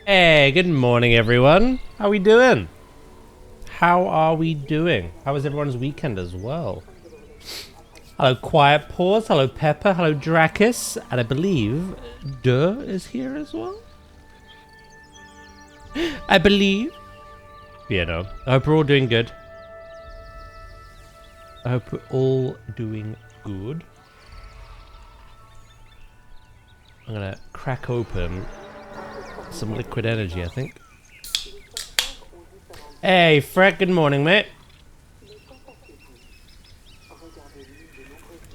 Hey, good morning, everyone. How we doing? How are we doing? How was everyone's weekend as well? Hello, Quiet Paws. Hello, Pepper. Hello, Dracus. And I believe Duh is here as well. I believe. Yeah, no. I hope we're all doing good. I hope we're all doing good. I'm gonna crack open some liquid energy, I think. Hey, Fred, good morning, mate.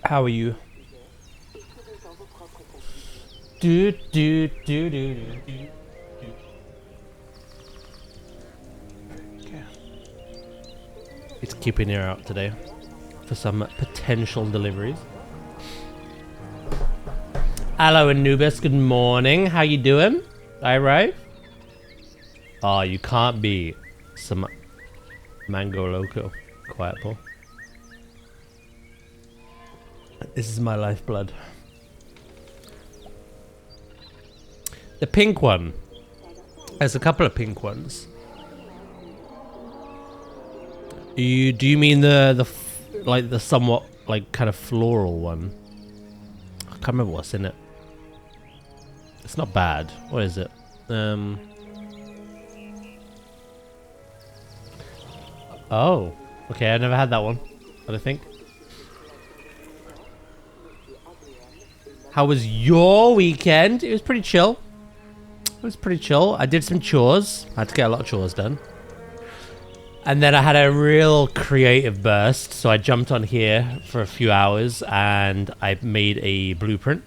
How are you? Okay. It's keeping her out today for some potential deliveries. Hello, Anubis. Good morning. How you doing? All right. Oh, you can't be some mango loco. Quiet, Paul. This is my lifeblood. The pink one. There's a couple of pink ones. Do you mean the somewhat like kind of floral one? I can't remember what's in it. It's not bad. What is it? Oh, okay. I never had that one. I don't think. How was your weekend? It was pretty chill. It was pretty chill. I did some chores. I had to get a lot of chores done. And then I had a real creative burst. So I jumped on here for a few hours and I made a blueprint.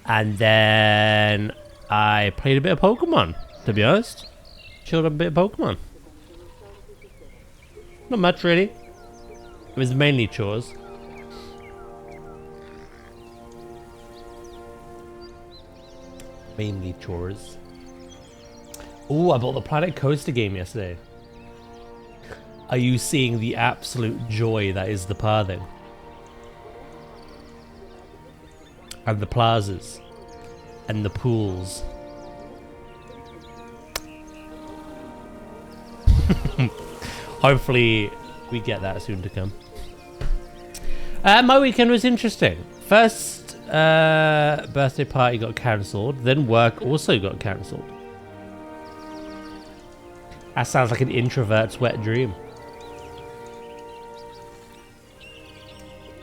And then I played a bit of Pokemon, to be honest. Chilled a bit of Pokemon. Not much, really. It was mainly chores. Mainly chores. Ooh, I bought the Planet Coaster game yesterday. Are you seeing the absolute joy that is the pathing? And the plazas. And the pools. Hopefully we get that soon to come. My weekend was interesting. First birthday party got cancelled. Then work also got cancelled. That sounds like an introvert's wet dream.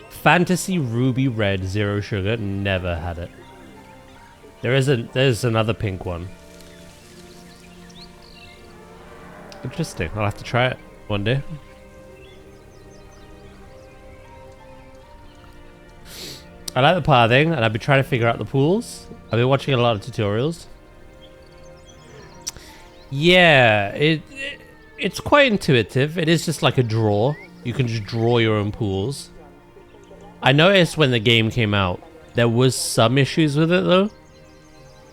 Fantasy Ruby Red Zero Sugar. Never had it. There's another pink one. Interesting. I'll have to try it one day. I like the pathing, and I've been trying to figure out the pools. I've been watching a lot of tutorials. Yeah, it's quite intuitive. It is just like a draw. You can just draw your own pools. I noticed when the game came out, there was some issues with it though.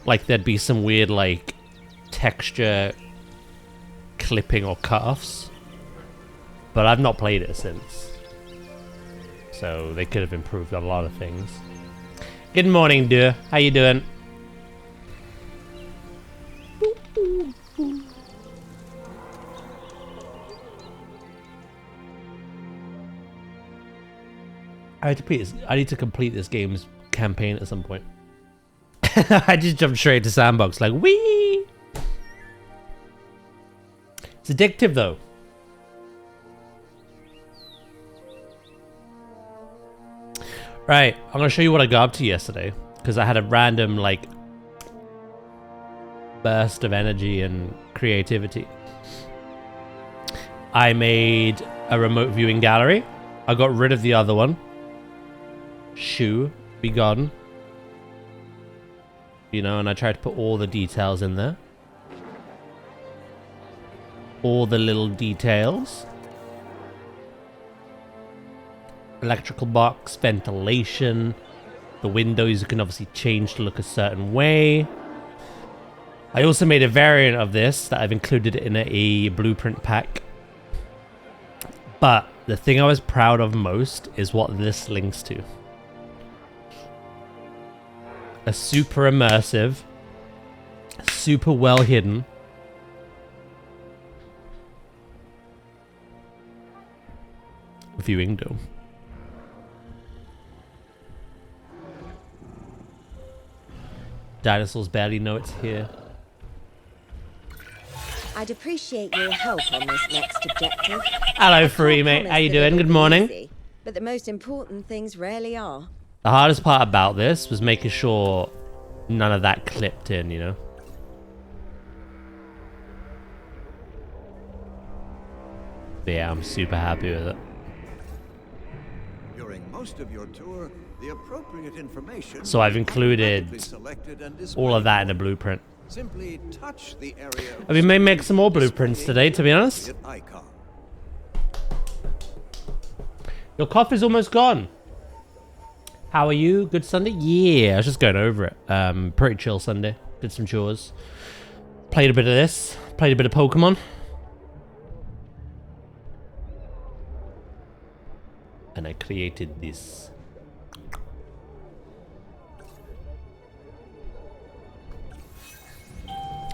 Like there'd be some weird like texture clipping or cut-offs. But I've not played it since. So they could have improved a lot of things. Good morning, dear. How you doing? I need to complete this game's campaign at some point. I just jumped straight to sandbox like wee. It's addictive though. Right, I'm gonna show you what I got up to yesterday because I had a random like burst of energy and creativity. I made a remote viewing gallery. I got rid of the other one. Shoe, be gone. You know, and I tried to put all the details in there. All the little details. Electrical box, ventilation. The windows you can obviously change to look a certain way. I also made a variant of this that I've included in a blueprint pack. But the thing I was proud of most is what this links to. A super immersive, super well hidden. Viewing dome. Dinosaurs barely know it's here. I'd appreciate your help on this next objective. Hello, Free, mate. How you doing? Good morning. Easy, but the most important things rarely are. The hardest part about this was making sure none of that clipped in, you know? But yeah, I'm super happy with it. During most of your tour, the appropriate information So I've included all of that in a blue. blueprint. Simply touch the area. We may make some more blueprints today, to be honest. Icon. Your cough is almost gone. How are you? Good Sunday? Yeah, I was just going over it. Pretty chill Sunday. Did some chores. Played a bit of this. Played a bit of Pokemon. And I created this.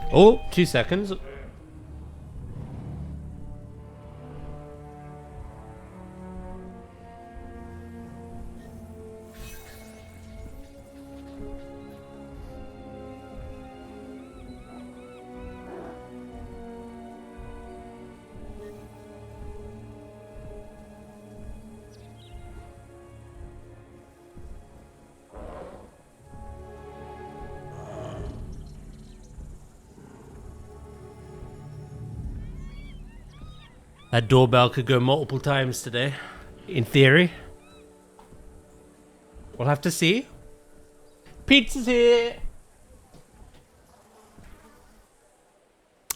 Oh, 2 seconds. That doorbell could go multiple times today, in theory. We'll have to see. Pizza's here!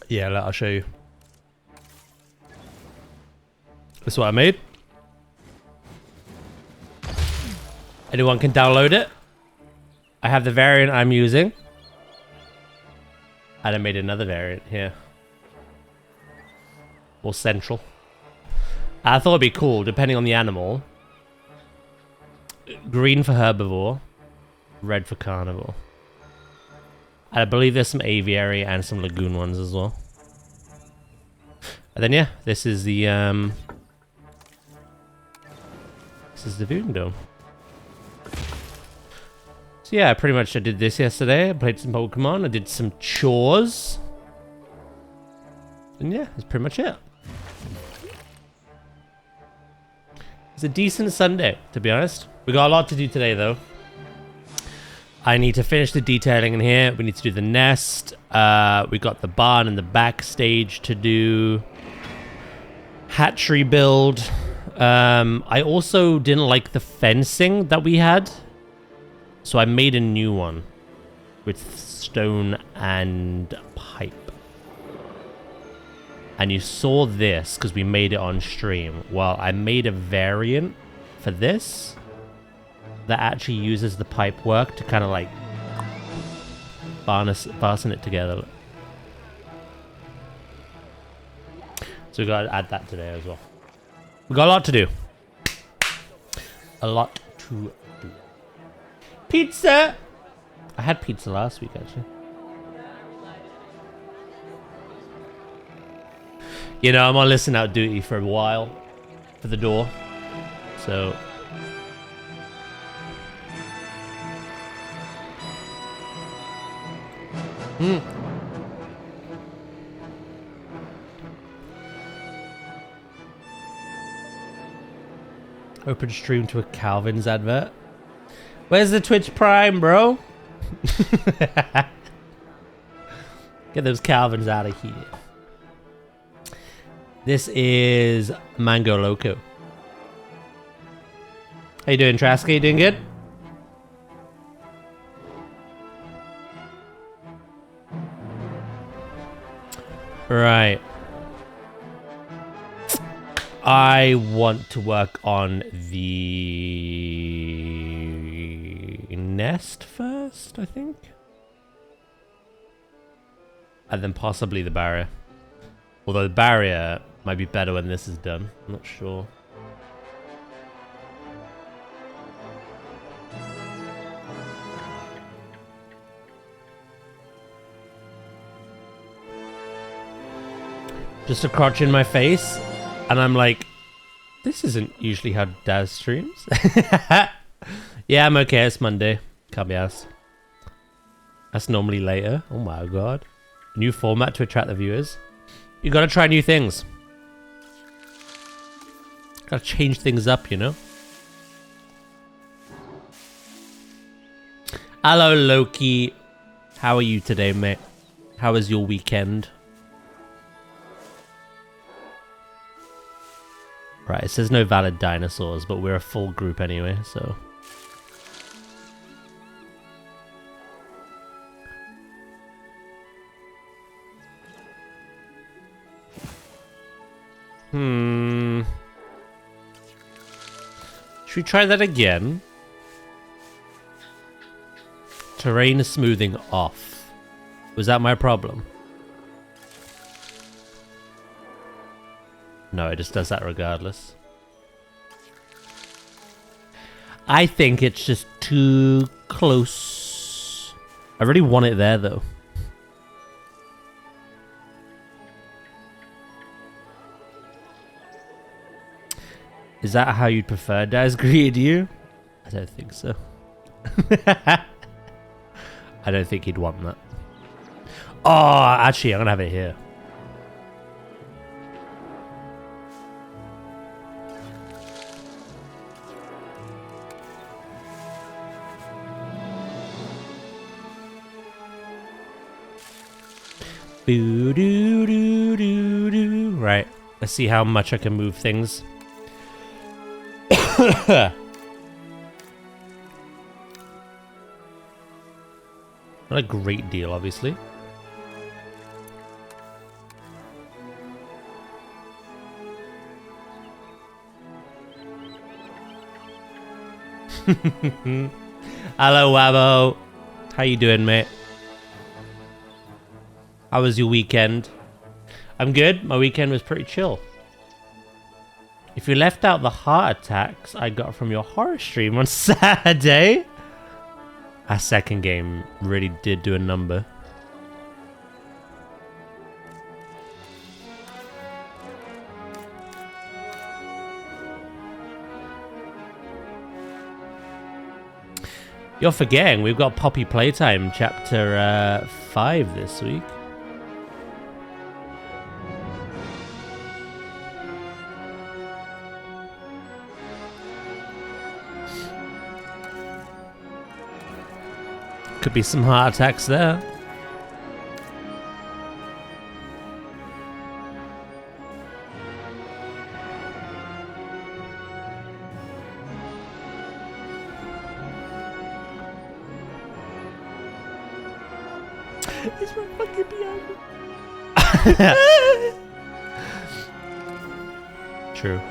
Yeah, I'll show you. That's what I made. Anyone can download it. I have the variant I'm using. And I made another variant here. Or central. I thought it'd be cool, depending on the animal. Green for herbivore, red for carnivore. And I believe there's some aviary and some lagoon ones as well. And then yeah, this is the viewing dome. So yeah, pretty much I did this yesterday. I played some Pokemon. I did some chores. And yeah, that's pretty much it. It's a decent Sunday, to be honest. We got a lot to do today, though. I need to finish the detailing in here. We need to do the nest. We got the barn and the backstage to do. Hatchery build. I also didn't like the fencing that we had. So I made a new one. With stone and pipe. And you saw this because we made it on stream. Well, I made a variant for this that actually uses the pipe work to kind of like fasten it together. So we got to add that today as well. We got a lot to do. A lot to do. Pizza! I had pizza last week actually. You know, I'm on listen out duty for a while for the door. So open stream to a Calvin's advert. Where's the Twitch Prime, bro? Get those Calvins out of here. This is Mango Loco. How you doing, Traska? You doing good? Right. I want to work on the nest first, I think. And then possibly the barrier. Although the barrier might be better when this is done. I'm not sure. just a crotch in my face, and I'm like, this isn't usually how Daz streams. Yeah, I'm okay. It's Monday. Can't be asked. That's normally later. Oh my god. New format to attract the viewers. You gotta try new things. Gotta change things up, you know? Hello, Loki. How are you today, mate? How was your weekend? Right, it says no valid dinosaurs, but we're a full group anyway, so... Should we try that again? Terrain smoothing off. Was that my problem? No, it just does that regardless. I think it's just too close. I really want it there, though. Is that how you'd prefer Daz greeted you? I don't think so. I don't think he'd want that. Oh, actually, I'm gonna have it here. Boo doo doo doo doo. Right, let's see how much I can move things. Not a great deal, obviously. Hello, Wabo. How you doing, mate? How was your weekend? I'm good. My weekend was pretty chill. If you left out the heart attacks I got from your horror stream on Saturday, our second game really did do a number. You're forgetting, we've got Poppy Playtime chapter 5 this week. Could be some heart attacks there. It's my fucking piano. True.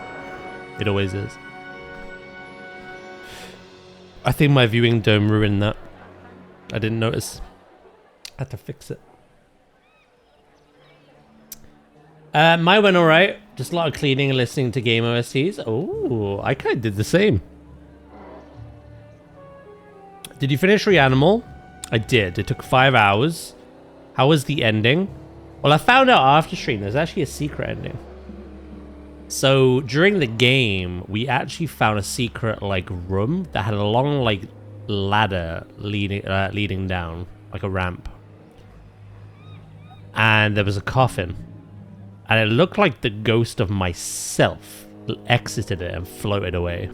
It always is. I think my viewing dome ruined that. I didn't notice. I had to fix it. Mine went alright. Just a lot of cleaning and listening to game OSTs. Oh, I kind of did the same. Did you finish Reanimal? I did. It took 5 hours. How was the ending? Well, I found out after stream there's actually a secret ending. So during the game, we actually found a secret like room that had a long like ladder leading down, like a ramp, and there was a coffin, and it looked like the ghost of myself exited it and floated away.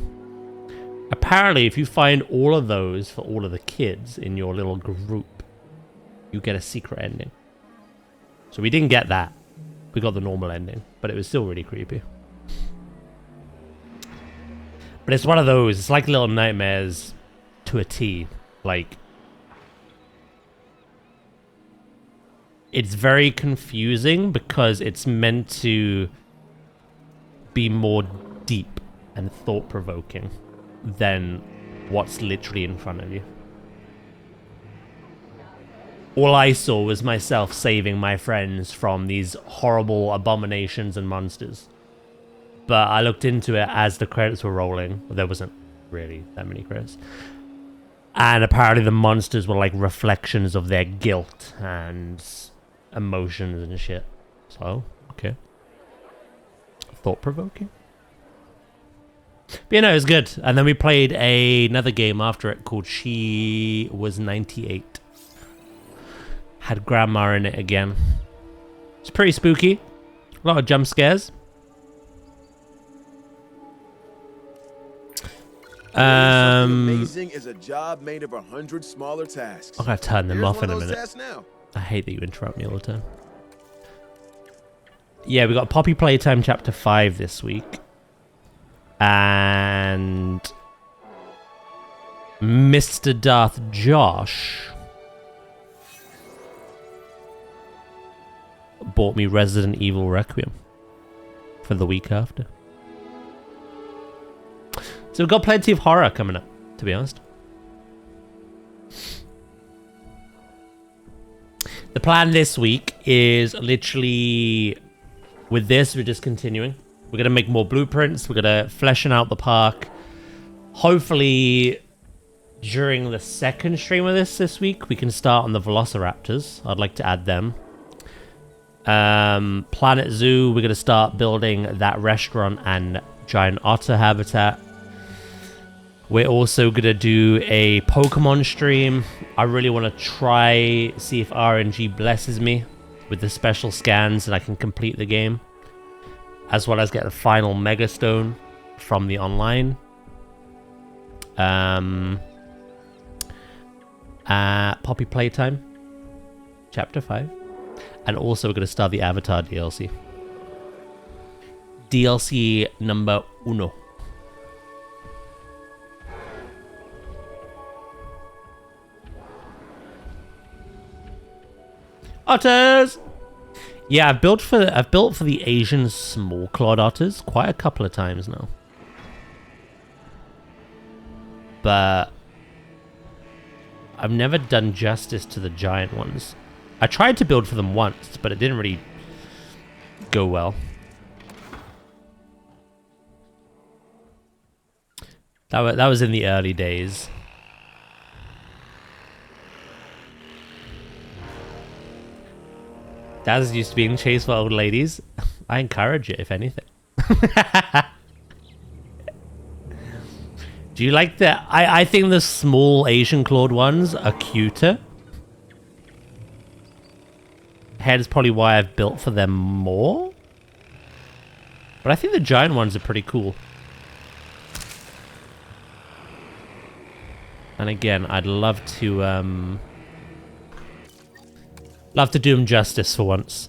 Apparently, if you find all of those for all of the kids in your little group, you get a secret ending. So we didn't get that. We got the normal ending, but it was still really creepy. But it's one of those, it's like Little Nightmares to a T. Like, it's very confusing because it's meant to be more deep and thought-provoking than what's literally in front of you. All I saw was myself saving my friends from these horrible abominations and monsters. But I looked into it as the credits were rolling. Well, there wasn't really that many credits. And apparently the monsters were like reflections of their guilt and emotions and shit. So, okay. thought-provoking. But you know, it was good. And then we played another game after it called She Was 98. Had grandma in it again. It's pretty spooky. A lot of jump scares. Amazing is a job made of 100 smaller tasks. I'm gonna turn them off in a minute. Now. I hate that you interrupt me all the time. Yeah, we got Poppy Playtime Chapter 5 this week. And Mr. Darth Josh bought me Resident Evil Requiem for the week after. So we've got plenty of horror coming up, to be honest. The plan this week is literally, with this, we're just continuing. We're going to make more blueprints. We're going to fleshing out the park. Hopefully, during the second stream of this week, we can start on the Velociraptors. I'd like to add them. Planet Zoo, we're going to start building that restaurant and giant otter habitat. We're also going to do a Pokemon stream. I really want to try, see if RNG blesses me with the special scans and I can complete the game. As well as get the final Mega Stone from the online. Poppy Playtime, Chapter 5. And also we're going to start the Avatar DLC. DLC number uno. Otters! Yeah, I've built for the Asian small clawed otters quite a couple of times now. But I've never done justice to the giant ones. I tried to build for them once, but it didn't really go well. That was in the early days. Daz used to being chased by old ladies. I encourage it, if anything. Do you like the... I think the small Asian clawed ones are cuter. Head is probably why I've built for them more. But I think the giant ones are pretty cool. And again, I'd love to... love to do them justice for once.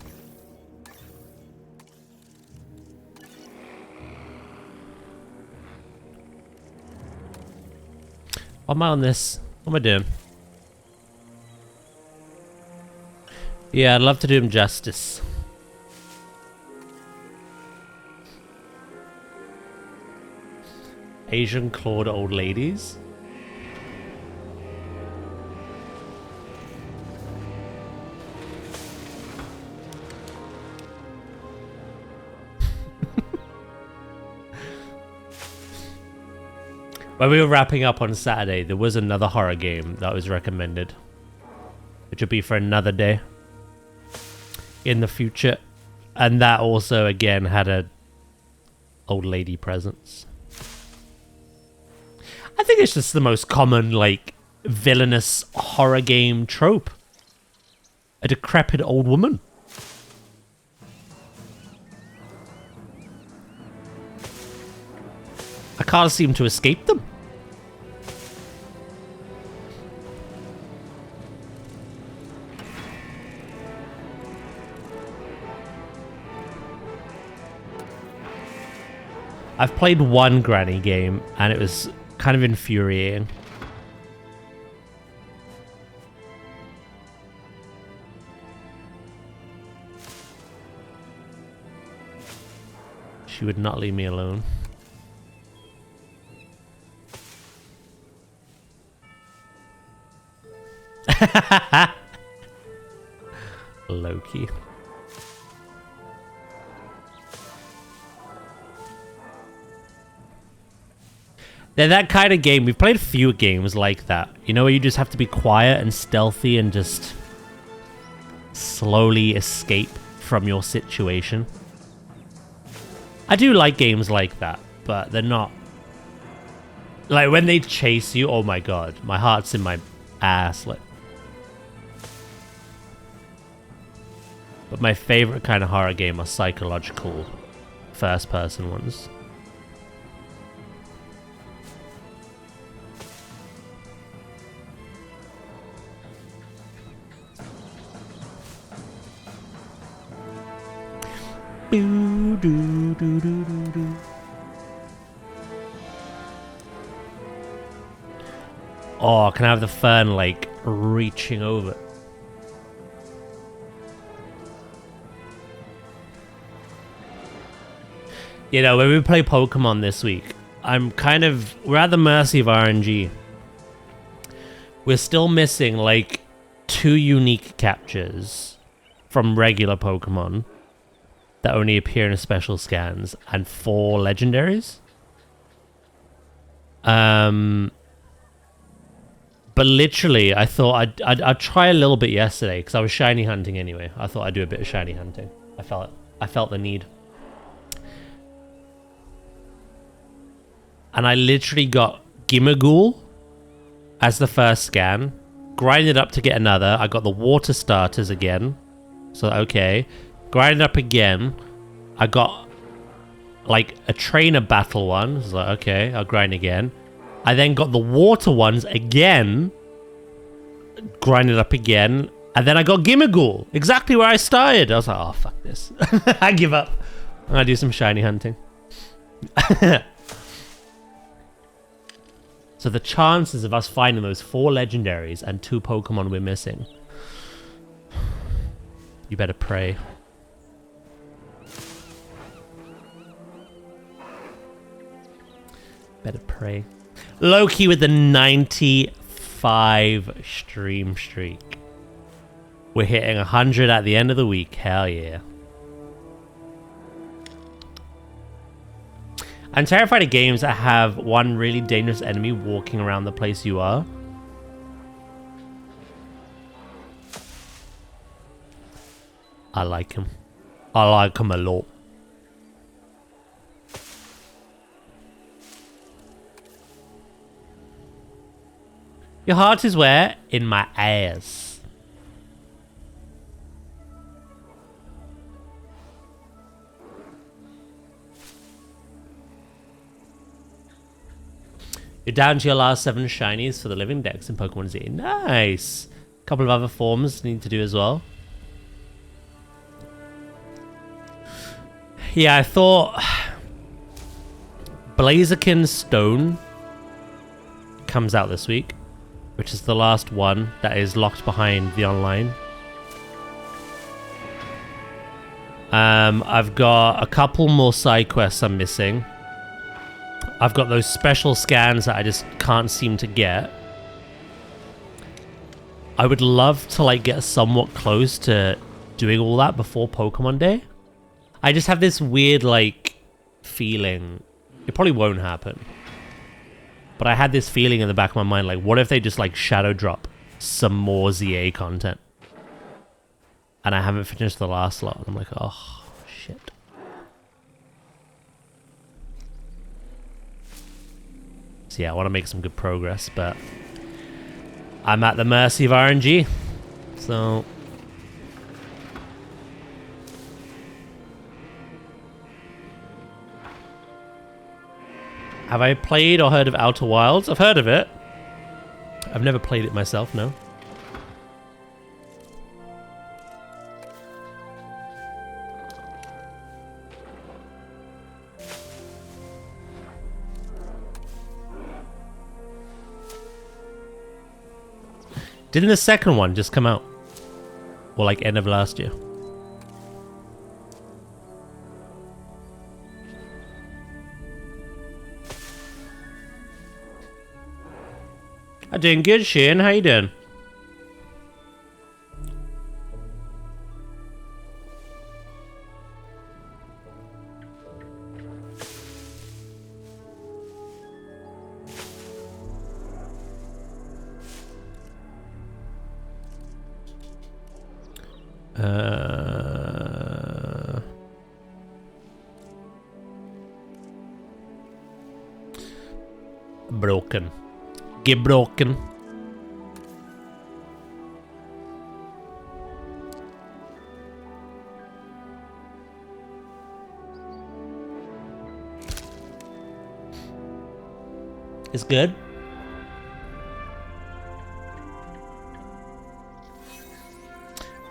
What am I on this? What am I doing? Yeah, I'd love to do them justice. Asian clawed old ladies. When we were wrapping up on Saturday, there was another horror game that was recommended, which would be for another day in the future. And that also, again, had a old lady presence. I think it's just the most common, like, villainous horror game trope. A decrepit old woman. I can't seem to escape them. I've played one granny game, and it was kind of infuriating. She would not leave me alone. Loki. They're that kind of game. We've played a few games like that. You know, where you just have to be quiet and stealthy and just slowly escape from your situation. I do like games like that, but they're not... Like, when they chase you, oh my god. My heart's in my ass. Like. But my favorite kind of horror game are psychological first-person ones. Do, do, do, do, do, do. Oh, can I have the fern, like, reaching over? You know, when we play Pokemon this week, we're at the mercy of RNG. We're still missing, like, 2 unique captures from regular Pokemon that only appear in special scans, and 4 legendaries. But literally, I thought I'd try a little bit yesterday because I was shiny hunting anyway. I thought I'd do a bit of shiny hunting. I felt the need, and I literally got Gimmighoul as the first scan, grinded up to get another. I got the water starters again, so okay. Grinded up again. I got like a trainer battle one. So like, okay, I'll grind again. I then got the water ones again. Grinded up again. And then I got Gimmighoul. Exactly where I started. I was like, oh, fuck this. I give up. I'm going to do some shiny hunting. So the chances of us finding those 4 legendaries and 2 Pokemon we're missing. You better pray. Better pray. Loki with the 95 stream streak. We're hitting 100 at the end of the week. Hell yeah. I'm terrified of games that have one really dangerous enemy walking around the place you are. I like him. I like him a lot. Your heart is where? In my ass. You're down to your last 7 shinies for the living dex in Pokemon Z. Nice. A couple of other forms need to do as well. Yeah, I thought Blaziken Stone comes out this week, which is the last one that is locked behind the online. I've got a couple more side quests I'm missing. I've got those special scans that I just can't seem to get. I would love to like get somewhat close to doing all that before Pokemon Day. I just have this weird like feeling. It probably won't happen. But I had this feeling in the back of my mind, like, what if they just, like, shadow drop some more ZA content? And I haven't finished the last lot. I'm like, oh, shit. So, yeah, I want to make some good progress, but I'm at the mercy of RNG. So... Have I played or heard of Outer Wilds? I've heard of it. I've never played it myself, no. Didn't the second one just come out? Or like end of last year? I'm doing good, Shane. How you doing? broken. Get broken. It's good.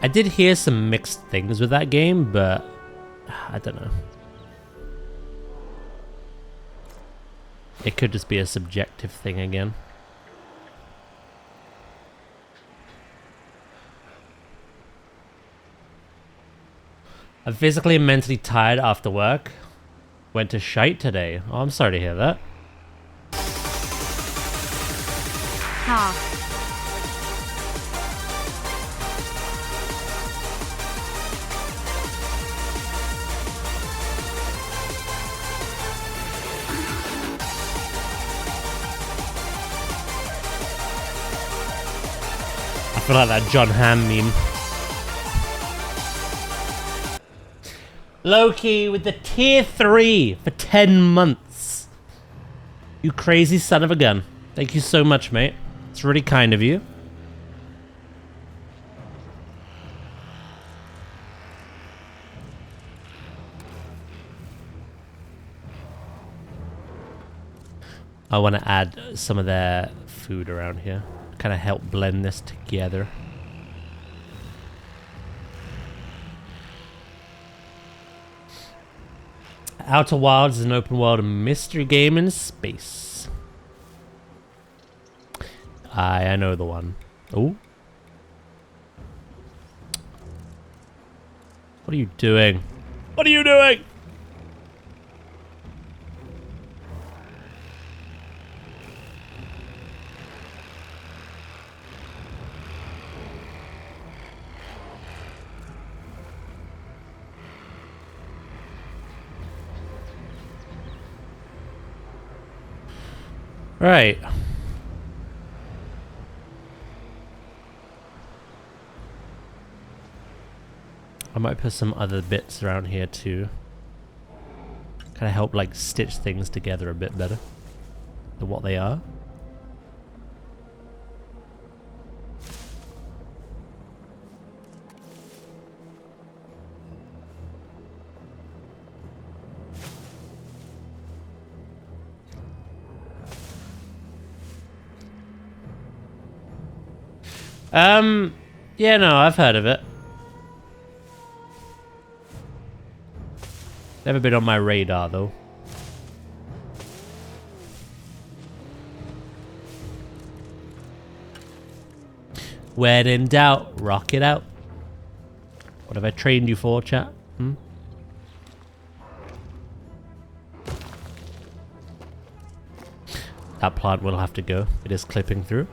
I did hear some mixed things with that game, but I don't know. It could just be a subjective thing again. I'm physically and mentally tired after work. Went to shite today. Oh, I'm sorry to hear that. Ha. I feel like that John Hamm meme. Loki with the tier 3 for 10 months. You crazy son of a gun. Thank you so much, mate. It's really kind of you. I want to add some of their food around here. Kind of help blend this together. Outer Wilds is an open world mystery game in space. I know the one. Oh. What are you doing? What are you doing? Right. I might put some other bits around here too. Kind of help like stitch things together a bit better than what they are. Yeah, no, I've heard of it. Never been on my radar, though. When in doubt, rock it out. What have I trained you for, chat? Hmm? That plant will have to go. It is clipping through.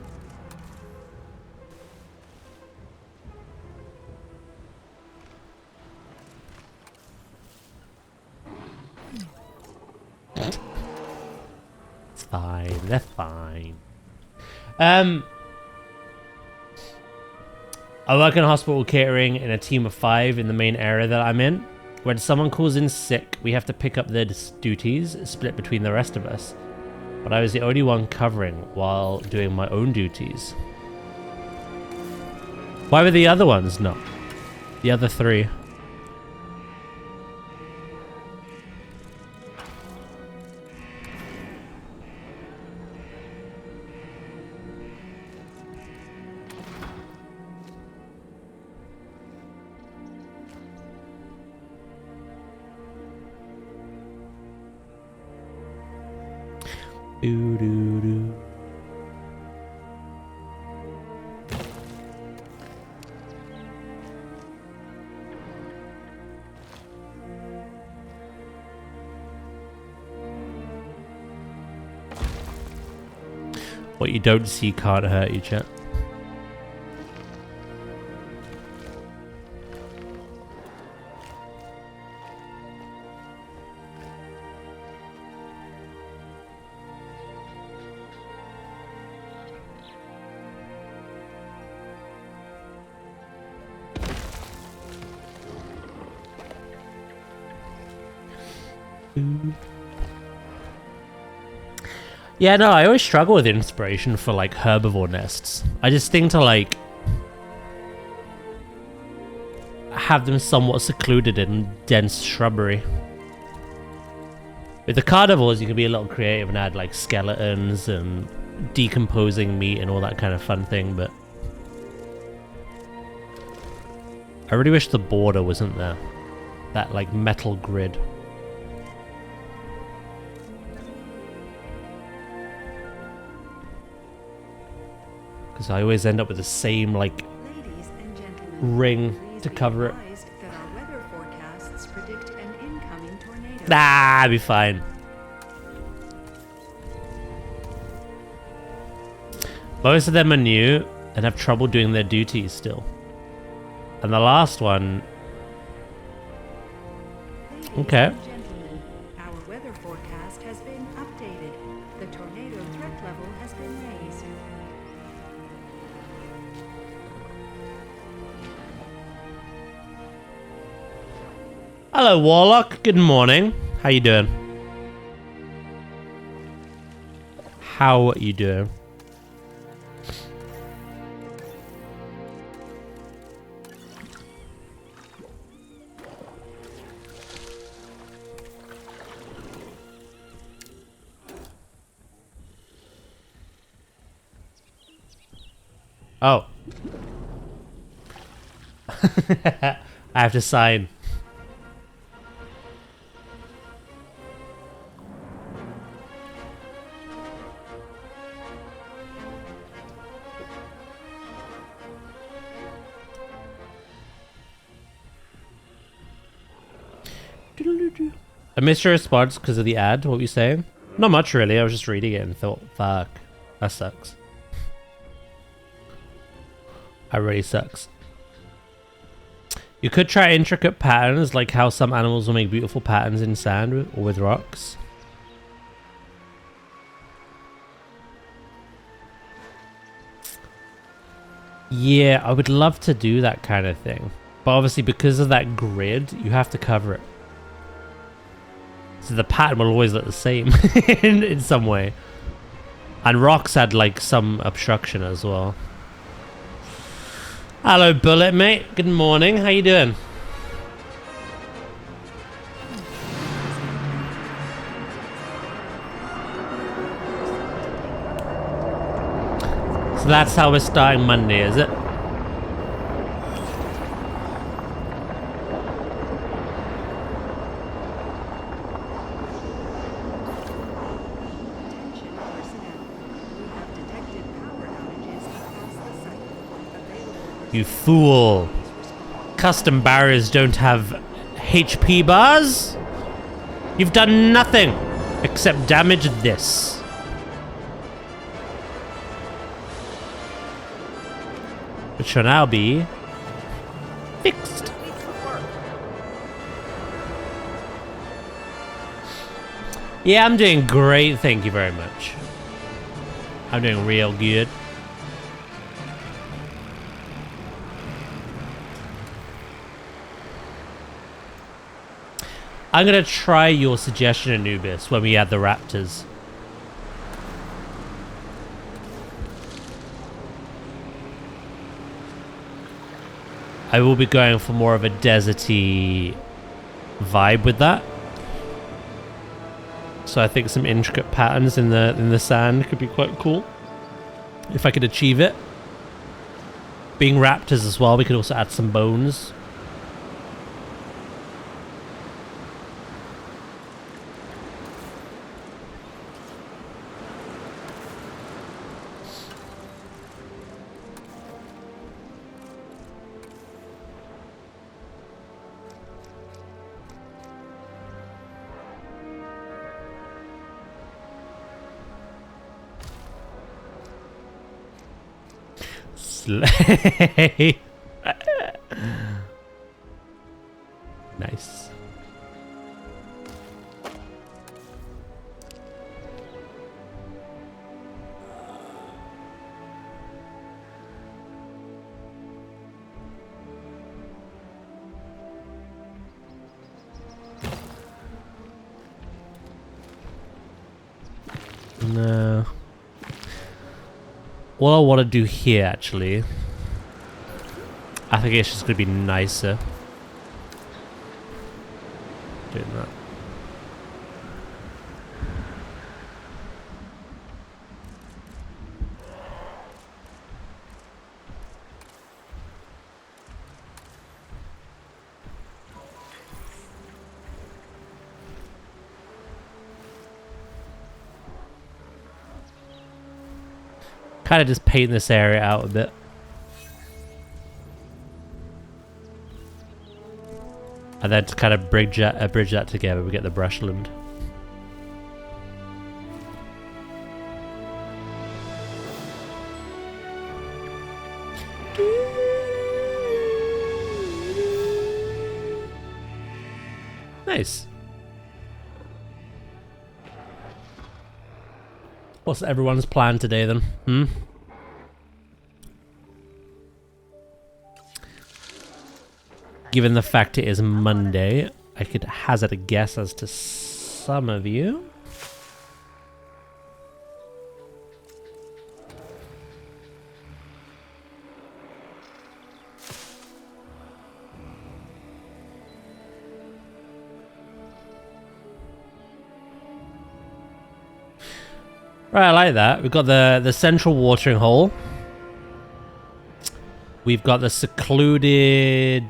Fine, they're fine. I work in hospital catering in a team of 5 in the main area that I'm in. When someone calls in sick, we have to pick up their duties, split between the rest of us. But I was the only one covering while doing my own duties. Why were the other ones not? The other 3. Do, do, do. What you don't see can't hurt you, chat. Yeah, no, I always struggle with inspiration for like herbivore nests. I just think to like have them somewhat secluded in dense shrubbery. With the carnivores, you can be a little creative and add like skeletons and decomposing meat and all that kind of fun thing, but I really wish the border wasn't there. That like metal grid. Because I always end up with the same like Ladies and gentlemen, ring please to be cover it. advised that our weather forecasts predict an incoming tornado. Nah, I'll be fine. Most of them are new and have trouble doing their duties still. And the last one... Okay. Ladies and gentlemen, our weather forecast has been updated. The tornado threat level has been raised. Hello, Warlock. Good morning. How you doing? How are you doing? Oh. I have to sign. I missed your response because of the ad. What were you saying? Not much, really. I was just reading it and thought, fuck, that sucks. That really sucks. You could try intricate patterns, like how some animals will make beautiful patterns in sand or with rocks. Yeah, I would love to do that kind of thing. But obviously, because of that grid, you have to cover it. So the pattern will always look the same in some way. And rocks had like some obstruction as well. Hello, Bullet, mate. Good morning. How you doing? So that's how we're starting Monday, is it? Attention personnel. We have detected power outages across the site. Available You fool. Custom barriers don't have HP bars? You've done nothing except damage this. Which shall now be fixed. Yeah, I'm doing great, thank you very much. I'm doing real good. I'm gonna try your suggestion, Anubis, when we add the raptors. I will be going for more of a deserty vibe with that. So I think some intricate patterns in the sand could be quite cool. If I could achieve it. Being raptors as well, we could also add some bones. Slay. Nice. No. What I want to do here, actually, I think it's just going to be nicer doing that. Kind of just paint this area out a bit. And then to kind of bridge that together, we get the brushland. Nice. What's everyone's plan today then? Given the fact it is Monday, I could hazard a guess as to some of you. Right, I like that. We've got the central watering hole. We've got the secluded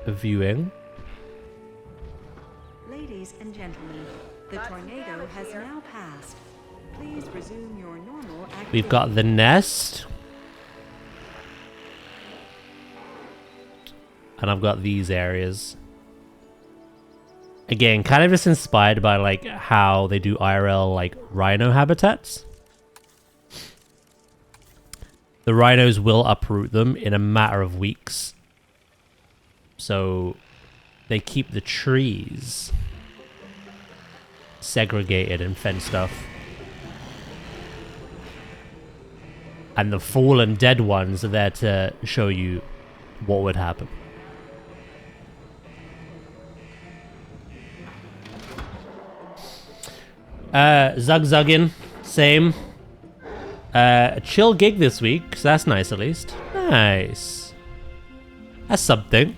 viewing. Ladies and gentlemen, the tornado has now passed. Please resume your normal activity. We've got the nest. And I've got these areas. Again, kind of just inspired by like how they do IRL like rhino habitats. The rhinos will uproot them in a matter of weeks. So they keep the trees segregated and fenced off. And the fallen dead ones are there to show you what would happen. Zugzugging, same. A chill gig this week, so that's nice at least. Nice. That's something.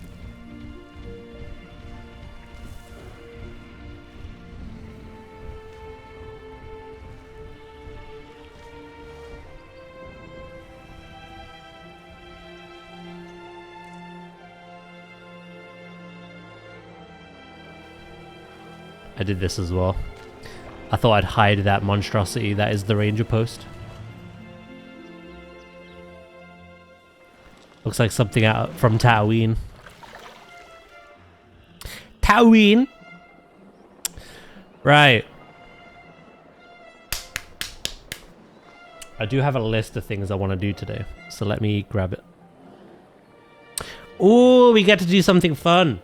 I did this as well. I thought I'd hide that monstrosity that is the ranger post. Looks like something out from Tatooine. Tatooine! Right. I do have a list of things I want to do today, so let me grab it. Ooh, we get to do something fun.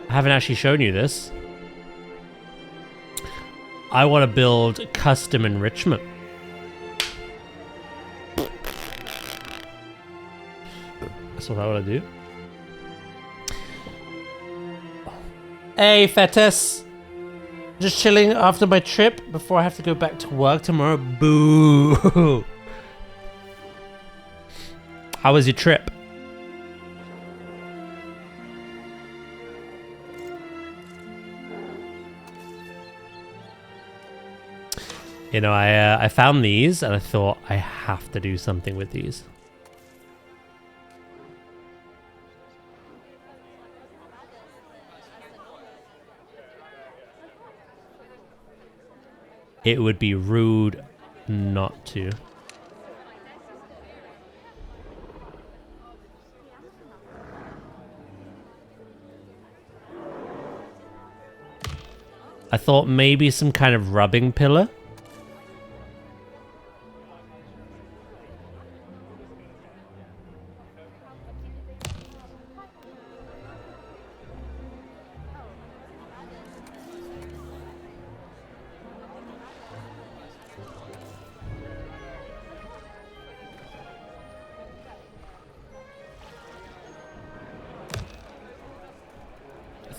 I haven't actually shown you this. I want to build custom enrichment. That's what I want to do. Hey, Fetus. Just chilling after my trip before I have to go back to work tomorrow. Boo. How was your trip? You know, I found these and I thought I have to do something with these. It would be rude not to. I thought maybe some kind of rubbing pillar.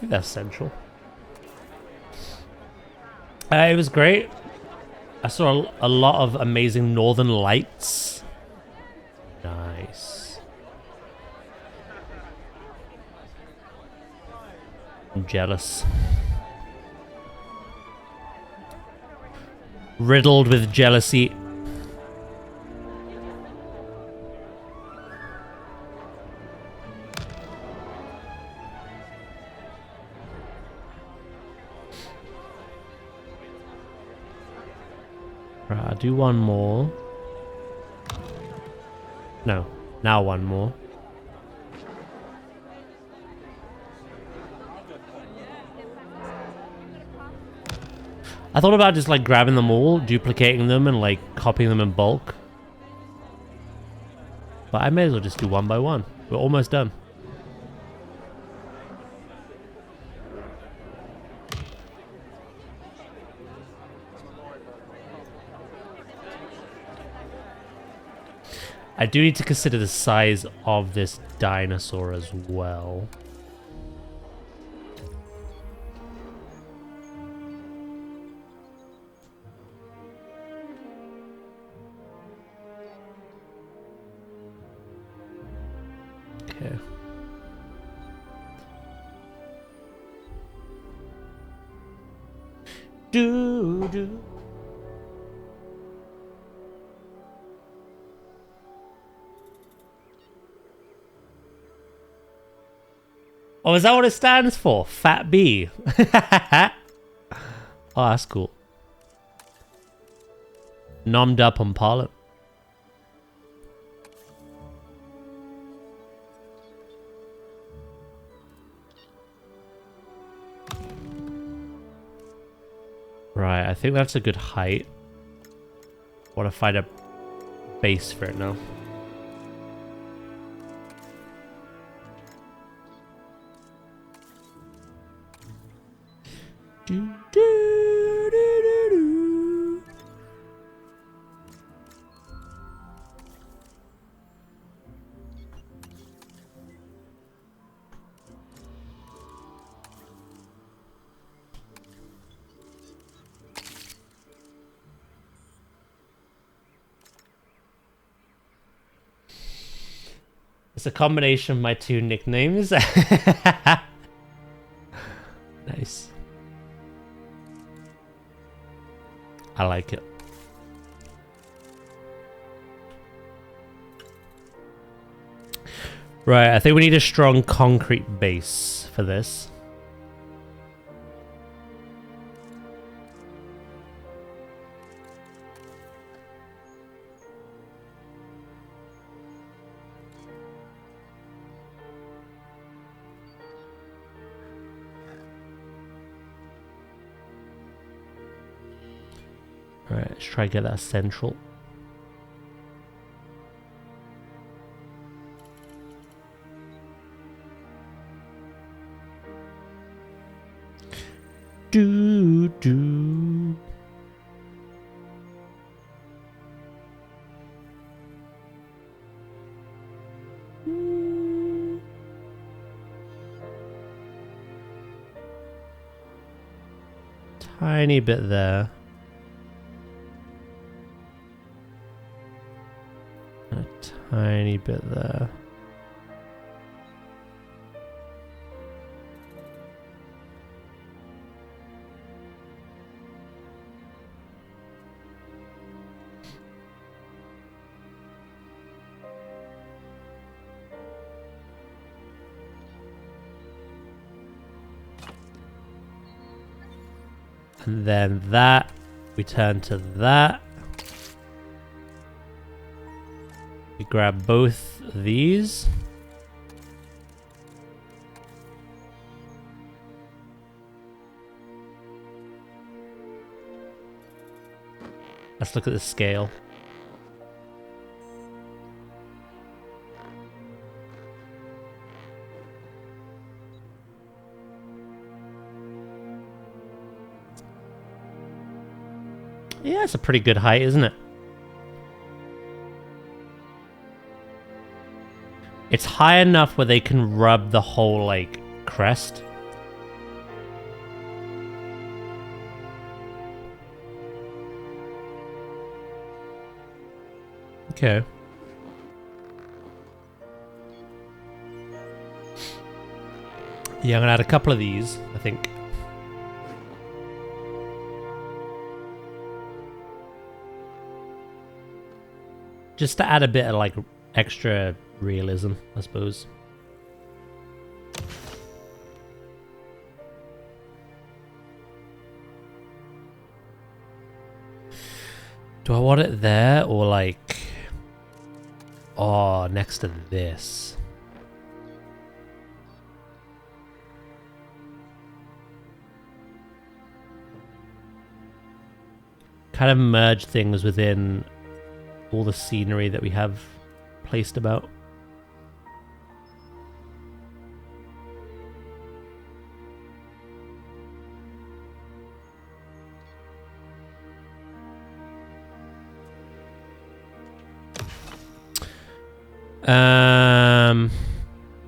think that's central. It was great. I saw a lot of amazing northern lights. Nice. I'm jealous. Riddled with jealousy. Right, I'll do one more. No, now one more. I thought about just like grabbing them all, duplicating them, and like copying them in bulk. But I may as well just do one by one. We're almost done. I do need to consider the size of this dinosaur as well. Okay. Do. Oh, is that what it stands for? Fat B. Oh, that's cool. Nommed up on pollen. Right, I think that's a good height. Want to find a base for it now. It's a combination of my two nicknames. Nice. I like it. Right, I think we need a strong concrete base for this. Alright, let's try to get that central. Do. Tiny bit there. A tiny bit there. And then that, we turn to that. We grab both of these. Let's look at the scale. Yeah, it's a pretty good height, isn't it? It's high enough where they can rub the whole, like, crest. Okay. Yeah, I'm gonna add a couple of these, I think. Just to add a bit of like extra realism, I suppose. Do I want it there or like... Oh, next to this. Kind of merge things within all the scenery that we have placed about.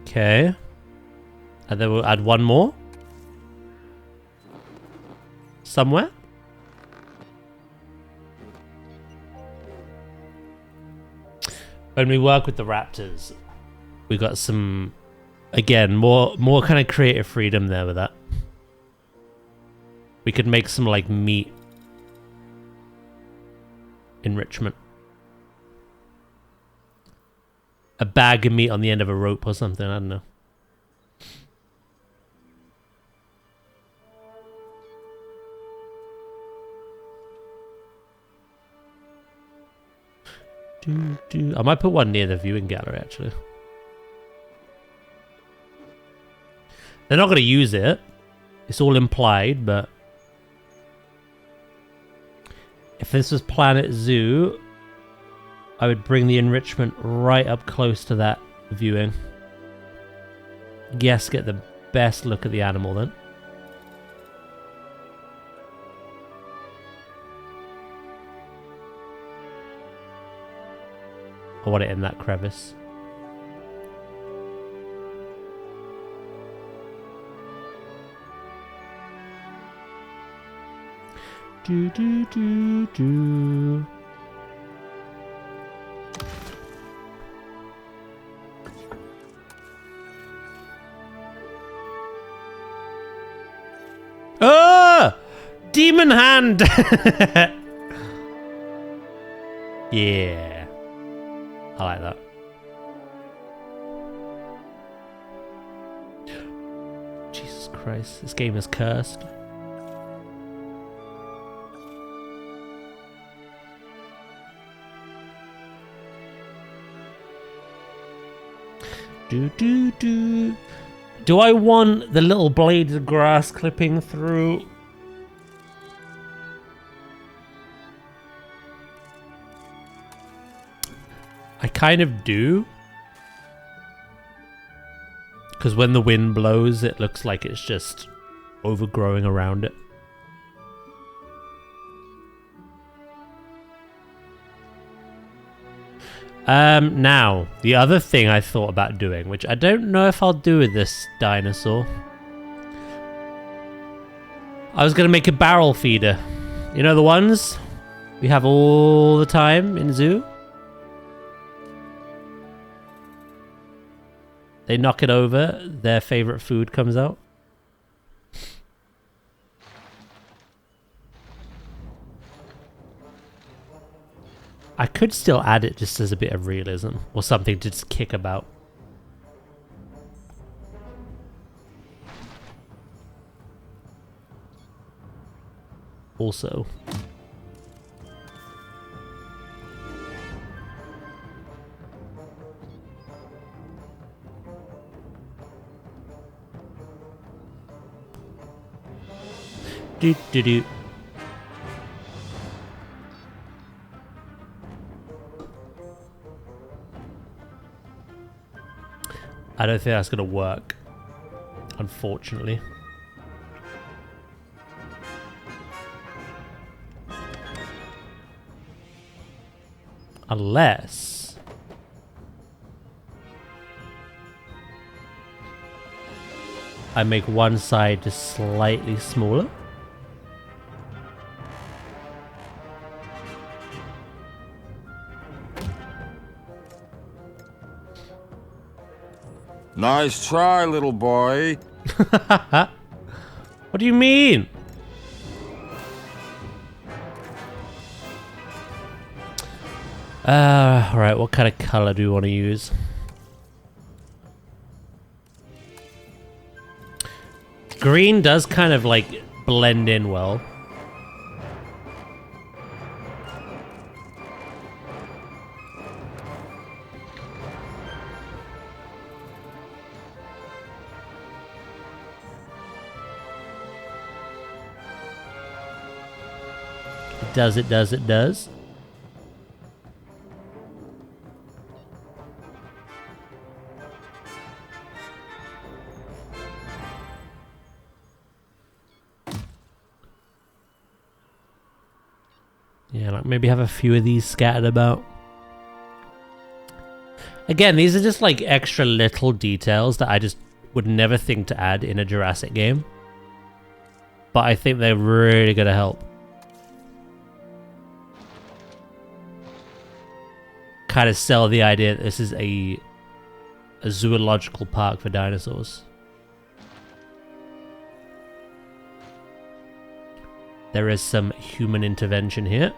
Okay. And then we'll add one more. Somewhere. When we work with the raptors, we got some, again, more kind of creative freedom there with that. We could make some like meat enrichment. A bag of meat on the end of a rope or something, I don't know. I might put one near the viewing gallery, actually. They're not going to use it. It's all implied, but... If this was Planet Zoo, I would bring the enrichment right up close to that viewing. Yes, get the best look at the animal then. I want it in that crevice. Do do do do. Ah! Demon hand! Yeah. I like that. Jesus Christ, this game is cursed. Do I want the little blades of grass clipping through? I kind of do. Because when the wind blows, it looks like it's just overgrowing around it. Now, the other thing I thought about doing, which I don't know if I'll do with this dinosaur. I was going to make a barrel feeder. You know the ones we have all the time in zoo? They knock it over, their favorite food comes out. I could still add it just as a bit of realism or something to just kick about. Also. Do do do. I don't think that's going to work, unfortunately. Unless... I make one side just slightly smaller. Nice try, little boy. What do you mean? Alright, what kind of color do we want to use? Green does kind of like blend in well. It does. Yeah, like maybe have a few of these scattered about. Again, these are just like extra little details that I just would never think to add in a Jurassic game. But I think they're really gonna help. Kind of sell the idea that this is a zoological park for dinosaurs. There is some human intervention here.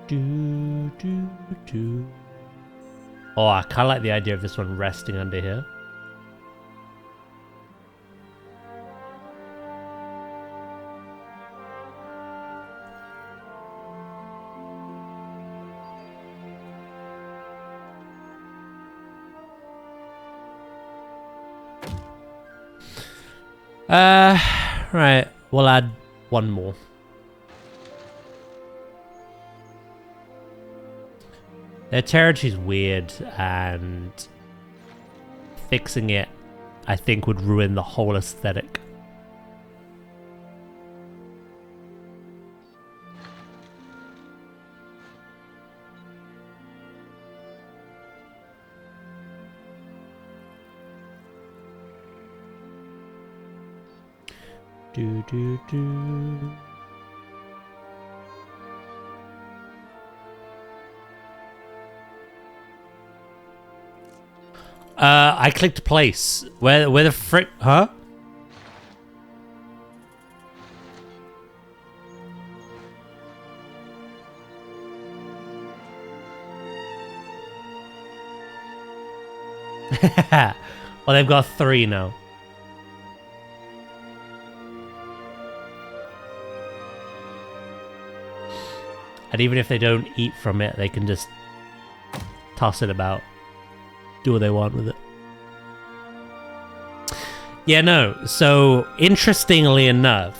Do. Oh, I kind of like the idea of this one resting under here. Right, we'll add one more. Their territory's weird, and fixing it, I think, would ruin the whole aesthetic. Do. I clicked place. Where the frick? Huh? Well, they've got 3 now. And even if they don't eat from it, they can just toss it about. Do what they want with it. Yeah, no. So, interestingly enough,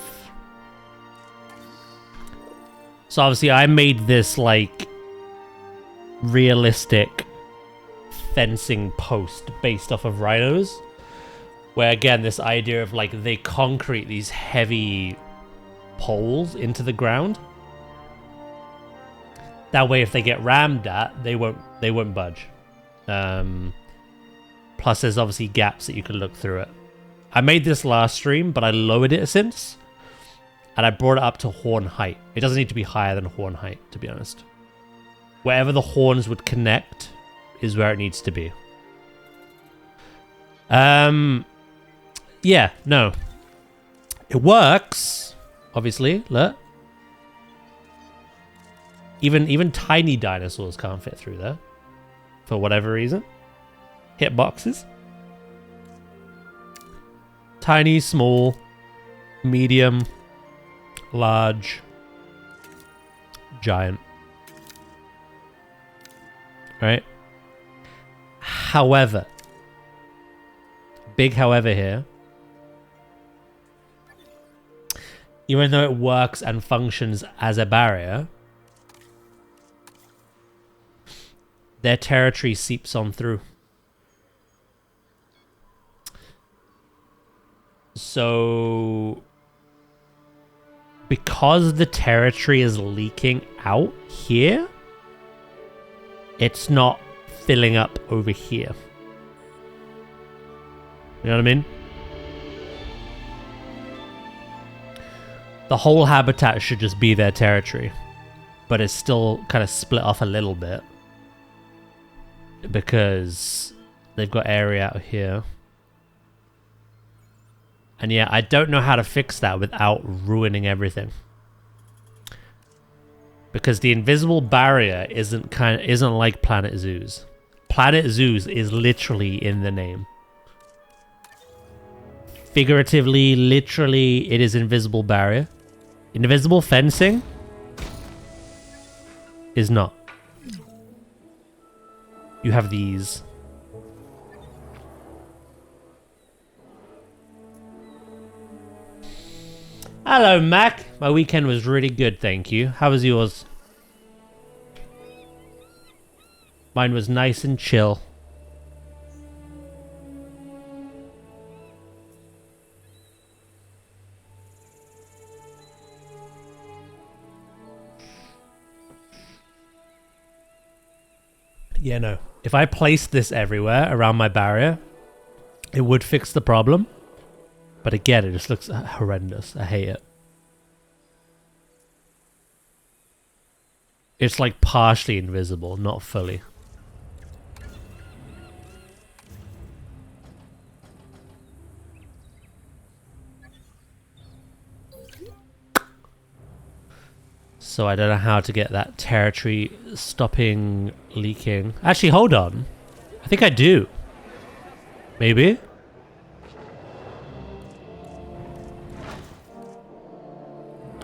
so obviously I made this, like, realistic fencing post based off of rhinos, where, again, this idea of, like, they concrete these heavy poles into the ground. That way, if they get rammed at, they won't budge. Plus there's obviously gaps that you can look through it. I made this last stream, but I lowered it since, and I brought it up to horn height. It doesn't need to be higher than horn height, to be honest. Wherever the horns would connect is where it needs to be. Yeah, no. It works, obviously. Look. Even tiny dinosaurs can't fit through there. For whatever reason. Hitboxes. Tiny, small, medium, large, giant. Right? However, big however here, even though it works and functions as a barrier, their territory seeps on through. So, because the territory is leaking out here, it's not filling up over here. You know what I mean? The whole habitat should just be their territory, but it's still kind of split off a little bit because they've got area out here. And yeah, I don't know how to fix that without ruining everything. Because the invisible barrier isn't like Planet Zoo's. Planet Zoo's is literally in the name. Figuratively, literally, it is invisible barrier. Invisible fencing is not. You have these. Hello, Mac. My weekend was really good, thank you. How was yours? Mine was nice and chill. Yeah, no. If I placed this everywhere around my barrier, it would fix the problem. But again, it just looks horrendous. I hate it. It's like partially invisible, not fully. So I don't know how to get that territory stopping leaking. Actually, hold on. I think I do. Maybe?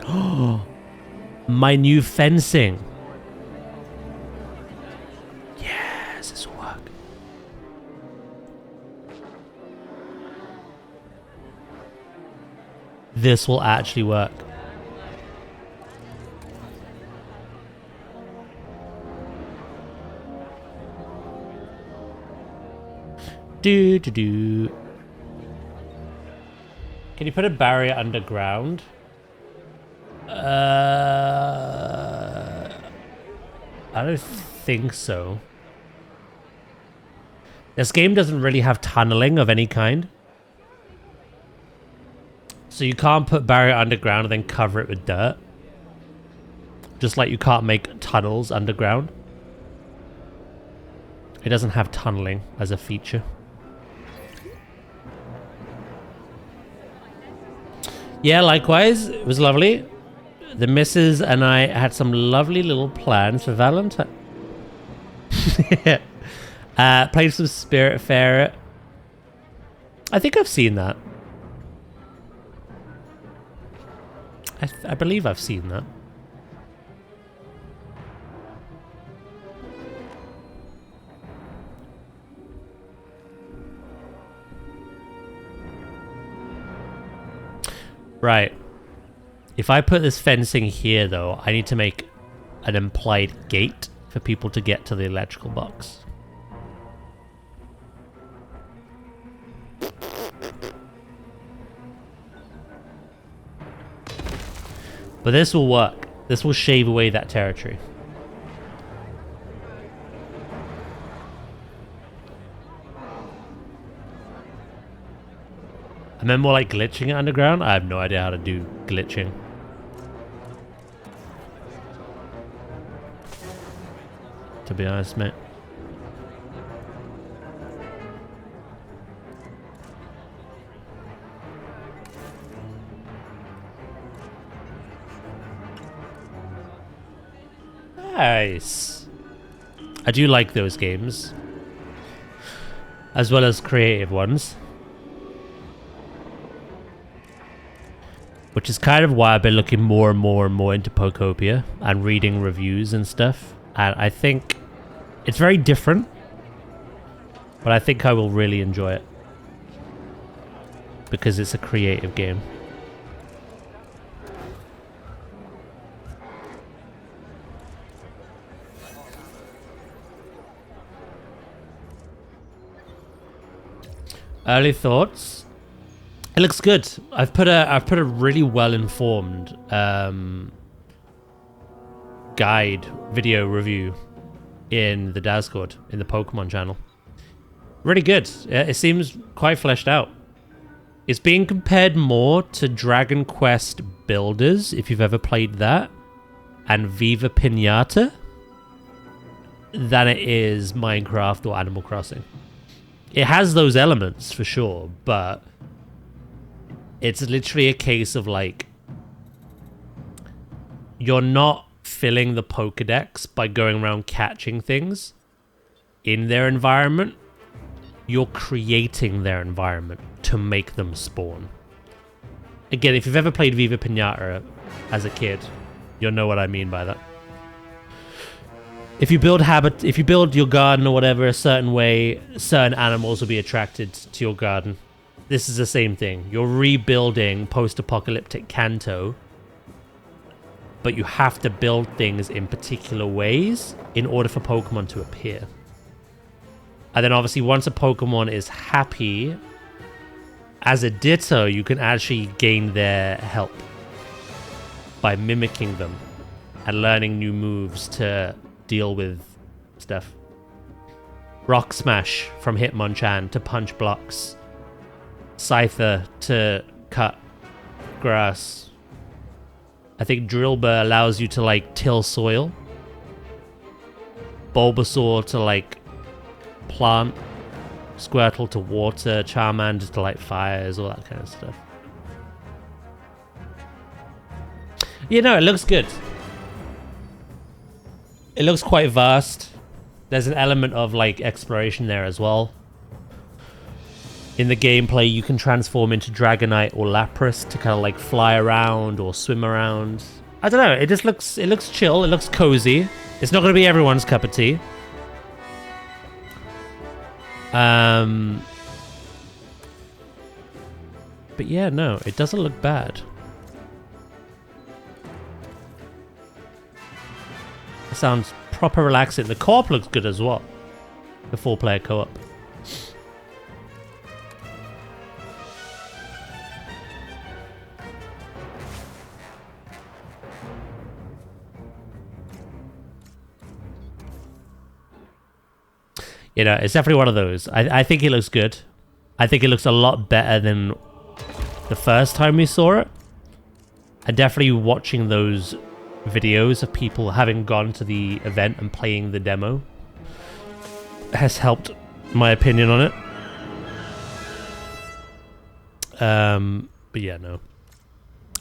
Oh, my new fencing. Yes, this will work. This will actually work. Do. Can you put a barrier underground? I don't think so. This game doesn't really have tunneling of any kind. So you can't put barrier underground and then cover it with dirt. Just like you can't make tunnels underground. It doesn't have tunneling as a feature. Yeah, likewise. It was lovely. The missus and I had some lovely little plans for Valentine. Played some Spiritfarer. I think I've seen that. I believe I've seen that. Right. If I put this fencing here, though, I need to make an implied gate for people to get to the electrical box. But this will work. This will shave away that territory. And then more like glitching it underground. I have no idea how to do glitching. To be honest, mate. Nice. I do like those games. As well as creative ones. Which is kind of why I've been looking more and more and more into Pokopia and reading reviews and stuff. And I think it's very different, but I think I will really enjoy it because it's a creative game. Early thoughts. It looks good. I've put a really well informed guide video review in the Discord in the Pokemon channel. Really good. It seems quite fleshed out. It's being compared more to Dragon Quest Builders, if you've ever played that, and Viva Pinata, than it is Minecraft or Animal Crossing. It has those elements for sure, but it's literally a case of like, you're not filling the Pokedex by going around catching things in their environment. You're creating their environment to make them spawn. Again, if you've ever played Viva Pinata as a kid, you'll know what I mean by that. If you build your garden or whatever a certain way, certain animals will be attracted to your garden. This is the same thing. You're rebuilding post-apocalyptic Kanto, but you have to build things in particular ways in order for Pokemon to appear. And then obviously once a Pokemon is happy, as a Ditto, you can actually gain their help by mimicking them and learning new moves to deal with stuff. Rock Smash from Hitmonchan to punch blocks. Scyther to cut grass. I think Drillbur allows you to like till soil. Bulbasaur to like plant. Squirtle to water. Charmander to light fires, all that kind of stuff. You know, it looks good. It looks quite vast. There's an element of like exploration there as well. In the gameplay, you can transform into Dragonite or Lapras to kind of like fly around or swim around. I don't know. It looks chill. It looks cozy. It's not going to be everyone's cup of tea. But yeah, no, it doesn't look bad. It sounds proper relaxing. The co-op looks good as well. The 4-player co-op. You know, it's definitely one of those. I think it looks good. I think it looks a lot better than the first time we saw it. And definitely watching those videos of people having gone to the event and playing the demo has helped my opinion on it. But yeah, no.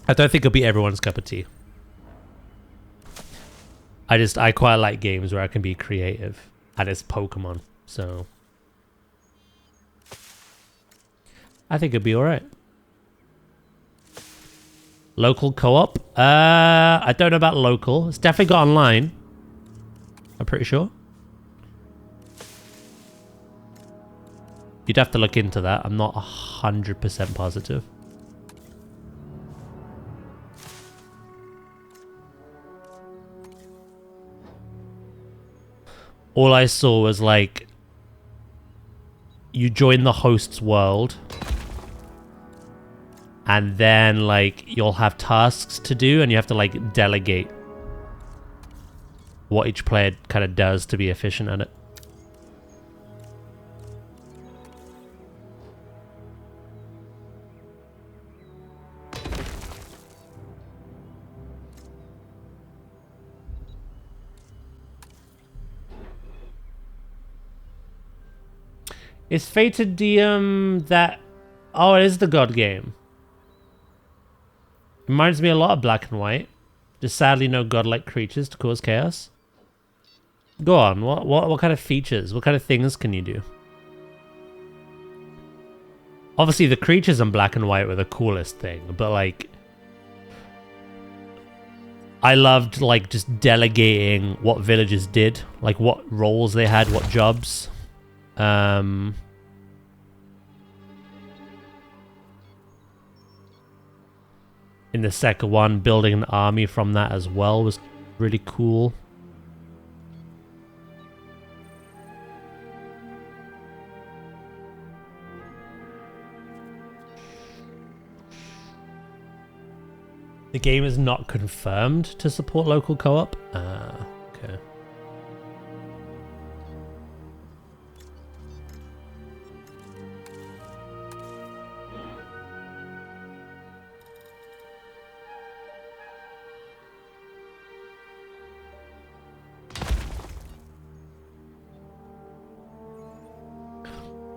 I don't think it'll be everyone's cup of tea. I quite like games where I can be creative. And it's Pokemon, so I think it'd be alright. Local co-op? I don't know about local. It's definitely got online. I'm pretty sure. You'd have to look into that. I'm not 100% positive. All I saw was like, you join the host's world, and then like you'll have tasks to do, and you have to like delegate what each player kind of does to be efficient at it. Is Fated Diem that... Oh, it is the God game. Reminds me a lot of Black and White. Just sadly no godlike creatures to cause chaos. Go on, what kind of features, what kind of things can you do? Obviously the creatures in Black and White were the coolest thing, but like... I loved like just delegating what villagers did. Like what roles they had, what jobs. In the second one, building an army from that as well was really cool. The game is not confirmed to support local co-op. Okay.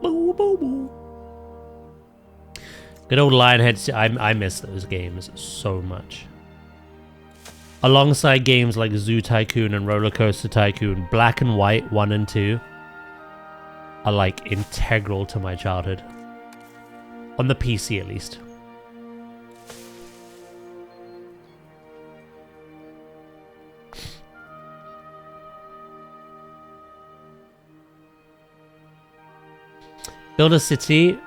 Boo, boo, boo. Good old Lionhead. I miss those games so much. Alongside games like Zoo Tycoon and Roller Coaster Tycoon, Black and White 1 and 2 are like integral to my childhood. On the PC at least. Build a city.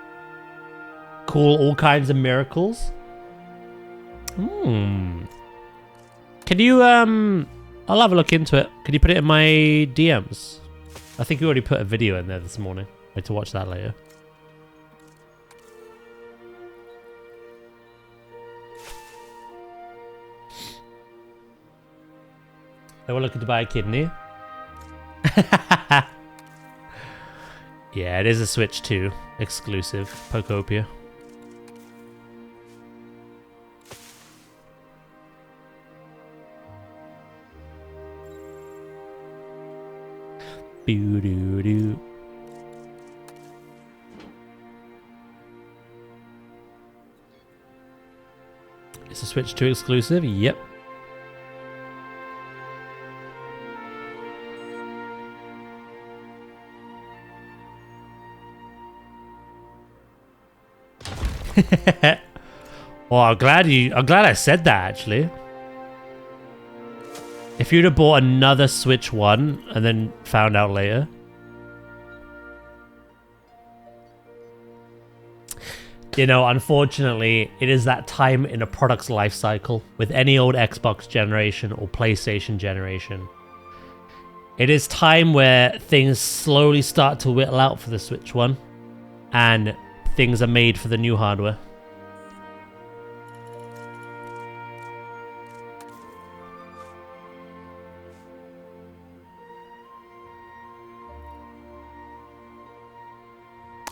Cool all kinds of miracles. Can you, I'll have a look into it. Can you put it in my DMs? I think you already put a video in there this morning. Wait to watch that later. They were looking to buy a kidney. Yeah, it is a Switch 2 exclusive. Pokopia. Boo-doo-doo. It's a Switch 2 exclusive? Yep. Well, I'm glad I said that actually. If you'd have bought another Switch 1 and then found out later. You know, unfortunately, it is that time in a product's life cycle with any old Xbox generation or PlayStation generation. It is time where things slowly start to whittle out for the Switch 1 and things are made for the new hardware.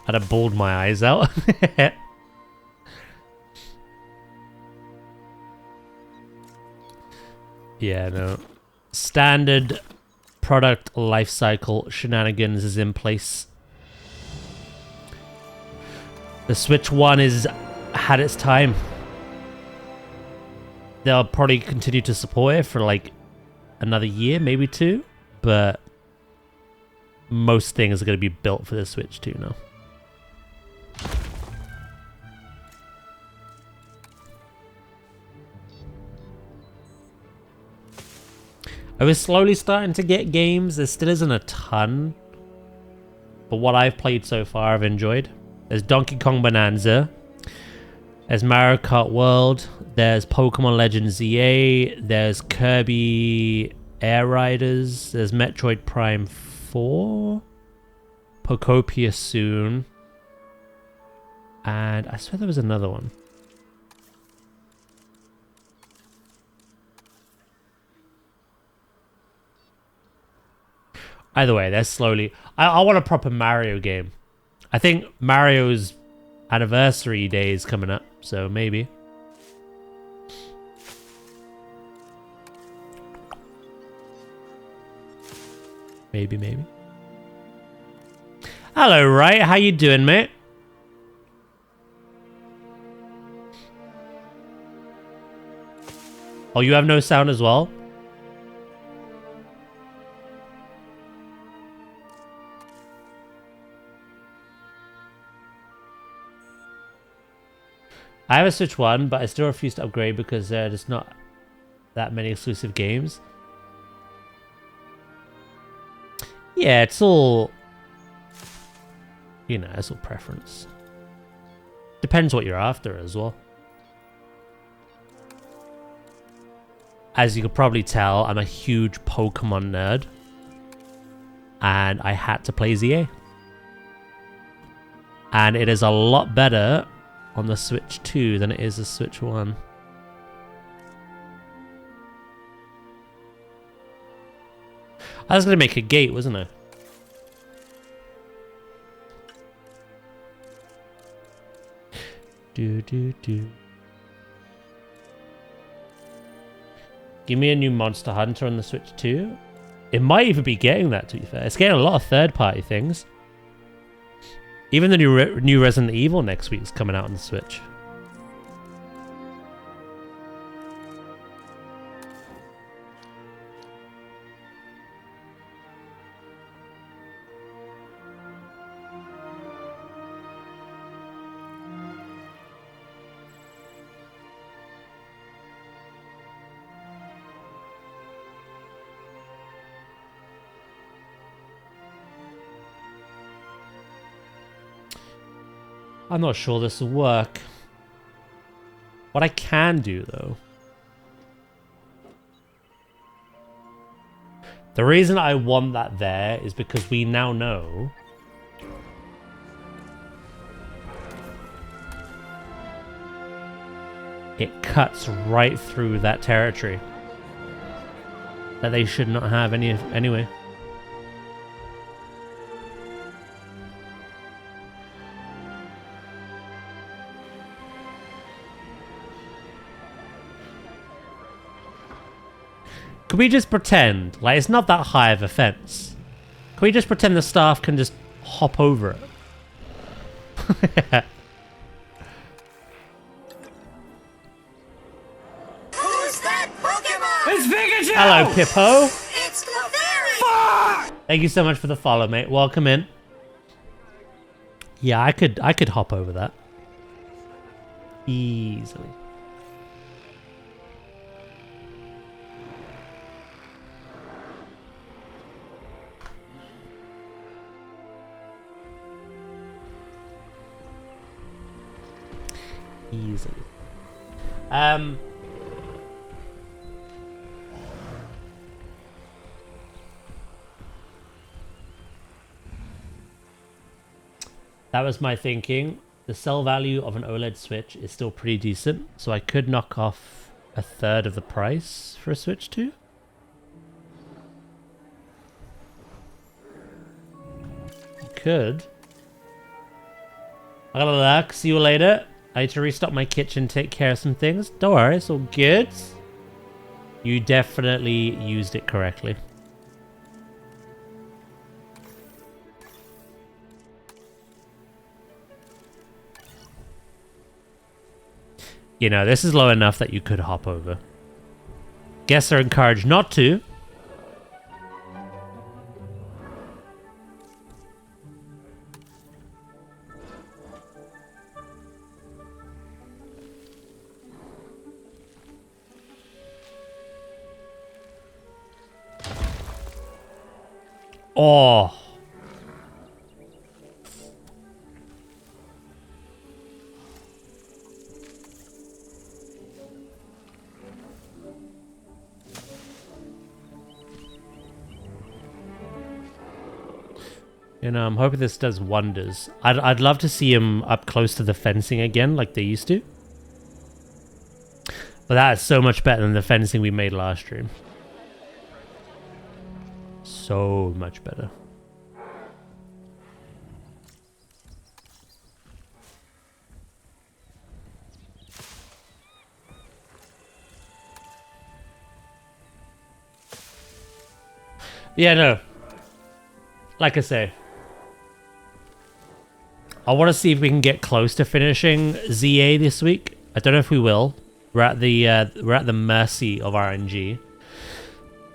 I'd have bawled my eyes out. Yeah, no. Standard product lifecycle shenanigans is in place. The Switch 1 is had its time. They'll probably continue to support it for like another year, maybe 2, but most things are going to be built for the Switch 2 now. I was slowly starting to get games. There still isn't a ton, but what I've played so far I've enjoyed. There's Donkey Kong Bonanza, there's Mario Kart World, there's Pokemon Legends ZA, there's Kirby Air Riders, there's Metroid Prime 4, Pokopia soon, and I swear there was another one. Either way, they're slowly... I want a proper Mario game. I think Mario's anniversary day is coming up, so maybe. Maybe. Hello, right? How you doing, mate? Oh, you have no sound as well? I have a Switch 1, but I still refuse to upgrade because there are just not that many exclusive games. Yeah, it's all... You know, it's all preference. Depends what you're after as well. As you could probably tell, I'm a huge Pokemon nerd. And I had to play ZA. And it is a lot better on the Switch 2 than it is the Switch 1. I was going to make a gate, wasn't I? Do. Give me a new Monster Hunter on the Switch 2. It might even be getting that, to be fair. It's getting a lot of third-party things. Even the new Resident Evil next week is coming out on the Switch. I'm not sure this will work. What I can do, though... The reason I want that there is because we now know... It cuts right through that territory. That they should not have anyway. Can we just pretend, like, it's not that high of a fence? Can we just pretend the staff can just hop over it? Who's that Pokemon? It's Pikachu! Hello, Pippo. It's Clefairy! Thank you so much for the follow, mate. Welcome in. Yeah, I could hop over that. Easily. Easily. That was my thinking. The sell value of an OLED Switch is still pretty decent, so I could knock off a third of the price for a Switch 2. Could. I gotta look. See you later. I need to restock my kitchen, take care of some things. Don't worry, it's all good. You definitely used it correctly. You know, this is low enough that you could hop over. Guests are encouraged not to. Oh. You know, I'm hoping this does wonders. I'd love to see him up close to the fencing again, like they used to. But that is so much better than the fencing we made last stream. So much better. Yeah, no. Like I say, I want to see if we can get close to finishing ZA this week. I don't know if we will. We're at the mercy of RNG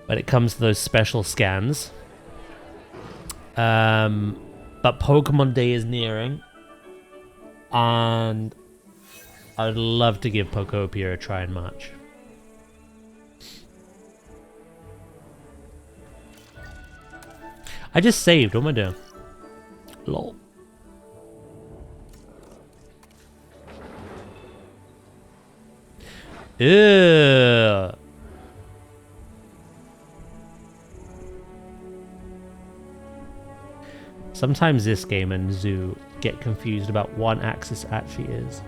when it comes to those special scans. But Pokemon Day is nearing, and I'd love to give Pokopia a try in March. I just saved. What am I doing? Lol. Ew. Sometimes this game and Zoo get confused about what axis actually is.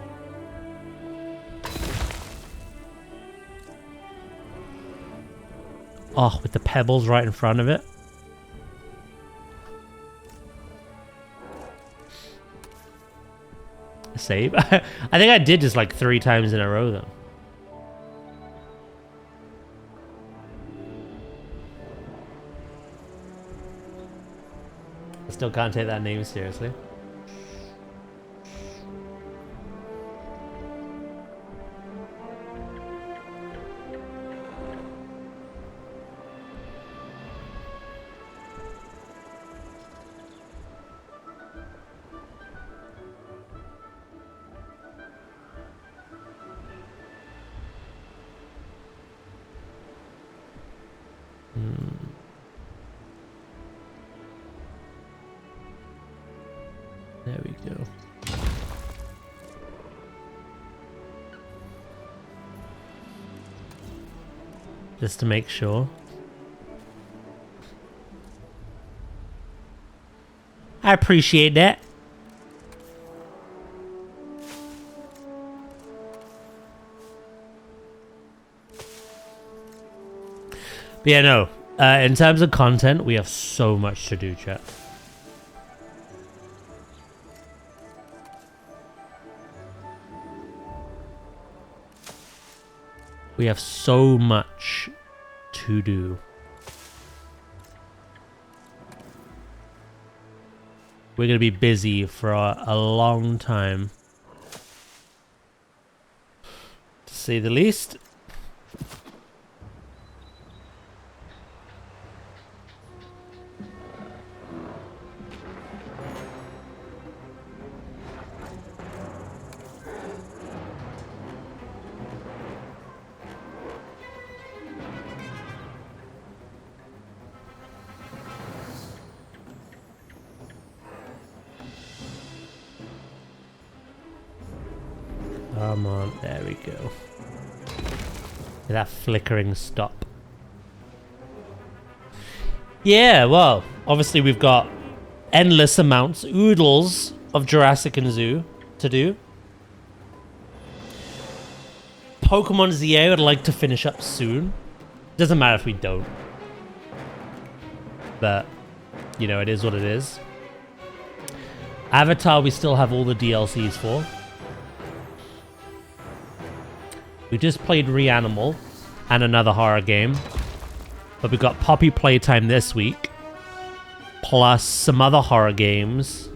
Oh, with the pebbles right in front of it. Save. I think I did just like 3 times in a row though. I still can't take that name seriously. There we go. Just to make sure. I appreciate that. But yeah, no. In terms of content, we have so much to do, chat. We have so much to do. We're going to be busy for a long time, to say the least. Come on, there we go. That flickering stop. Yeah, well, obviously we've got endless amounts, oodles of Jurassic and Zoo to do. Pokemon ZA I would like to finish up soon. Doesn't matter if we don't. But, you know, it is what it is. Avatar we still have all the DLCs for. We just played Reanimal and another horror game. But we got Poppy Playtime this week. Plus some other horror games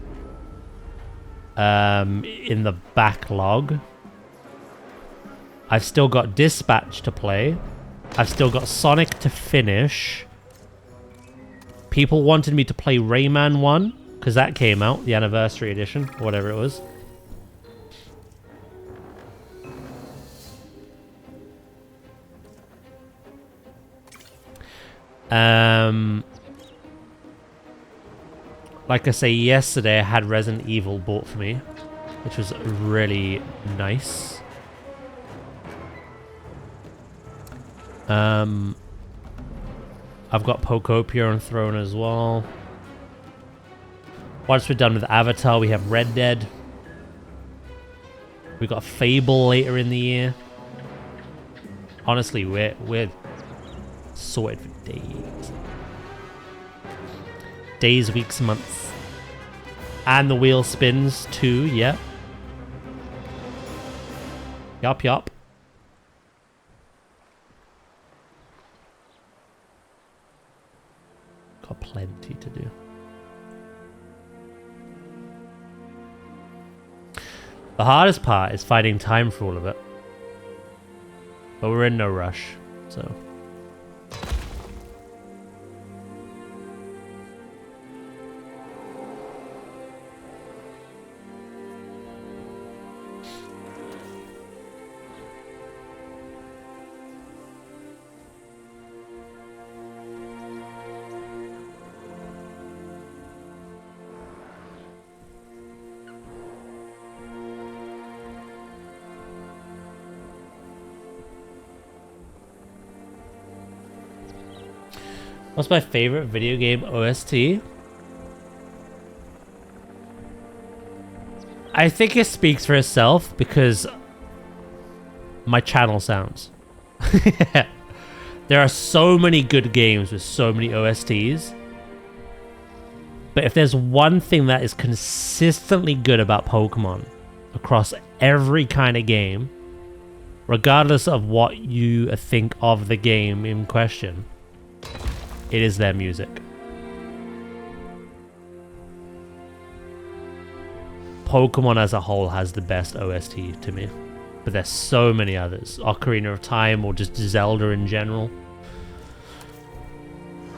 in the backlog. I've still got Dispatch to play. I've still got Sonic to finish. People wanted me to play Rayman 1 because that came out, the anniversary edition, or whatever it was. Like I say, yesterday I had Resident Evil bought for me, which was really nice. I've got Pokopia on Throne as well. Once we're done with Avatar, we have Red Dead. We've got Fable later in the year. Honestly, we're sorted for days. Days, weeks, months. And the wheel spins too, yeah. Yup, yup. Got plenty to do. The hardest part is finding time for all of it. But we're in no rush, so... What's my favorite video game OST? I think it speaks for itself because my channel sounds. There are so many good games with so many OSTs. But if there's one thing that is consistently good about Pokemon across every kind of game, regardless of what you think of the game in question, it is their music. Pokemon as a whole has the best OST to me. But there's so many others. Ocarina of Time or just Zelda in general.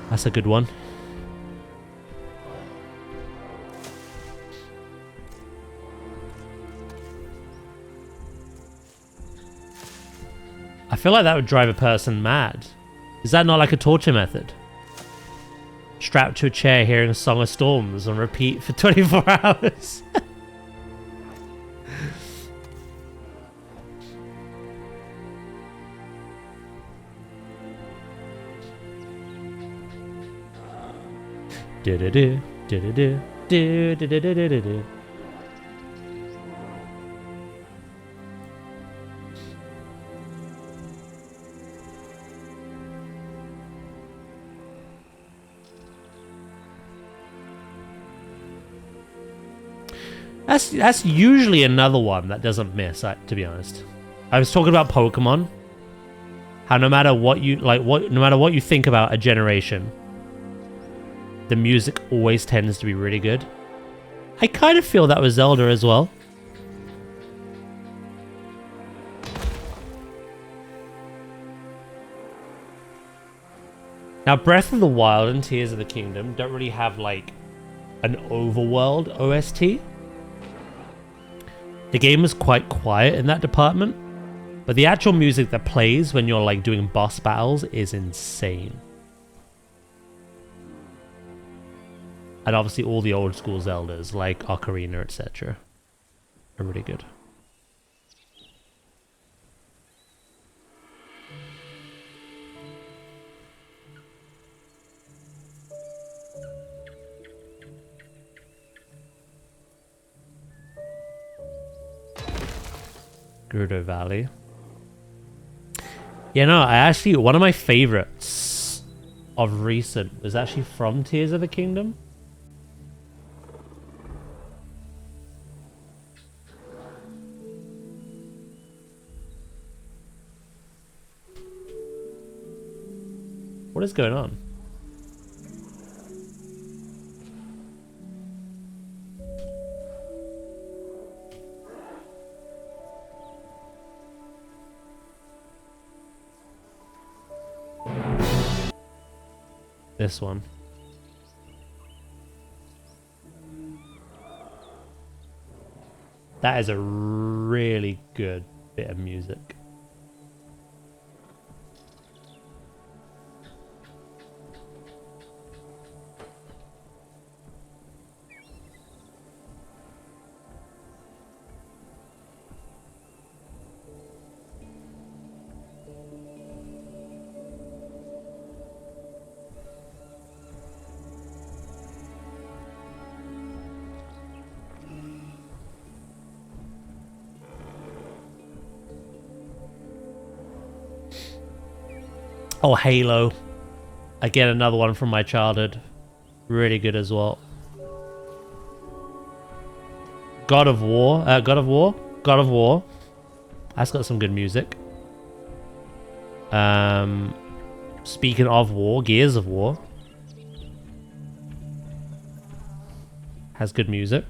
That's a good one. I feel like that would drive a person mad. Is that not like a torture method? Strapped to a chair hearing Song of Storms on repeat for 24 hours. Du-du-du, du-du-du, du-du-du-du-du-du. That's usually another one that doesn't miss, to be honest. I was talking about Pokemon. How no matter what you no matter what you think about a generation, the music always tends to be really good. I kind of feel that with Zelda as well. Now, Breath of the Wild and Tears of the Kingdom don't really have like an overworld OST. The game is quite quiet in that department, but the actual music that plays when you're like doing boss battles is insane. And obviously all the old school Zeldas like Ocarina, etc. are really good. Gerudo Valley. Yeah, no, one of my favorites of recent was actually from Tears of the Kingdom. What is going on? This one. That is a really good bit of music. Oh, Halo. Again, another one from my childhood. Really good as well. God of War. That's got some good music. Speaking of war, Gears of War has good music.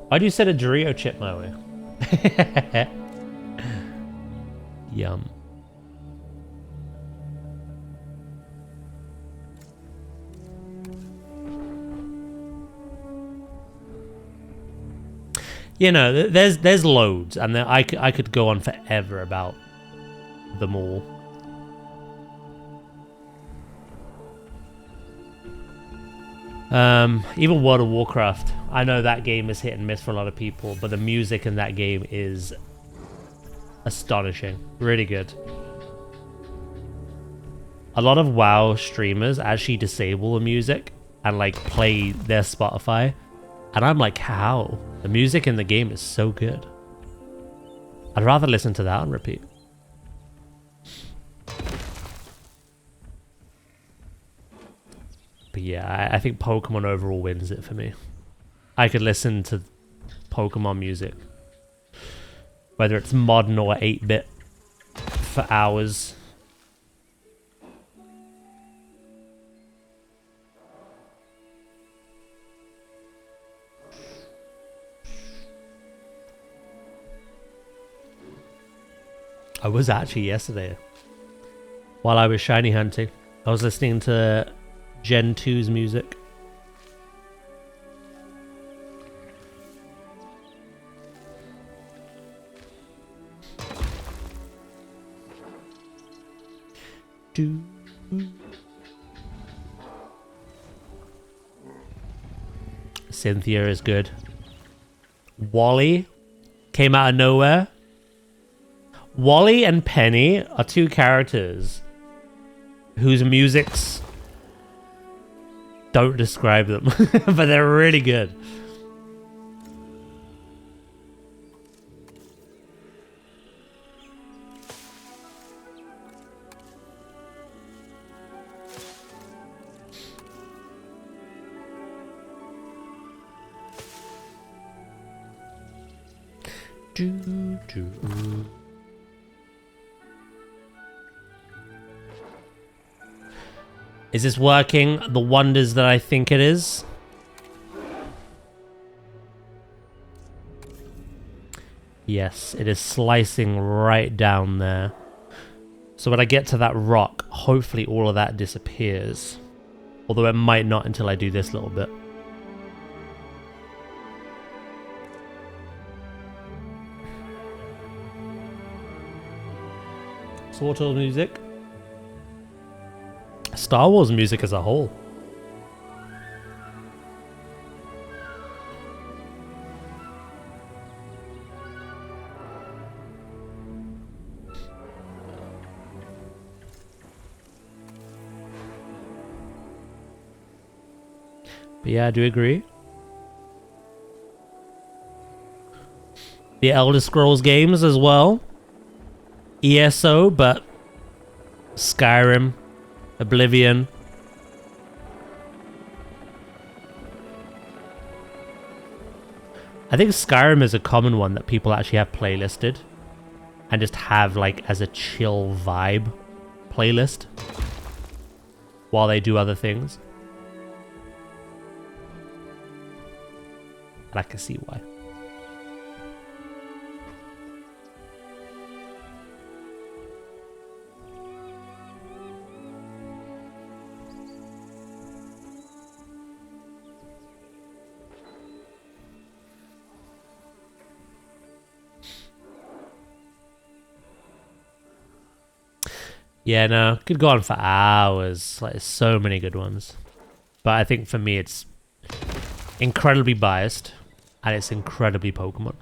Why do you set a Dorito chip my way? Yum. You know, there's loads, and I could go on forever about them all. Even World of Warcraft. I know that game is hit and miss for a lot of people, but the music in that game is astonishing. Really good. A lot of WoW streamers actually disable the music and like play their Spotify. And I'm like, how? The music in the game is so good. I'd rather listen to that on repeat. But yeah, I think Pokemon overall wins it for me. I could listen to Pokemon music, whether it's modern or 8-bit, for hours. I was actually yesterday, while I was shiny hunting, I was listening to Gen 2's music. Cynthia is good. Wally came out of nowhere. Wally and Penny are two characters whose musics don't describe them, but they're really good. Is this working the wonders that I think it is? Yes, it is slicing right down there. So when I get to that rock, hopefully all of that disappears. Although it might not until I do this little bit. Sort of music. Star Wars music as a whole. But yeah, I do agree. The Elder Scrolls games as well. ESO, but Skyrim, Oblivion. I think Skyrim is a common one that people actually have playlisted and just have like as a chill vibe playlist while they do other things. And I can see why. Yeah, no, could go on for hours. Like, so many good ones. But I think for me, it's incredibly biased, and it's incredibly Pokemon.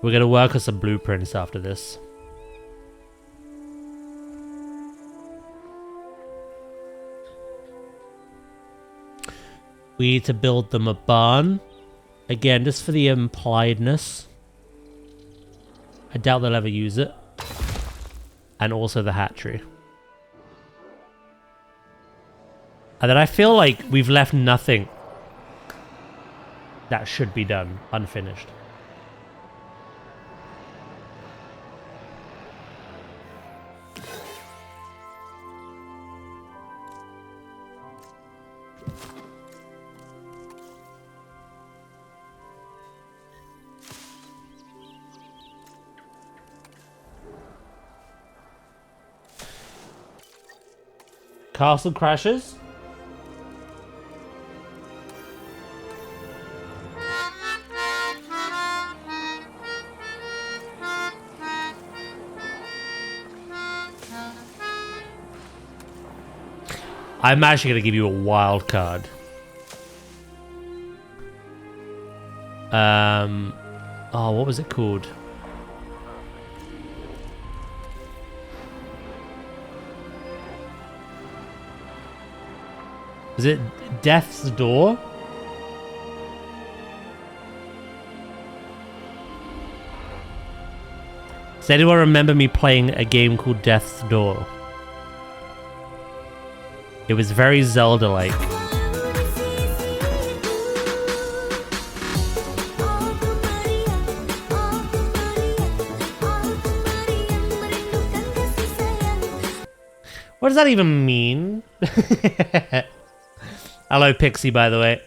We're going to work on some blueprints after this. We need to build them a barn. Again, just for the impliedness. I doubt they'll ever use it. And also the hatchery. And then I feel like we've left nothing that should be done unfinished. Castle crashes? I'm actually going to give you a wild card. Oh, what was it called? Was it Death's Door? Does anyone remember me playing a game called Death's Door? It was very Zelda-like. What does that even mean? Hello, Pixie, by the way.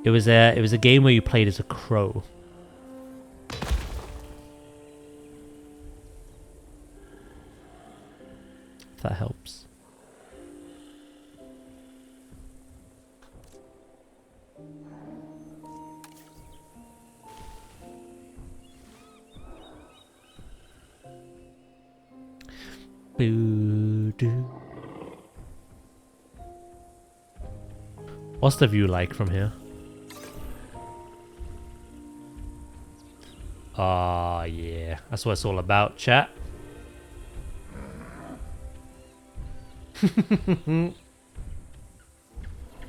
It was a game where you played as a crow. If that helps. Boo-doo. What's the view like from here? Ah, yeah. That's what it's all about, chat.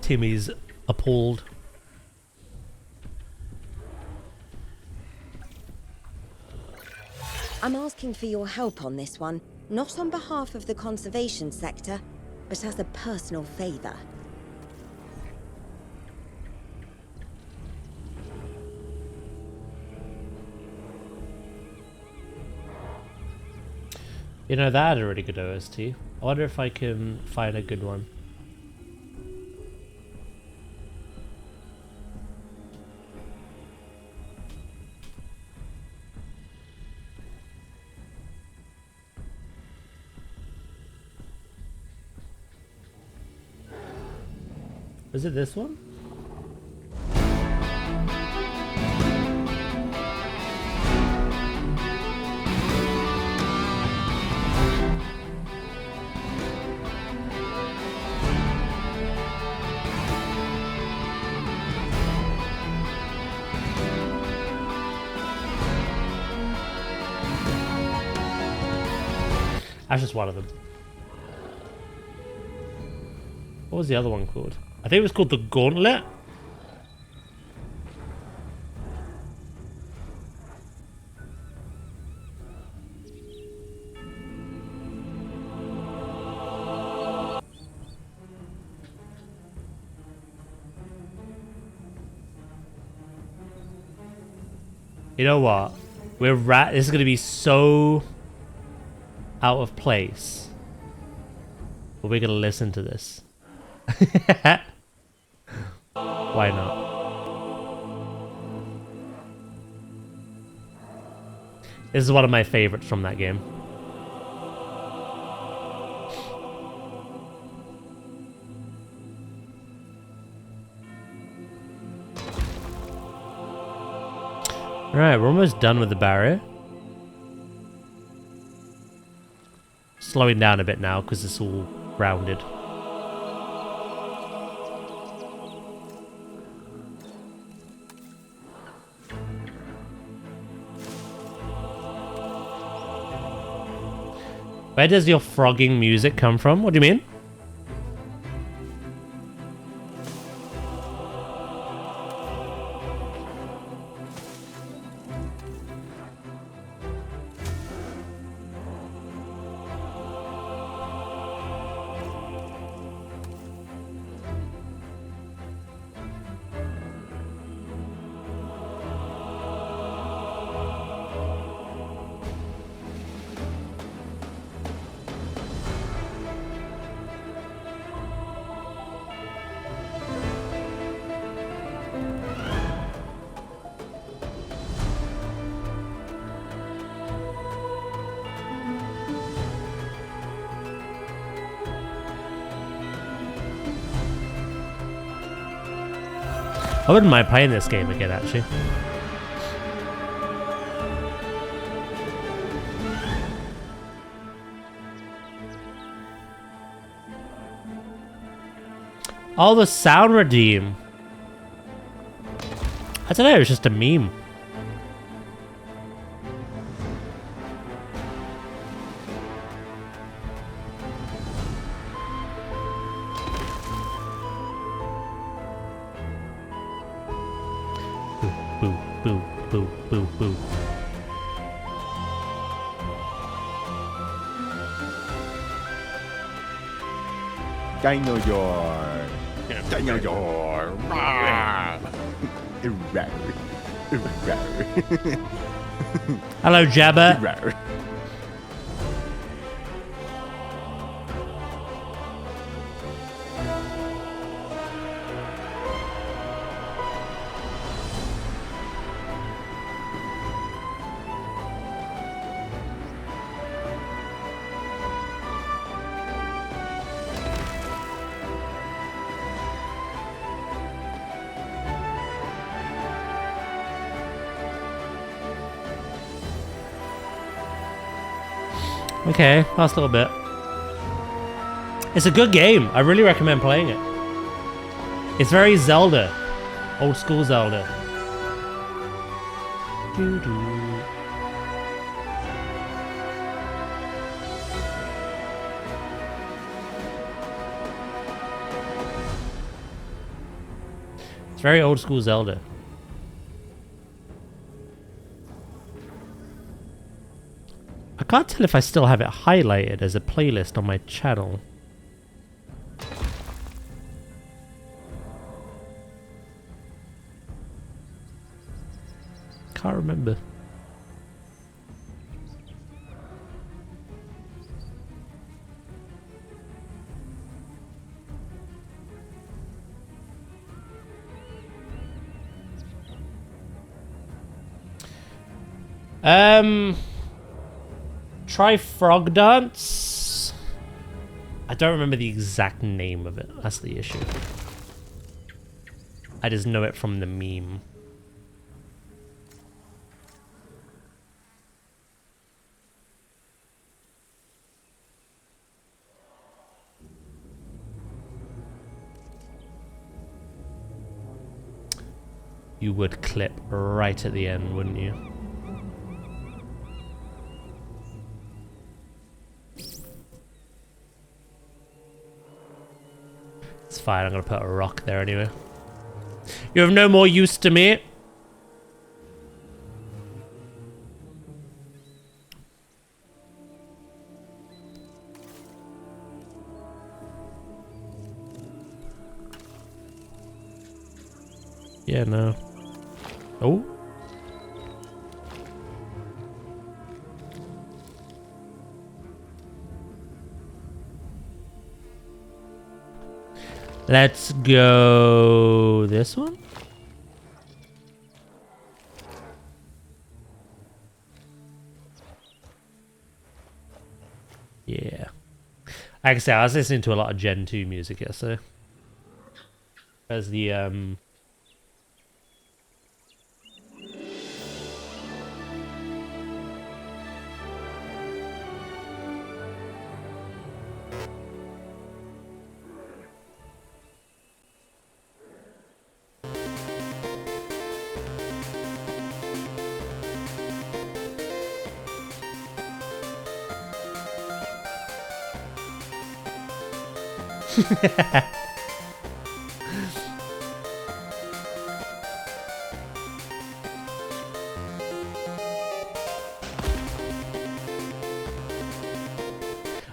Timmy's appalled. I'm asking for your help on this one, not on behalf of the conservation sector, but as a personal favor. You know, that had a really good OST. I wonder if I can find a good one. Was it this one? That's just one of them. What was the other one called? I think it was called the Gauntlet. You know what? This is gonna be so out of place. But we're gonna listen to this. Why not? This is one of my favorites from that game. Alright, we're almost done with the barrier. Slowing down a bit now because it's all rounded. Where does your frogging music come from? What do you mean? I wouldn't mind playing this game again, actually. Oh, the sound redeem. I don't know, it was just a meme. Boo, boo, boo, boo, boo. Dinosaur. Dinosaur. Hello, Jabba. Okay, last little bit. It's a good game. I really recommend playing it. It's very Zelda. Old school Zelda. Doo-doo. It's very old school Zelda. I can't tell if I still have it highlighted as a playlist on my channel. Can't remember. Try Frog Dance. I don't remember the exact name of it. That's the issue. I just know it from the meme. You would clip right at the end, wouldn't you? It's fine, I'm gonna put a rock there anyway. You have no more use to me. Yeah, no. Oh. Let's go this one. Yeah. Like I say, I was listening to a lot of Gen 2 music yesterday. As the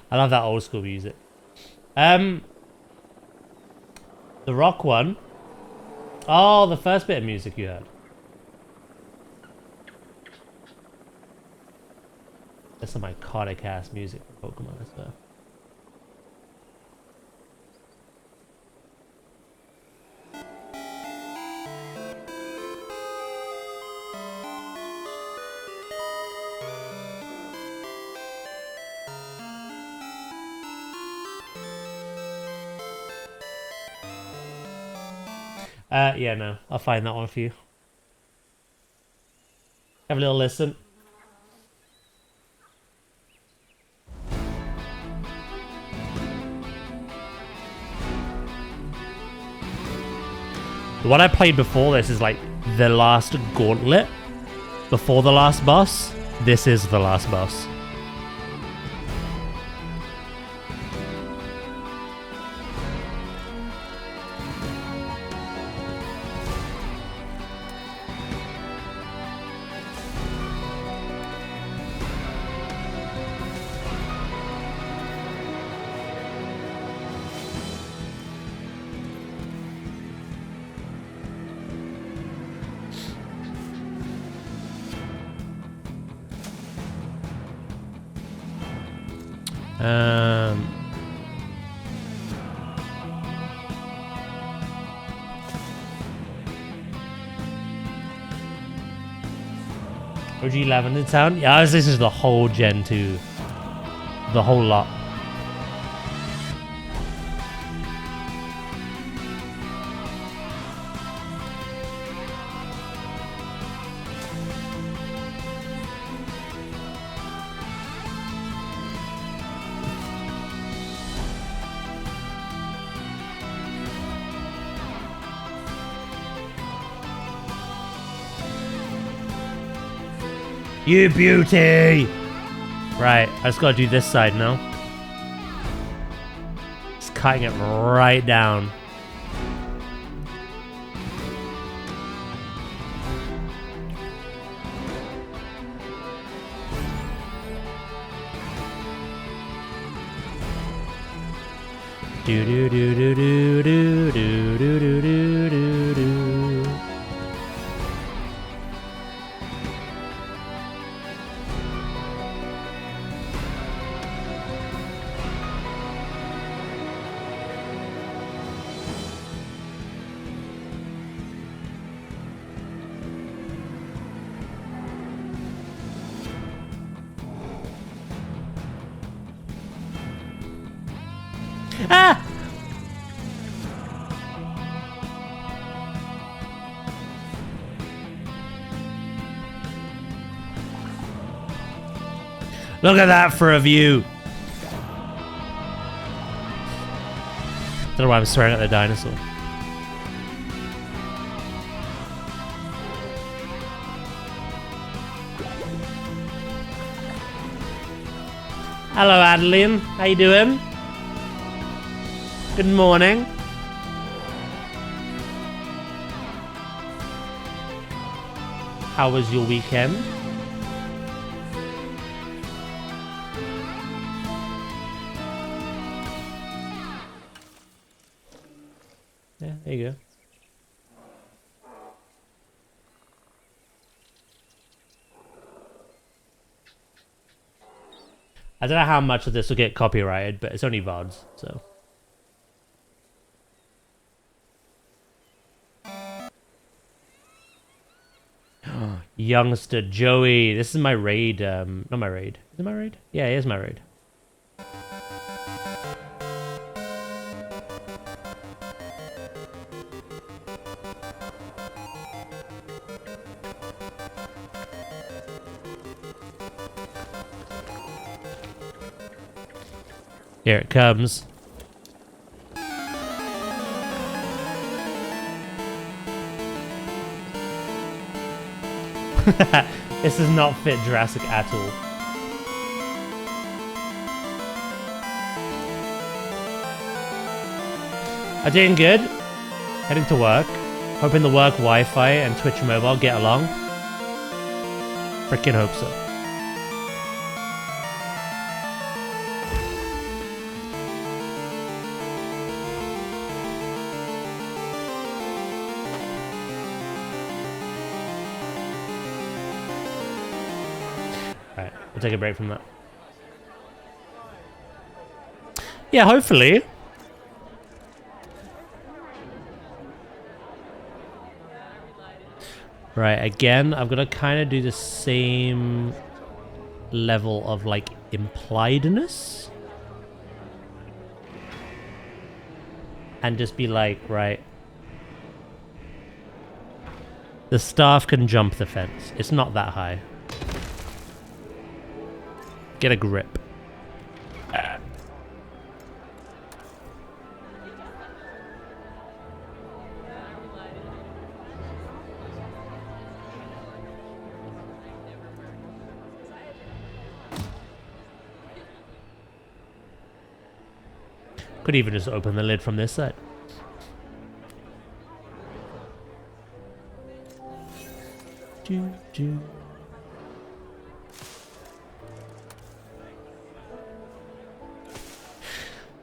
I love that old school music. The rock one. Oh, the first bit of music you heard. That's some iconic ass music for Pokemon as well. Yeah, no. I'll find that one for you. Have a little listen. The one I played before this is like the last gauntlet. Before the last boss. This is the last boss. OG Lavender Town? Yeah, I was listening to the whole Gen 2. The whole lot. You beauty! Right, I just gotta do this side now. Just cutting it right down. Do do do do do do do do do do do do. Ah! Look at that for a view. Don't know why I'm swearing at the dinosaur. Hello, Adeline. How you doing? Good morning. How was your weekend? Yeah, there you go. I don't know how much of this will get copyrighted, but it's only VODs, so. Youngster Joey. This is my raid. Not my raid. Is it my raid? Yeah, it is my raid. Here it comes. This does not fit Jurassic at all. I'm doing good. Heading to work. Hoping the work Wi-Fi and Twitch mobile get along. Freaking hope so. Alright, we'll take a break from that. Yeah, hopefully. Right, again, I'm gonna kind of do the same level of, like, impliedness. And just be like, right. The staff can jump the fence. It's not that high. Get a grip. Could even just open the lid from this side.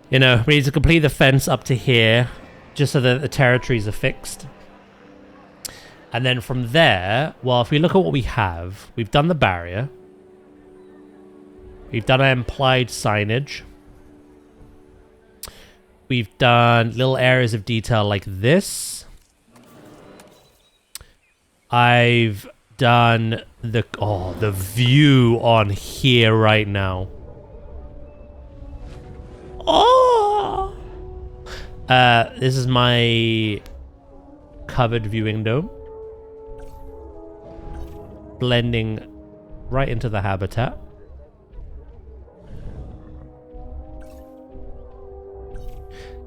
You know, we need to complete the fence up to here, just so that the territories are fixed. And then from there, well, if we look at what we have, we've done the barrier. We've done our implied signage. We've done little areas of detail like this. I've done the view on here right now. Oh! This is my covered viewing dome. Blending right into the habitat.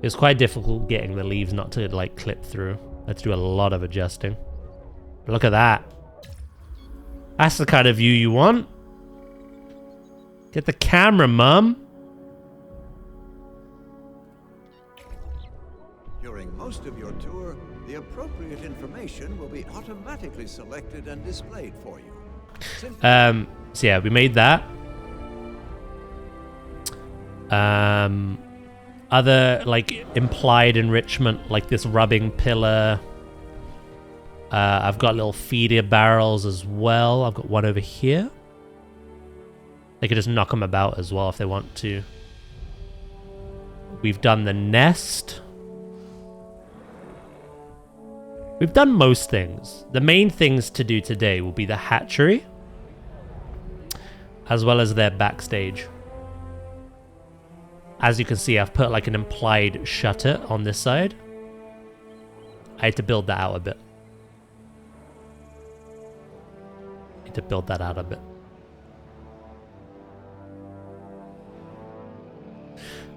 It's quite difficult getting the leaves not to, like, clip through. Let's do a lot of adjusting. Look at that. That's the kind of view you want. Get the camera, Mum. During most of your tour, the appropriate information will be automatically selected and displayed for you. So yeah, we made that. Other like implied enrichment, like this rubbing pillar. I've got little feeder barrels as well. I've got one over here. They could just knock them about as well if they want to. We've done the nest. We've done most things. The main things to do today will be the hatchery, as well as their backstage. As you can see, I've put like an implied shutter on this side. I had to build that out a bit.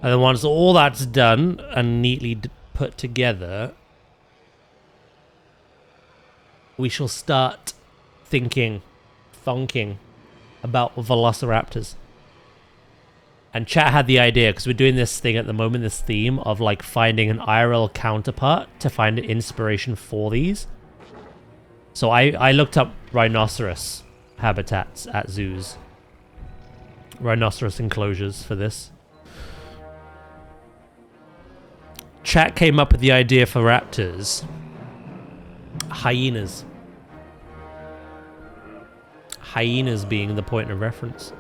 And then once all that's done and neatly put together, we shall start thinking about velociraptors. And chat had the idea, because we're doing this thing at the moment, this theme of like finding an IRL counterpart to find an inspiration for these. So I looked up rhinoceros habitats at zoos. Rhinoceros enclosures for this. Chat came up with the idea for raptors. Hyenas. Hyenas being the point of reference.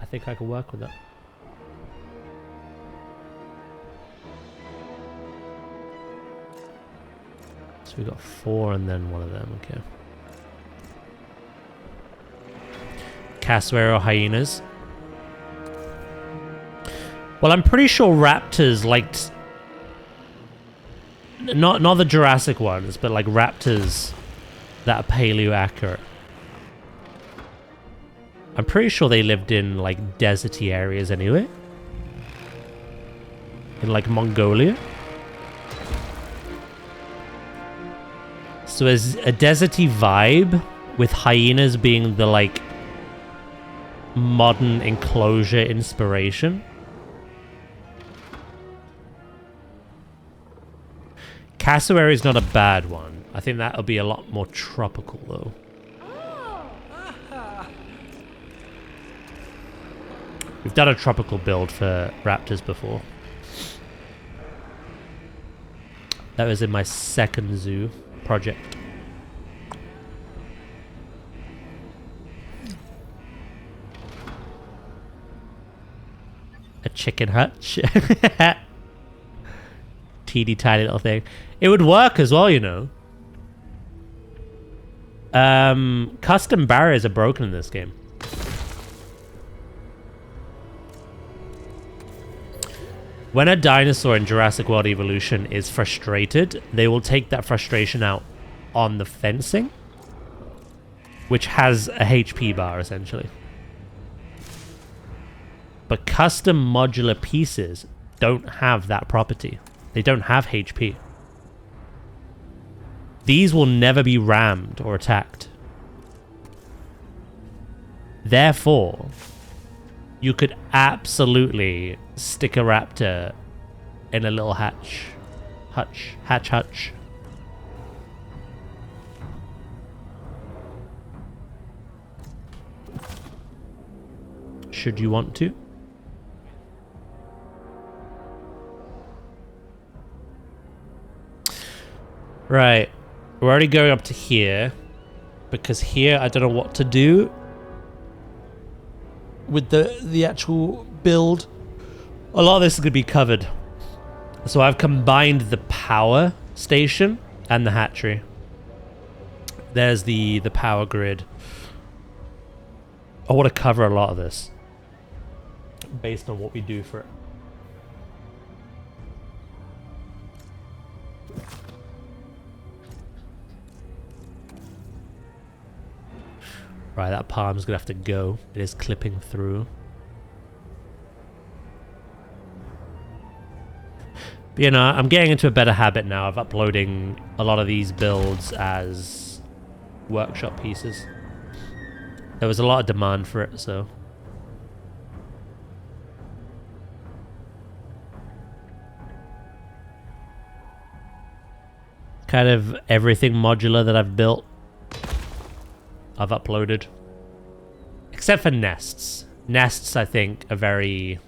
I think I can work with that. So we got 4 and then one of them, okay. Cassowary hyenas. Well, I'm pretty sure raptors liked... Not the Jurassic ones, but like raptors that are paleo-accurate. I'm pretty sure they lived in like deserty areas anyway. In like Mongolia. So there's a deserty vibe with hyenas being the like modern enclosure inspiration. Cassowary is not a bad one. I think that'll be a lot more tropical though. We've done a tropical build for raptors before. That was in my second zoo project. A chicken hutch. Teeny tiny little thing. It would work as well, you know. Custom barriers are broken in this game. When a dinosaur in Jurassic World Evolution is frustrated, they will take that frustration out on the fencing, which has a HP bar, essentially. But custom modular pieces don't have that property. They don't have HP. These will never be rammed or attacked. Therefore, you could absolutely stick a raptor in a little hatch. Hatch. Should you want to? Right. We're already going up to here. Because here, I don't know what to do with the actual build. A lot of this is going to be covered. So I've combined the power station and the hatchery. There's the power grid. I want to cover a lot of this based on what we do for it. Right, that palm's gonna have to go. It is clipping through. But, you know, I'm getting into a better habit now of uploading a lot of these builds as workshop pieces. There was a lot of demand for it, so... Kind of everything modular that I've built, I've uploaded. Except for nests. Nests, I think, are very...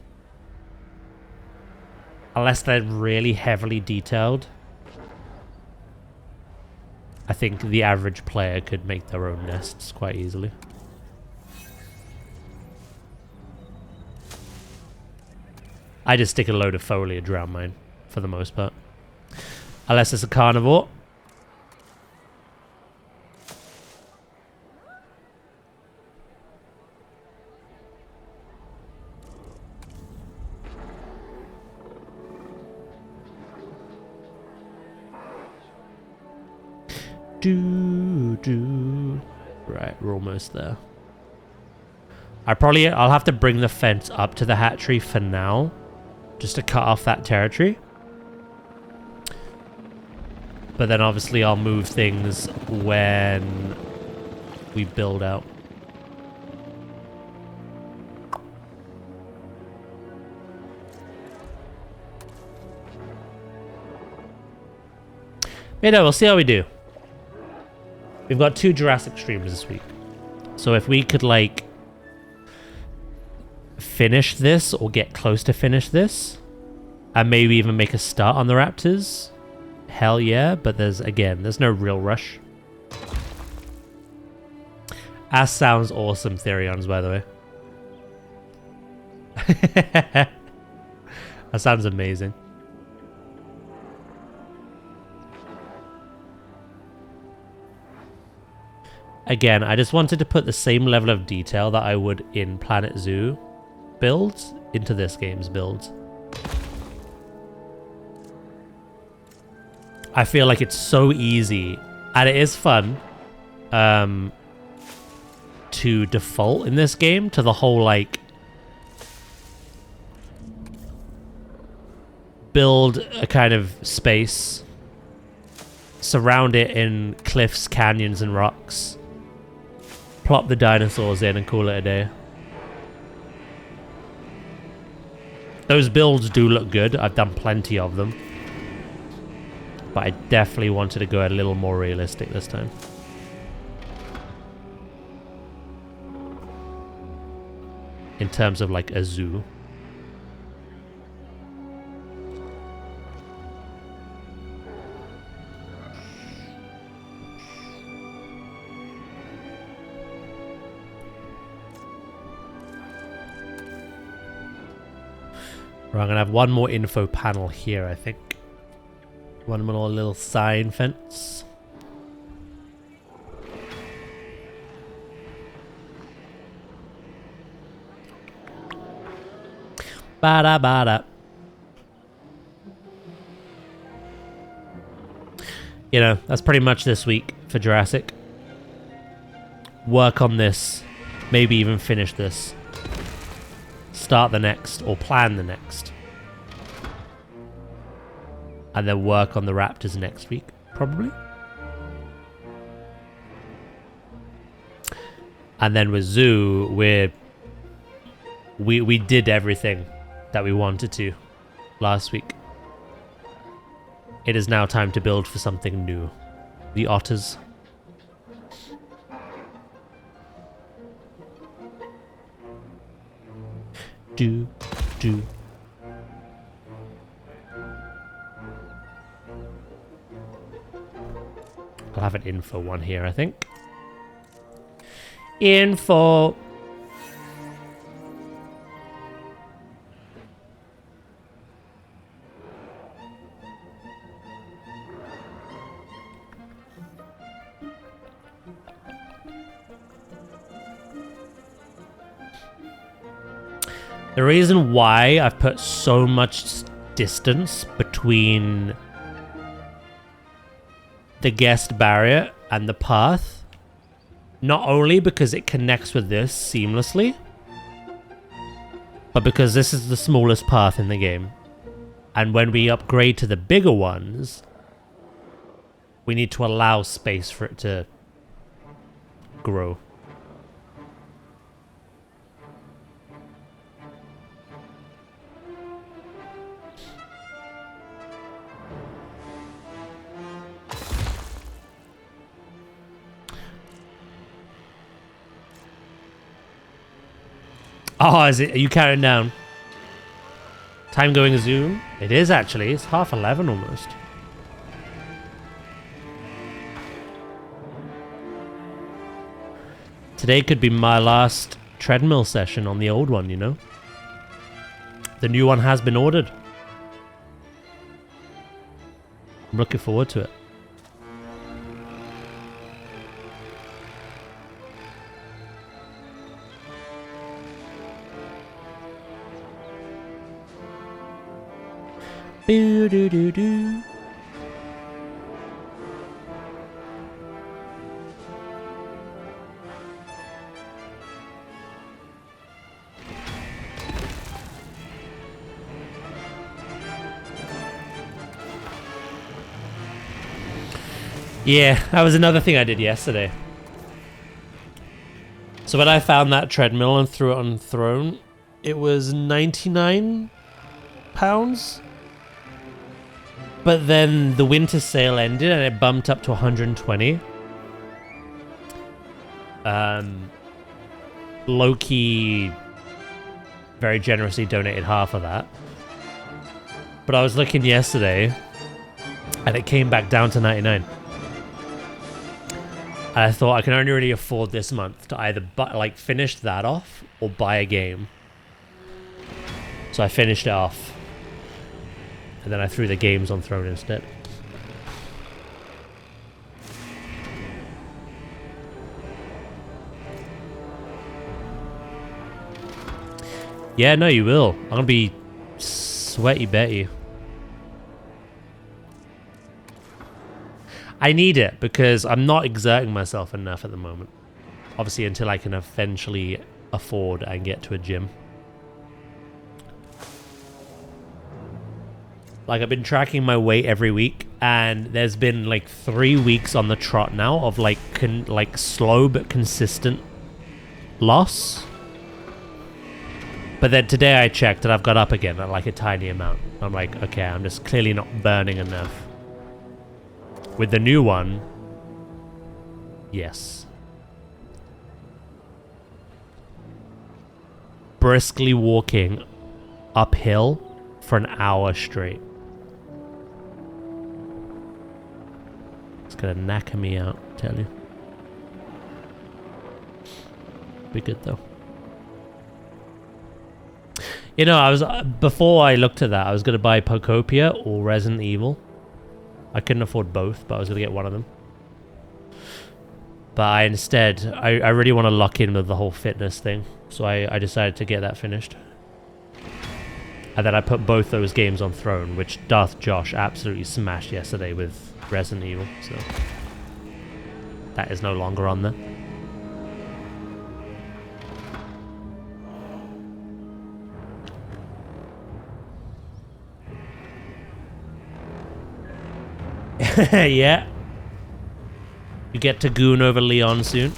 Unless they're really heavily detailed, I think the average player could make their own nests quite easily. I just stick a load of foliage around mine, for the most part. Unless it's a carnivore. Right, we're almost there. I'll have to bring the fence up to the hatchery for now, just to cut off that territory. But then obviously I'll move things when we build out. You know, we'll see how we do. We've got 2 Jurassic streams this week. So if we could, like, finish this or get close to finish this, and maybe even make a start on the Raptors, hell yeah. But there's no real rush. Ass sounds awesome, Therions, by the way. That sounds amazing. Again, I just wanted to put the same level of detail that I would in Planet Zoo builds into this game's builds. I feel like it's so easy, and it is fun, to default in this game to the whole, like, build a kind of space, surround it in cliffs, canyons, and rocks, plop the dinosaurs in and call it a day. Those builds do look good. I've done plenty of them. But I definitely wanted to go a little more realistic this time. In terms of, like, a zoo. Right, I'm going to have one more info panel here, I think. One more little sign fence. Bada bada. You know, that's pretty much this week for Jurassic. Work on this. Maybe even finish this. Start the next, or plan the next. And then work on the Raptors next week, probably. And then with Zoo, we did everything that we wanted to last week. It is now time to build for something new. The otters. Do. I'll have an info one here, I think. Info. The reason why I've put so much distance between the guest barrier and the path, not only because it connects with this seamlessly, but because this is the smallest path in the game. And when we upgrade to the bigger ones, we need to allow space for it to grow. Oh, is it? Are you counting down? Time going Zoom? It is actually. It's 11:30 almost. Today could be my last treadmill session on the old one, you know? The new one has been ordered. I'm looking forward to it. Boo doo doo doo. Yeah, that was another thing I did yesterday. So when I found that treadmill and threw it on Throne, it was £99. But then the winter sale ended and it bumped up to 120. Loki very generously donated half of that. But I was looking yesterday and it came back down to 99. And I thought I can only really afford this month to either finish that off or buy a game. So I finished it off. And then I threw the games on Throne instead. Yeah, no, you will. I'm gonna be sweaty Betty. I need it because I'm not exerting myself enough at the moment. Obviously, until I can eventually afford and get to a gym. Like, I've been tracking my weight every week, and there's been like 3 weeks on the trot now of like slow but consistent loss. But then today I checked and I've got up again at like a tiny amount. I'm like, okay, I'm just clearly not burning enough. With the new one, yes. Briskly walking uphill for an hour straight. It's gonna knacker me out, I tell you. Be good though. You know, I was before I looked at that, I was gonna buy Pocopia or Resident Evil. I couldn't afford both, but I was gonna get one of them. But I really want to lock in with the whole fitness thing, so I decided to get that finished. And then I put both those games on Throne, which Darth Josh absolutely smashed yesterday with Resident Evil, so that is no longer on there. Yeah. You get to goon over Leon soon.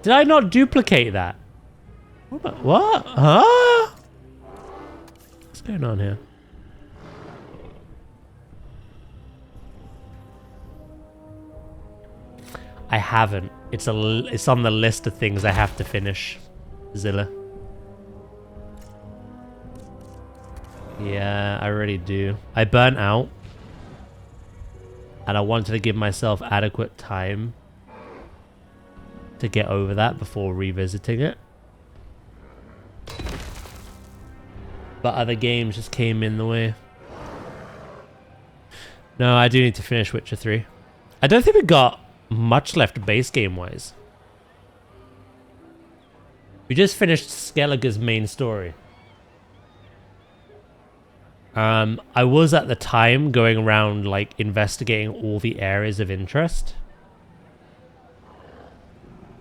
Did I not duplicate that? What? Huh? What's going on here? I haven't. It's on the list of things I have to finish. Zilla. Yeah, I really do. I burnt out. And I wanted to give myself adequate time to get over that before revisiting it. But other games just came in the way. No, I do need to finish Witcher 3. I don't think we got much left base game wise. We just finished Skellige's main story. I was at the time going around like investigating all the areas of interest.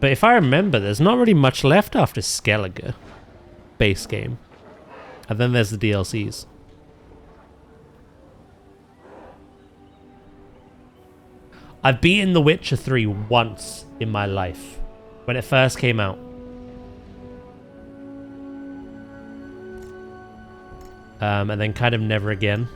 But if I remember, there's not really much left after Skellige. Base game. And then there's the DLCs. I've beaten The Witcher 3 once in my life. When it first came out. And then kind of never again.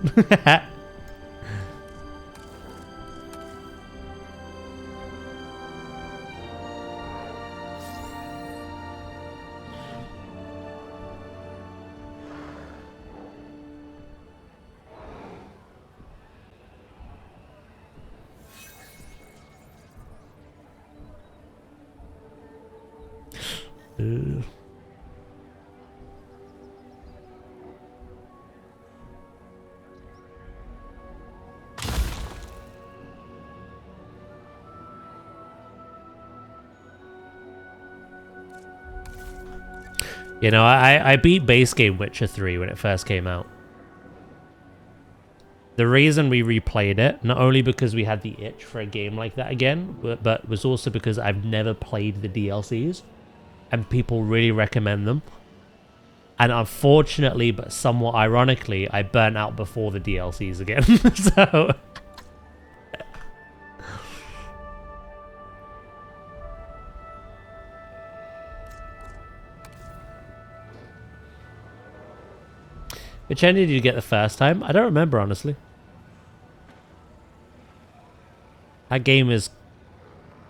You know, I beat base game Witcher 3 when it first came out. The reason we replayed it, not only because we had the itch for a game like that again, but was also because I've never played the DLCs, and people really recommend them. And unfortunately, but somewhat ironically, I burnt out before the DLCs again. So... Which ending did you get the first time? I don't remember, honestly. That game is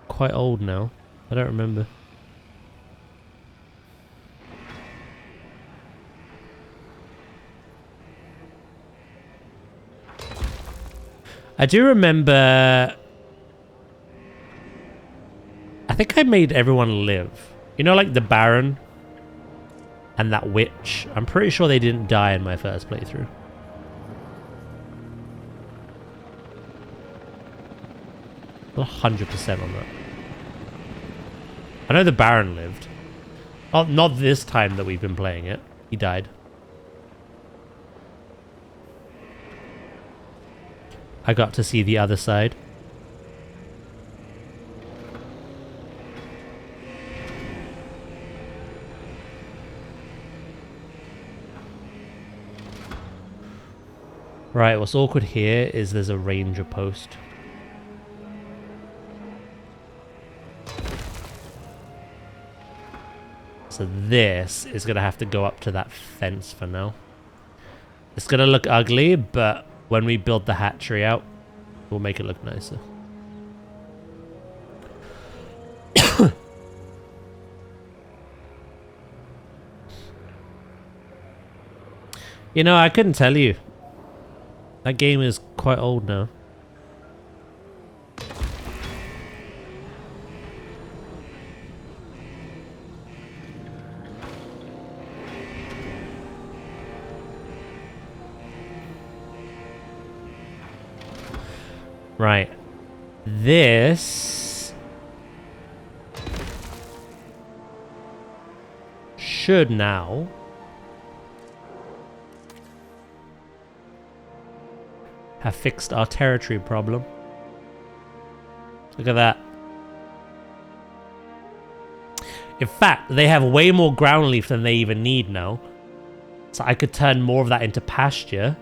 quite old now. I don't remember. I do remember... I think I made everyone live. You know, like the Baron and that witch. I'm pretty sure they didn't die in my first playthrough. I'm 100% on that. I know the Baron lived. Oh, not this time that we've been playing it. He died. I got to see the other side. Right, what's awkward here is there's a ranger post. So this is going to have to go up to that fence for now. It's going to look ugly, but when we build the hatchery out, we'll make it look nicer. You know, I couldn't tell you. That game is quite old now. Right. This should now have fixed our territory problem. Look at that. In fact, they have way more ground leaf than they even need now. So I could turn more of that into pasture.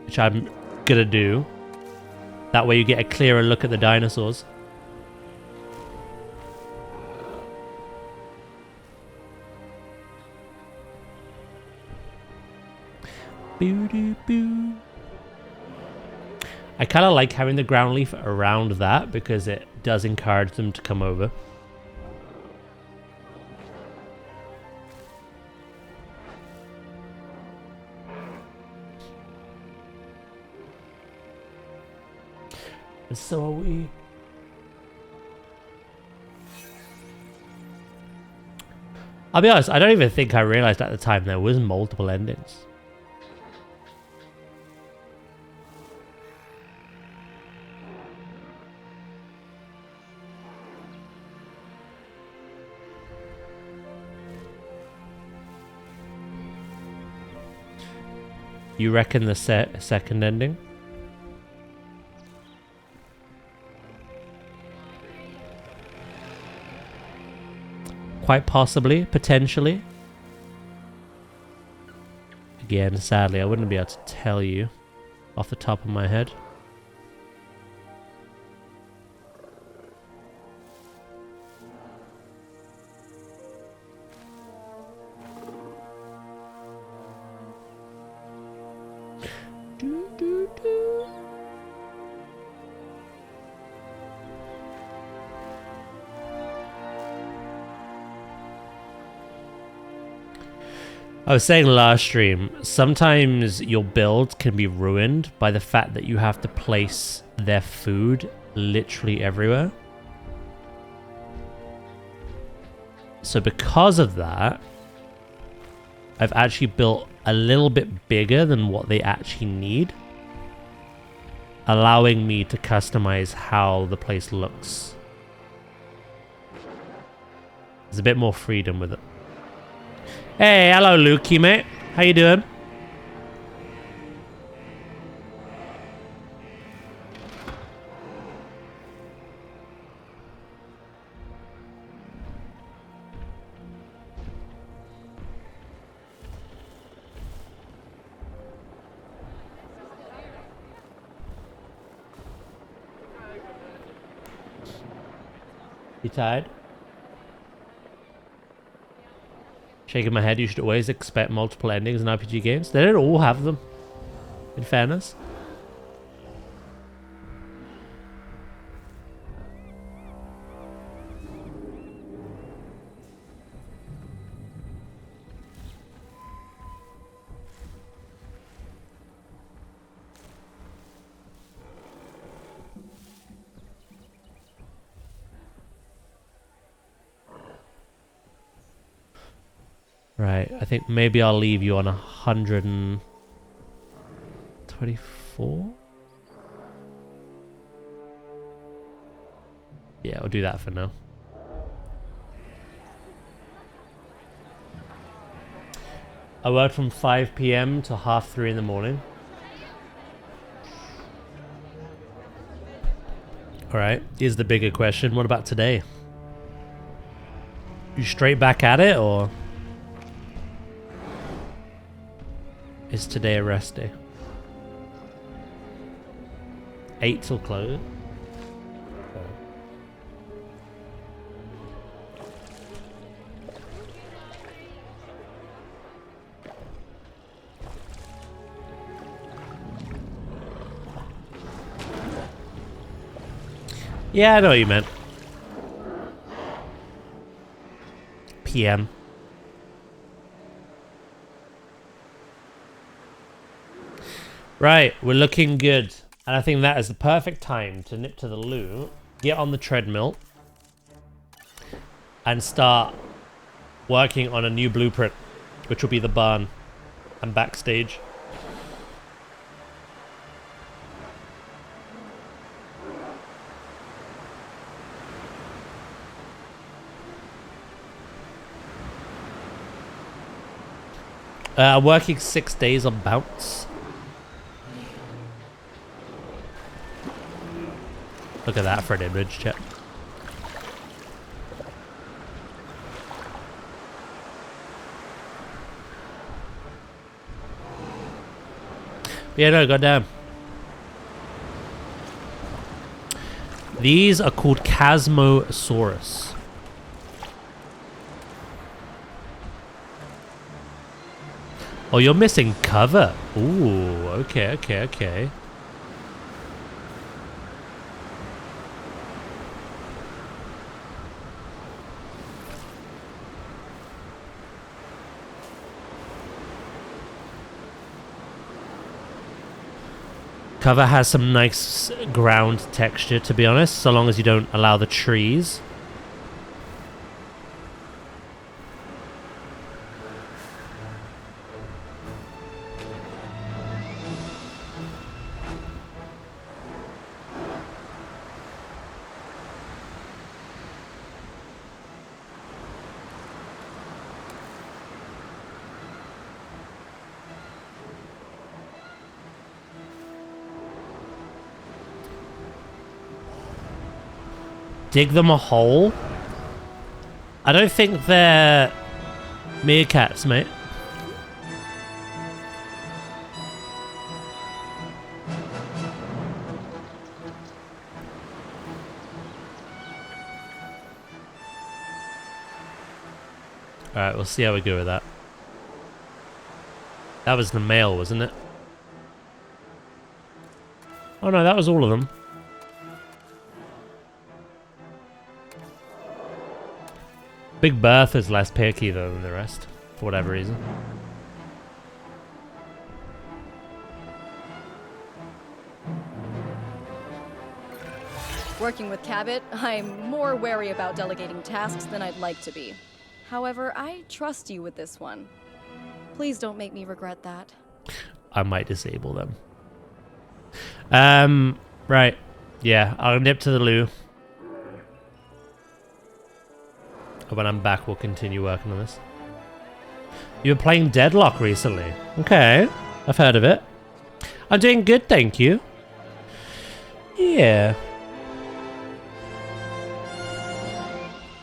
Which I'm gonna do. That way you get a clearer look at the dinosaurs. Boo doo boo. I kind of like having the ground leaf around that because it does encourage them to come over. And so are we. I'll be honest, I don't even think I realized at the time there was multiple endings. You reckon the second ending? Quite possibly, potentially. Again, sadly, I wouldn't be able to tell you off the top of my head. I was saying last stream, sometimes your build can be ruined by the fact that you have to place their food literally everywhere. So because of that, I've actually built a little bit bigger than what they actually need, allowing me to customize how the place looks. There's a bit more freedom with it. Hey, hello Lukey, mate. How you doing? You tired? Shaking my head, you should always expect multiple endings in RPG games. They don't all have them, in fairness. Right, I think maybe I'll leave you on 124? Yeah, I'll do that for now. I worked from 5 PM to 3:30 in the morning. Alright, here's the bigger question. What about today? You straight back at it, or is today a rest day? 8 till close. Yeah, I know what you meant. PM. Right, we're looking good. And I think that is the perfect time to nip to the loo, get on the treadmill, and start working on a new blueprint, which will be the barn and backstage. Working 6 days on bounce. Look at that for an image, chat. Yeah, no, goddamn. These are called Chasmosaurus. Oh, you're missing cover. Ooh, okay, okay, okay. Cover has some nice ground texture, to be honest, so long as you don't allow the trees. Dig them a hole? I don't think they're meerkats, mate. Alright, we'll see how we go with that. That was the male, wasn't it? Oh no, that was all of them. Big Bertha's less picky though than the rest, for whatever reason. Working with Cabot, I'm more wary about delegating tasks than I'd like to be. However, I trust you with this one. Please don't make me regret that. I might disable them. Right. Yeah, I'll nip to the loo. When I'm back, we'll continue working on this. You were playing Deadlock recently. Okay, I've heard of it. I'm doing good, thank you. Yeah.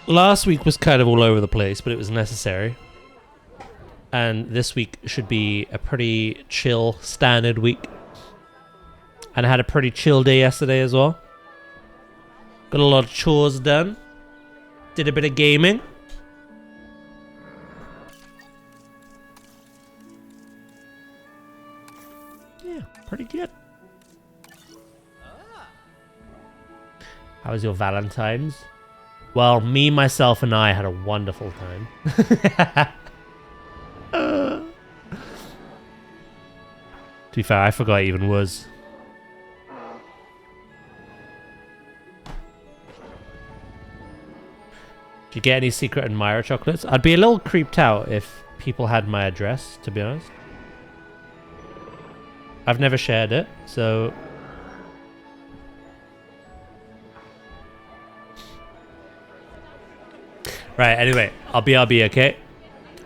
Last week was kind of all over the place, but it was necessary. And this week should be a pretty chill, standard week. And I had a pretty chill day yesterday as well. Got a lot of chores done. Did a bit of gaming. Yeah, pretty good. How was your Valentine's? Well, me, myself, and I had a wonderful time. To be fair, I forgot it even was. Did you get any secret admirer chocolates? I'd be a little creeped out if people had my address, to be honest. I've never shared it, so... Right, anyway, I'll be, okay?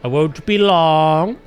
I won't be long.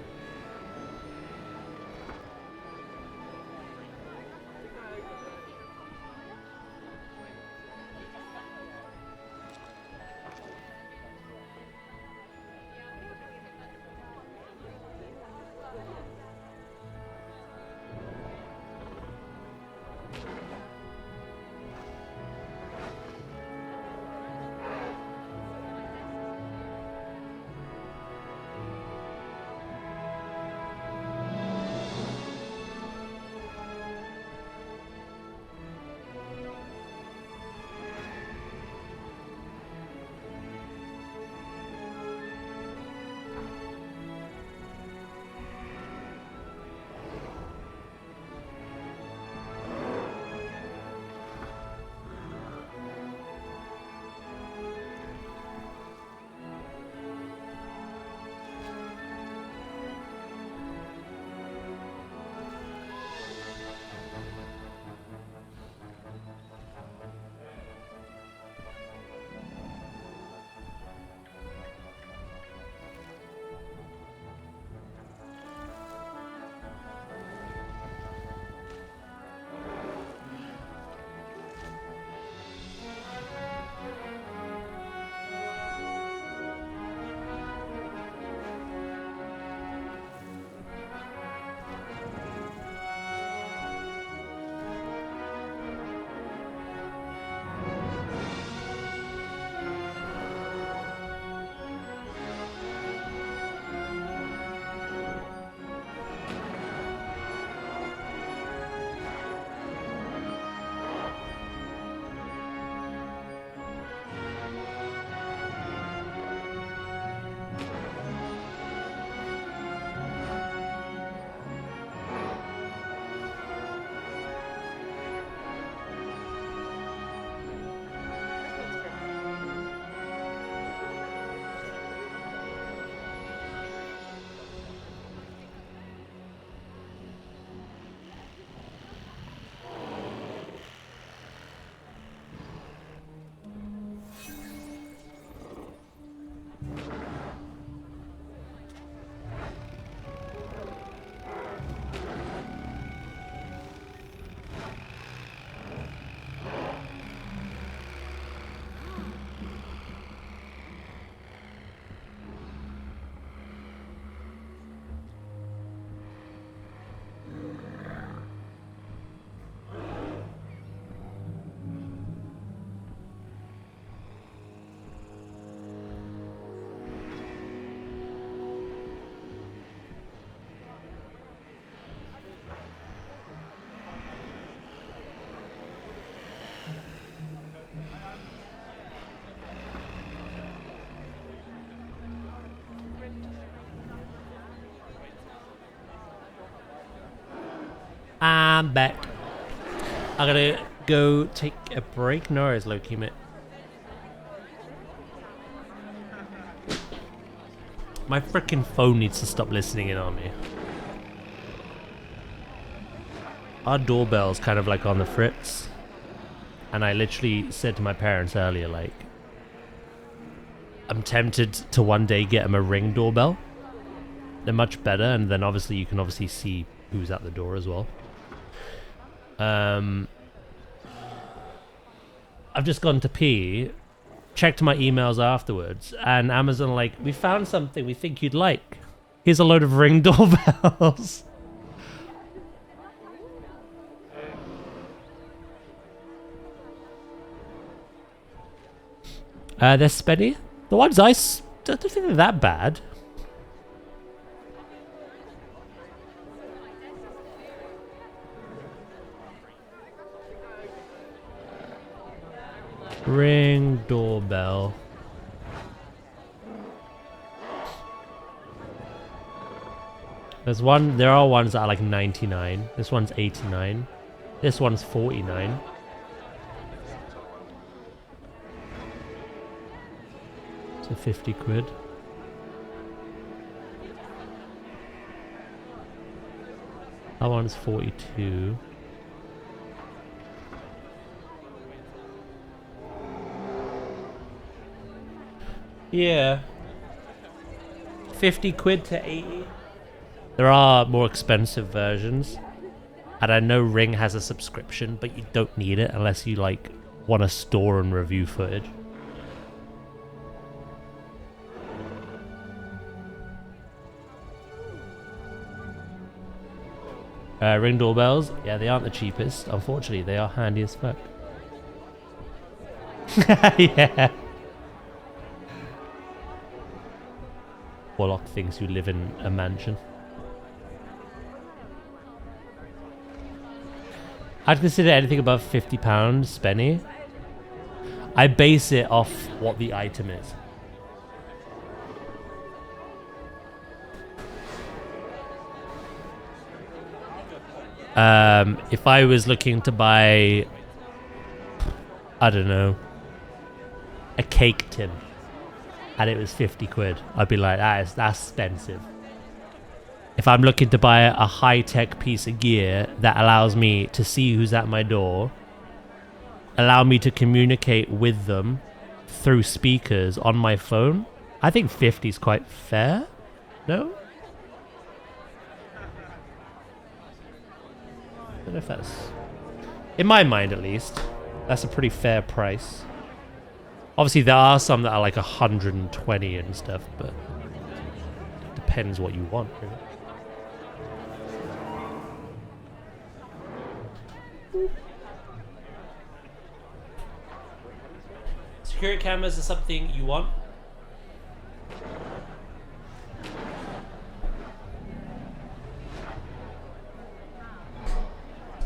I'm back. I gotta go take a break. No, it's low-key, mate. My freaking phone needs to stop listening in on me. Our doorbell's kind of like on the fritz. And I literally said to my parents earlier, like, I'm tempted to one day get them a Ring doorbell. They're much better, and then obviously you can see who's at the door as well. I've just gone to pee, checked my emails afterwards, and Amazon like, we found something we think you'd like. Here's a load of Ring doorbells. They're spenny. The ones I don't think they're that bad. Ring doorbell. There are ones that are like 99. This one's 89. This one's 49. So 50 quid. That one's 42. Yeah. 50 quid to 80. There are more expensive versions. And I know Ring has a subscription, but you don't need it unless you like want to store and review footage. Ring doorbells, yeah, they aren't the cheapest. Unfortunately, they are handy as fuck. Yeah. Warlock thinks you live in a mansion. I'd consider anything above £50 spenny. I base it off what the item is. If I was looking to buy, I don't know, a cake tin, and it was 50 quid, I'd be like, that's expensive. If I'm looking to buy a high-tech piece of gear that allows me to see who's at my door, allow me to communicate with them through speakers on my phone, I think 50 is quite fair. No? I don't know if that's... in my mind, at least, that's a pretty fair price. Obviously, there are some that are like 120 and stuff, but it depends what you want, really. Security cameras are something you want?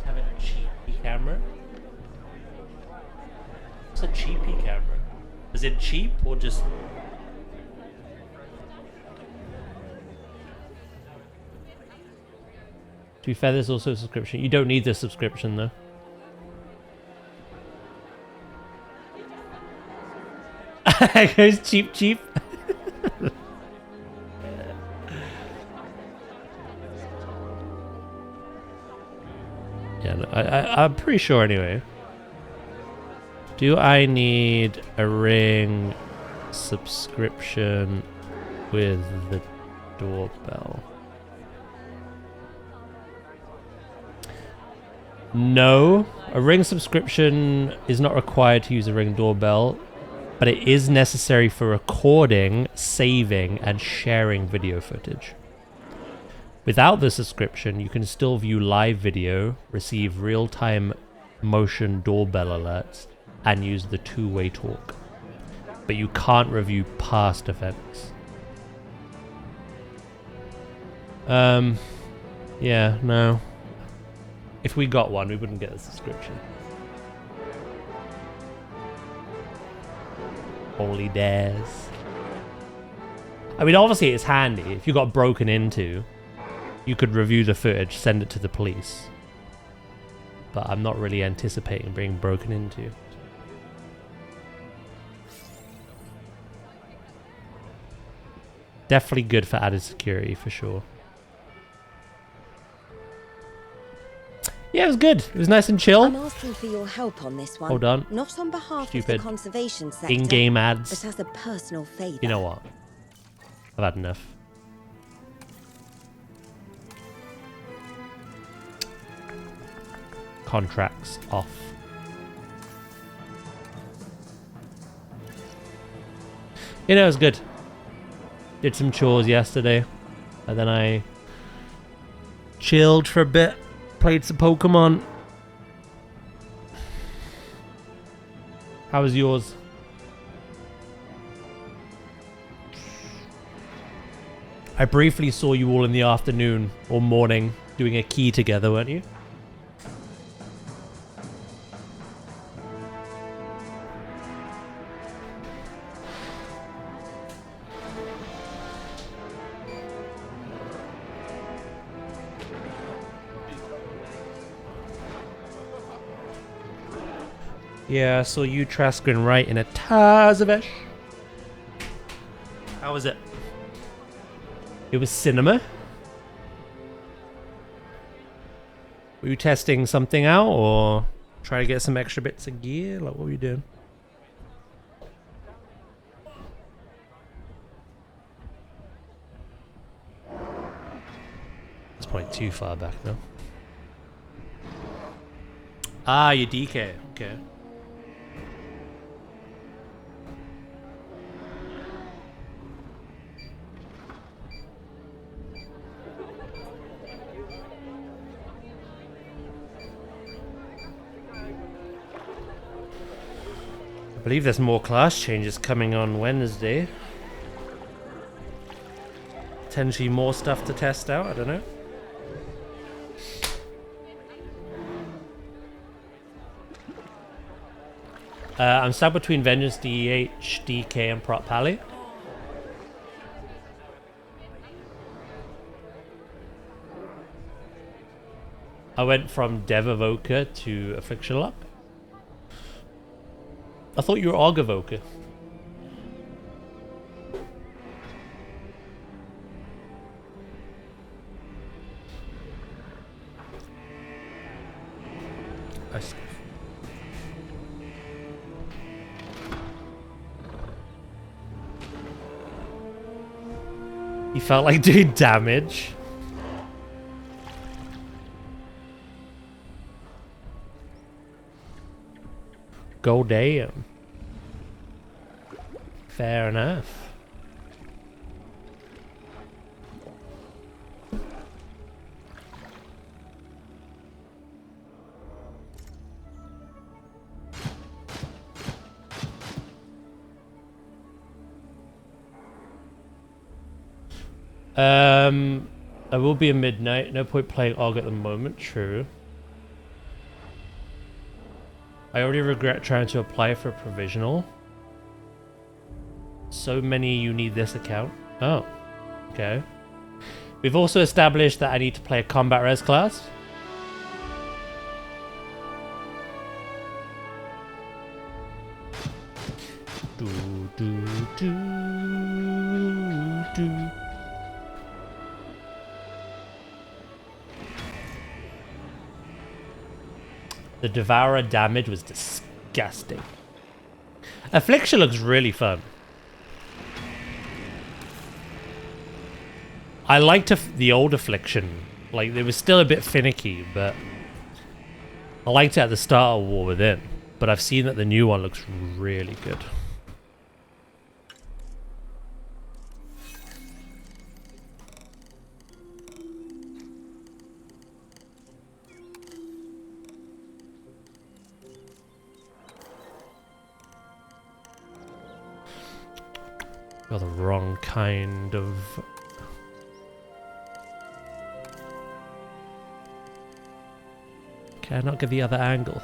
Have a cheapy camera? What's a cheapy camera? Is it cheap or just... To be fair, there's also a subscription. You don't need the subscription though. It goes cheap. Yeah, no, I'm pretty sure anyway. Do I need a Ring subscription with the doorbell? No, a Ring subscription is not required to use a Ring doorbell, but it is necessary for recording, saving, and sharing video footage. Without the subscription, you can still view live video, receive real-time motion doorbell alerts, and use the two-way talk. But you can't review past events. Yeah, no. If we got one, we wouldn't get a subscription. Holy dares. I mean, obviously it's handy. If you got broken into, you could review the footage, send it to the police. but I'm not really anticipating being broken into. Definitely good for added security, for sure. Yeah, it was good. It was nice and chill. I'm asking for your help on this one. Hold on. Not on behalf of Stupid the conservation sector, in-game ads. but as a personal favor. You know what? I've had enough. Contracts off. You know, it was good. Did some chores yesterday, and then I chilled for a bit, played some Pokemon. How was yours? I briefly saw you all in the afternoon or morning doing a key together, weren't you? Yeah, I saw you Traskin right in a Tazavesh. How was it? It was cinema. Were you testing something out or try to get some extra bits of gear? Like, what were you doing? That's probably too far back now. Ah, your DK. Okay. I believe there's more class changes coming on Wednesday. Potentially more stuff to test out, I don't know. I'm stuck between Vengeance DH, DK, and Prot Pally. I went from Dev Evoker to Affliction Lock. I thought you were Og Evoker. He felt like doing damage. Go damn. Fair enough. I will be at midnight. No point playing Og at the moment. True. I already regret trying to apply for a provisional. So many you need this account. Oh. Okay. We've also established that I need to play a combat res class. Do, do, do, do. The Devourer damage was disgusting. Affliction looks really fun. I liked the old Affliction. Like, it was still a bit finicky, but I liked it at the start of War Within. But I've seen that the new one looks really good. Got the wrong kind of... Can I not get the other angle?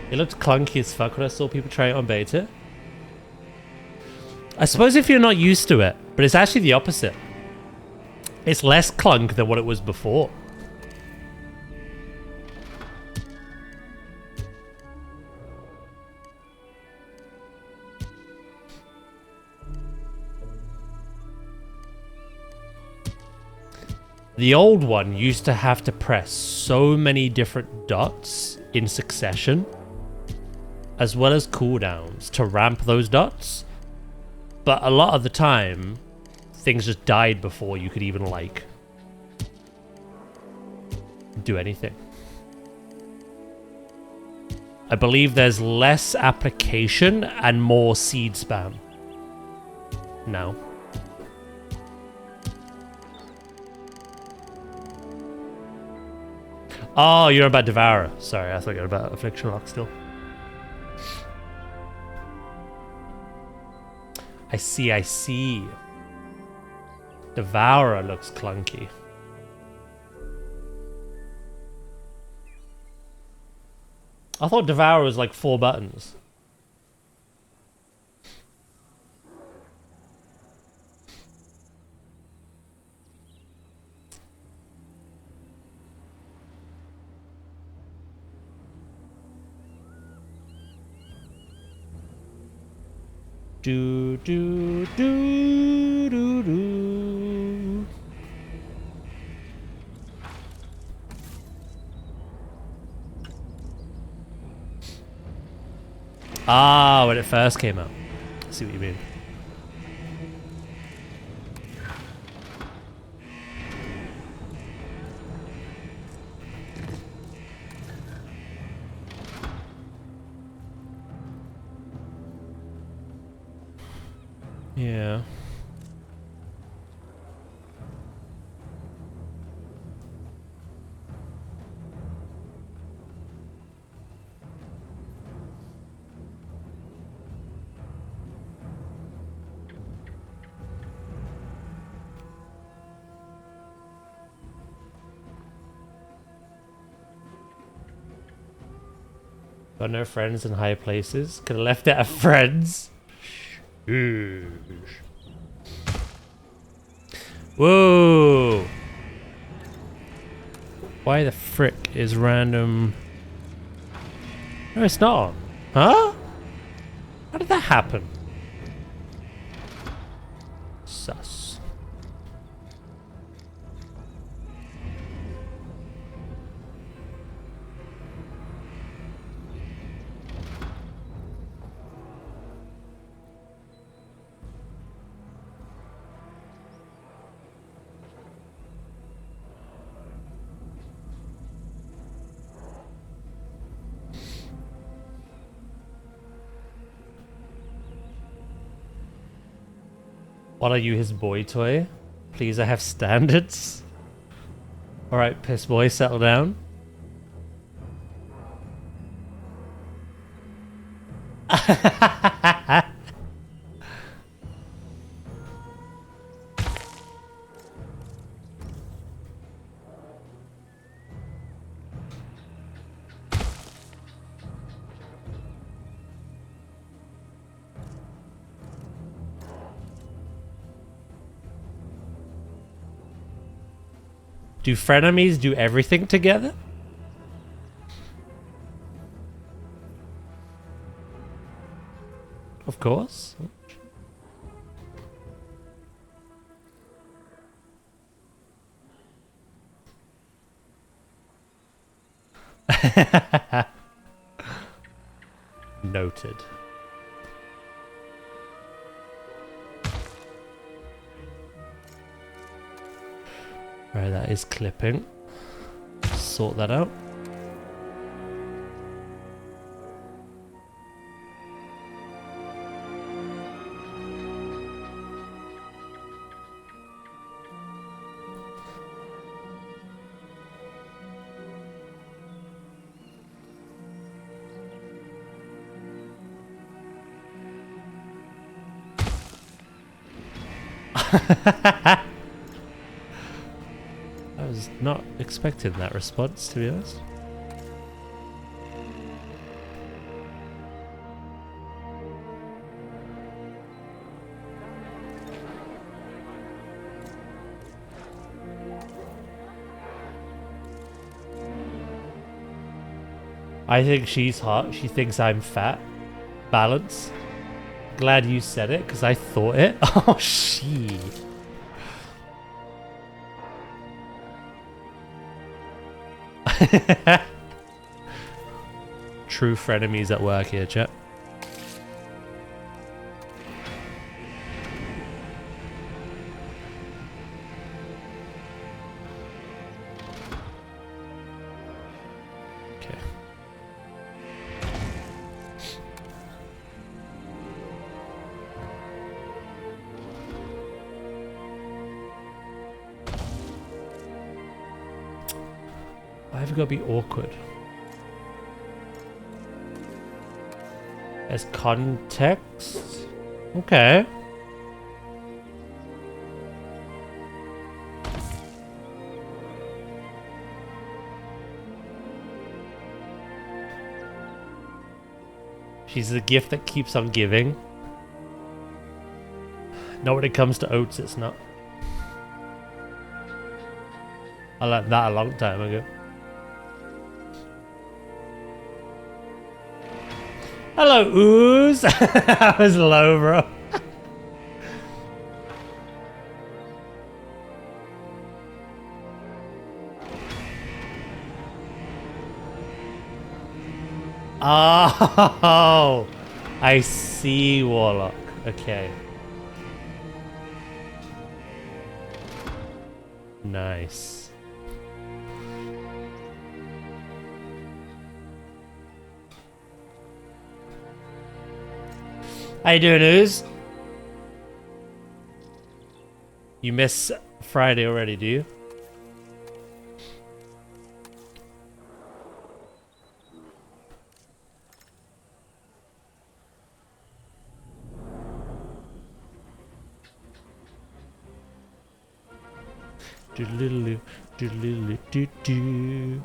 It looked clunky as fuck when I saw people try it on beta. I suppose if you're not used to it, but it's actually the opposite. It's less clunk than what it was before. The old one used to have to press so many different dots in succession, as well as cooldowns to ramp those dots. But a lot of the time, things just died before you could even, like, do anything. I believe there's less application and more seed spam now. Oh, you're about Devourer. Sorry, I thought you were about Affliction Lock still. I see. Devourer looks clunky. I thought Devourer was like 4 buttons. Do. Ah, when it first came out. I see what you mean. Yeah. Got no friends in high places. Could have left it at friends. Whoa! Why the frick is random? No, it's not. Huh? How did that happen? Sus. What are you, his boy toy? Please, I have standards. Alright, piss boy, settle down. Do frenemies do everything together? Of course. Noted. Right, that is clipping. Sort that out. I was not expecting that response, to be honest. I think she's hot. She thinks I'm fat. Balance. Glad you said it, because I thought it. Oh, she. True frenemies at work here, chat. Okay. I've got to be awkward. As context? Okay. She's the gift that keeps on giving. Not when it comes to oats, it's not. I learned that a long time ago. Hello, Ooze! That was low, bro. Oh, I see, Warlock. Okay. Nice. How you doing, Ooze? You miss Friday already, do you? Doodle-doodle-doo, doodle-doodle-doo-doo.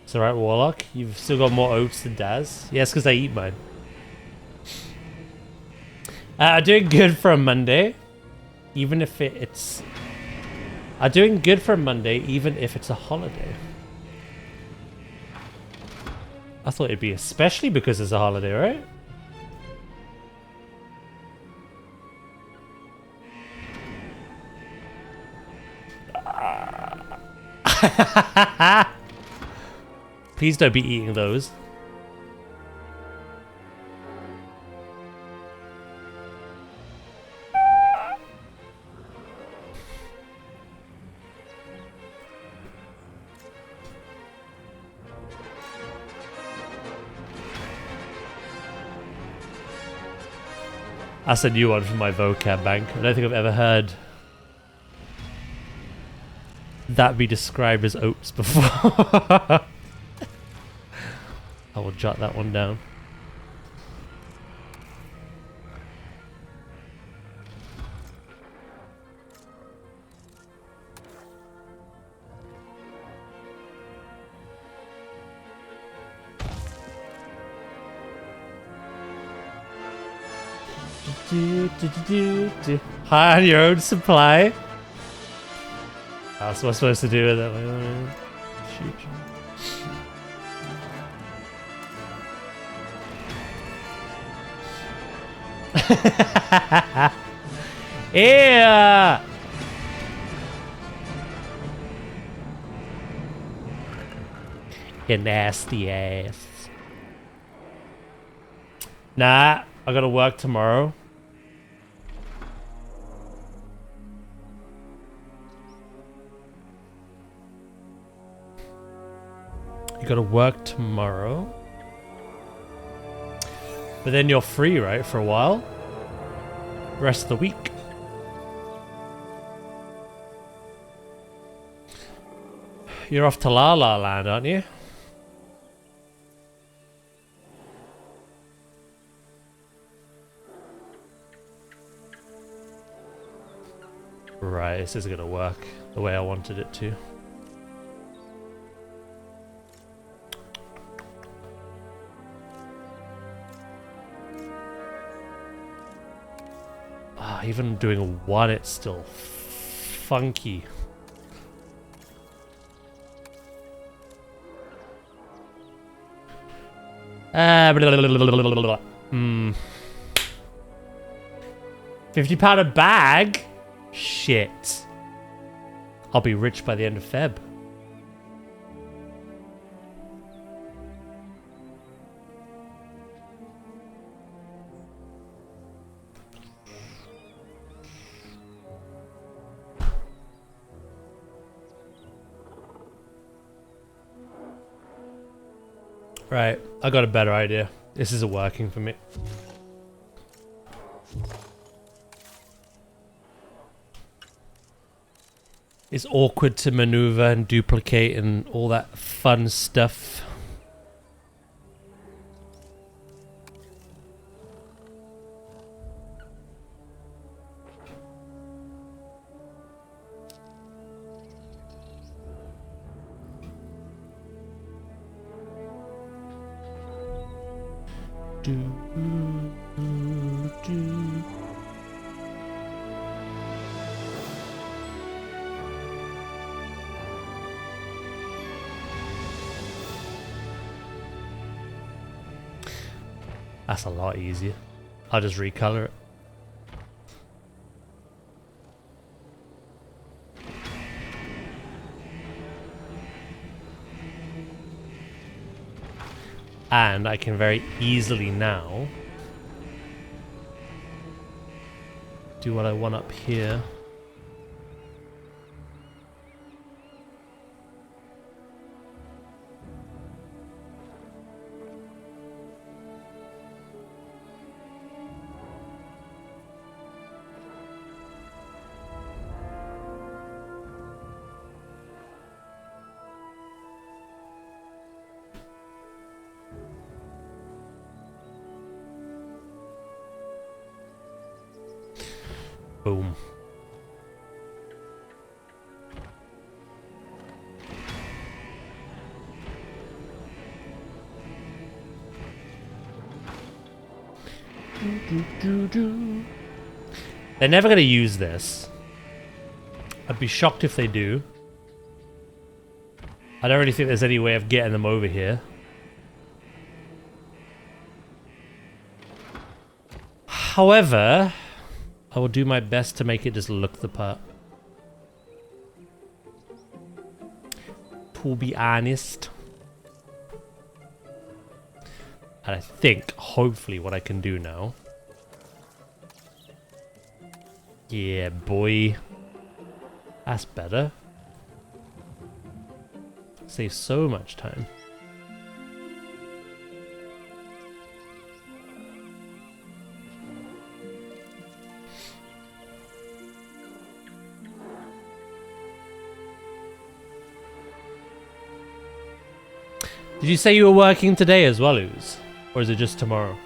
It's alright, Warlock. You've still got more oats than Daz. Yes, because I eat mine. Doing good for a Monday. Even if it's... doing good for a Monday, even if it's a holiday. I thought it'd be especially because it's a holiday, right? Please don't be eating those. That's a new one from my vocab bank. I don't think I've ever heard that be described as oats before. I will jot that one down. High on your own supply. That's what I'm supposed to do with it. Shoot. Yeah. You nasty ass. Nah, I gotta work tomorrow. You gotta work tomorrow. But then you're free, right, for a while? Rest of the week. You're off to La La Land, aren't you? Right, this is gonna work the way I wanted it to. even doing a 1, it's still funky. £50 a bag? Shit. I'll be rich by the end of Feb. Right, I got a better idea. This isn't working for me. It's awkward to maneuver and duplicate and all that fun stuff. That's a lot easier. I'll just recolor it. And I can very easily now do what I want up here. Boom. They're never going to use this. I'd be shocked if they do. I don't really think there's any way of getting them over here. However, I will do my best to make it just look the part. To be honest. And I think, hopefully, what I can do now. Yeah, boy. That's better. Saves so much time. Did you say you were working today as well, Ooze? Or is it just tomorrow?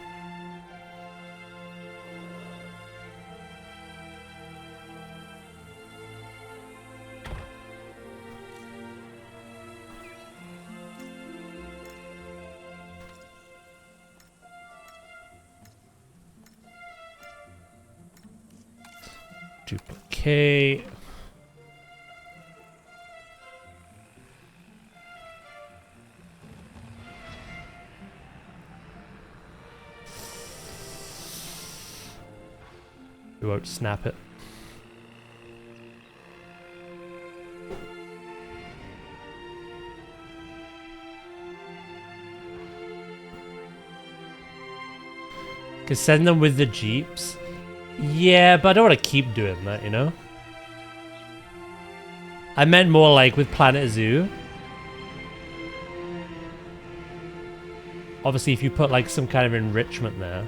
Duplicate. We won't snap it. Can send them with the jeeps. Yeah, but I don't want to keep doing that, you know? I meant more like with Planet Zoo. Obviously, if you put like some kind of enrichment there.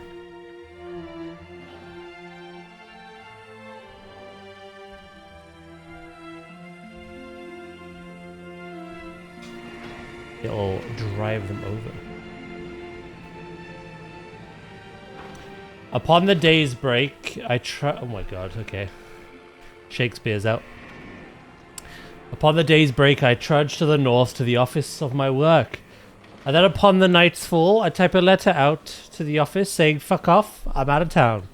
It'll drive them over. Upon the day's break, oh my god, okay. Shakespeare's out. Upon the day's break, I trudge to the north to the office of my work. And then upon the night's fall, I type a letter out to the office saying, fuck off, I'm out of town.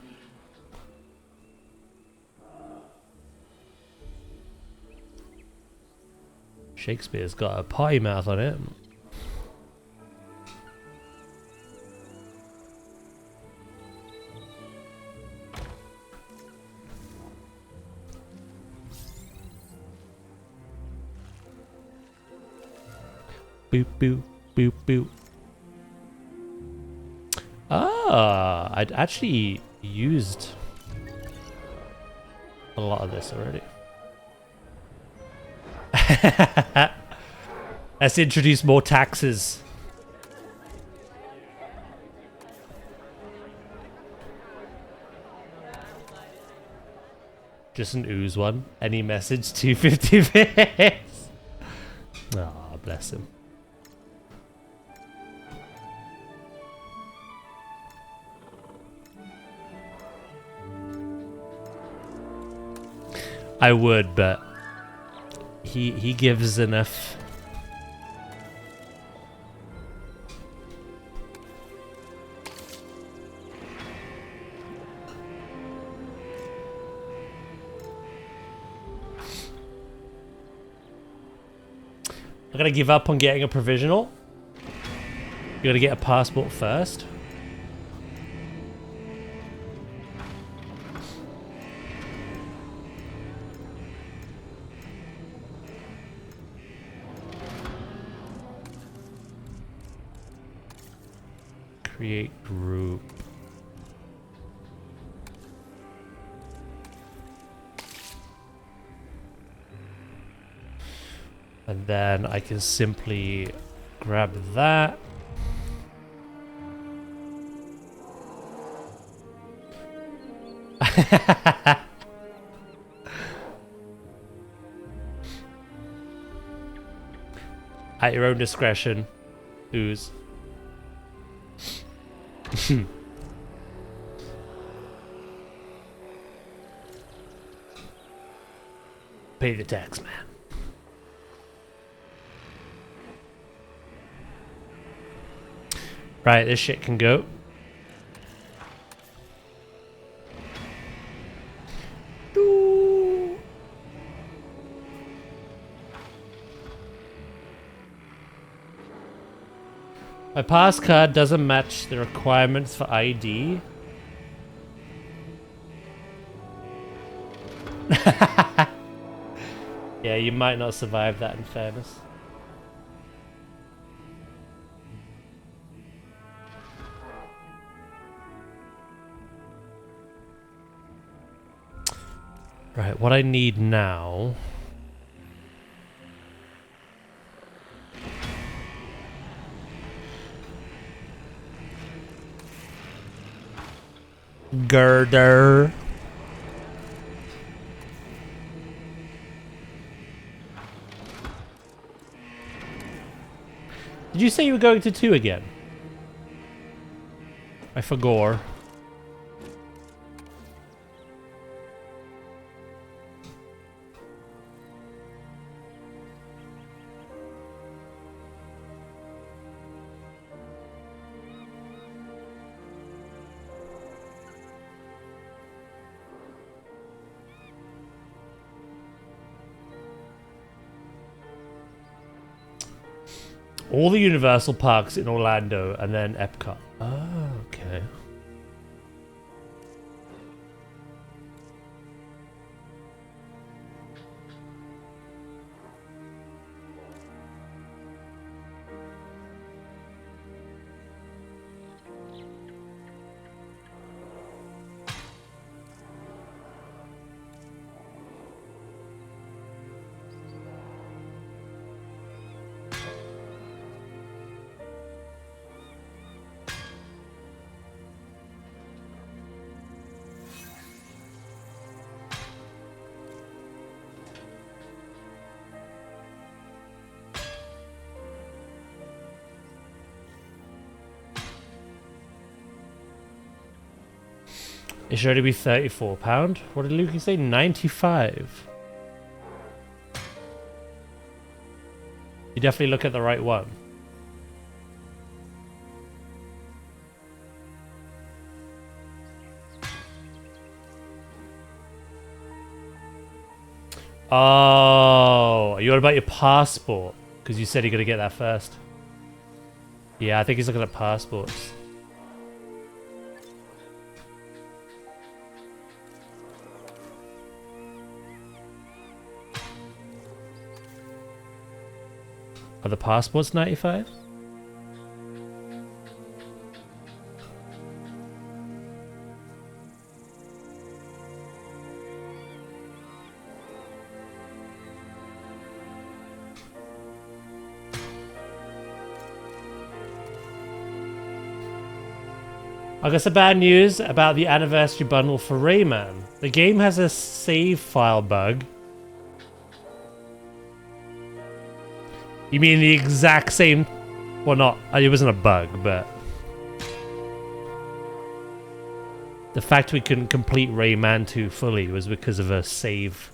Shakespeare's got a potty mouth on it. Boop, boop, boop, boop. Ah, I'd actually used a lot of this already. Let's introduce more taxes. Just an ooze one. Any message? 250 bits. Ah, bless him. I would, but he gives enough. I'm gonna give up on getting a provisional. You gotta get a passport first. Create group. And then I can simply grab that. At your own discretion, ooze. Pay the tax, man. Right, this shit can go. Doo. My pass card doesn't match the requirements for ID. Yeah, you might not survive that in fairness. Right, what I need now... Girder. Did you say you were going to 2 again? I forgot. All the Universal parks in Orlando and then Epcot. Oh, okay. It should only be £34. What did Lucy say? 95. You definitely look at the right one. Oh, are you what about your passport? Because you said you're gonna get that first. Yeah, I think he's looking at passports. Are the passports 95? I got some bad news about the anniversary bundle for Rayman. The game has a save file bug. You mean the exact same... Well, not... It wasn't a bug, but... The fact we couldn't complete Rayman 2 fully was because of a save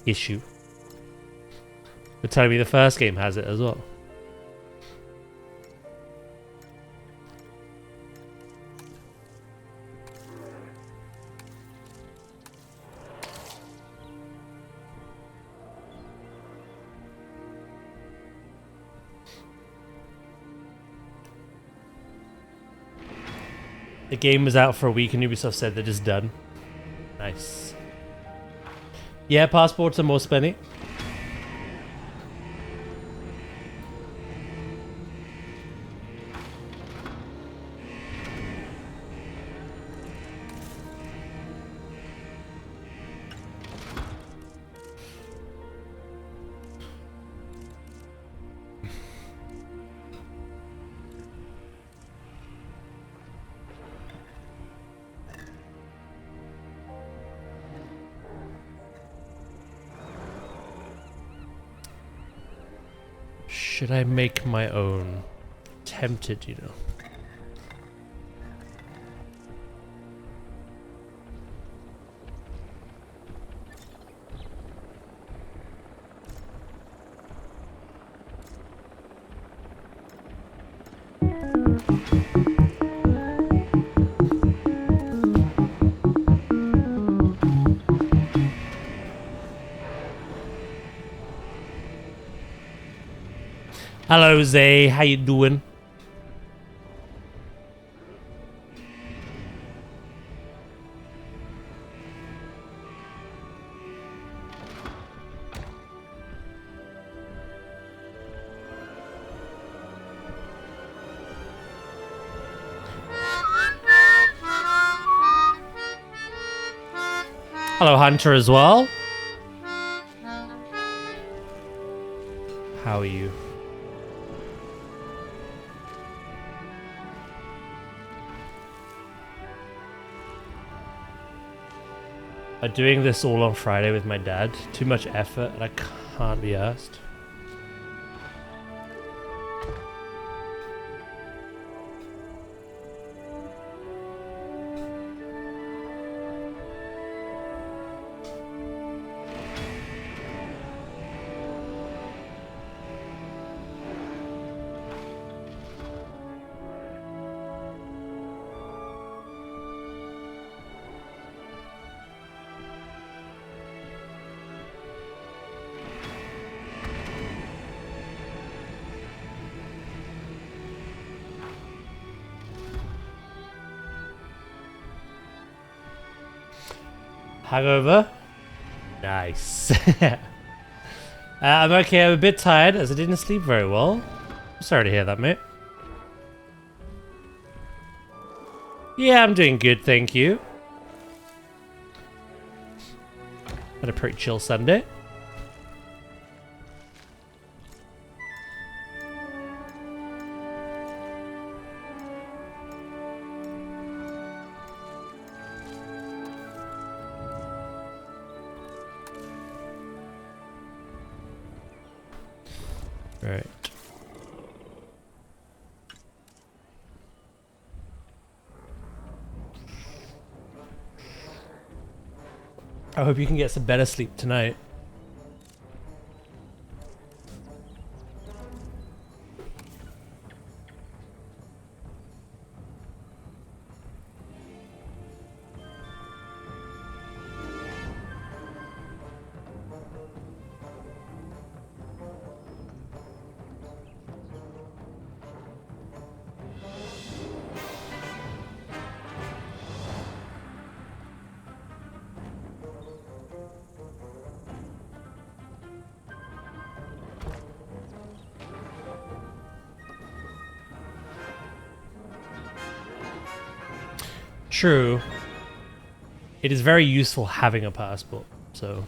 issue. You're telling me the first game has it as well? The game was out for a week and Ubisoft said that it's done. Nice. Yeah, passports are more spenny. Should I make my own? Tempted, you know. Hello, Zay. How you doing? Hello, Hunter, as well. How are you? Doing this all on Friday with my dad. Too much effort and I can't be asked. Hangover? Nice. I'm okay, I'm a bit tired as I didn't sleep very well. Sorry to hear that, mate. Yeah, I'm doing good, thank you. Had a pretty chill Sunday. Right. I hope you can get some better sleep tonight. true. It is very useful having a passport, so...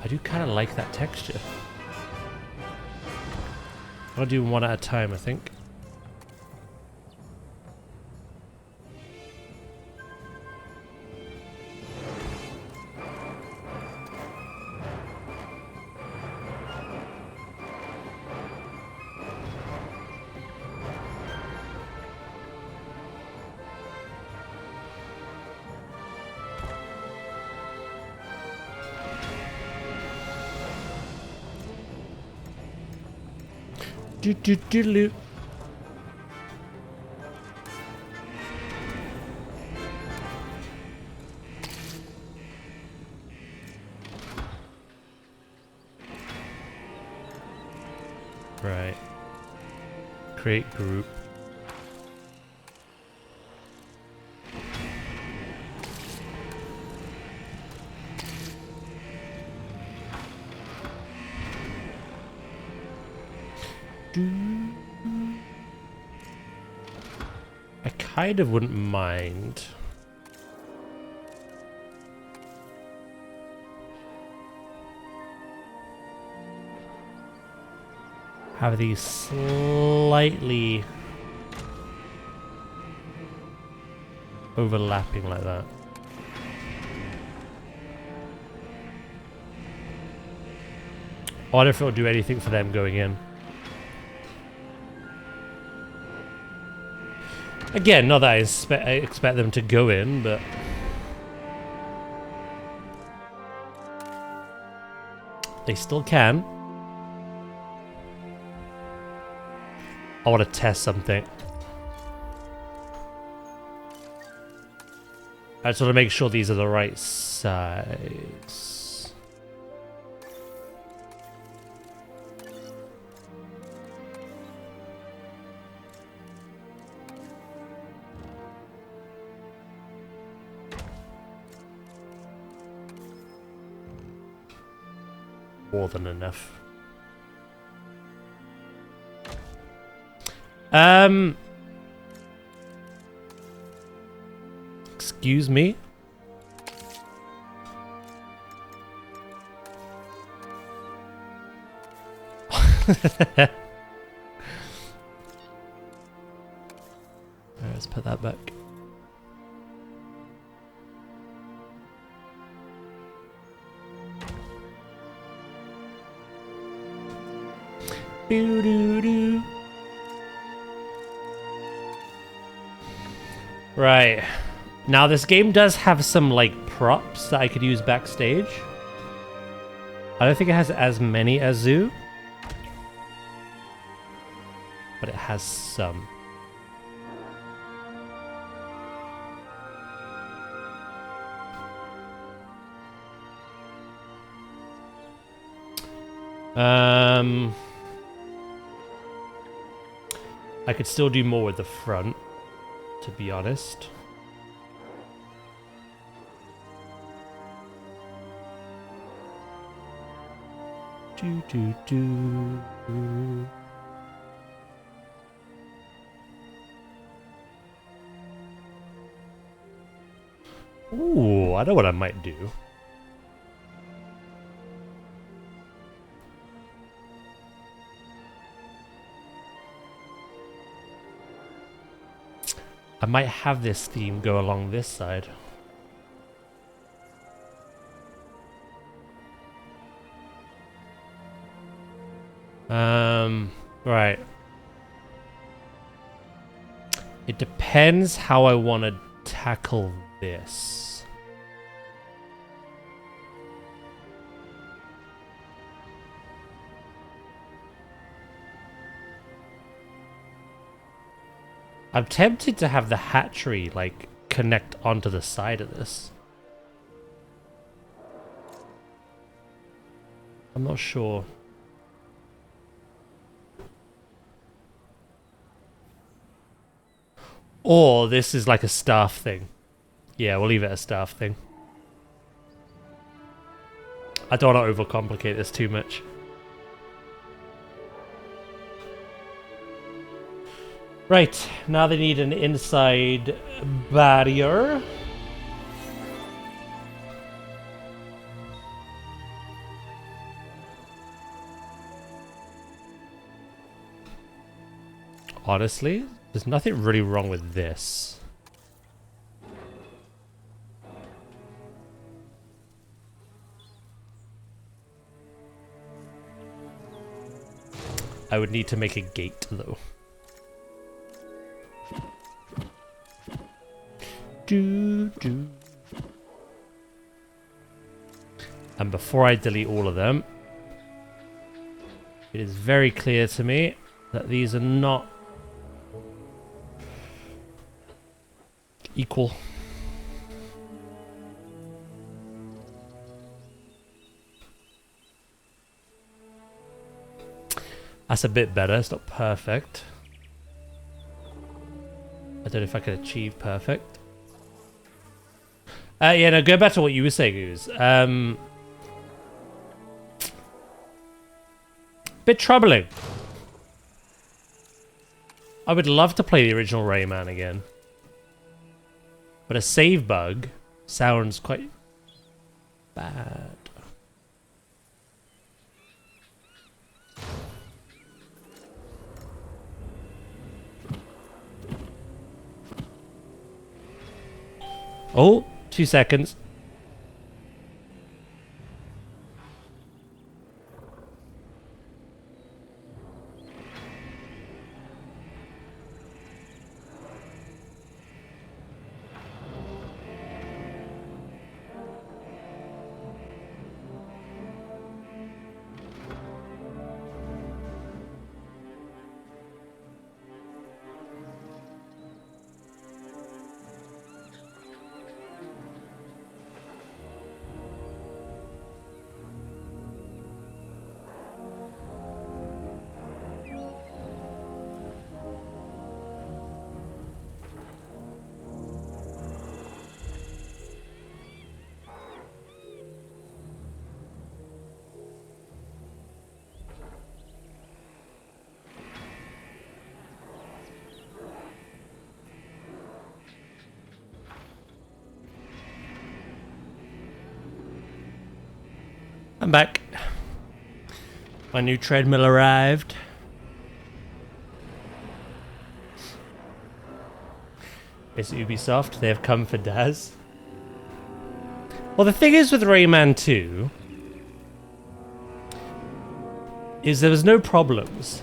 I do kind of like that texture. I'll do one at a time, I think. Do do do do. Right. Create group. I kind of wouldn't mind. Have these slightly overlapping like that. I wonder if it'll do anything for them going in. Again, not that I expect them to go in, but... they still can. I want to test something. I just want to make sure these are the right size. More than enough. Excuse me. Let's put that back. Doo doo doo. Right. Now this game does have some like props that I could use backstage. I don't think it has as many as Zoo, but it has some. I could still do more with the front, to be honest. Do do do. Ooh, I know what I might do. I might have this theme go along this side. Right. It depends how I want to tackle this. I'm tempted to have the hatchery, like, connect onto the side of this. I'm not sure. Or this is like a staff thing. Yeah, we'll leave it a staff thing. I don't want to overcomplicate this too much. Right, now they need an inside barrier. Honestly, there's nothing really wrong with this. I would need to make a gate, though. And before I delete all of them, it is very clear to me that these are not equal. That's a bit better. It's not perfect. I don't know if I can achieve perfect. Yeah, no, go back to what you were saying, Ooze. Bit troubling. I would love to play the original Rayman again. But a save bug sounds quite bad. Oh, 2 seconds. I'm back. My new treadmill arrived. It's Ubisoft. They have come for Daz. Well, the thing is with Rayman 2 is there was no problems.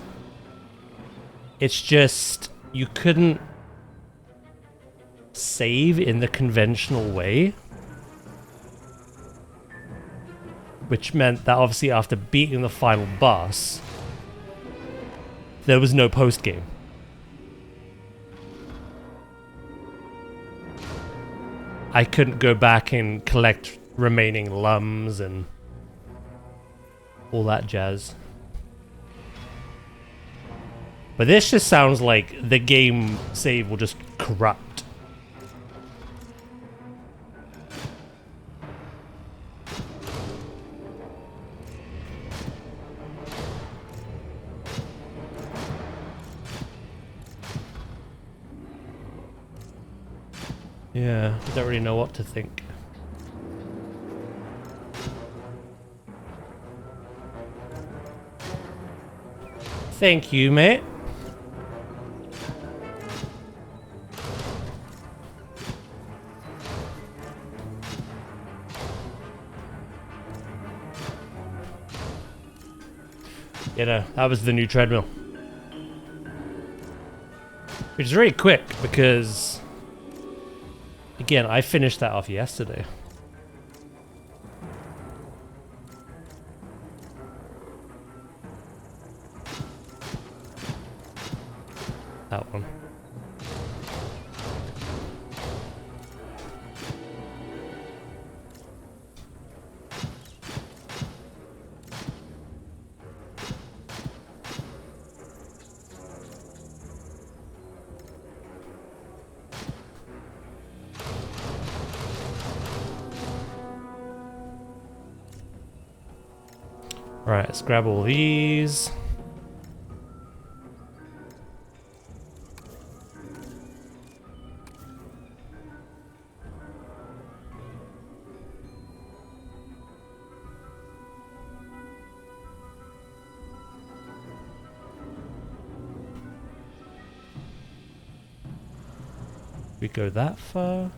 It's just you couldn't save in the conventional way. Which meant that obviously after beating the final boss, there was no post-game. I couldn't go back and collect remaining lums and all that jazz. But this just sounds like the game save will just corrupt. Yeah, I don't really know what to think. Thank you, mate. You know, that was the new treadmill. Which is really quick because, again, I finished that off yesterday. That one. Right, let's grab all these. We go that far?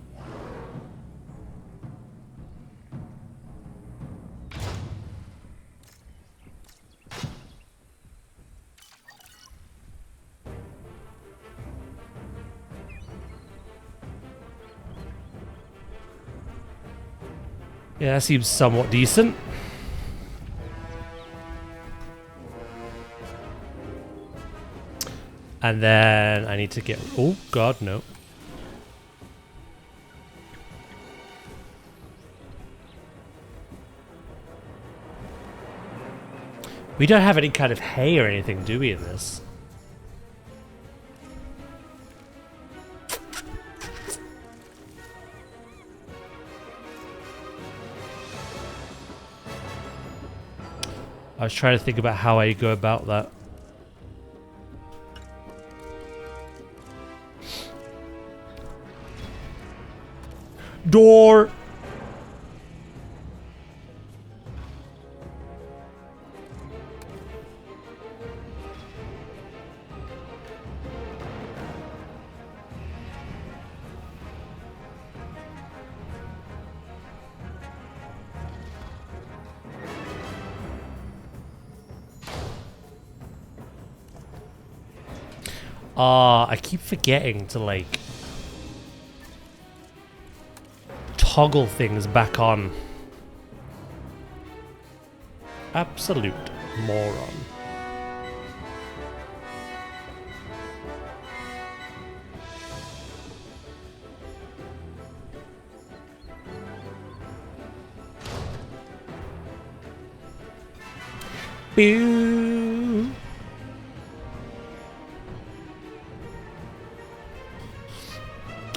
Yeah, that seems somewhat decent. And then I need to get... Oh, God, no. We don't have any kind of hay or anything, do we, in this? I was trying to think about how I go about that. Door! I keep forgetting to, like, toggle things back on. Absolute moron. Boo.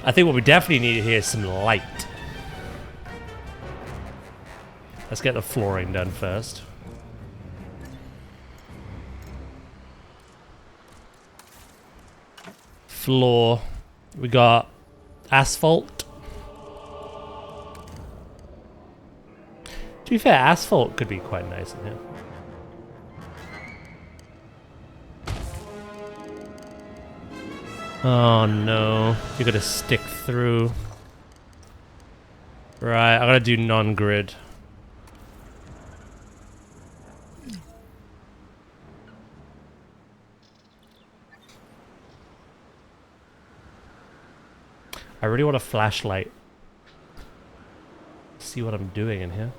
I think what we definitely need here is some light. Let's get the flooring done first. Floor. We got asphalt. To be fair, asphalt could be quite nice in here. Oh no, you gotta stick through. Right, I gotta do non-grid. I really want a flashlight. See what I'm doing in here.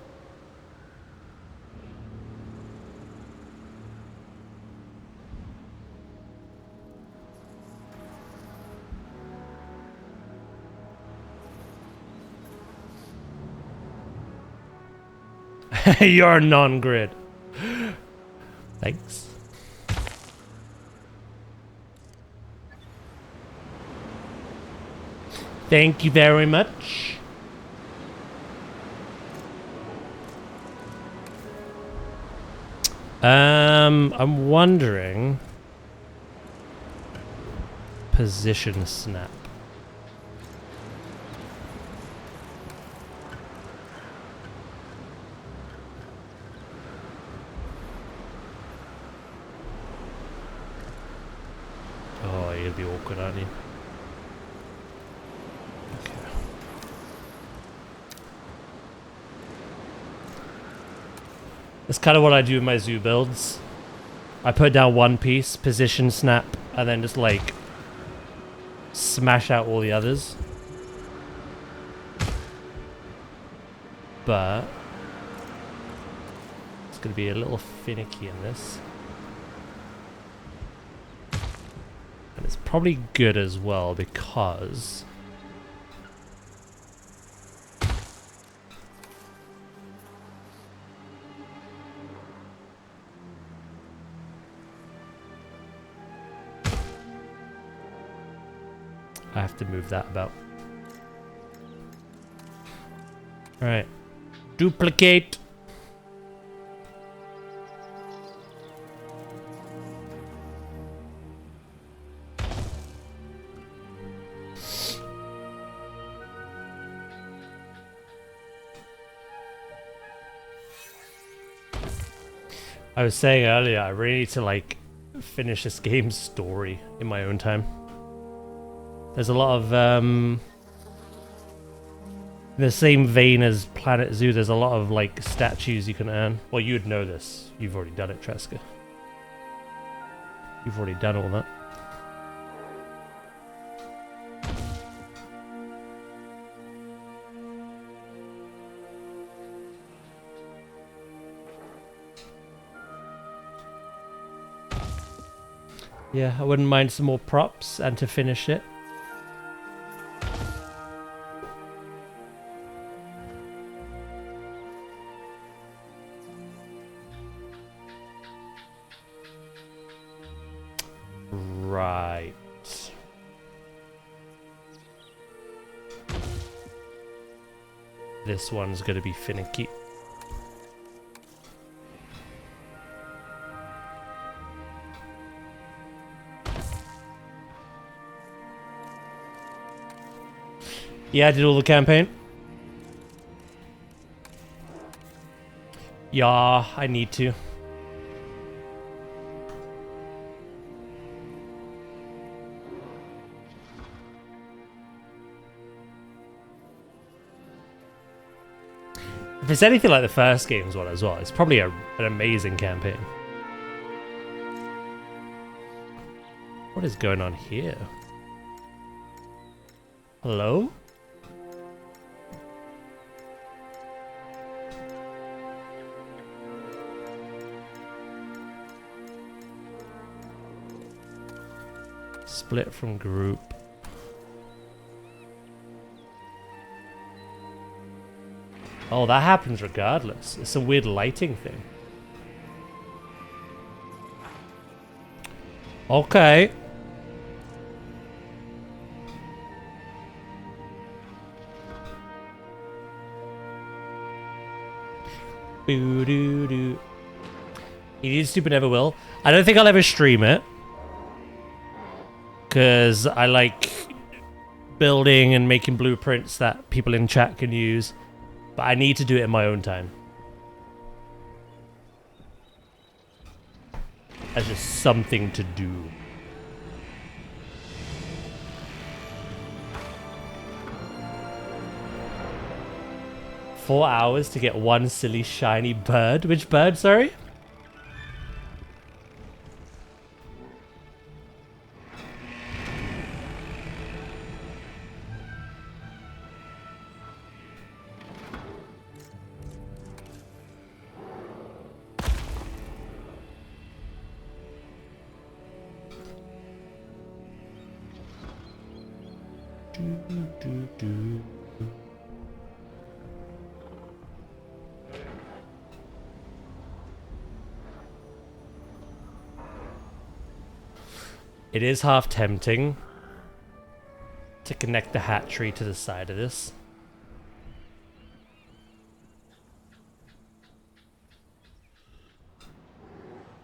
You're non-grid. Thanks. Thank you very much. I'm wondering. Position snap. Oh, you're gonna be awkward, aren't you? Okay. That's kind of what I do with my zoo builds. I put down one piece, position snap, and then just like smash out all the others. But it's gonna be a little finicky in this. And it's probably good as well because I have to move that about. Alright. Duplicate. I was saying earlier, I really need to like finish this game's story in my own time. There's a lot of in the same vein as Planet Zoo, there's a lot of like statues you can earn. Well, you'd know this. You've already done it, Tresca. You've already done all that. Yeah, I wouldn't mind some more props and to finish it. Right. This one's gonna be finicky. Yeah, I did all the campaign. Yeah, I need to. If it's anything like the first game's one as well, it's probably an amazing campaign. What is going on here? Hello? Split from group. Oh, that happens regardless. It's a weird lighting thing. Okay. Boo-doo-doo. He needs to, but never will. I don't think I'll ever stream it. Because I like building and making blueprints that people in chat can use. But I need to do it in my own time. As just something to do. Four hours to get one silly shiny bird. Which bird, sorry? It is half tempting to connect the hatchery to the side of this.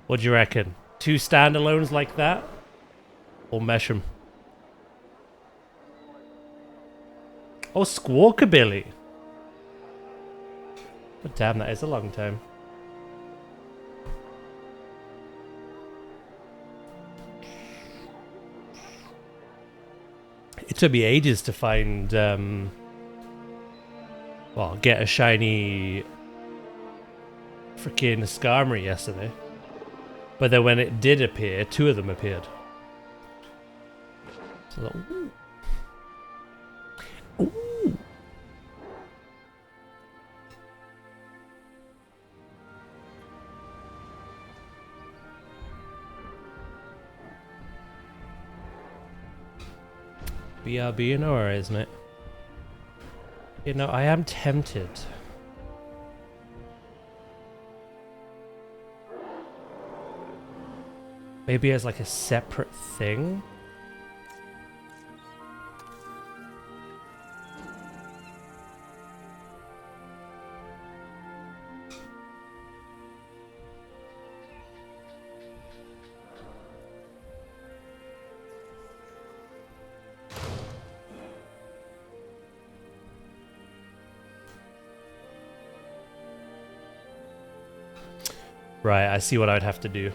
What do you reckon? 2 standalones like that? Or mesh them? Oh, Squawkabilly! But damn, that is a long time. It took me ages to find, well, get a shiny freaking Skarmory yesterday. But then when it did appear, 2 of them appeared. So I thought, ooh. Ooh. BRB and Aura, isn't it? You know, I am tempted. Maybe as like a separate thing? Right, I see what I would have to do.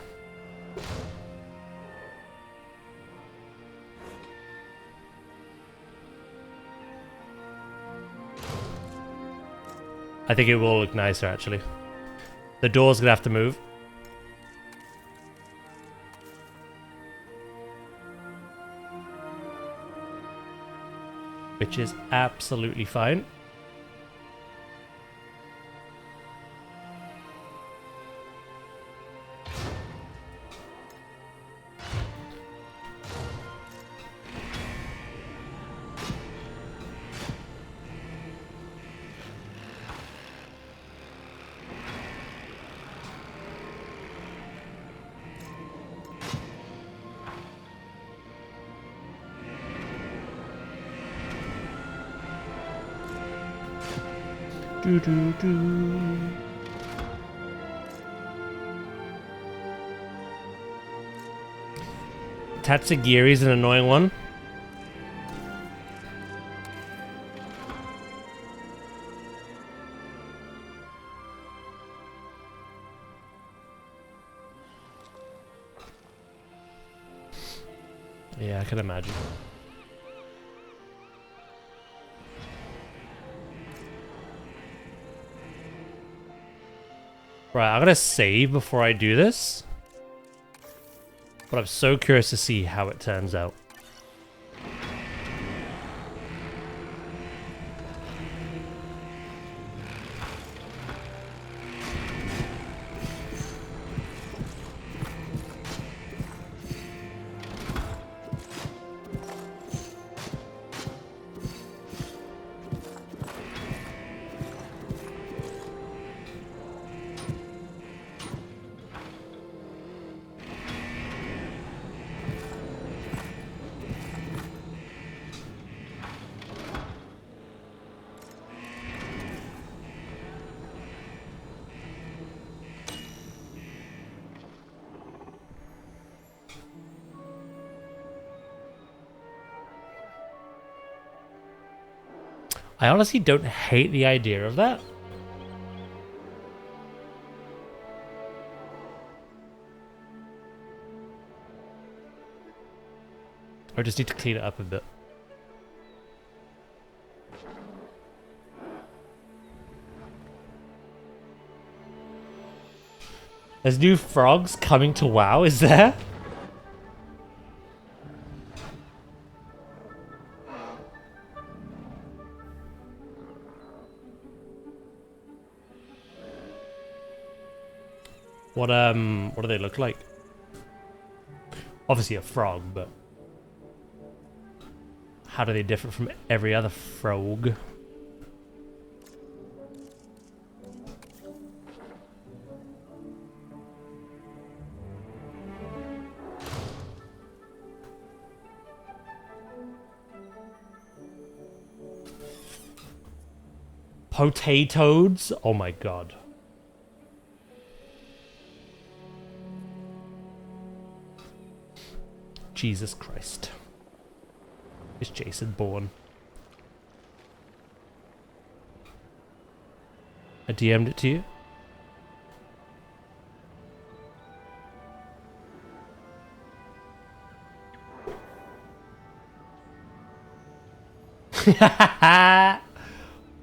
I think it will look nicer, actually. The door's gonna have to move. Which is absolutely fine. Do do do. Tatsugiri is an annoying one. Yeah, I can imagine. Right, I'm gonna save before I do this. But I'm so curious to see how it turns out. I honestly don't hate the idea of that. I just need to clean it up a bit. There's new frogs coming to WoW, is there? What do they look like? Obviously a frog, but how do they differ from every other frog? Potatoes? Oh my god. Jesus Christ. Is Jason born? I DM'd it to you.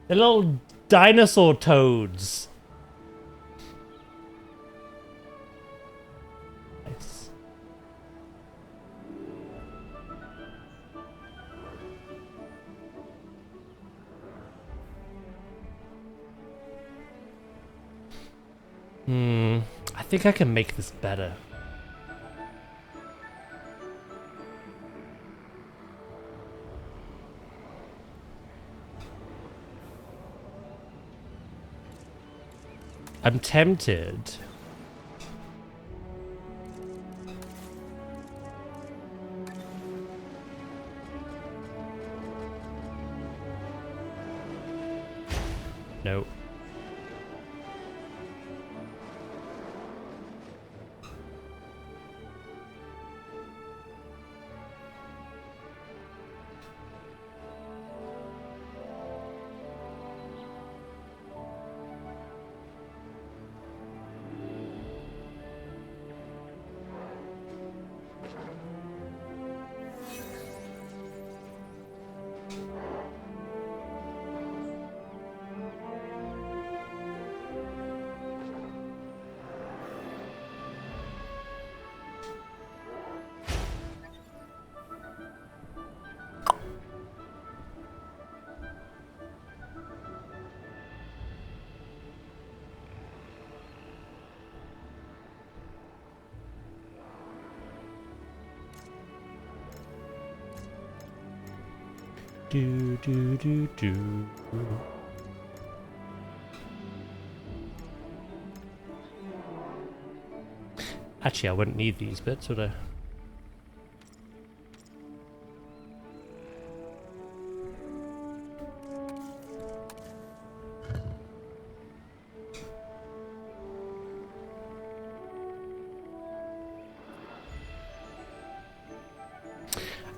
The little dinosaur toads. Nice. I think I can make this better. I'm tempted. No. do do do do. Actually, I wouldn't need these bits, would I?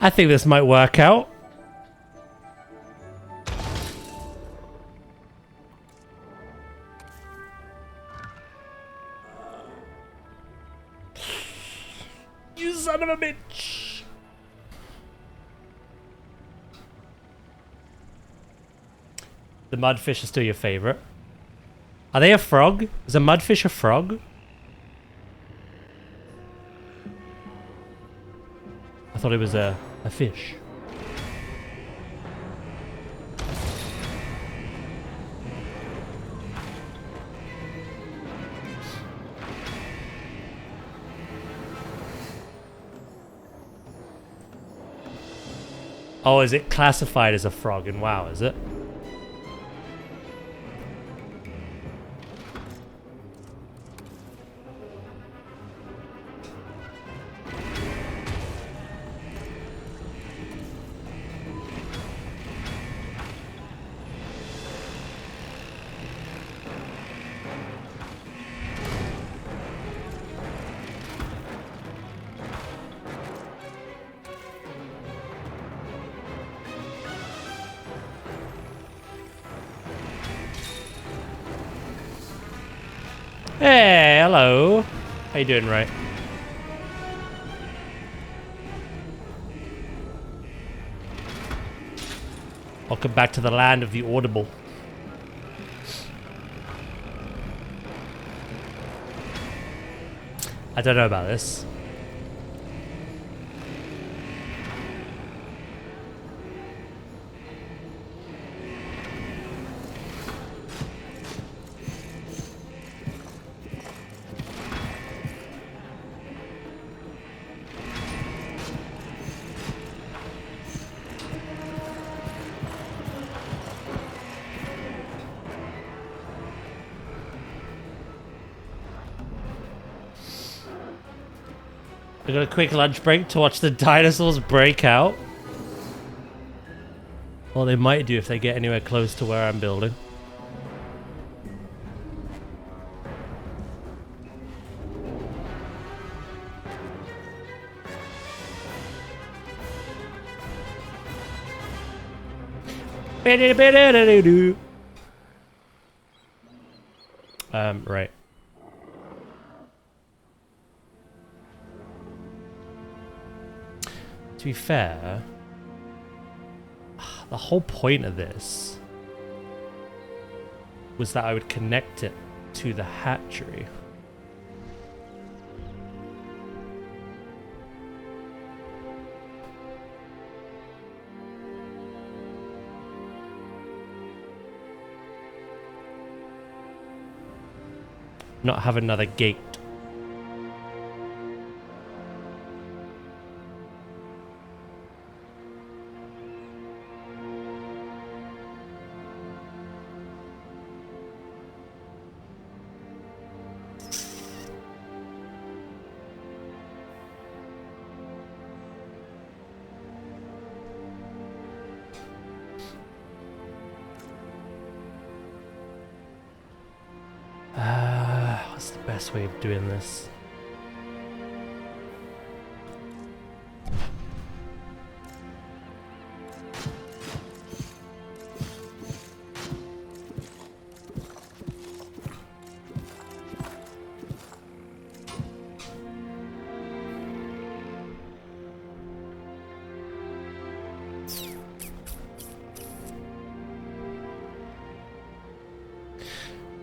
I think this might work out. You son of a bitch! The mudfish is still your favorite. Are they a frog? Is a mudfish a frog? I thought it was a fish. Oh, is it classified as a frog in WoW, is it? Hey, hello. How you doing, right? Welcome back to the land of the audible. I don't know about this. We got a quick lunch break to watch the dinosaurs break out. Well, they might do if they get anywhere close to where I'm building. Right. To be fair, the whole point of this was that I would connect it to the hatchery. Not have another gate. What's the best way of doing this?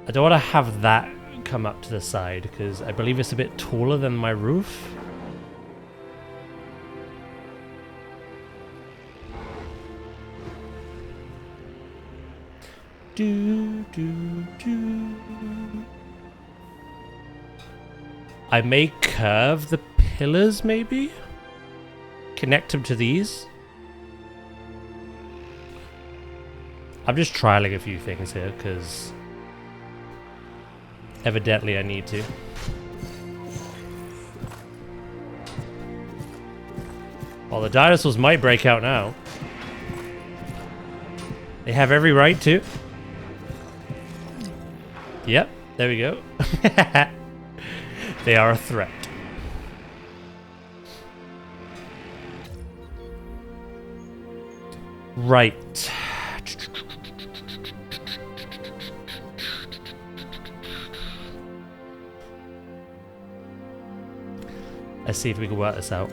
I don't want to have that come up to the side because I believe it's a bit taller than my roof. Do, do, do. I may curve the pillars, maybe? Connect them to these? I'm just trialing a few things here, because evidently I need to. Well, the dinosaurs might break out now. They have every right to. Yep, there we go. They are a threat. Right. Let's see if we can work this out.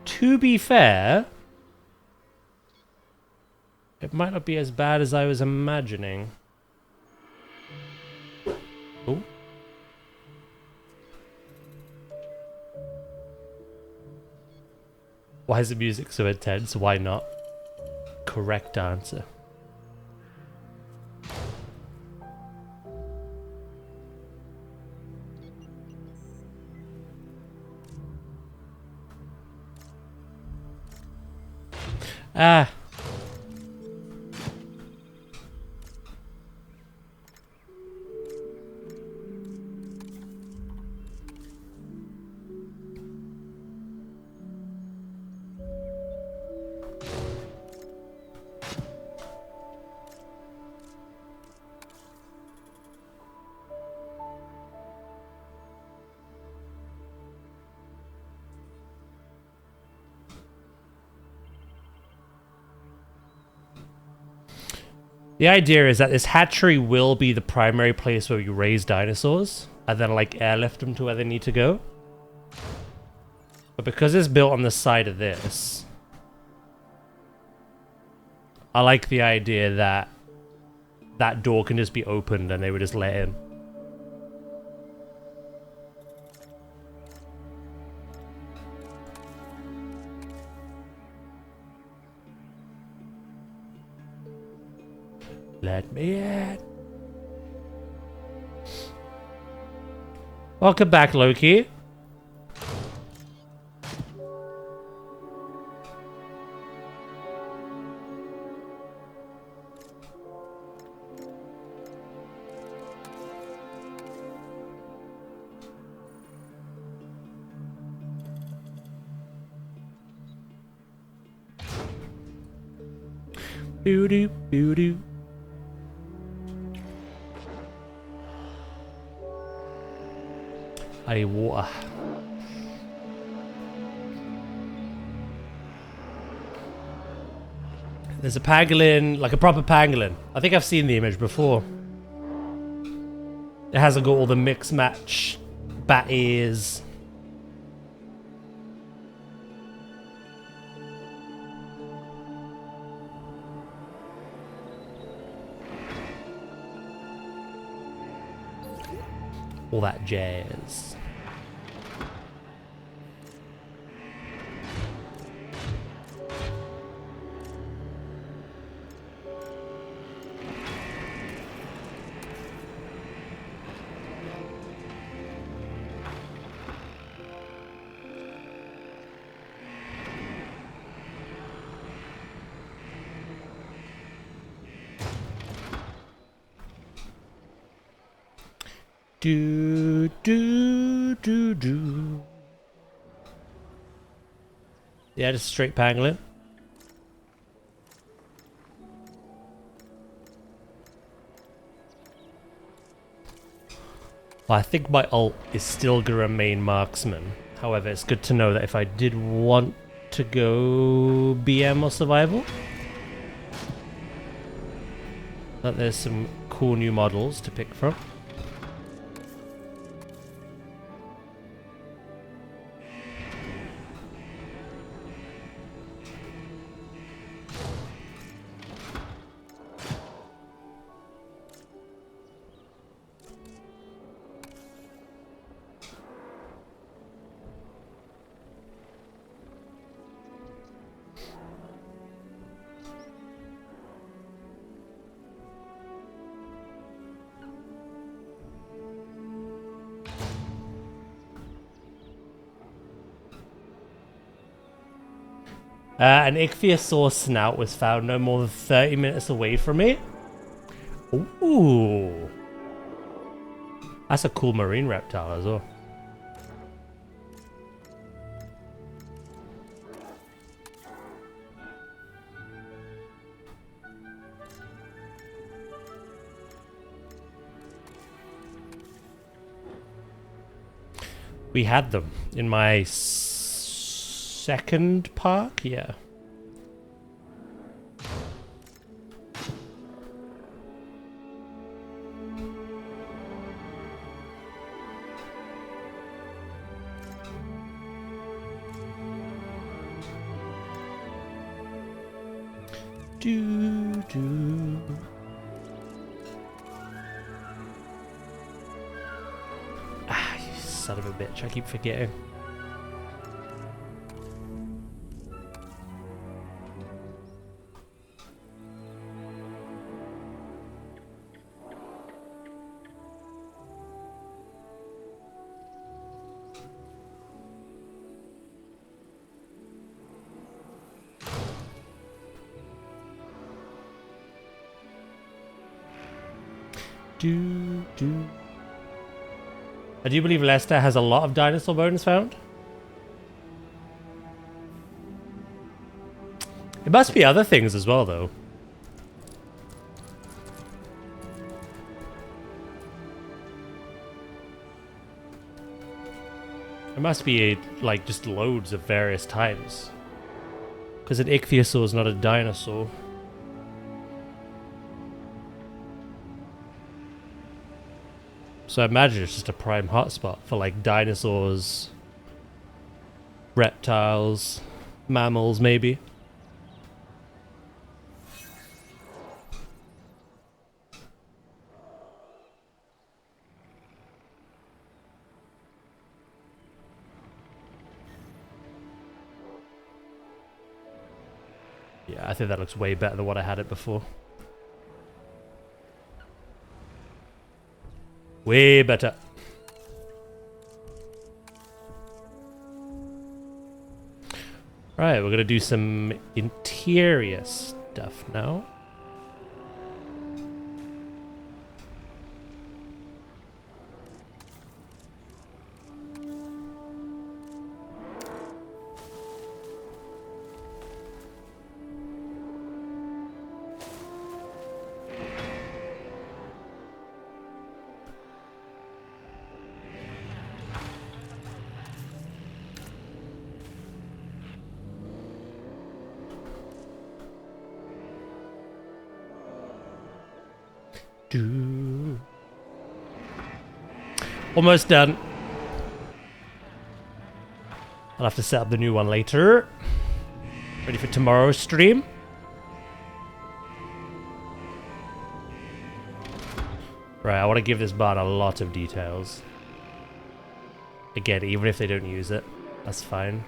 To be fair, it might not be as bad as I was imagining. Oh. Why is the music so intense? Why not? Correct answer. Ah. The idea is that this hatchery will be the primary place where you raise dinosaurs, and then like airlift them to where they need to go. But because it's built on the side of this, I like the idea that that door can just be opened and they would just let in. Let me in. Welcome back, Loki. Boo-doo, boo-doo. I need water. There's a pangolin, like a proper pangolin. I think I've seen the image before. It hasn't got all the mix match bat ears. All that jazz. Do do do do. Yeah, just straight pangolin. Well, I think my ult is still gonna remain marksman. However, it's good to know that if I did want to go BM or survival, that there's some cool new models to pick from. An ichthyosaur snout was found no more than 30 minutes away from me. Ooh. That's a cool marine reptile as well. We had them in my second park, yeah. Do. Ah, you son of a bitch! I keep forgetting. I do believe Leicester has a lot of dinosaur bones found. It must be other things as well, though. It must be, like, just loads of various types. Because an ichthyosaur is not a dinosaur. So I imagine it's just a prime hotspot for like dinosaurs, reptiles, mammals maybe. Yeah, I think that looks way better than what I had it before. Way better. Right, we're gonna do some interior stuff now. Almost done. I'll have to set up the new one later. Ready for tomorrow's stream? Right, I want to give this barn a lot of details. Again, even if they don't use it, that's fine.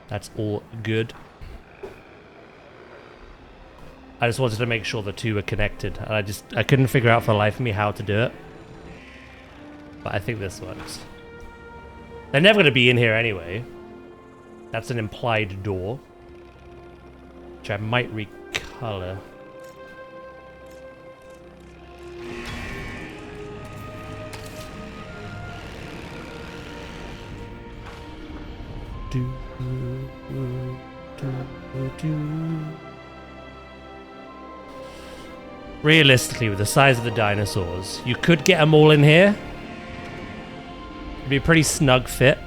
That's all good. I just wanted to make sure the two were connected, and I couldn't figure out for the life of me how to do it. But I think this works. They're never going to be in here anyway. That's an implied door, which I might recolor. Realistically, with the size of the dinosaurs, you could get them all in here. It'd be a pretty snug fit.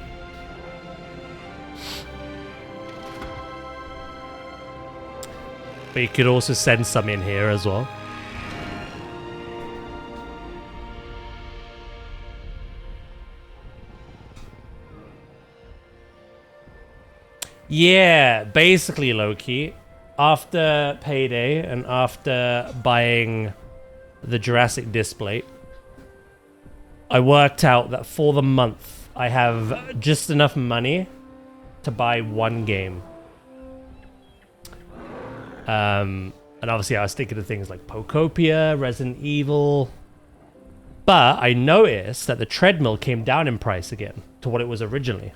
But you could also send some in here as well. Yeah, basically, Loki. After payday and after buying the Jurassic display, I worked out that for the month I have just enough money to buy one game. And obviously I was thinking of things like Pokopia, Resident Evil. But I noticed that the treadmill came down in price again to what it was originally.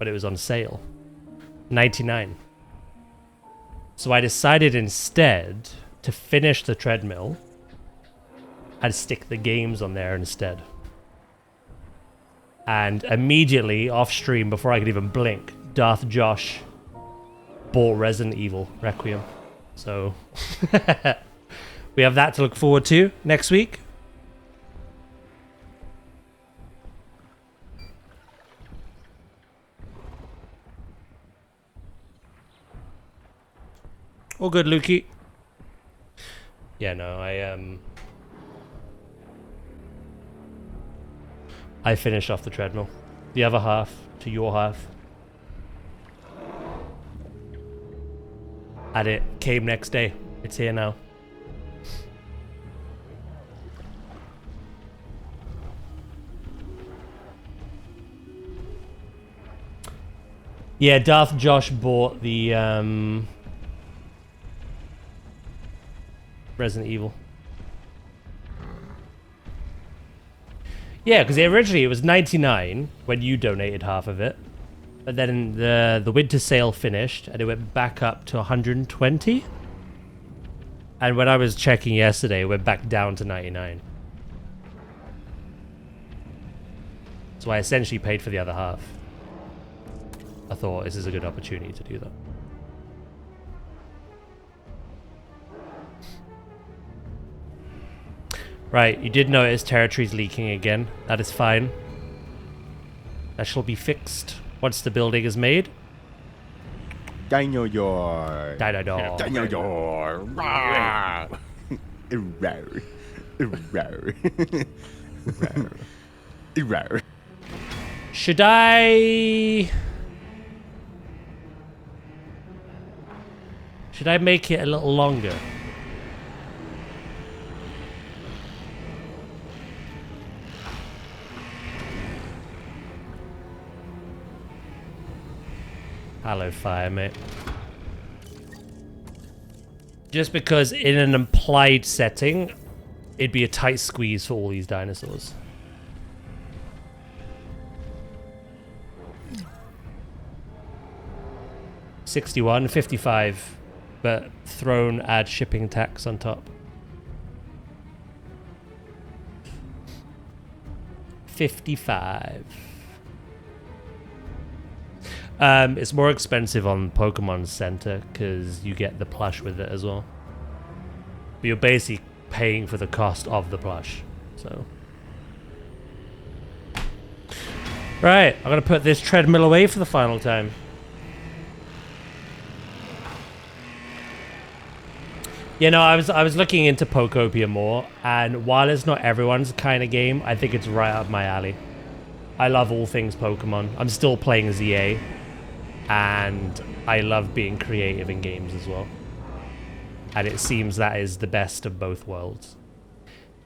but it was on sale. 99. So I decided instead to finish the treadmill and stick the games on there instead. And immediately off stream, before I could even blink, Darth Josh bought Resident Evil Requiem. So we have that to look forward to next week. All good, Lukey. Yeah, no, I finished off the treadmill. The other half to your half. And it came next day. It's here now. Yeah, Darth Josh bought the Resident Evil. Yeah, because originally it was 99 when you donated half of it. But then the winter sale finished and it went back up to 120. And when I was checking yesterday, it went back down to 99. So I essentially paid for the other half. I thought this is a good opportunity to do that. Right, you did notice territory's leaking again. That is fine. That shall be fixed once the building is made. Dinosaur. Dinosaur. Dinosaur. Should I make it a little longer? Hello, fire, mate. Just because in an implied setting, it'd be a tight squeeze for all these dinosaurs. $61, $55, but thrown add shipping tax on top. $55. It's more expensive on Pokemon Center because you get the plush with it as well. But you're basically paying for the cost of the plush. So, right, I'm gonna put this treadmill away for the final time. You know, I was looking into Pokopia more, and while it's not everyone's kind of game, I think it's right up my alley. I love all things Pokemon. I'm still playing ZA. And I love being creative in games as well. And it seems that is the best of both worlds.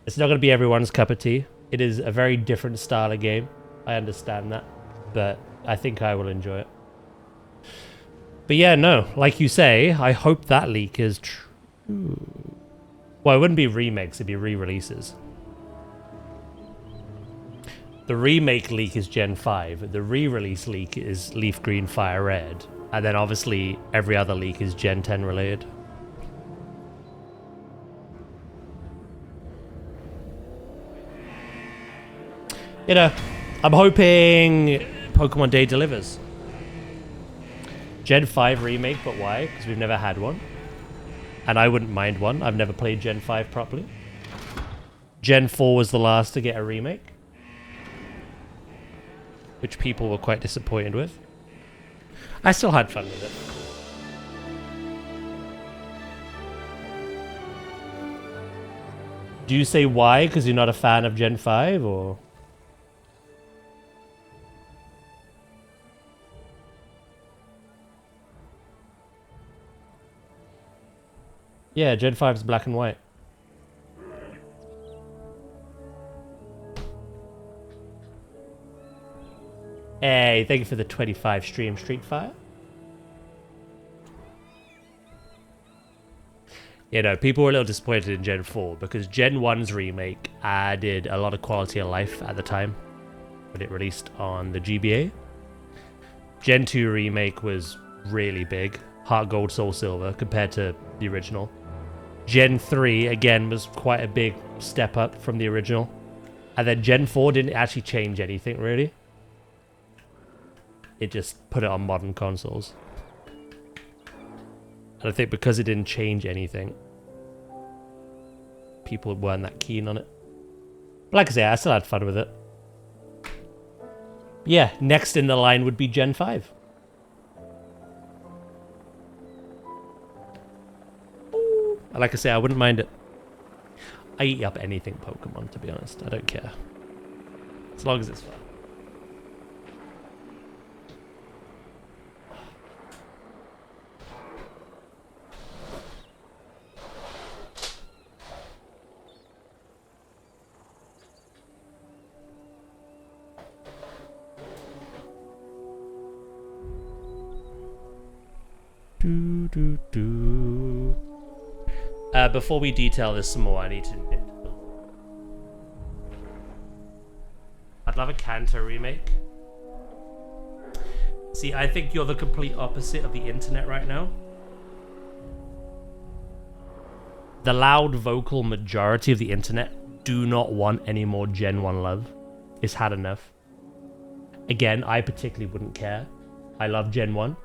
It's not going to be everyone's cup of tea. It is a very different style of game. I understand that. But I think I will enjoy it. But yeah, no. Like you say, I hope that leak is true. Well, it wouldn't be remakes. It'd be re-releases. The remake leak is Gen 5. The re-release leak is Leaf Green, Fire Red. And then obviously every other leak is Gen 10 related. You know, I'm hoping Pokemon Day delivers. Gen 5 remake, but why? Because we've never had one. And I wouldn't mind one. I've never played Gen 5 properly. Gen 4 was the last to get a remake, which people were quite disappointed with. I still had fun with it. Do you say why? Because you're not a fan of Gen 5, or? Yeah, Gen 5 is black and white. Hey, thank you for the 25 stream, Street Fire. You know, people were a little disappointed in Gen 4 because Gen 1's remake added a lot of quality of life at the time when it released on the GBA. Gen 2 remake was really big. Heart Gold, Soul Silver compared to the original. Gen 3 again was quite a big step up from the original. And then Gen 4 didn't actually change anything really. It just put it on modern consoles. And I think because it didn't change anything, people weren't that keen on it. But like I say, I still had fun with it. Yeah, next in the line would be Gen 5. And like I say, I wouldn't mind it. I eat up anything Pokemon, to be honest. I don't care. As long as it's fun. Before we detail this some more, I need to... I'd love a Kanto remake. See, I think you're the complete opposite of the internet right now. The loud vocal majority of the internet do not want any more Gen 1 love. It's had enough. Again, I particularly wouldn't care. I love Gen 1.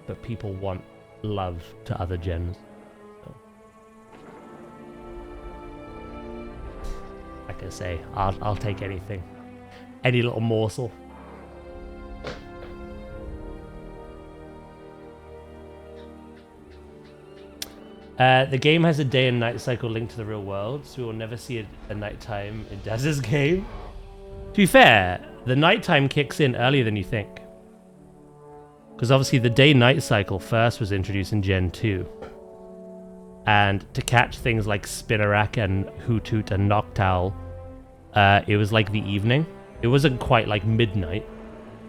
But people want love to other gens. So. Like I say, I'll take anything. Any little morsel. The game has a day and night cycle linked to the real world, so we will never see a nighttime in Daz's game. To be fair, the nighttime kicks in earlier than you think. Because obviously the day-night cycle first was introduced in Gen 2. And to catch things like Spinarak and Hoothoot and Noctowl, it was like the evening. It wasn't quite like midnight.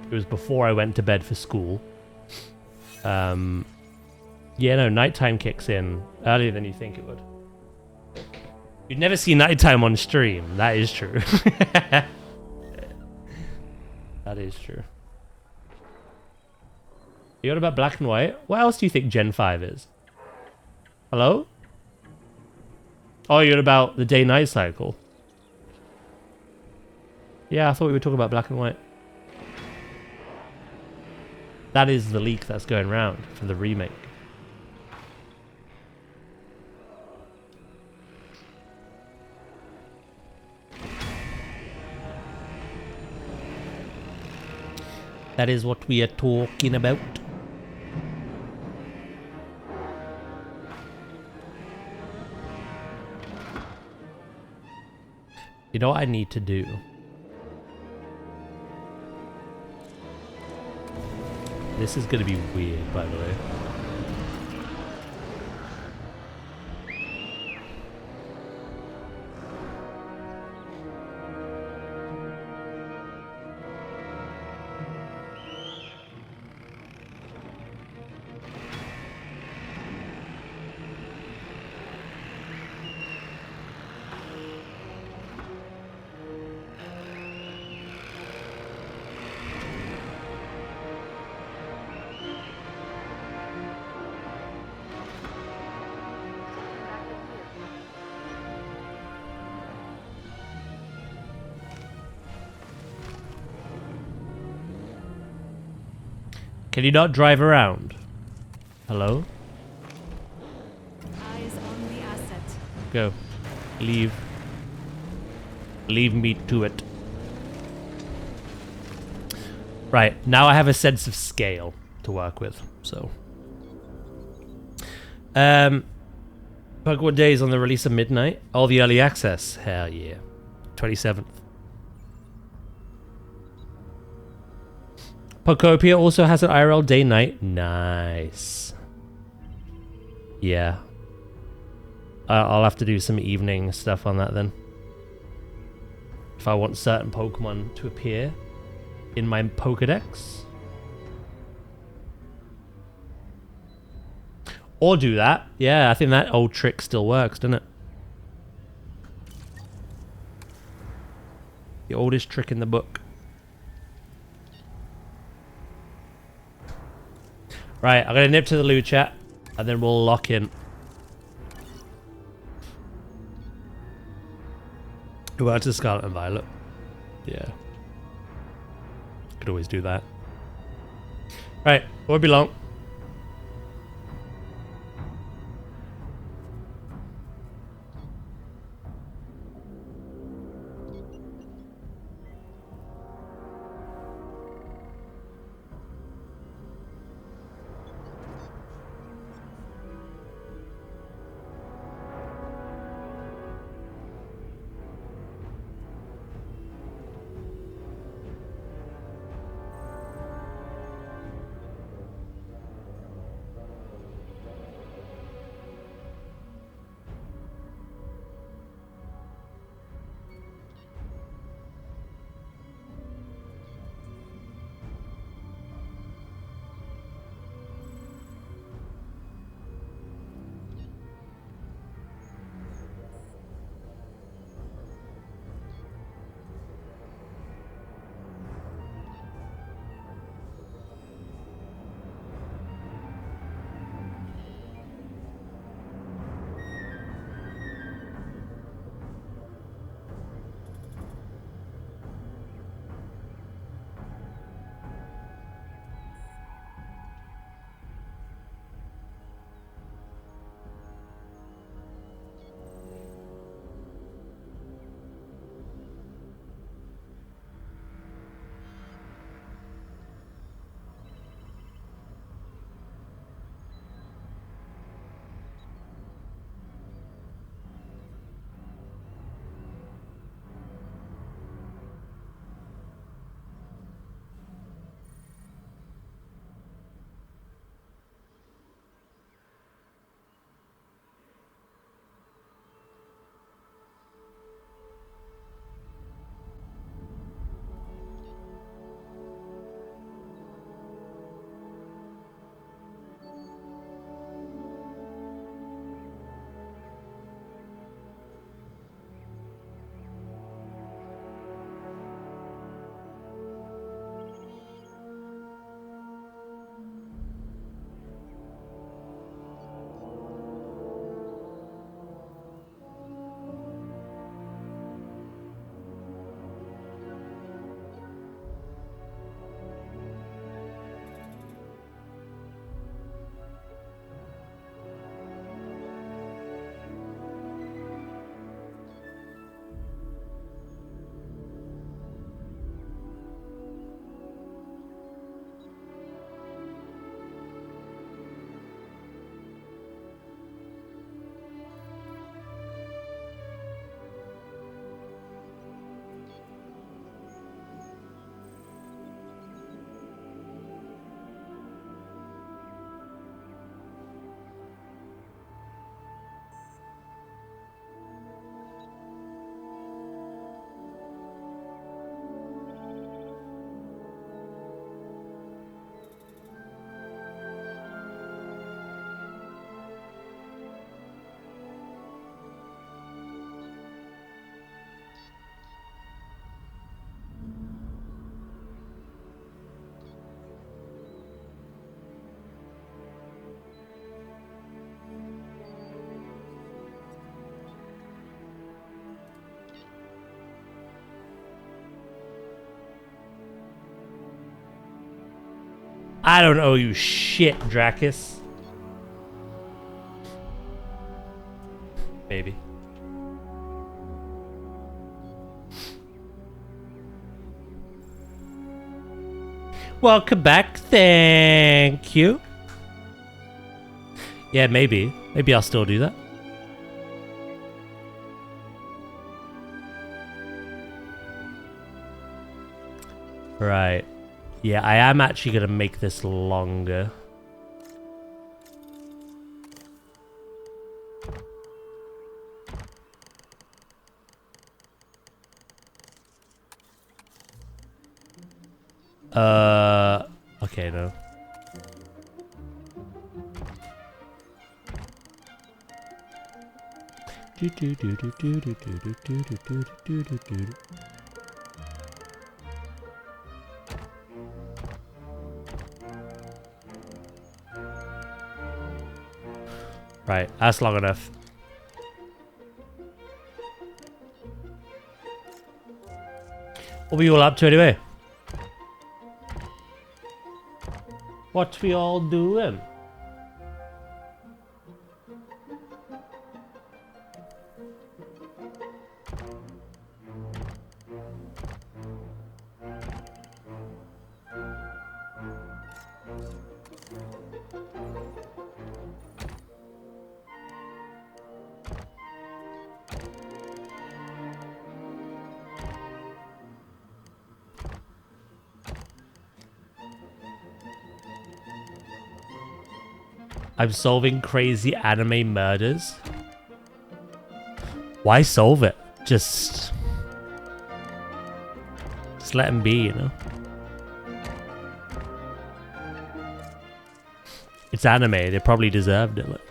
It was before I went to bed for school. Yeah, no, nighttime kicks in earlier than you think it would. You'd never see nighttime on stream. That is true. That is true. You heard about Black and White? What else do you think Gen 5 is? Hello? Oh, you heard about the day-night cycle? Yeah, I thought we were talking about Black and White. That is the leak that's going around for the remake. That is what we are talking about. You know what I need to do? This is going to be weird, by the way. Can you not drive around? Hello? Eyes on the asset. Go. Leave. Leave me to it. Right, now I have a sense of scale to work with, so. Pokemon Days on the release of midnight. All the early access. Hell yeah. 27th. Pokopia also has an IRL day-night. Nice. Yeah. I'll have to do some evening stuff on that then. If I want certain Pokemon to appear in my Pokedex. Or do that. Yeah, I think that old trick still works, doesn't it? The oldest trick in the book. Right, I'm gonna nip to the loot chat, and then we'll lock in. Who else is Scarlet and Violet? Yeah. Could always do that. Right, won't be long. I don't owe you shit, Dracus. Baby. Welcome back. Thank you. Yeah, maybe. Maybe I'll still do that. Right. Yeah, I am actually going to make this longer. Okay, no. Right, that's long enough. What we all up to anyway? What we all doing? I'm solving crazy anime murders. Why solve it? Just let him be, you know? It's anime. They probably deserved it. Look.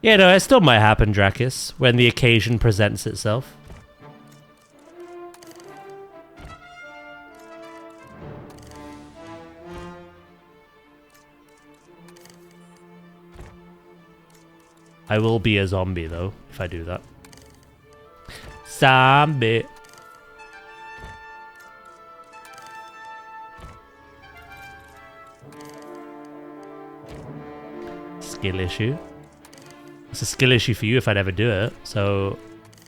Yeah, no, it still might happen, Dracus, when the occasion presents itself. I will be a zombie, though, if I do that. Zombie. Skill issue. It's a skill issue for you if I'd ever do it, so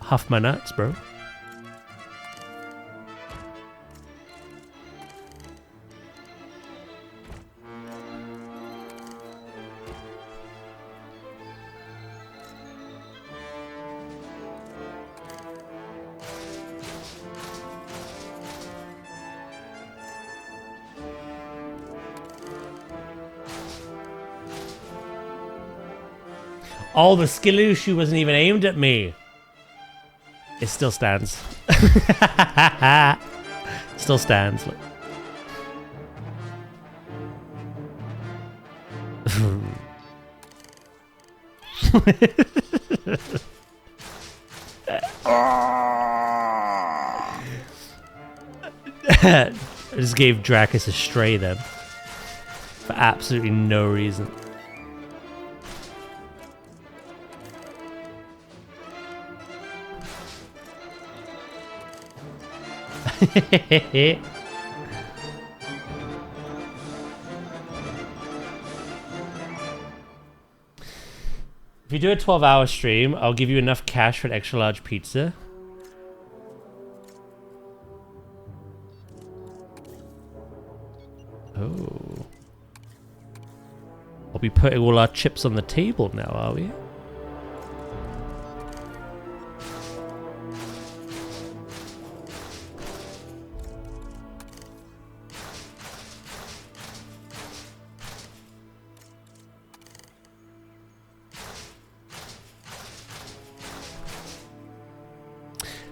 huff my nuts, bro. Oh, the skill issue wasn't even aimed at me. It still stands. Still stands. Look. I just gave Dracus a stray then. For absolutely no reason. If you do a 12-hour stream, I'll give you enough cash for an extra large pizza. Oh. I'll be putting all our chips on the table now, are we?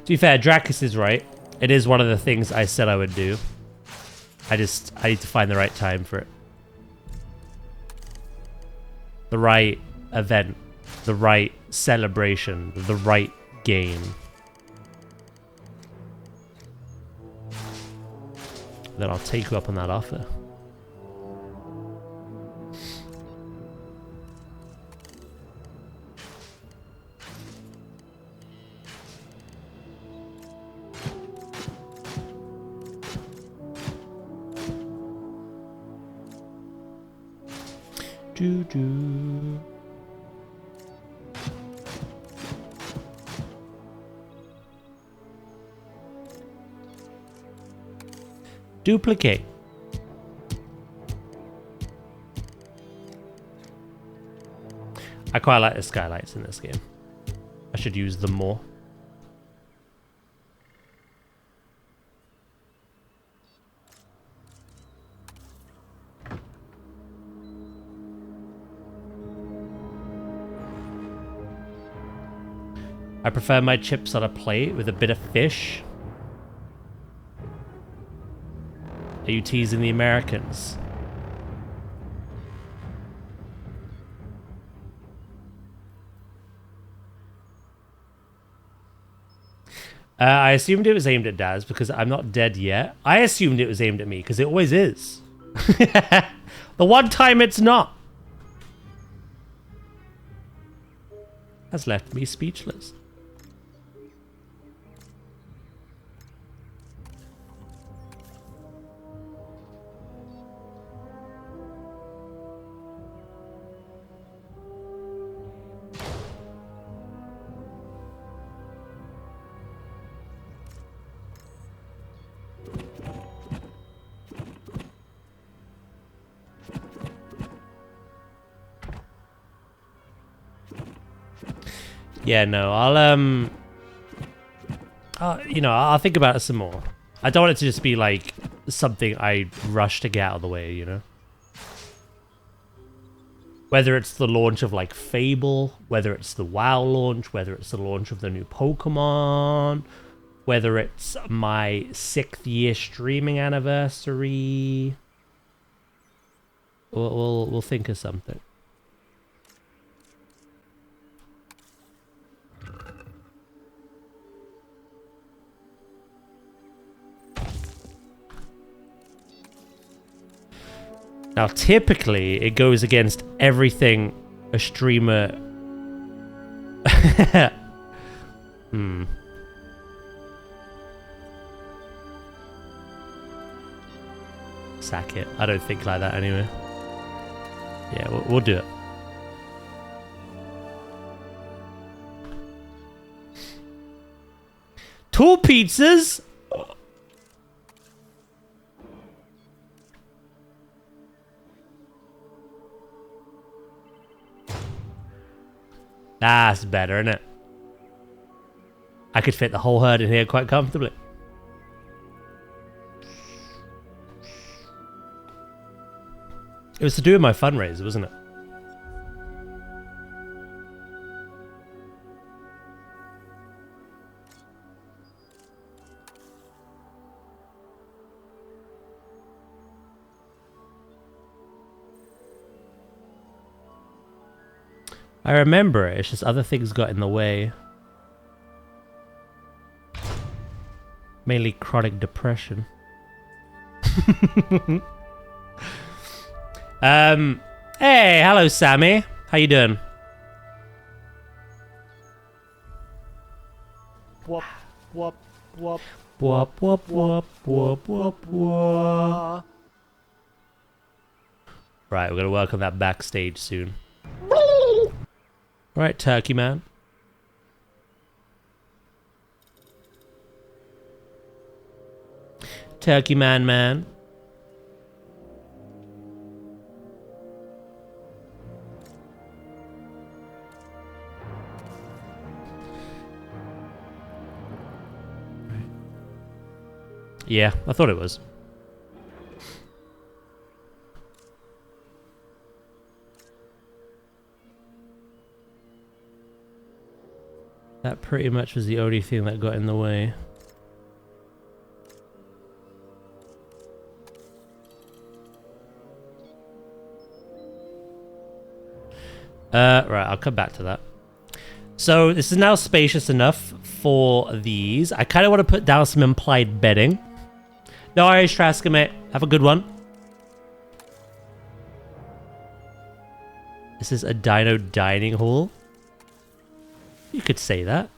To be fair, Dracus is right. It is one of the things I said I would do. I need to find the right time for it. The right event. The right celebration. The right game. Then I'll take you up on that offer. Doo-doo. Duplicate. I quite like the skylights in this game. I should use them more. I prefer my chips on a plate with a bit of fish. Are you teasing the Americans? I assumed it was aimed at Daz because I'm not dead yet. I assumed it was aimed at me because it always is. The one time it's not has left me speechless. Yeah, no, I'll think about it some more. I don't want it to just be like something I rush to get out of the way, you know? Whether it's the launch of like Fable, whether it's the WoW launch, whether it's the launch of the new Pokemon, whether it's my 6th year streaming anniversary. We'll think of something. Now, typically, it goes against everything a streamer... Sack it. I don't think like that anyway. Yeah, we'll do it. Two pizzas? That's better, isn't it? I could fit the whole herd in here quite comfortably. It was to do with my fundraiser, wasn't it? I remember it, it's just other things got in the way. Mainly chronic depression. Hey, hello Sammy. How you doing? Whoop, whoop, whoop. Whoop, whoop, whoop, whoop, whoop, whoop. Right, we're gonna work on that backstage soon. Right, Turkey Man. Turkey Man. Yeah, I thought it was. That pretty much was the only thing that got in the way. Right, I'll come back to that. So this is now spacious enough for these. I kind of want to put down some implied bedding. No worries, Trasker, mate. Have a good one. This is a dino dining hall. You could say that.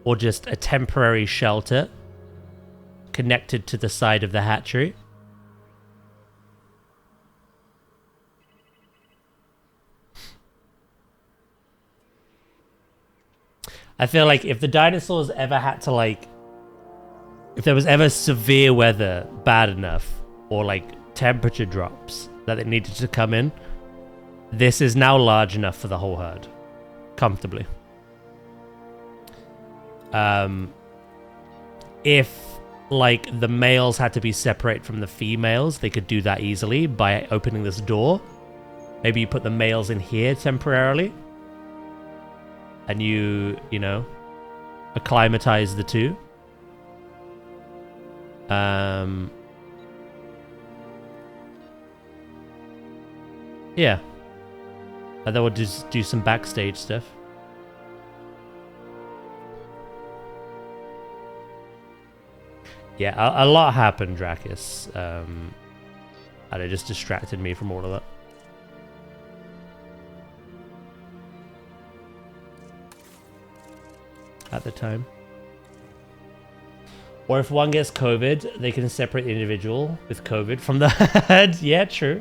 Or just a temporary shelter connected to the side of the hatchery. I feel like if the dinosaurs ever had to like... If there was ever severe weather bad enough, or like temperature drops that it needed to come in, this is now large enough for the whole herd. Comfortably. If like the males had to be separate from the females, they could do that easily by opening this door. Maybe you put the males in here temporarily. And you know, acclimatize the two. Yeah. And then we'll just do some backstage stuff. Yeah, a lot happened, Drakis. And it just distracted me from all of that. At the time. Or if one gets COVID, they can separate the individual with COVID from the herd. Yeah, true.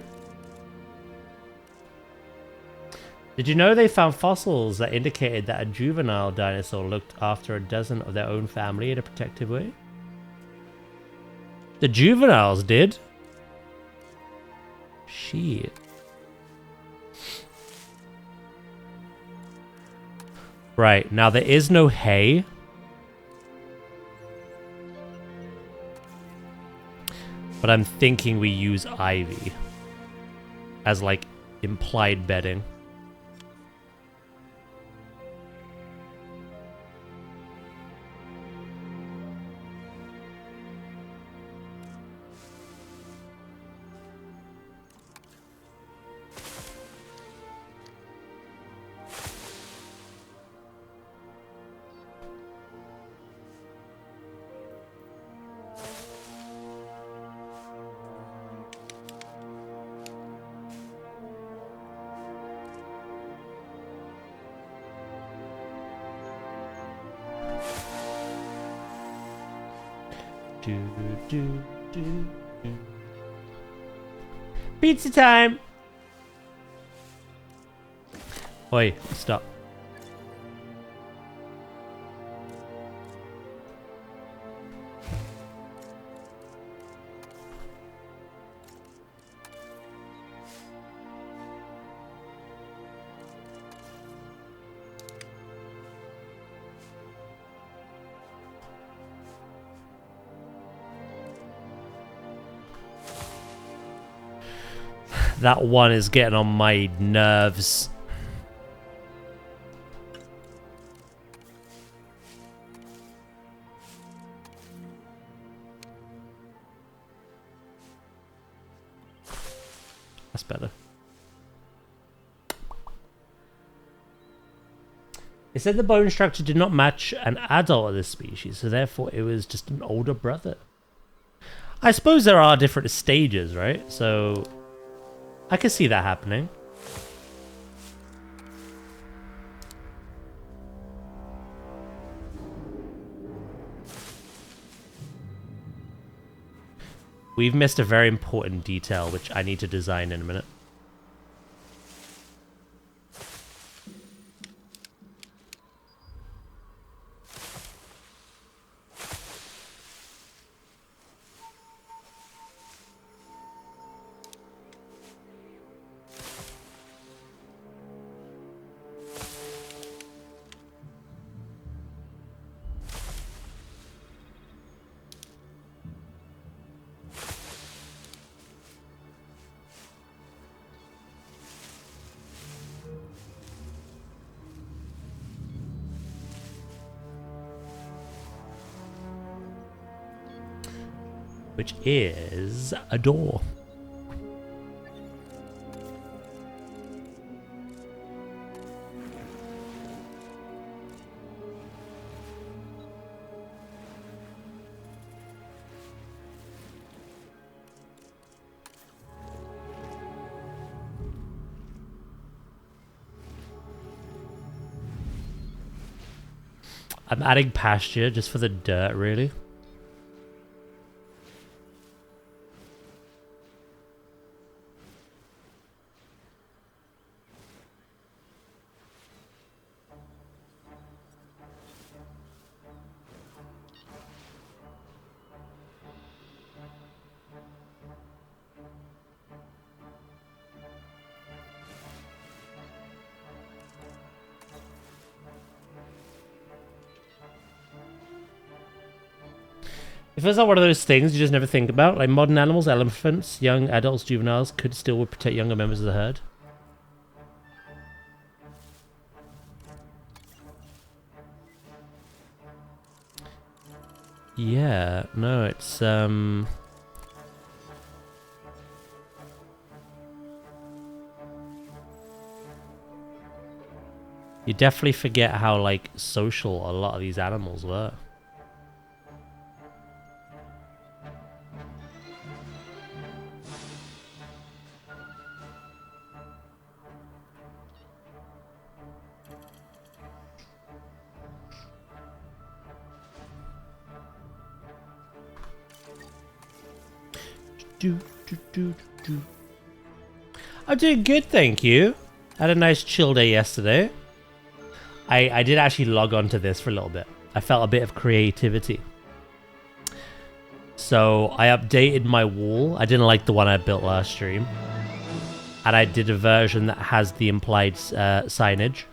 Did you know they found fossils that indicated that a juvenile dinosaur looked after a dozen of their own family in a protective way? The juveniles did? Shit. Right, now there is no hay. But I'm thinking we use ivy as like implied bedding. Pizza time! Oi, stop. That one is getting on my nerves. That's better. It said the bone structure did not match an adult of this species, so therefore it was just an older brother. I suppose there are different stages, right? So I can see that happening. We've missed a very important detail, which I need to design in a minute. Which is a door. I'm adding pasture just for the dirt, really. It feels like one of those things you just never think about. Like modern animals, elephants, young adults, juveniles could still protect younger members of the herd. Yeah, no, it's You definitely forget how, like, social a lot of these animals were. I'm doing good, thank you. Had a nice chill day yesterday. I did actually log on to this for a little bit. I felt a bit of creativity. So I updated my wall. I didn't like the one I built last stream. And I did a version that has the implied signage.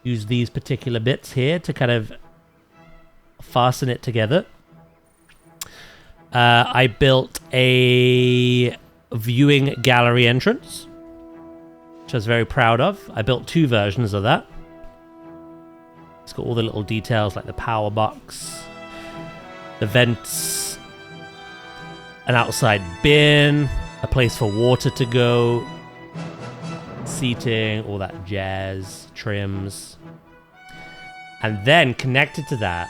Use these particular bits here to kind of fasten it together. I built a viewing gallery entrance, which I was very proud of. I built 2 versions of that. It's got all the little details like the power box, the vents, an outside bin, a place for water to go, seating, all that jazz, trims. And then connected to that,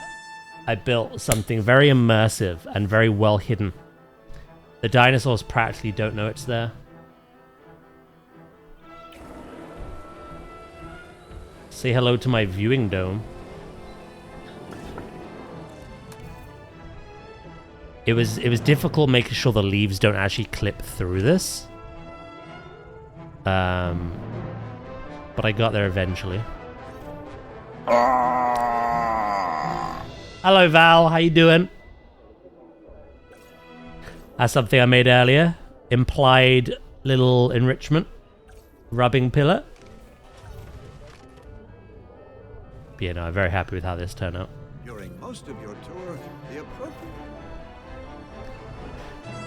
I built something very immersive and very well hidden. The dinosaurs practically don't know it's there. Say hello to my viewing dome. It was difficult making sure the leaves don't actually clip through this. But I got there eventually. Hello Val, how you doing? That's something I made earlier. Implied little enrichment. Rubbing pillar. But yeah, no, I'm very happy with how this turned out. During most of your tour, the appropriate...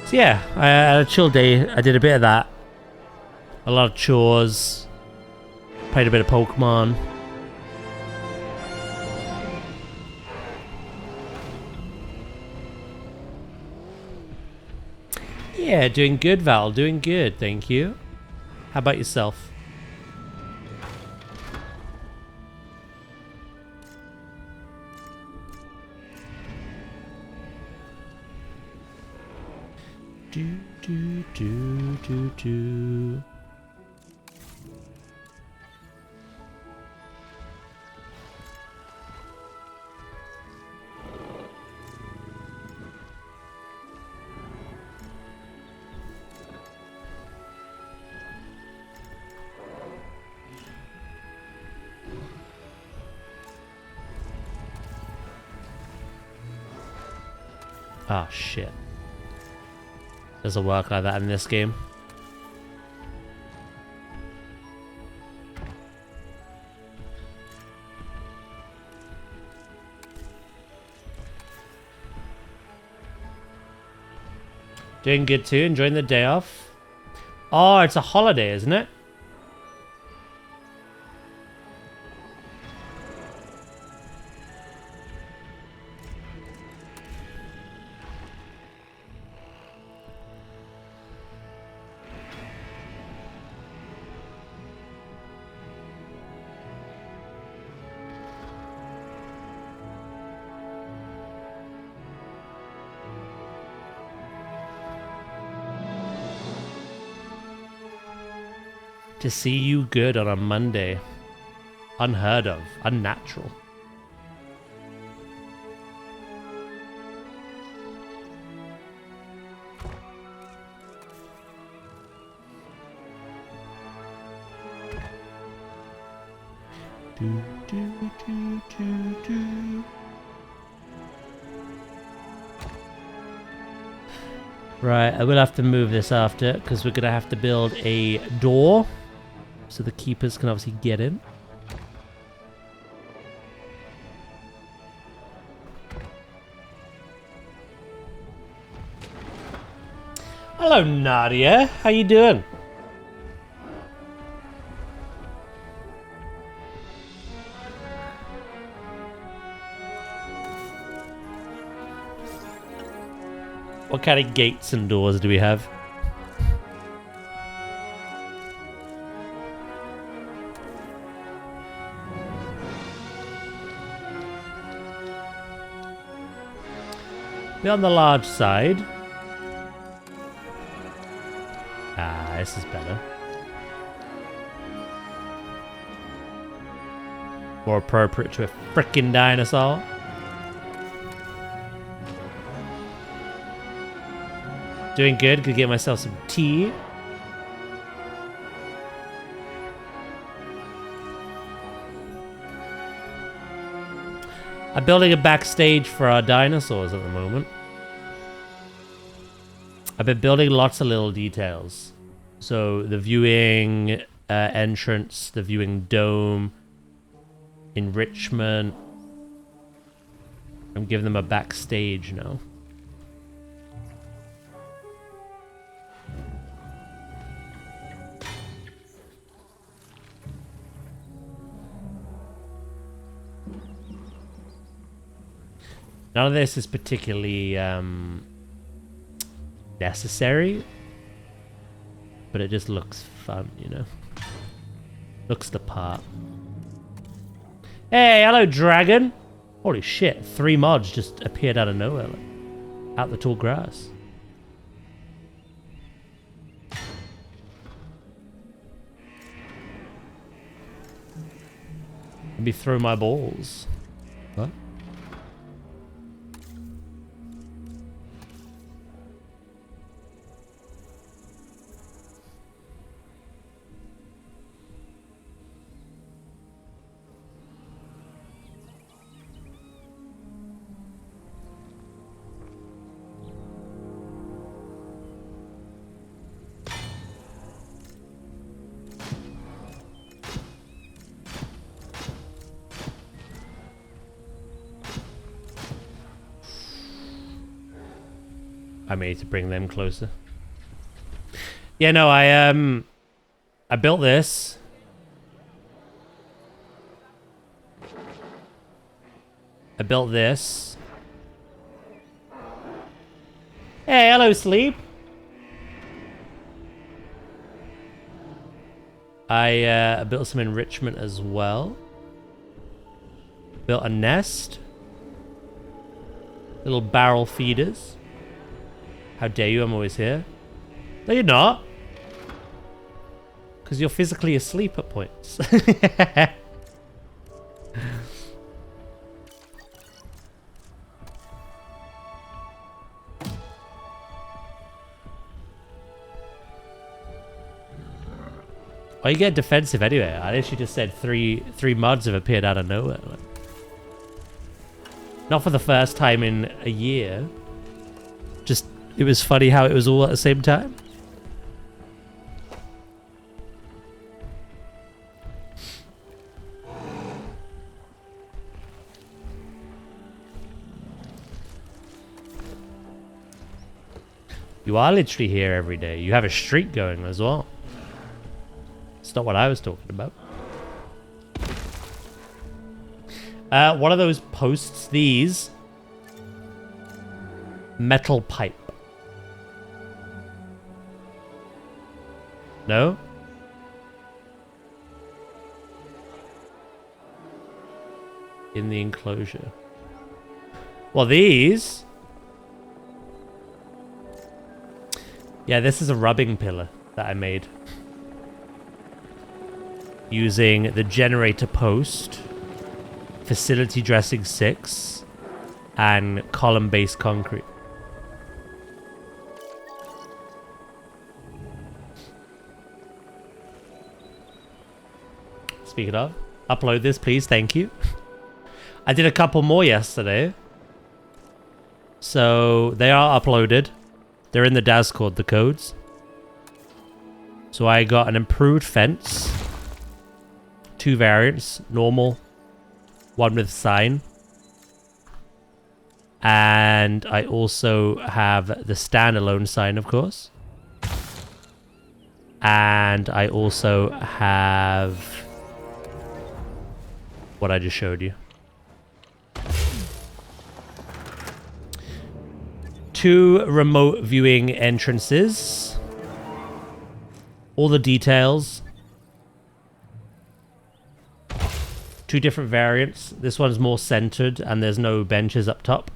So yeah, I had a chill day. I did a bit of that. A lot of chores. Played a bit of Pokemon. Yeah, doing good, Val. Doing good, thank you. How about yourself? Do. Oh shit. Doesn't work like that in this game. Doing good too, enjoying the day off. Oh, it's a holiday, isn't it? To see you good on a Monday. Unheard of. Unnatural. Right, I will have to move this after, because we're going to have to build a door. So the keepers can obviously get in. Hello, Nadia. How you doing? What kind of gates and doors do we have? Be on the large side. Ah, this is better. More appropriate to a frickin' dinosaur. Doing good, could get myself some tea. I'm building a backstage for our dinosaurs at the moment. I've been building lots of little details. So the viewing entrance, the viewing dome, enrichment. I'm giving them a backstage now. None of this is particularly necessary, but it just looks fun, you know? Looks the part. Hey, hello, dragon! Holy shit, 3 mods just appeared out of nowhere, like, out the tall grass. Let me throw my balls. What? I may need to bring them closer. Yeah, no, I built this. I built this. Hey, hello, Sleep. I built some enrichment as well. Built a nest. Little barrel feeders. How dare you, I'm always here. No, you're not. Because you're physically asleep at points. Oh, you get defensive anyway. I literally just said three mods have appeared out of nowhere. Like, not for the first time in a year. Just, it was funny how it was all at the same time. You are literally here every day. You have a streak going as well. It's not what I was talking about. One of those posts these. Metal pipe. No? In the enclosure. Well, these... Yeah, this is a rubbing pillar that I made. Using the generator post, facility dressing 6, and column-based concrete. Speaking of, upload this please, thank you. I did a couple more yesterday. So they are uploaded. They're in the Discord, the codes. So I got an improved fence. 2 variants, normal, 1 with sign. And I also have the standalone sign, of course. And I also have what I just showed you. 2 remote viewing entrances. All the details. 2 different variants. This one's more centered and there's no benches up top.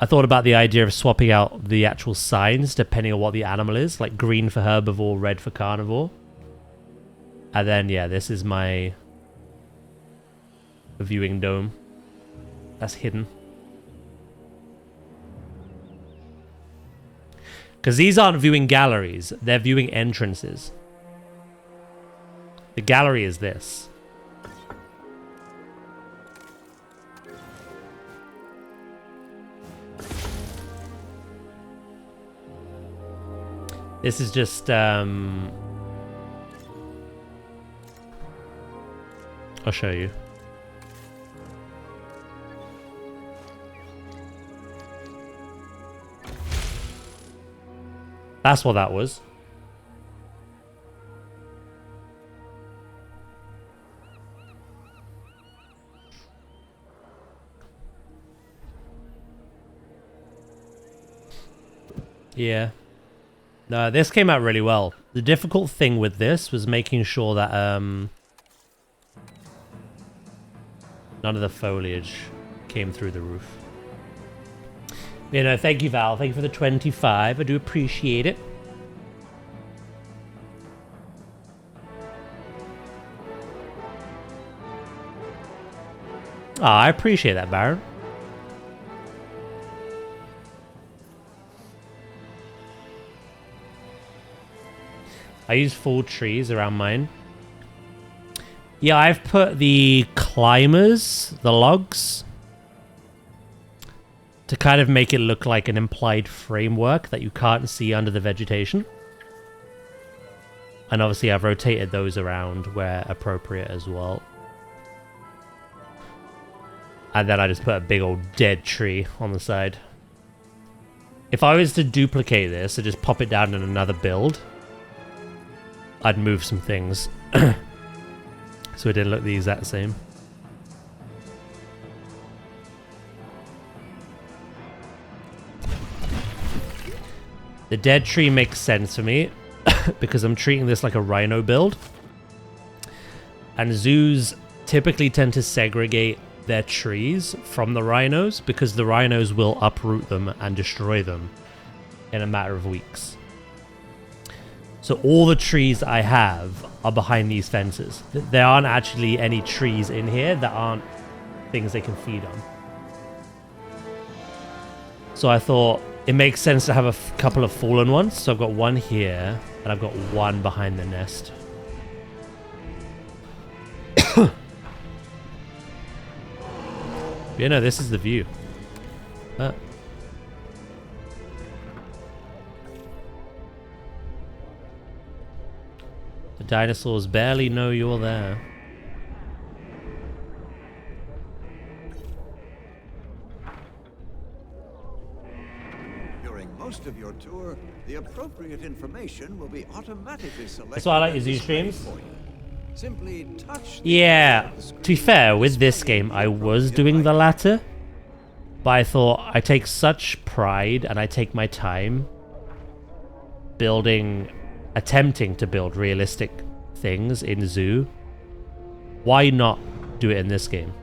I thought about the idea of swapping out the actual signs depending on what the animal is, like green for herbivore, red for carnivore. And then, yeah, this is my viewing dome. That's hidden. Because these aren't viewing galleries, they're viewing entrances. The gallery is this. This is just, I'll show you. That's what that was. Yeah. No, this came out really well. The difficult thing with this was making sure that none of the foliage came through the roof. You know, thank you, Val. Thank you for the 25. I do appreciate it. Ah, I appreciate that, Baron. I use full trees around mine. Yeah, I've put the climbers, the logs, to kind of make it look like an implied framework that you can't see under the vegetation. And obviously I've rotated those around where appropriate as well. And then I just put a big old dead tree on the side. If I was to duplicate this and just pop it down in another build, I'd move some things. So it didn't look the exact same. The dead tree makes sense for me because I'm treating this like a rhino build. And zoos typically tend to segregate their trees from the rhinos because the rhinos will uproot them and destroy them in a matter of weeks. So all the trees I have are behind these fences. There aren't actually any trees in here that aren't things they can feed on. So I thought it makes sense to have a couple of fallen ones. So I've got one here and I've got one behind the nest. You know, this is the view. The dinosaurs barely know you're there. During most of your tour, the appropriate information will be automatically selected. That's why I like your Z streams. Simply touch. Yeah, to be fair, with this game, I was doing the latter. But I thought I take such pride and I take my time attempting to build realistic things in Zoo. Why not do it in this game?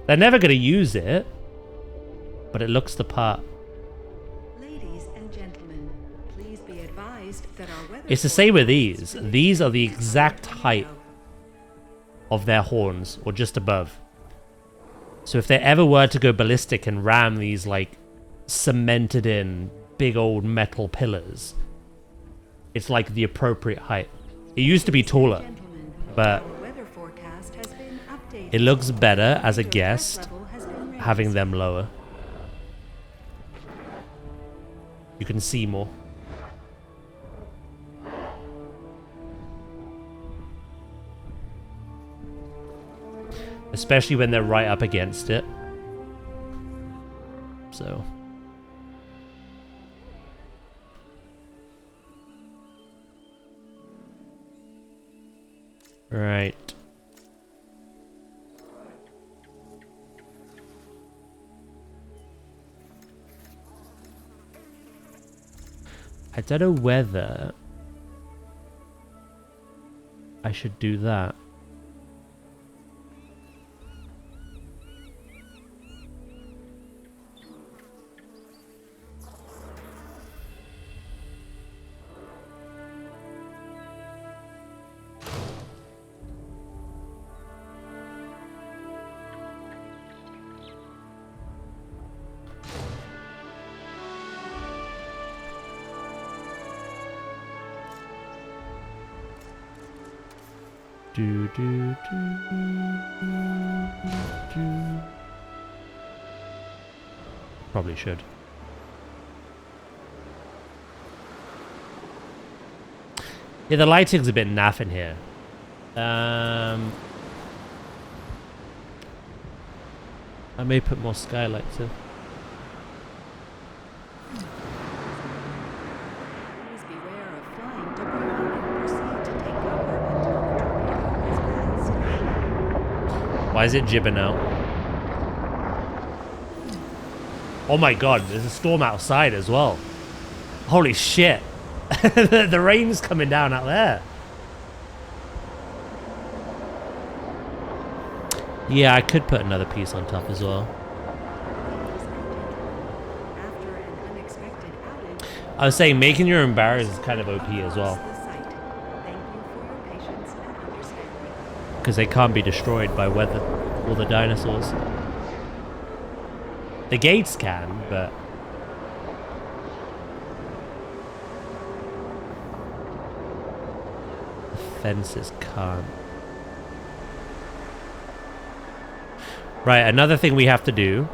They're never going to use it, but it looks the part. Ladies and gentlemen, please be advised that our weather It's the same with these. These are the exact height of their horns, or just above. So if they ever were to go ballistic and ram these, like, cemented in big old metal pillars, it's like the appropriate height. It used to be taller, but it looks better as a guest having them lower. You can see more. Especially when they're right up against it. So. Right. I don't know whether I should do that. Do, do, do. Probably should. Yeah, the lighting's a bit naff in here. I may put more skylights in. Please beware of flying debris and proceed to take cover until the tornado has passed. Why is it jibbing out? Oh my god, there's a storm outside as well. Holy shit. The rain's coming down out there. Yeah, I could put another piece on top as well. After an unexpected outage, I was saying making your own barriers is kind of OP as well. the site. Thank you for your patience and understanding. Because they can't be destroyed by weather. All the dinosaurs. The gates can, but... the fences can't. Right, another thing we have to do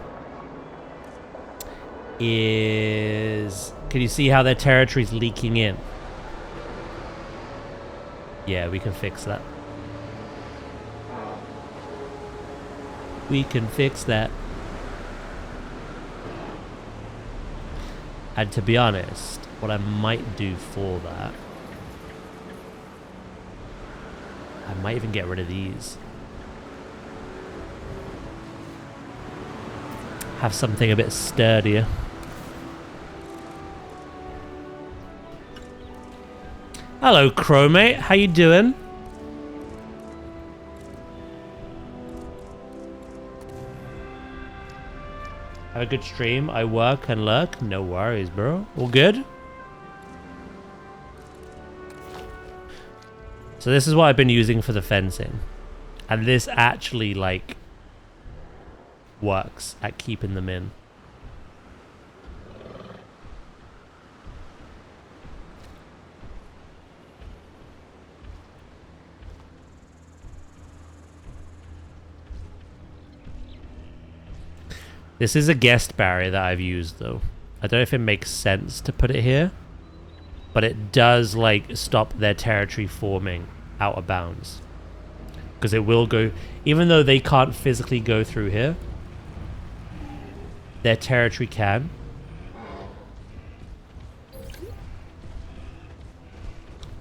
is... can you see how their territory's leaking in? Yeah, we can fix that. We can fix that. And to be honest, what I might do for that... I might even get rid of these. Have something a bit sturdier. Hello, Chromate. How you doing? Have a good stream. I work and lurk. No worries, bro. All good? So this is what I've been using for the fencing. And this actually, like... works at keeping them in. This is a guest barrier that I've used though. I don't know if it makes sense to put it here, but it does like stop their territory forming out of bounds. Because it will go, even though they can't physically go through here, their territory can.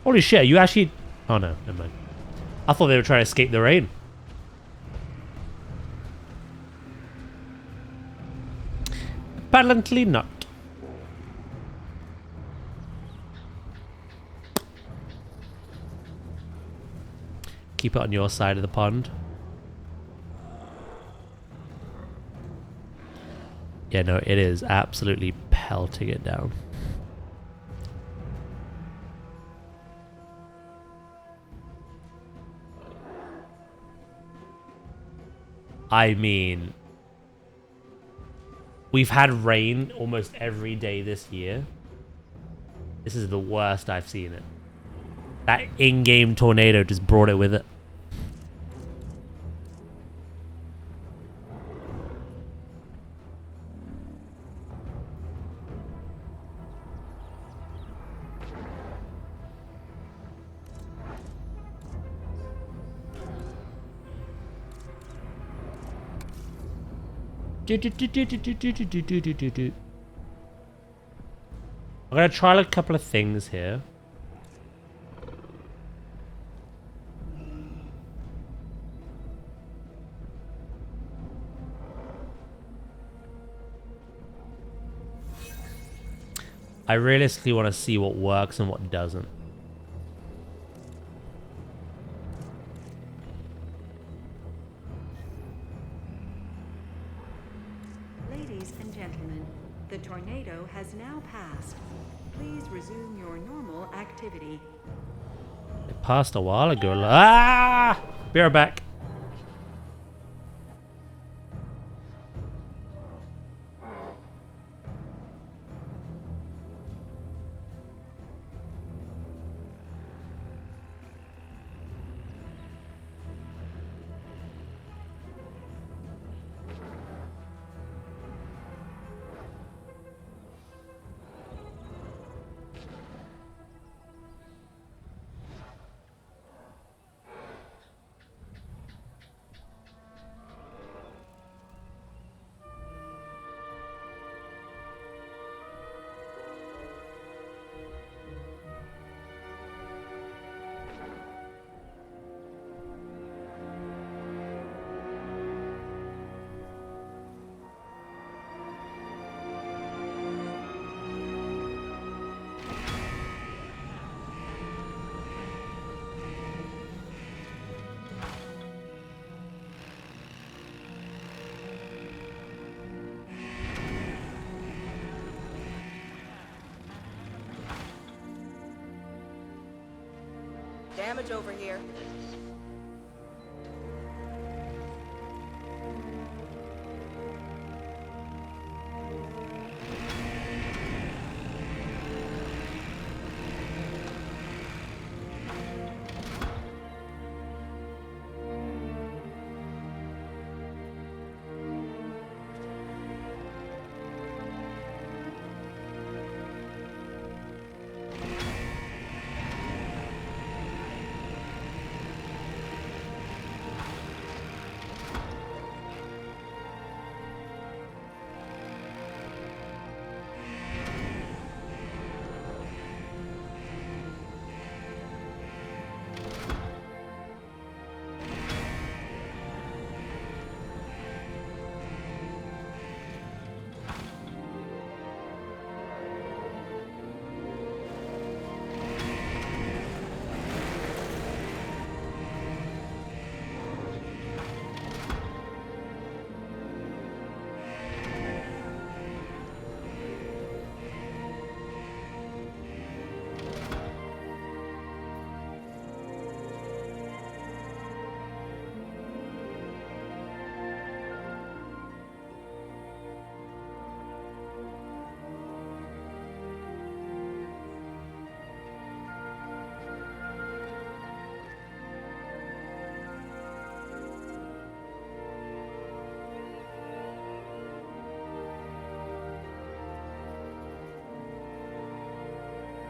Holy shit, you actually... oh no, never mind. I thought they were trying to escape the rain. Apparently not. Keep it on your side of the pond. Yeah, no, it is absolutely pelting it down. I mean, we've had rain almost every day this year. This is the worst I've seen it. That in-game tornado just brought it with it. I'm gonna try a couple of things here. I realistically want to see what works and what doesn't. Ladies and gentlemen, the tornado has now passed. Please resume your normal activity. It passed a while ago. Ah! Be right back. Damage over here.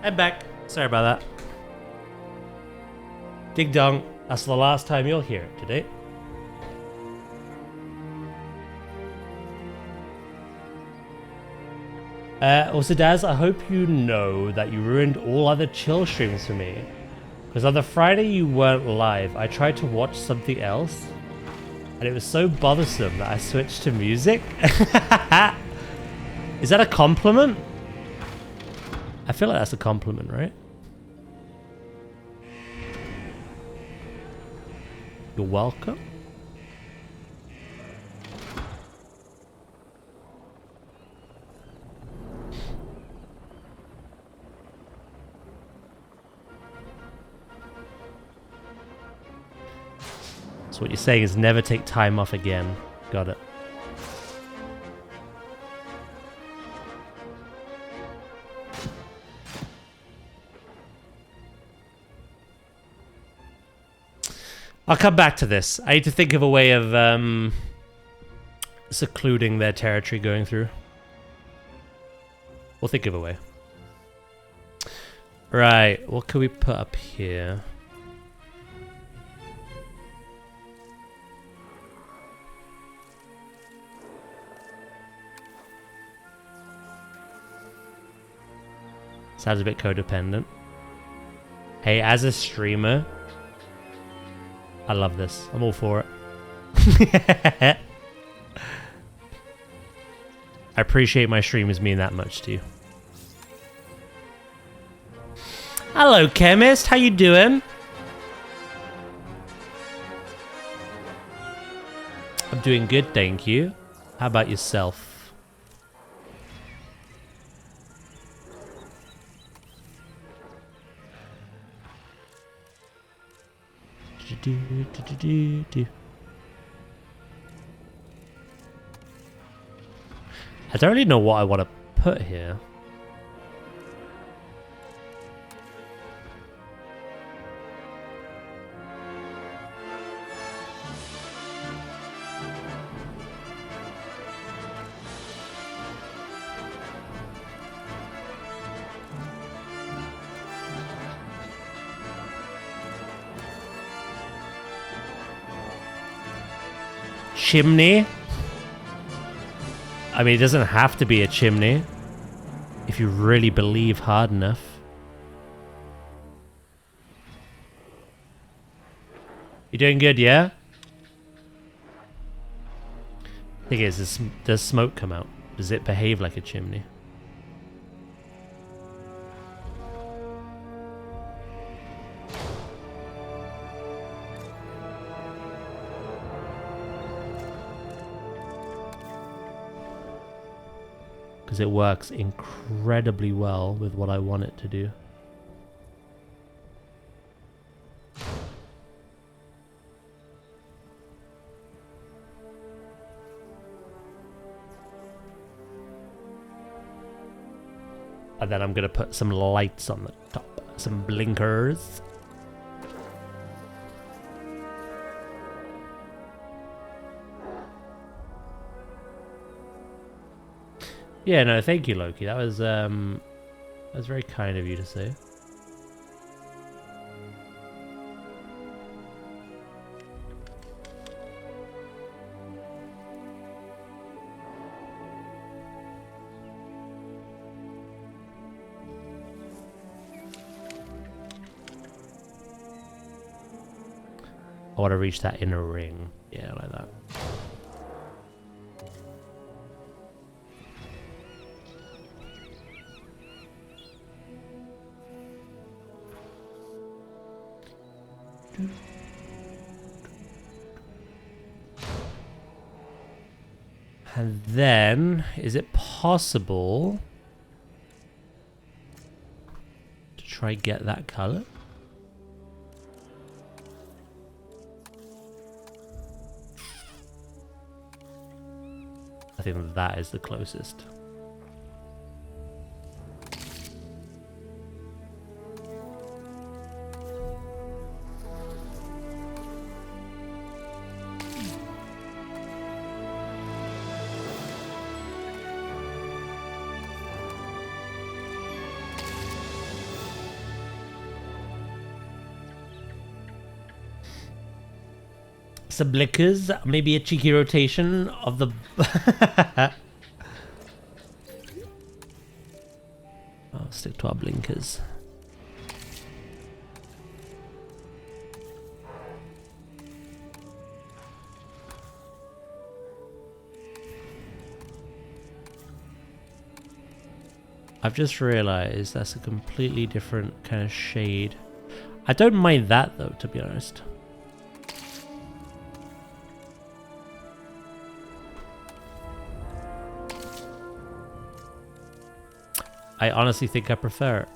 I'm back. Sorry about that. Dig dong. That's the last time you'll hear it today. Also, Daz, I hope you know that you ruined all other chill streams for me. Because on the Friday you weren't live, I tried to watch something else. And it was so bothersome that I switched to music. Is that a compliment? I feel like that's a compliment, right? You're welcome. So what you're saying is never take time off again. Got it. I'll come back to this. I need to think of a way of secluding their territory going through. We'll think of a way. Right, what can we put up here? Sounds a bit codependent. Hey, as a streamer, I love this. I'm all for it. I appreciate my streamers mean that much to you. Hello, Chemist. How you doing? I'm doing good, thank you. How about yourself? I don't really know what I want to put here. Chimney. I mean, it doesn't have to be a chimney if you really believe hard enough. You doing good, yeah? Thing is, does smoke come out? Does it behave like a chimney? Because it works incredibly well with what I want it to do. And then I'm going to put some lights on the top. Some blinkers. Yeah, no, thank you, Loki. That was very kind of you to say. I want to reach that inner ring. Yeah, like that. And then, is it possible to try get that color? I think that is the closest. Some blinkers, maybe a cheeky rotation of the... I'll stick to our blinkers. I've just realized that's a completely different kind of shade. I don't mind that though, to be honest. I honestly think I prefer it.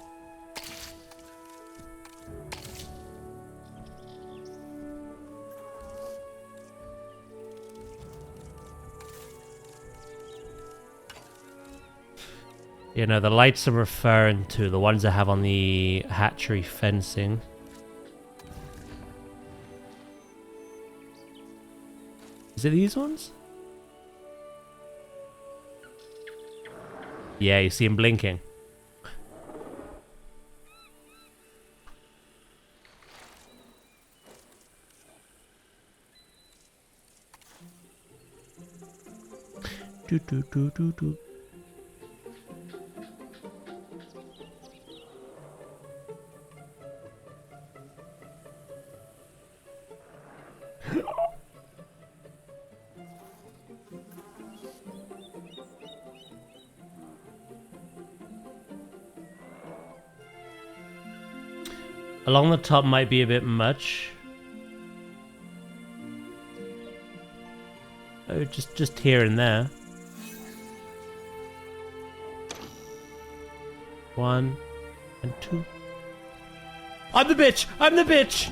You know, the lights I'm referring to, the ones I have on the hatchery fencing. Is it these ones? Yeah, you see him blinking. Do do do do do. Along the top might be a bit much. Oh, just here and there. 1 and 2. I'm the bitch! I'm the bitch!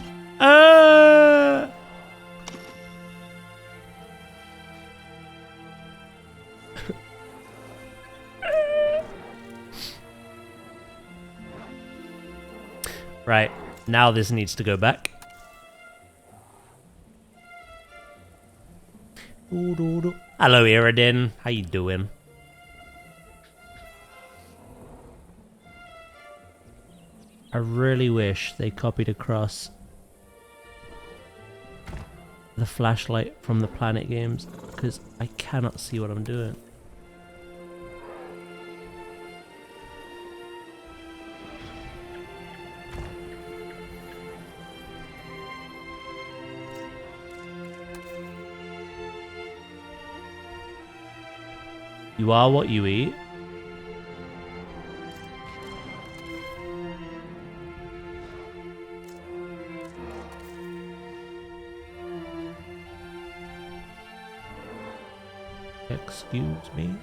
Right, now this needs to go back. Hello, Iridin. How you doing? I really wish they copied across the flashlight from the Planet games, because I cannot see what I'm doing. You are what you eat. Excuse me.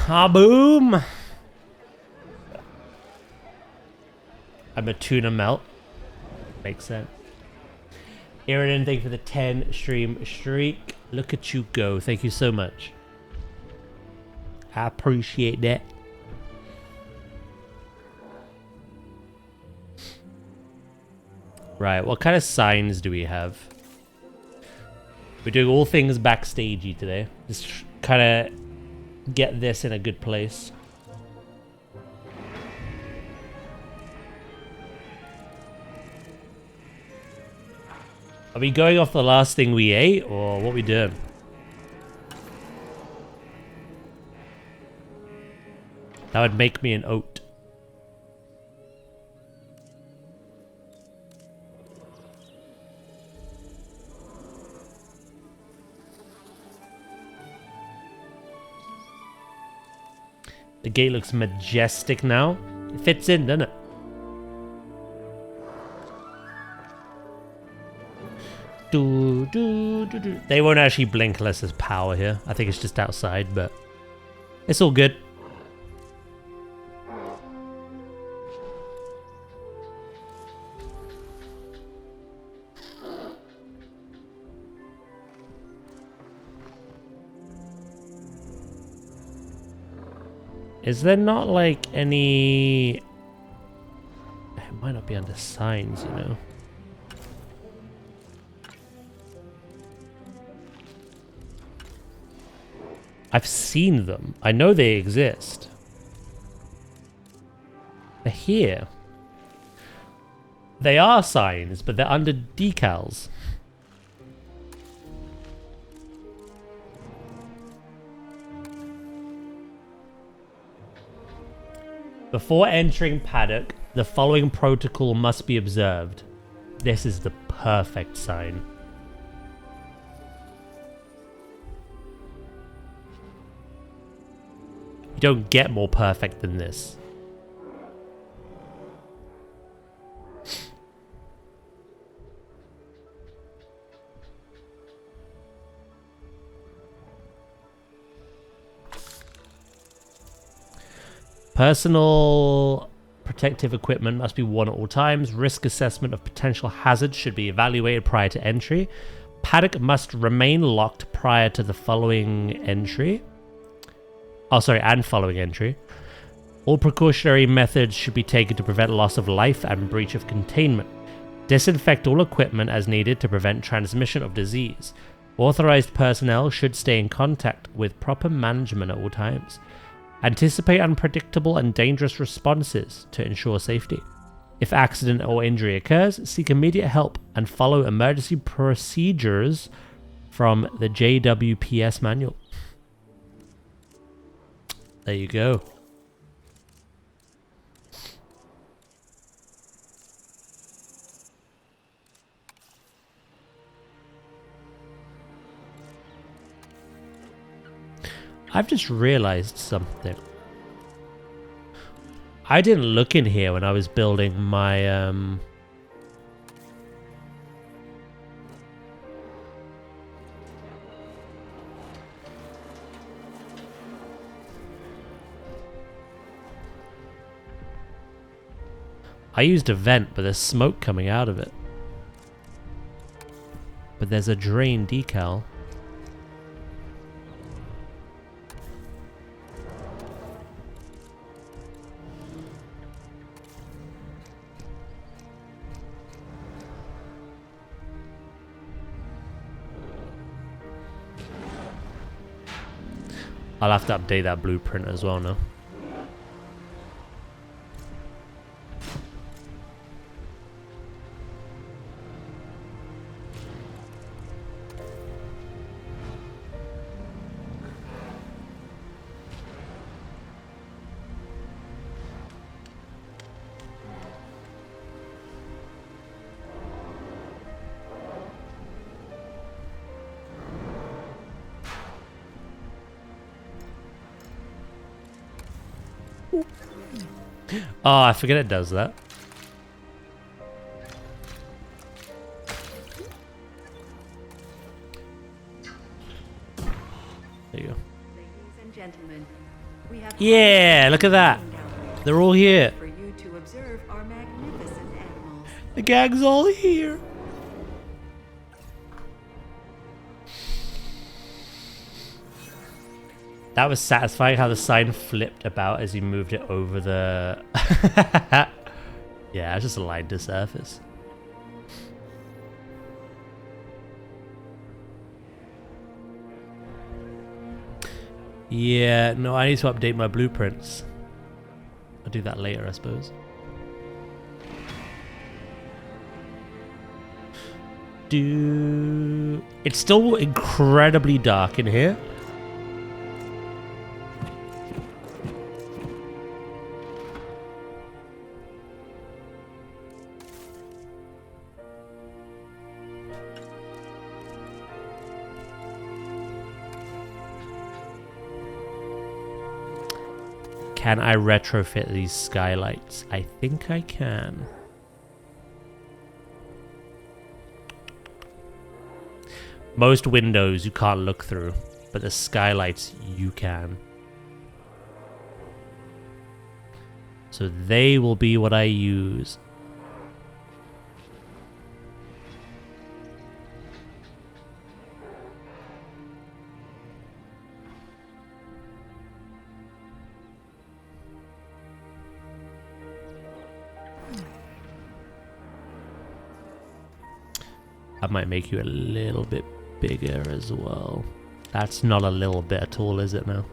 Ah, boom! I'm a tuna melt. Makes sense. Aaron, thank you for the 10 stream streak. Look at you go. Thank you so much. I appreciate that. Right, what kind of signs do we have? We're doing all things backstagey today. Just kind of get this in a good place. Are we going off the last thing we ate, or what we doing? That would make me an oat. The gate looks majestic now. It fits in, doesn't it? They won't actually blink unless there's power here. I think it's just outside, but it's all good. Is there not like any... It might not be under signs, you know. I've seen them. I know they exist. They're here. They are signs, but they're under decals. Before entering paddock, the following protocol must be observed. This is the perfect sign. You don't get more perfect than this. Personal protective equipment must be worn at all times. Risk assessment of potential hazards should be evaluated prior to entry. Paddock must remain locked prior to the following entry. And following entry. All precautionary methods should be taken to prevent loss of life and breach of containment. Disinfect all equipment as needed to prevent transmission of disease. Authorized personnel should stay in contact with proper management at all times. Anticipate unpredictable and dangerous responses to ensure safety. If accident or injury occurs, seek immediate help and follow emergency procedures from the JWPS manual. There you go. I've just realized something. I didn't look in here when I was building my I used a vent, but there's smoke coming out of it. But there's a drain decal. I'll have to update that blueprint as well now. Oh, I forget it does that. There you go. Ladies and gentlemen, We have Yeah, look at that. They're all here. for you to observe our magnificent animals. The gang's all here. That was satisfying how the sign flipped about as you moved it over the... Yeah, I just aligned the surface. Yeah, no, I need to update my blueprints. I'll do that later, I suppose. It's still incredibly dark in here. Can I retrofit these skylights? I think I can. Most windows you can't look through, but the skylights you can. So they will be what I use. I might make you a little bit bigger as well. That's not a little bit at all, is it now?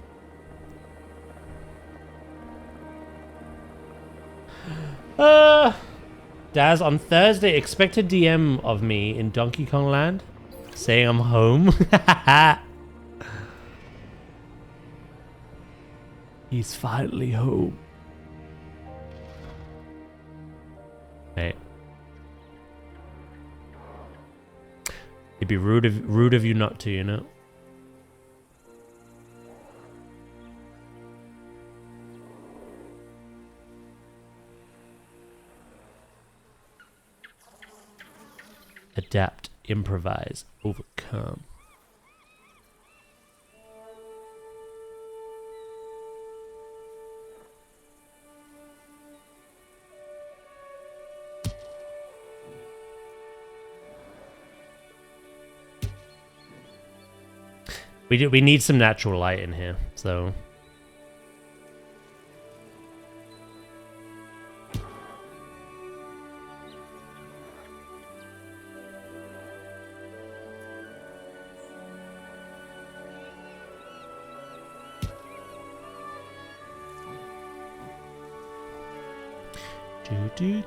Daz, on Thursday, expect a DM of me in Donkey Kong Land saying I'm home. He's finally home. Hey. It'd be rude of you not to, you know? Adapt, improvise, overcome. We need some natural light in here, so...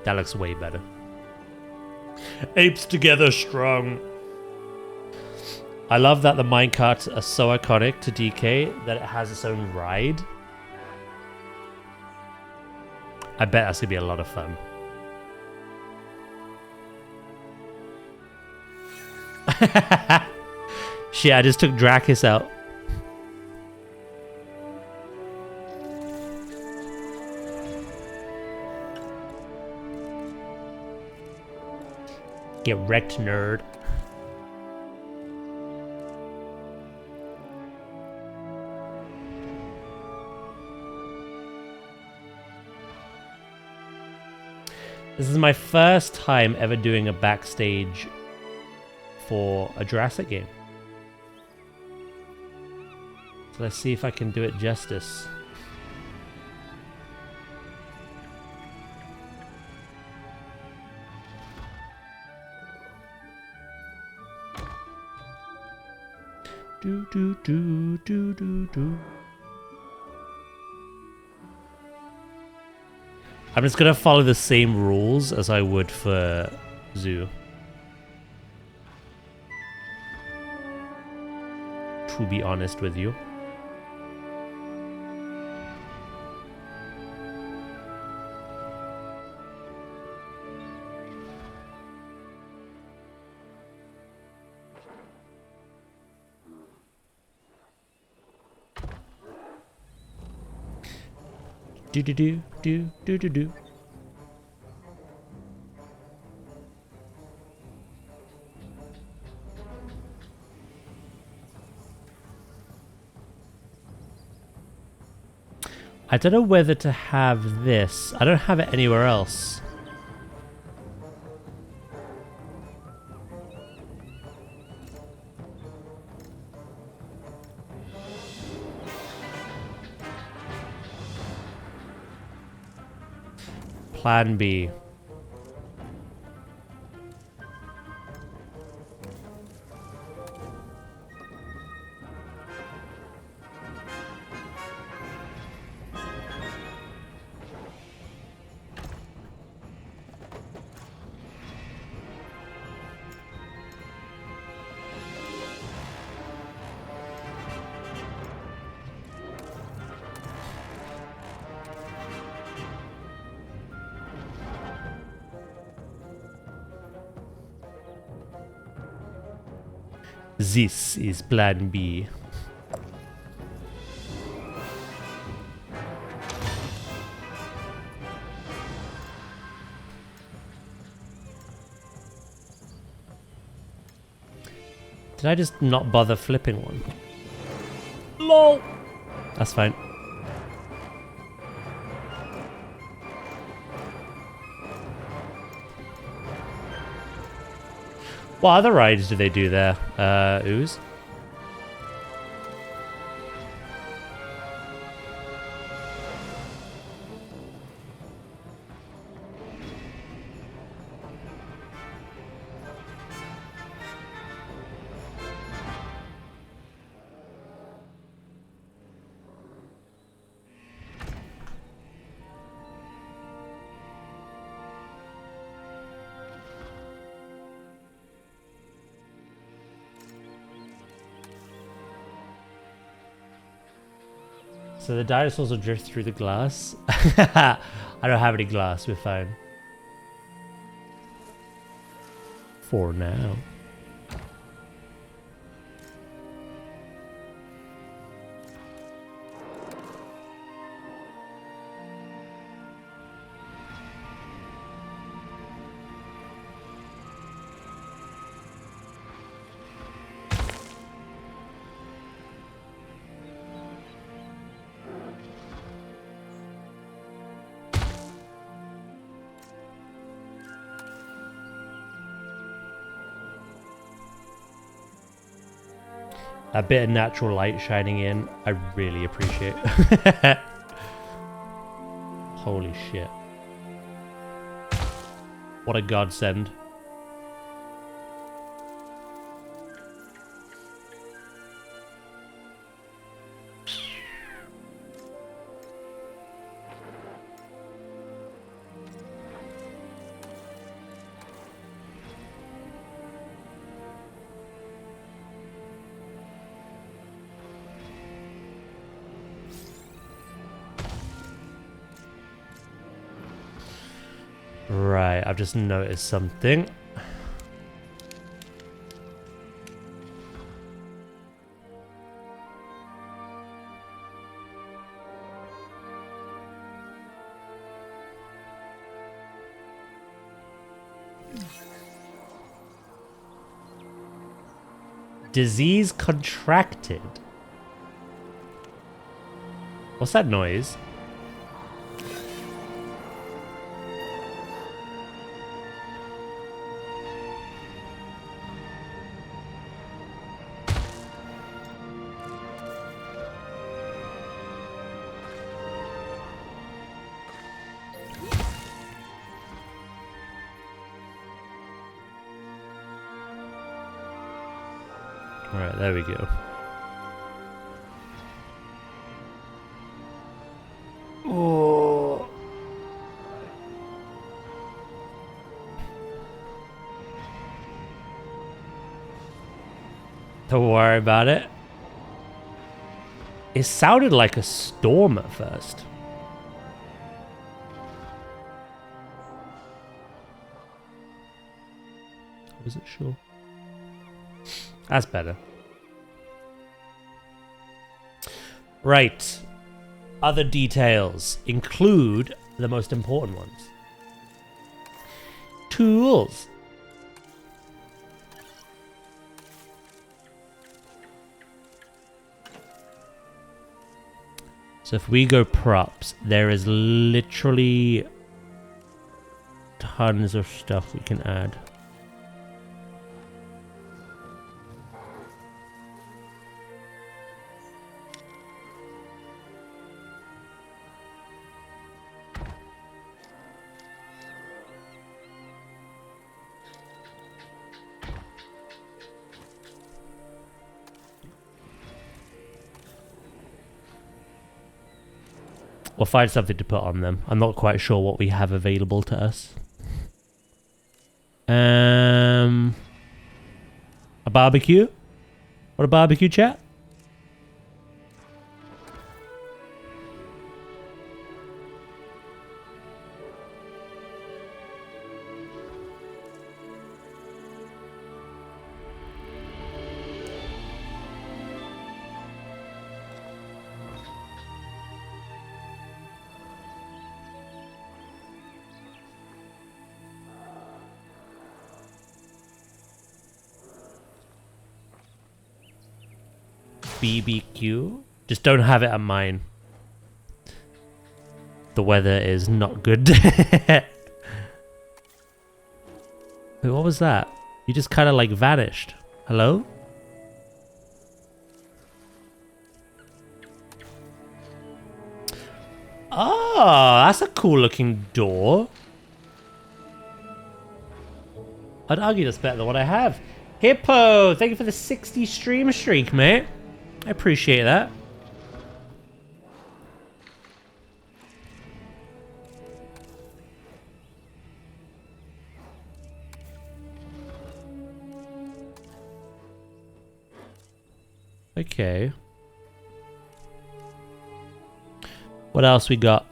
That looks way better. Apes together strong. I love that the minecarts are so iconic to DK that it has its own ride. I bet that's gonna be a lot of fun. Shit, I just took Dracus out. Get wrecked, nerd. This is my first time ever doing a backstage for a Jurassic game. So let's see if I can do it justice. Do do do do do do. I'm just gonna follow the same rules as I would for Zoo. To be honest with you. Do do do do do do do. I don't know whether to have this. I don't have it anywhere else. Plan B. This is plan B. Did I just not bother flipping one? LOL! That's fine. What other rides do they do there? Ooze? So the dinosaurs will drift through the glass. I don't have any glass, we're fine. For now. A bit of natural light shining in, I really appreciate. Holy shit. What a godsend. Right, I've just noticed something. Disease contracted. What's that noise? Alright, there we go. Oh. Don't worry about it. It sounded like a storm at first. I wasn't sure. That's better. Right. Other details include the most important ones. Tools. So if we go props, there is literally tons of stuff we can add. We'll find something to put on them. I'm not quite sure what we have available to us. A barbecue? What a barbecue, chat? BBQ? Just don't have it at mine. The weather is not good. Wait, what was that? You just kind of like vanished. Hello? Oh, that's a cool looking door. I'd argue that's better than what I have. Hippo, thank you for the 60 stream streak, mate. I appreciate that. Okay. What else we got?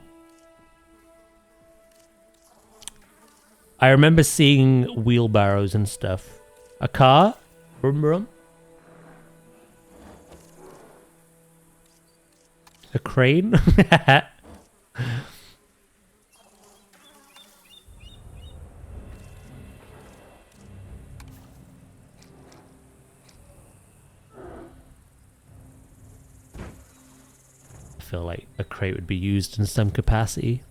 I remember seeing wheelbarrows and stuff. A car? Brum brum. A crane? I feel like a crate would be used in some capacity.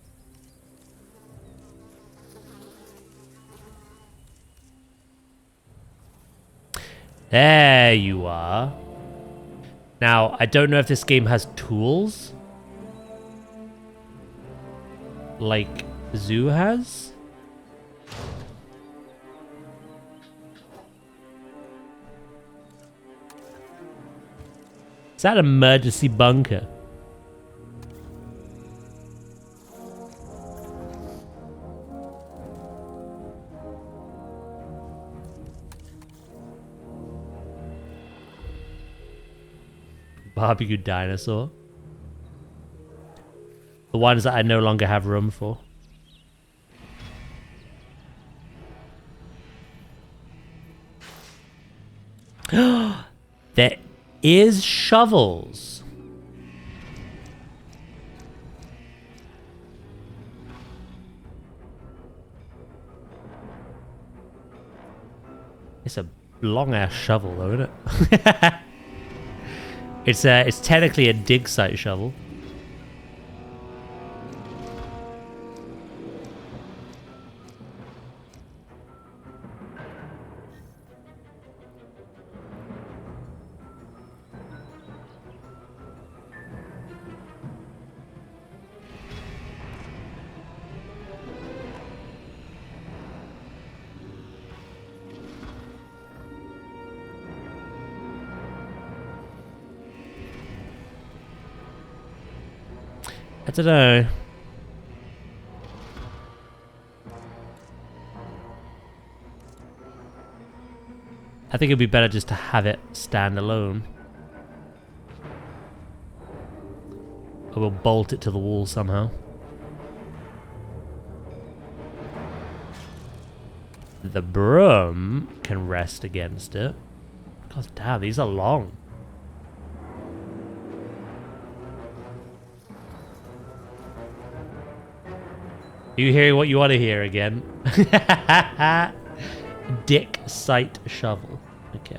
There you are. Now, I don't know if this game has tools like Zoo has. Is that an emergency bunker? Barbecue dinosaur. The ones that I no longer have room for. There is shovels. It's a long ass shovel though, isn't it? It's technically a dig site shovel. I don't know. I think it'd be better just to have it stand alone. Or we'll bolt it to the wall somehow. The broom can rest against it. God damn, these are long. You hearing what you want to hear again? Dick site shovel. Okay.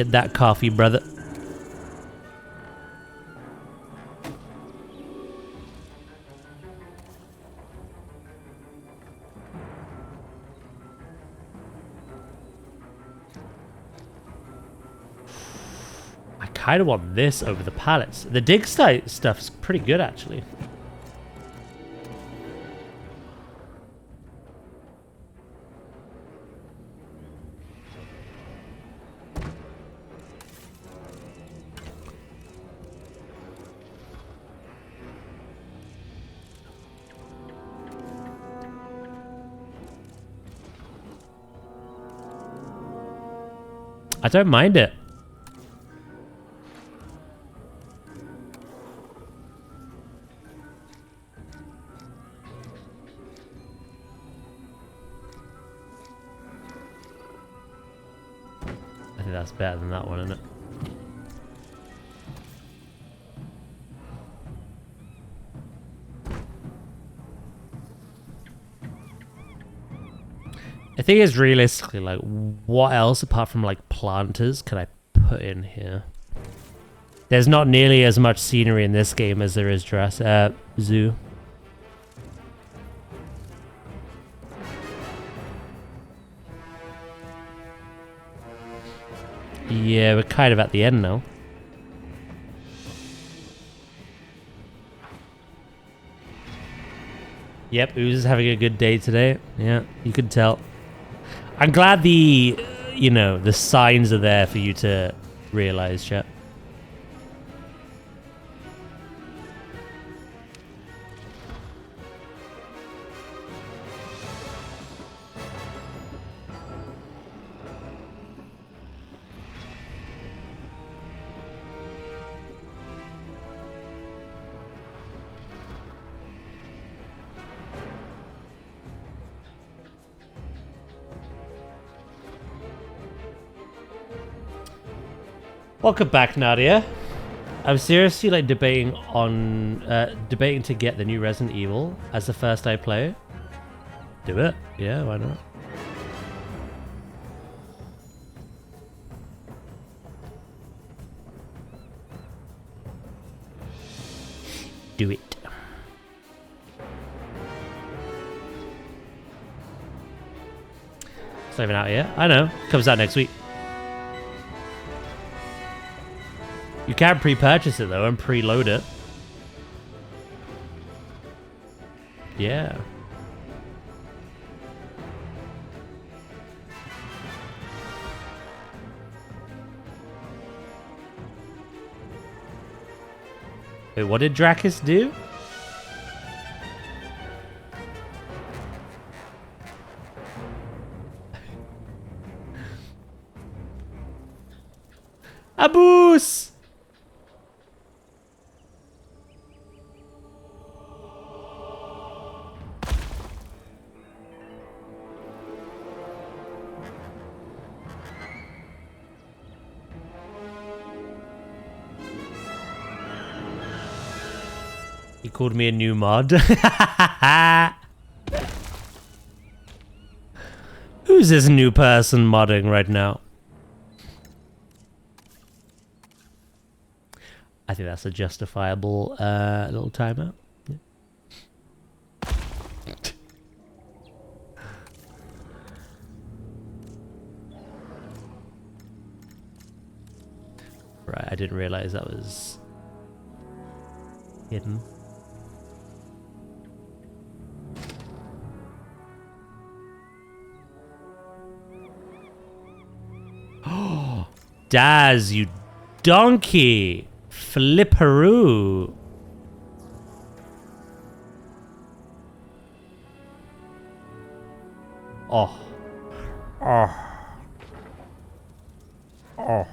get that coffee, brother. I kind of want this over the pallets. The dig site stuff's pretty good, actually. I don't mind it. I think that's better than that one, isn't it? I think it's realistically like, what else apart from like planters can I put in here? There's not nearly as much scenery in this game as there is Jurassic Zoo. Yeah, we're kind of at the end now. Yep, Ooze is having a good day today. Yeah, you can tell. I'm glad the, you know, the signs are there for you to realize, chat. Welcome back, Nadia. I'm seriously like debating to get the new Resident Evil as the first I play. Do it? Yeah, why not? Do it. It's not even out yet. I know. Comes out next week. You can pre-purchase it though and preload it. Yeah. Wait, what did Dracus do? Abus! He called me a new mod. Who's this new person modding right now? I think that's a justifiable little timeout. Yeah. Right, I didn't realize that was hidden. Daz, you donkey! Flipperoo! Oh. Oh. Oh.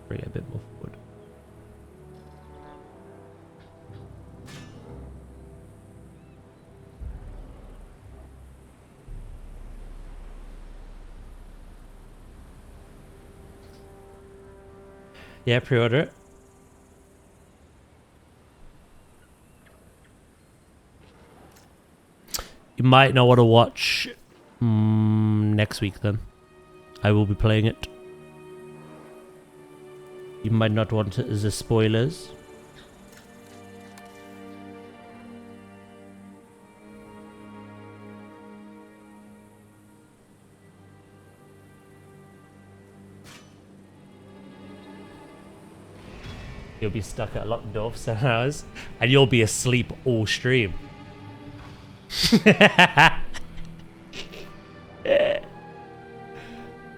Bring it a bit more forward. Yeah, pre-order it. You might not want to watch Next week then. I will be playing it. You might not want the spoilers. You'll be stuck at a locked door for 7 hours, and you'll be asleep all stream.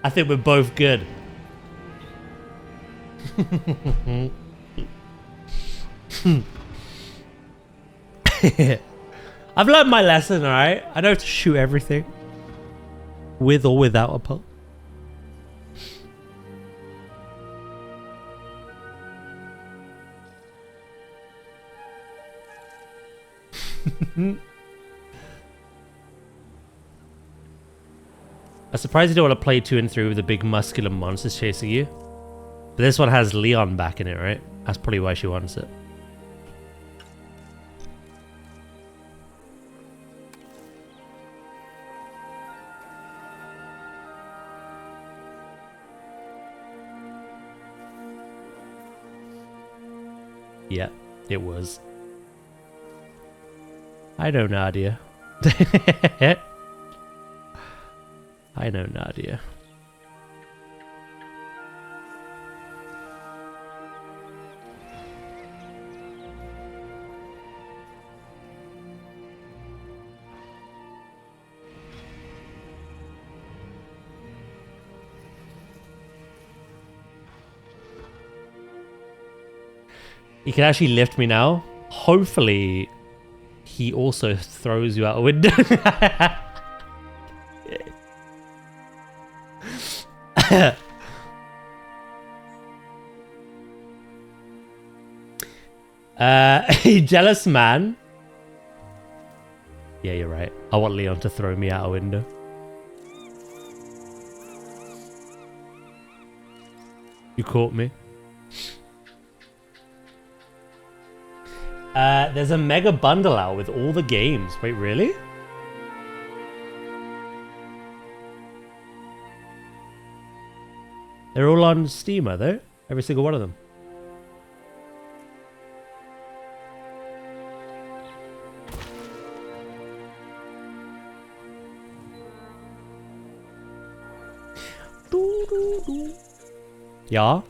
I think we're both good. I've learned my lesson, alright? I know to shoot everything. With or without a pulse. I'm surprised you don't want to play 2 and 3 with the big muscular monsters chasing you. But this one has Leon back in it, right? That's probably why she wants it. Yeah, it was. I know, Nadia. I know, Nadia. He can actually lift me now. Hopefully, he also throws you out a window. Jealous man. Yeah, you're right. I want Leon to throw me out a window. You caught me. There's a mega bundle out with all the games. Wait, really? They're all on Steam, are they? Every single one of them. Yeah.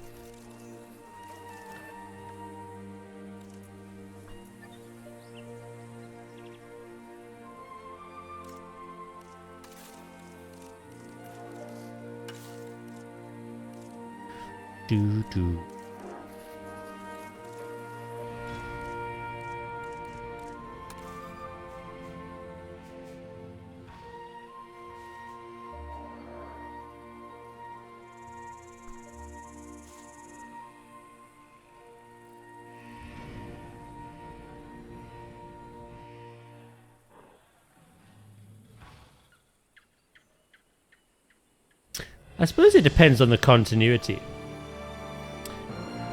Do. I suppose it depends on the continuity.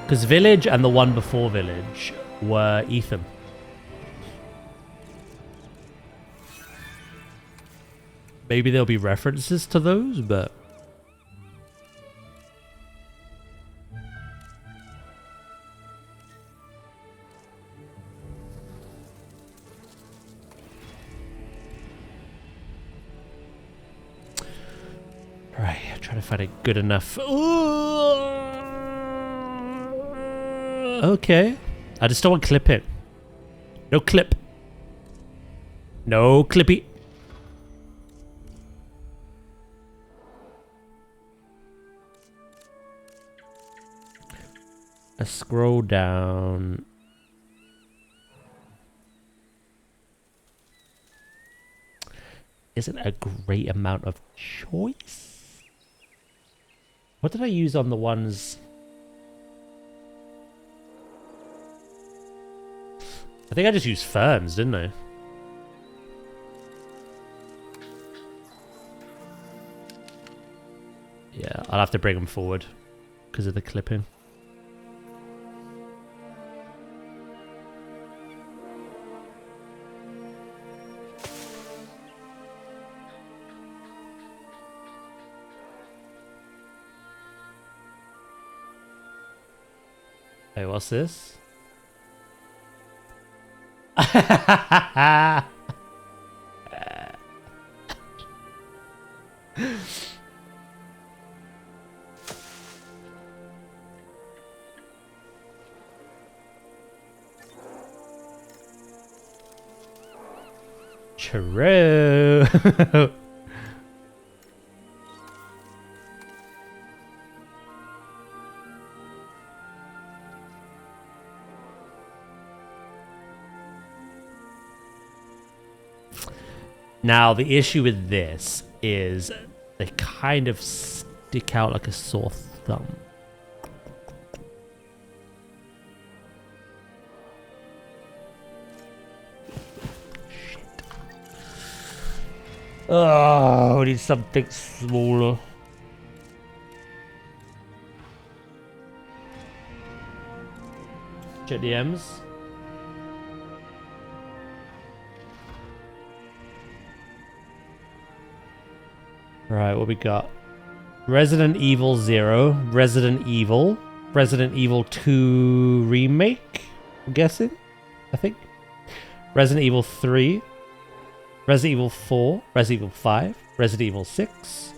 Because Village and the one before Village were Ethan. Maybe there'll be references to those, but... Right, I'm trying to find a good enough... Okay. I just don't want clip it. No clip. No clippy. I scroll down. Isn't a great amount of choice. What did I use on the ones... I think I just used ferns, didn't I? Yeah, I'll have to bring them forward because of the clipping. Hey, what's this? True. Now, the issue with this is they kind of stick out like a sore thumb. Shit. Oh, we need something smaller. Check the M's. Right, what we got? Resident Evil 0, Resident Evil 2 Remake, I'm guessing, I think. Resident Evil 3, Resident Evil 4, Resident Evil 5, Resident Evil 6,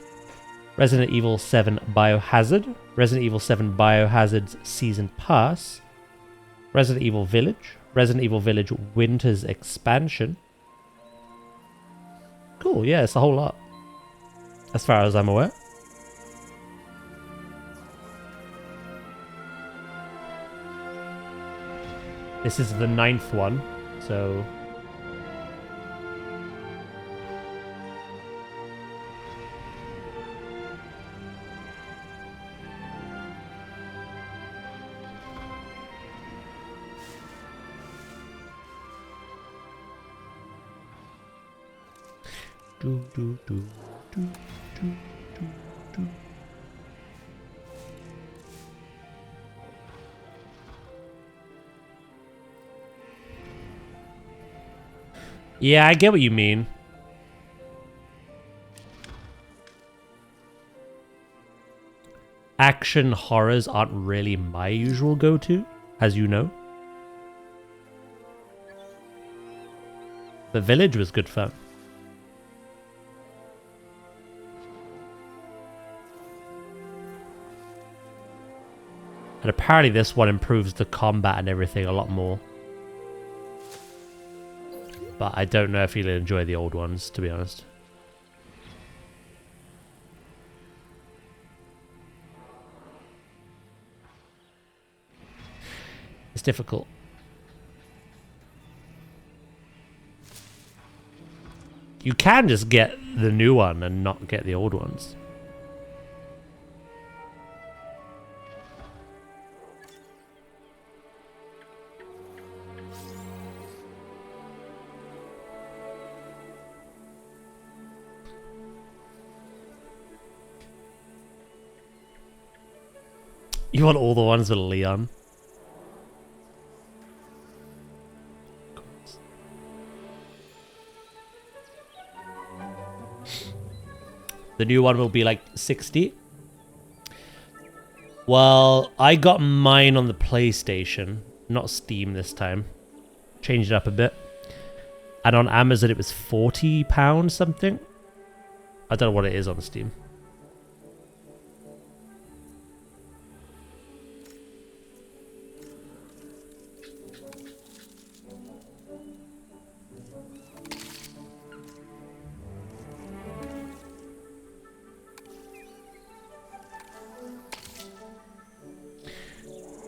Resident Evil 7 Biohazard, Resident Evil 7 Biohazard's Season Pass, Resident Evil Village Winter's Expansion. Cool, yeah, it's a whole lot. As far as I'm aware. This is the 9th one, so... Yeah, I get what you mean. Action horrors aren't really my usual go-to, as you know. The Village was good fun. And apparently this one improves the combat and everything a lot more. But I don't know if you'll enjoy the old ones, to be honest. It's difficult. You can just get the new one and not get the old ones. You want all the ones with Leon? The new one will be like 60. Well, I got mine on the PlayStation, not Steam this time. Changed it up a bit. And on Amazon it was £40 something. I don't know what it is on Steam.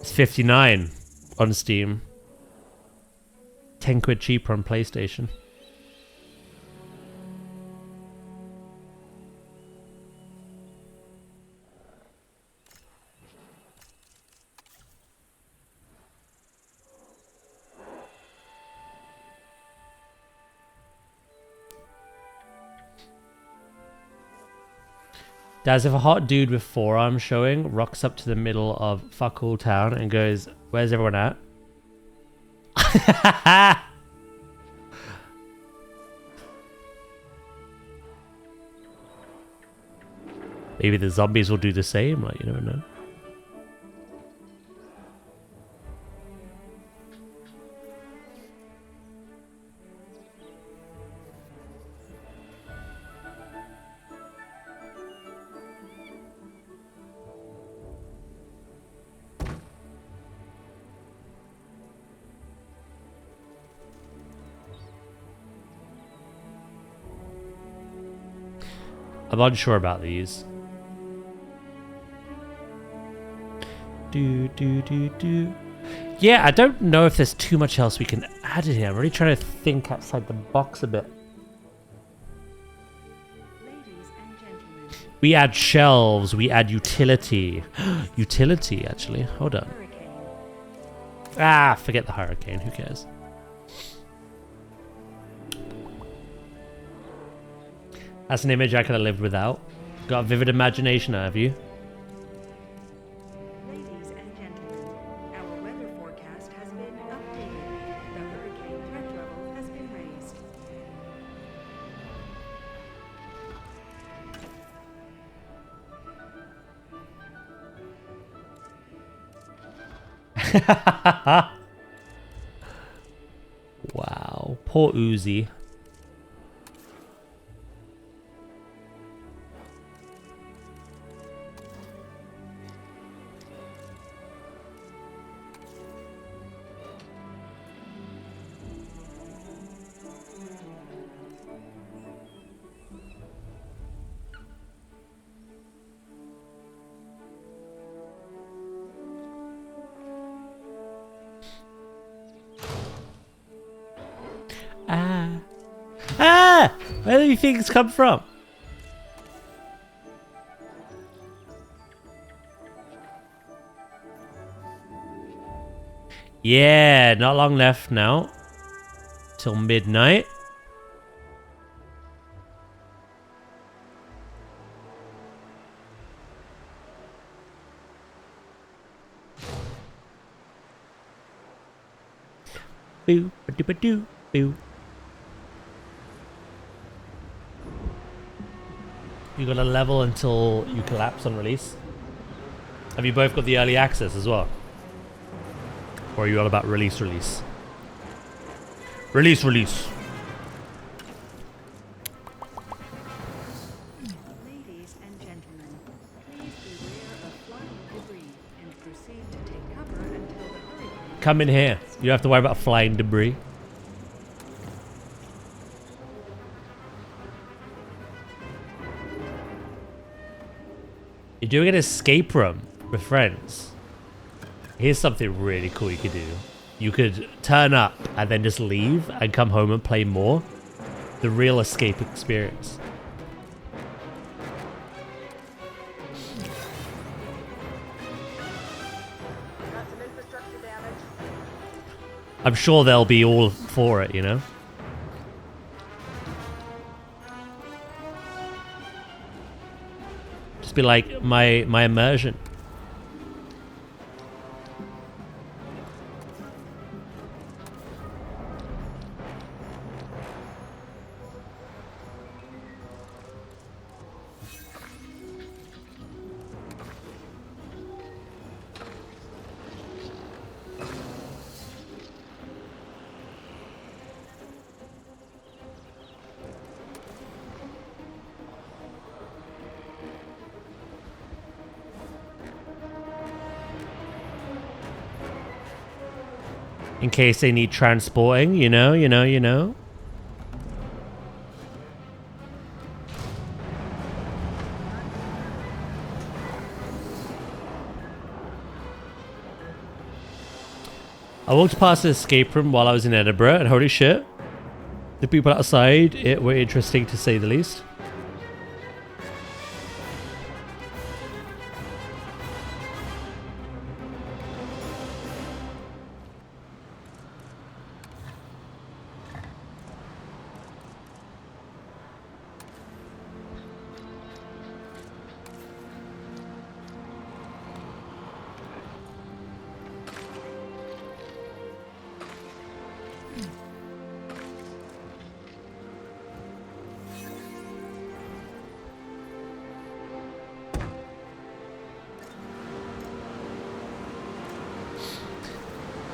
It's 59 on Steam. 10 quid cheaper on PlayStation. As if a hot dude with forearms showing rocks up to the middle of fuck all town and goes, "Where's everyone at?" Maybe the zombies will do the same, like, you never know. I'm unsure about these. Yeah, I don't know if there's too much else we can add in here. I'm really trying to think outside the box a bit. Ladies and gentlemen, We add shelves, we add utility. Utility, actually. Hold on. hurricane. Ah, forget the hurricane. Who cares? That's an image I could have lived without. Got a vivid imagination, have you? Ladies and gentlemen, our weather forecast has been updated. The hurricane threat level has been raised. Wow, poor Uzi. Ah! Where do you think it's come from? Yeah, not long left now. Till midnight. Boo, ba-doo, boo. You got a level until you collapse on release. Have you both got the early access as well? Or are you all about release? Release. Ladies and gentlemen, please beware of flying debris and proceed to take cover until the hurricane. Come in here. You don't have to worry about flying debris. You're doing an escape room with friends. Here's something really cool you could do. You could turn up and then just leave and come home and play more. The real escape experience. I'm sure they'll be all for it, you know? Just be like my immersion. In case they need transporting, you know. I walked past the escape room while I was in Edinburgh, and holy shit, the people outside it were interesting to say the least.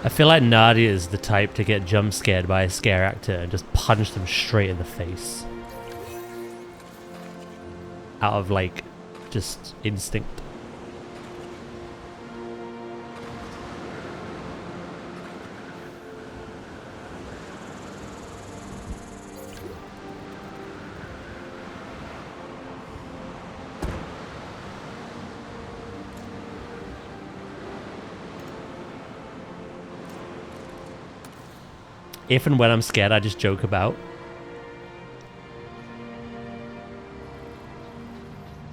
I feel like Nadia is the type to get jump scared by a scare actor and just punch them straight in the face. Out of like, just instinct. If and when I'm scared, I just joke about.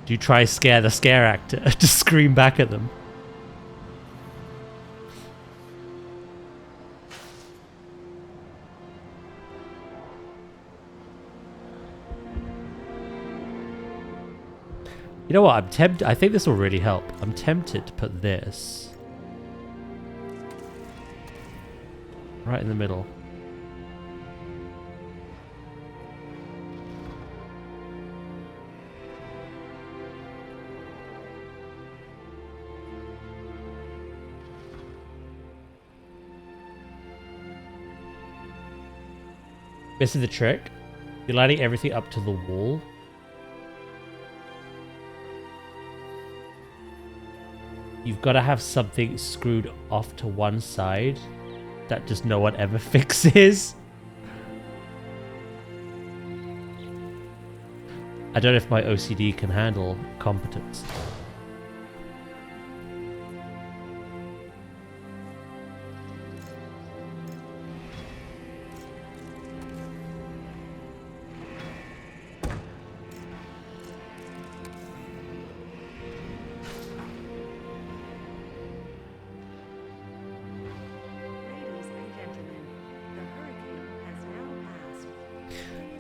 Do you try scare the scare actor to scream back at them? You know what? I'm tempted. I think this will really help. I'm tempted to put this right in the middle. This is the trick. You're lighting everything up to the wall. You've got to have something screwed off to one side that just no one ever fixes. I don't know if my OCD can handle competence.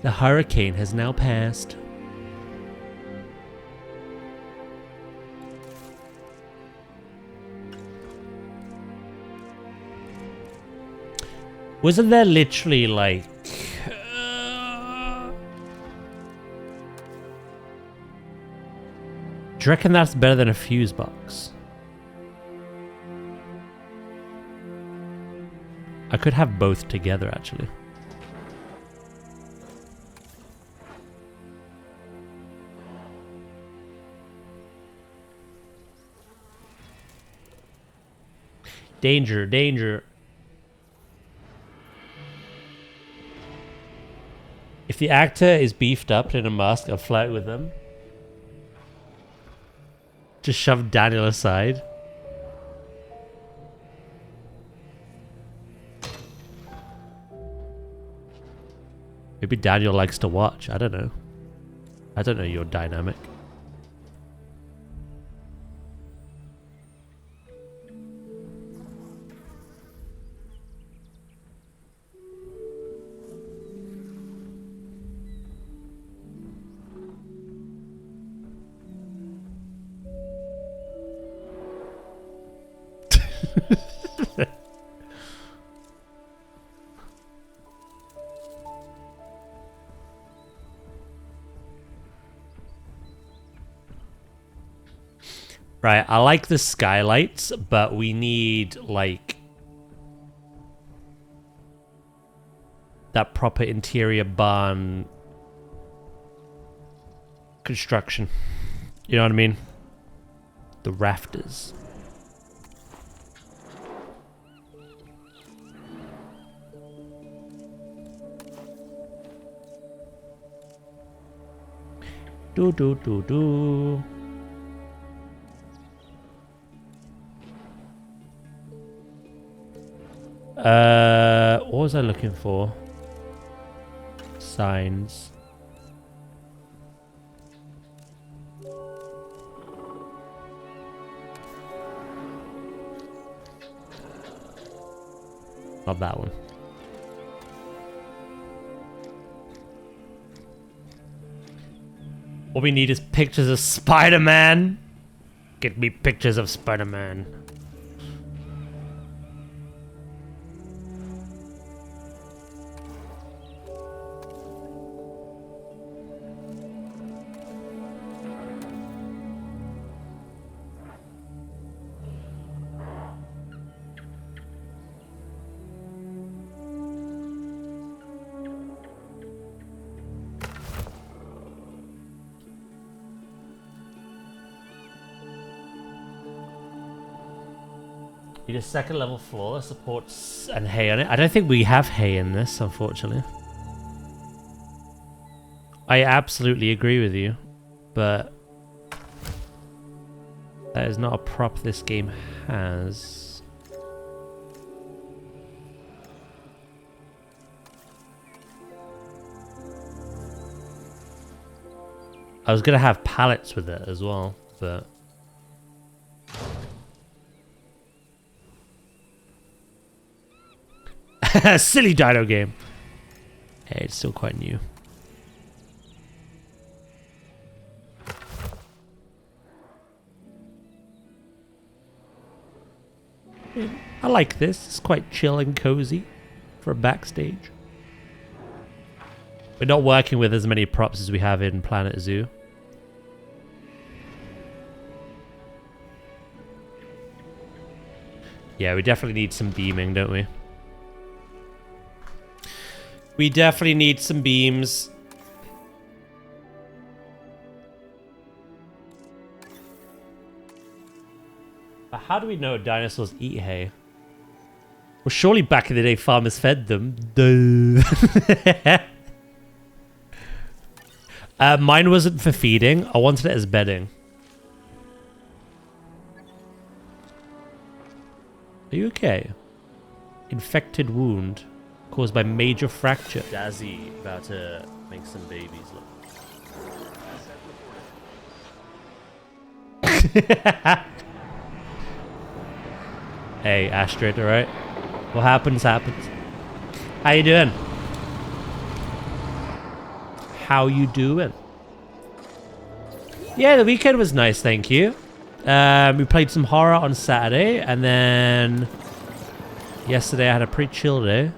The hurricane has now passed. Wasn't there literally like... Do you reckon that's better than a fuse box? I could have both together actually. Danger, danger. If the actor is beefed up in a mask, I'll flirt with them. Just shove Daniel aside. Maybe Daniel likes to watch. I don't know. I don't know your dynamic. Right, I like the skylights, but we need, like, that proper interior barn construction. You know what I mean? The rafters. Do. What was I looking for? Signs. Not that one. What we need is pictures of Spider-Man. Get me pictures of Spider-Man. Need a second level floor that supports and hay on it. I don't think we have hay in this, unfortunately. I absolutely agree with you, but that is not a prop this game has. I was gonna have pallets with it as well, but silly dino game. Hey, it's still quite new. I like this. It's quite chill and cozy for a backstage. We're not working with as many props as we have in Planet Zoo. Yeah, we definitely need some beaming, don't we? We definitely need some beams. But how do we know dinosaurs eat hay? Well, surely back in the day farmers fed them. Duh. Mine wasn't for feeding. I wanted it as bedding. Are you okay? Infected wound caused by major fracture. Dazzy about to make some babies. Look. Hey, Astrid, alright? What happens, happens. How you doing? How you doing? Yeah, the weekend was nice, thank you. We played some horror on Saturday, and then yesterday I had a pretty chill day.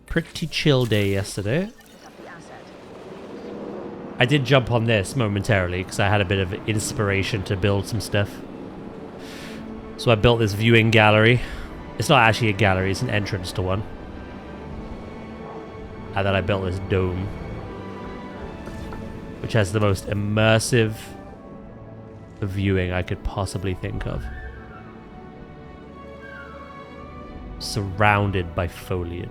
Pretty chill day yesterday. I did jump on this momentarily because I had a bit of inspiration to build some stuff. So I built this viewing gallery. It's not actually a gallery, it's an entrance to one. And then I built this dome, which has the most immersive viewing I could possibly think of. Surrounded by foliage.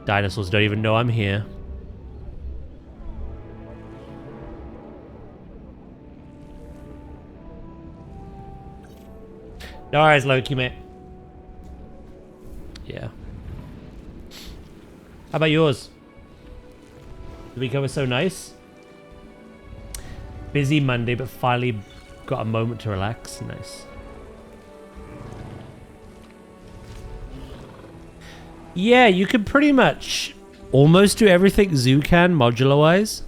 Dinosaurs don't even know I'm here. No worries, Loki, mate. Yeah. How about yours? The weekend was so nice. Busy Monday, but finally got a moment to relax. Nice. Yeah, you can pretty much almost do everything Zoo can modular-wise.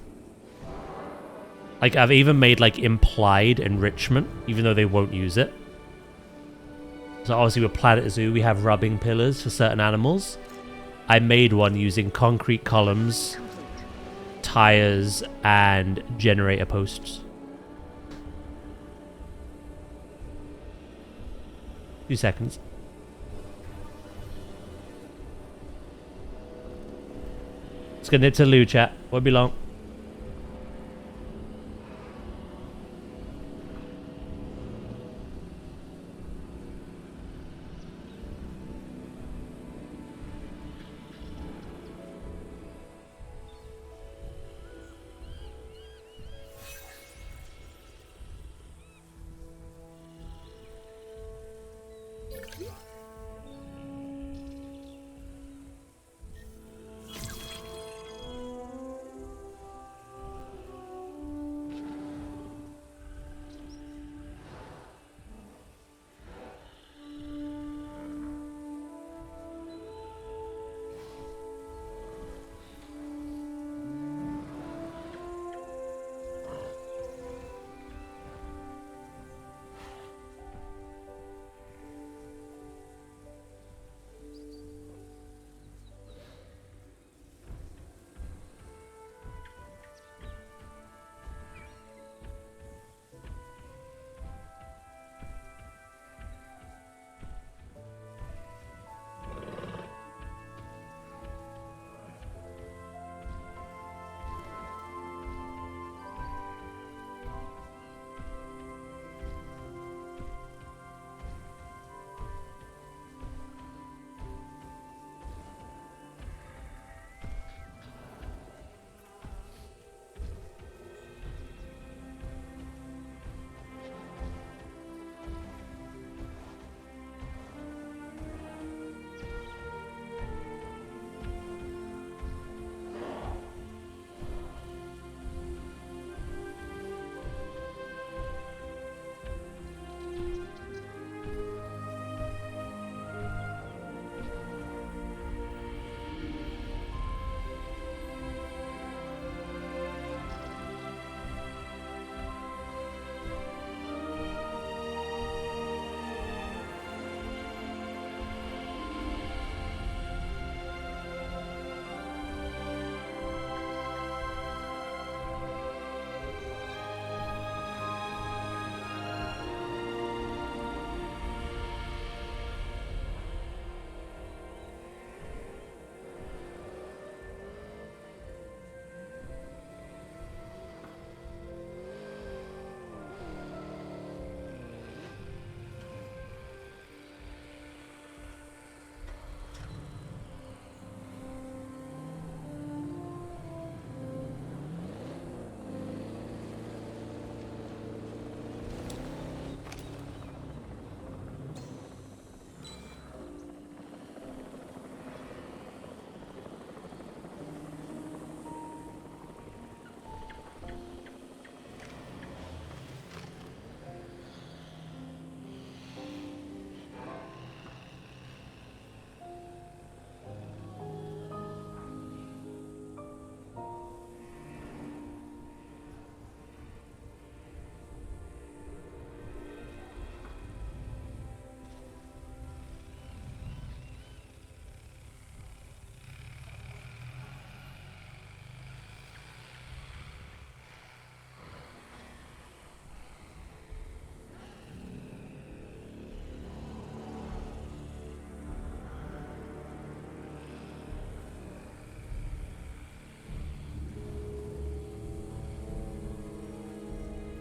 Like, I've even made, like, implied enrichment, even though they won't use it. So obviously with Planet Zoo, we have rubbing pillars for certain animals. I made one using concrete columns, tires, and generator posts. 2 seconds. Let's get into Lou chat. Won't be long.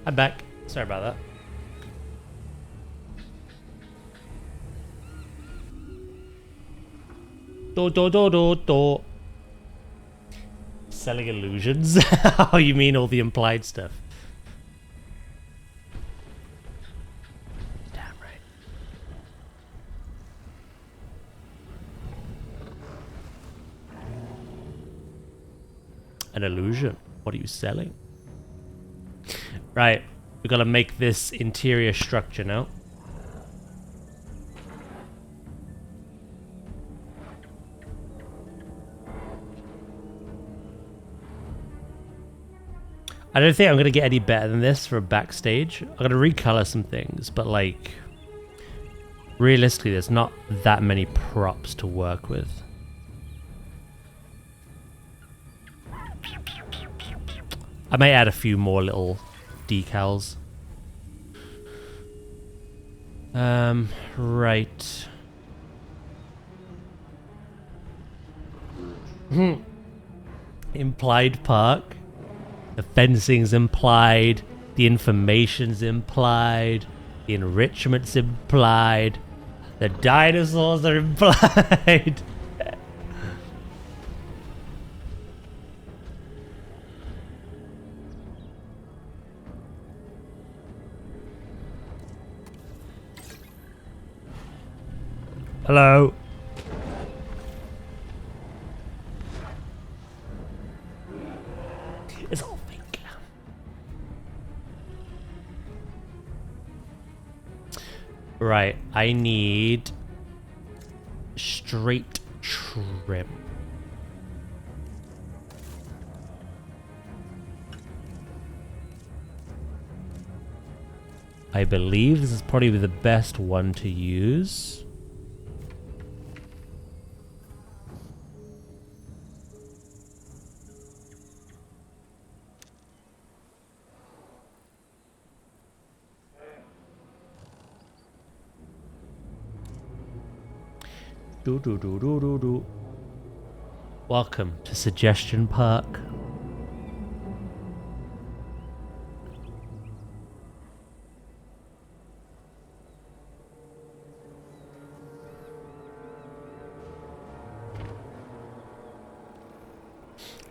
I'm back. Sorry about that. Do. Selling illusions? Oh, you mean all the implied stuff? Damn right. An illusion? What are you selling? Right. We've got to make this interior structure now. I don't think I'm going to get any better than this for a backstage. I'm going to recolor some things, but like, realistically, there's not that many props to work with. I may add a few more little decals. Right. Implied park. The fencing's implied, the information's implied, the enrichment's implied, the dinosaurs are implied. Hello. It's all fake. Right, I need straight trim. I believe this is probably the best one to use. Welcome to Suggestion Park.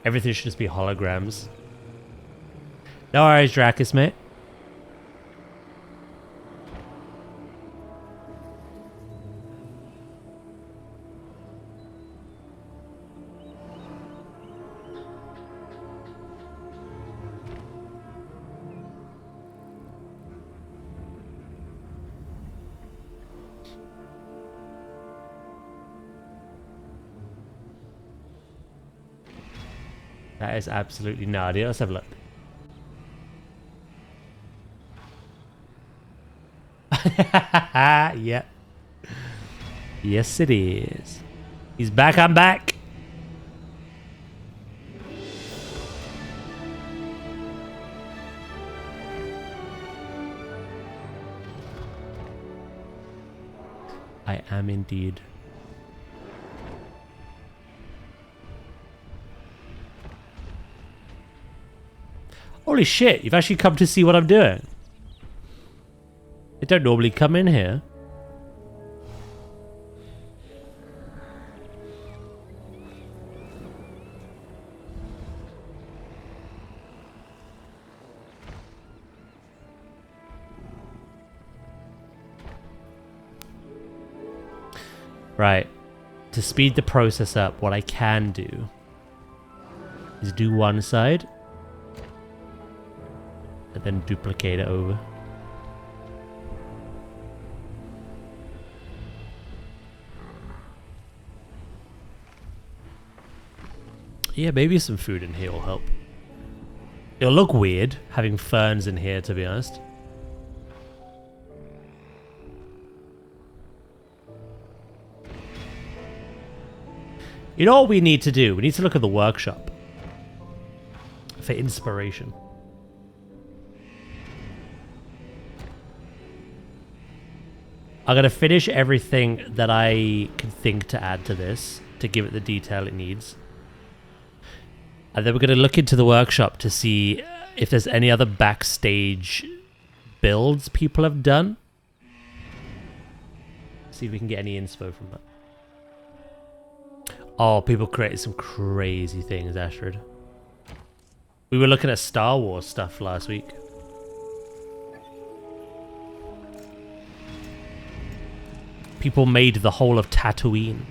Everything should just be holograms. No worries, Dracus, mate. That is absolutely no idea. Let's have a look. Yep. Yes, it is. He's back. I'm back. I am indeed. Holy shit, you've actually come to see what I'm doing. I don't normally come in here. Right. To speed the process up, what I can do is do one side and then duplicate it over. Yeah, maybe some food in here will help. It'll look weird having ferns in here, to be honest. You know what we need to do? We need to look at the workshop for inspiration. I'm going to finish everything that I can think to add to this to give it the detail it needs. And then we're going to look into the workshop to see if there's any other backstage builds people have done. See if we can get any inspo from that. Oh, people created some crazy things, Astrid. We were looking at Star Wars stuff last week. People made the whole of Tatooine.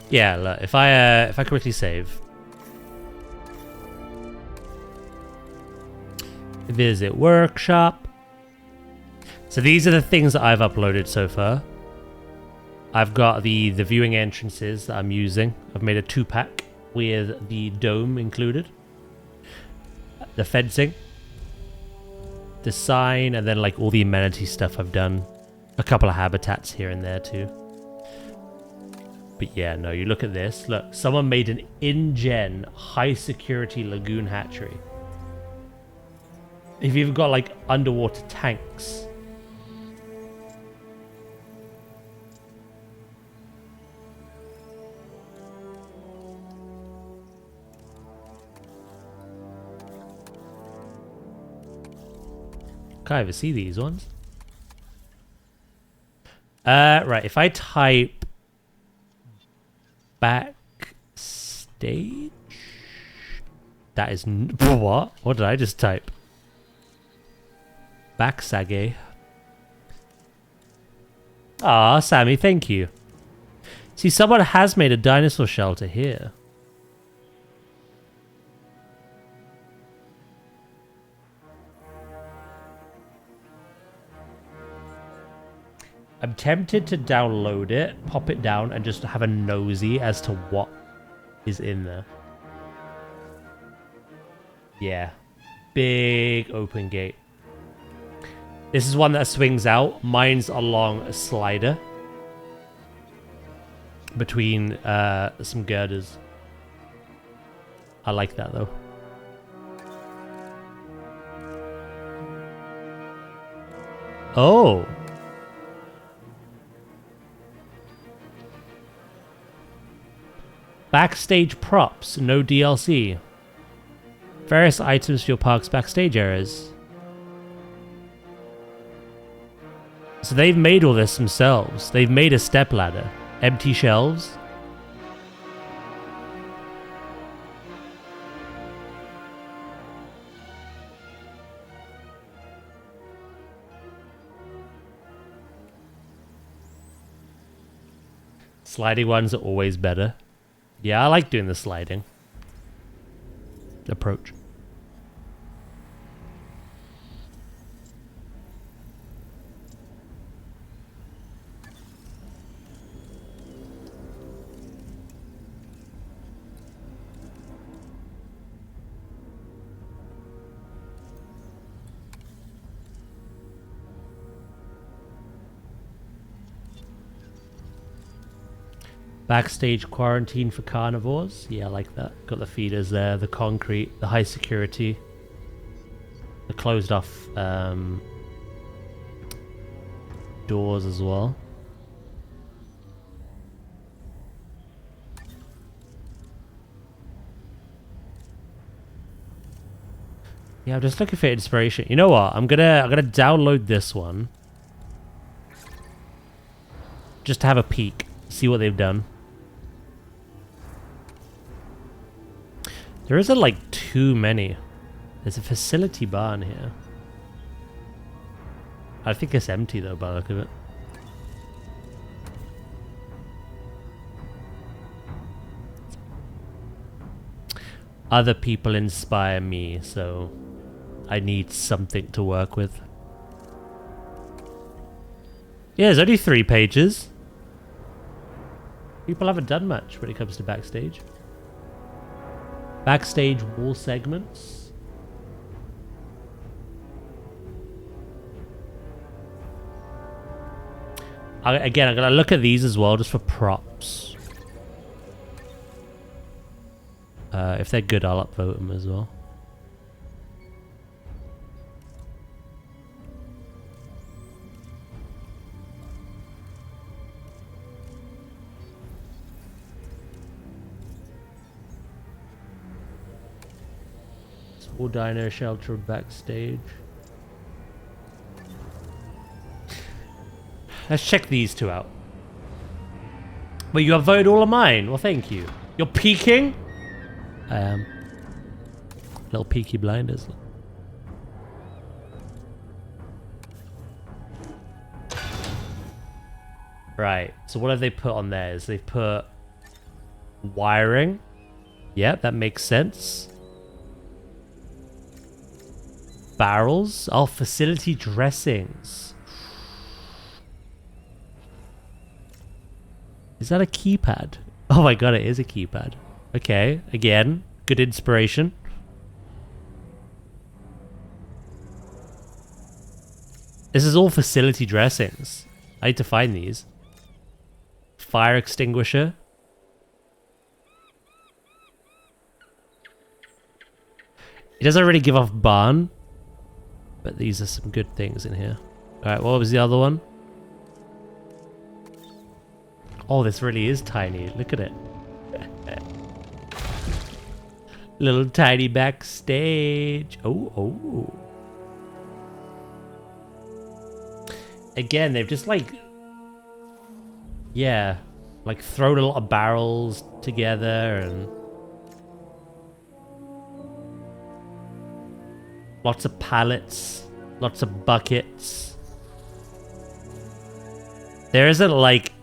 Yeah, look, if I quickly save. Visit workshop. So these are the things that I've uploaded so far. I've got the viewing entrances that I'm using. I've made a 2-pack with the dome included. The fencing. The sign, and then like all the amenity stuff I've done. A couple of habitats here and there too. But yeah, no, you look at this. Look, someone made an in-gen high-security lagoon hatchery. You've even got, like, underwater tanks. Can't even see these ones. Right, if I type backstage, that is what? What did I just type? Backsage. Ah, Sammy, thank you. See, someone has made a dinosaur shelter here. I'm tempted to download it, pop it down, and just have a nosy as to what is in there. Yeah. Big open gate. This is one that swings out. Mine's along a slider. Between some girders. I like that, though. Oh. Backstage props, no DLC. Various items for your park's backstage areas. So they've made all this themselves. They've made a stepladder. Empty shelves. Sliding ones are always better. Yeah, I like doing the sliding approach. Backstage quarantine for carnivores. Yeah, I like that. Got the feeders there, the concrete, the high security, the closed off doors as well. Yeah, I'm just looking for inspiration. You know what? I'm gonna download this one just to have a peek, see what they've done. There isn't like too many. There's a facility barn here. I think it's empty though by the look of it. Other people inspire me, so I need something to work with. Yeah, there's only 3 pages. People haven't done much when it comes to backstage. Backstage wall segments. Again, I'm gonna look at these as well, just for props. If they're good, I'll upvote them as well. Small dino shelter backstage. Let's check these two out. Well, you upvoted all of mine. Well, thank you. You're peeking? I am. Little peaky blinders. Right. So what have they put on theirs? They've put wiring. Yeah, that makes sense. Barrels. Oh, facility dressings. Is that a keypad? Oh my god, it is a keypad. Okay, again, good inspiration. This is all facility dressings. I need to find these. Fire extinguisher. It doesn't really give off barn, but these are some good things in here. Alright, what was the other one? Oh, this really is tiny. Look at it. Little tiny backstage. Oh, oh. Again, they've just like... Yeah. Like thrown a lot of barrels together and... Lots of pallets. Lots of buckets. There isn't like...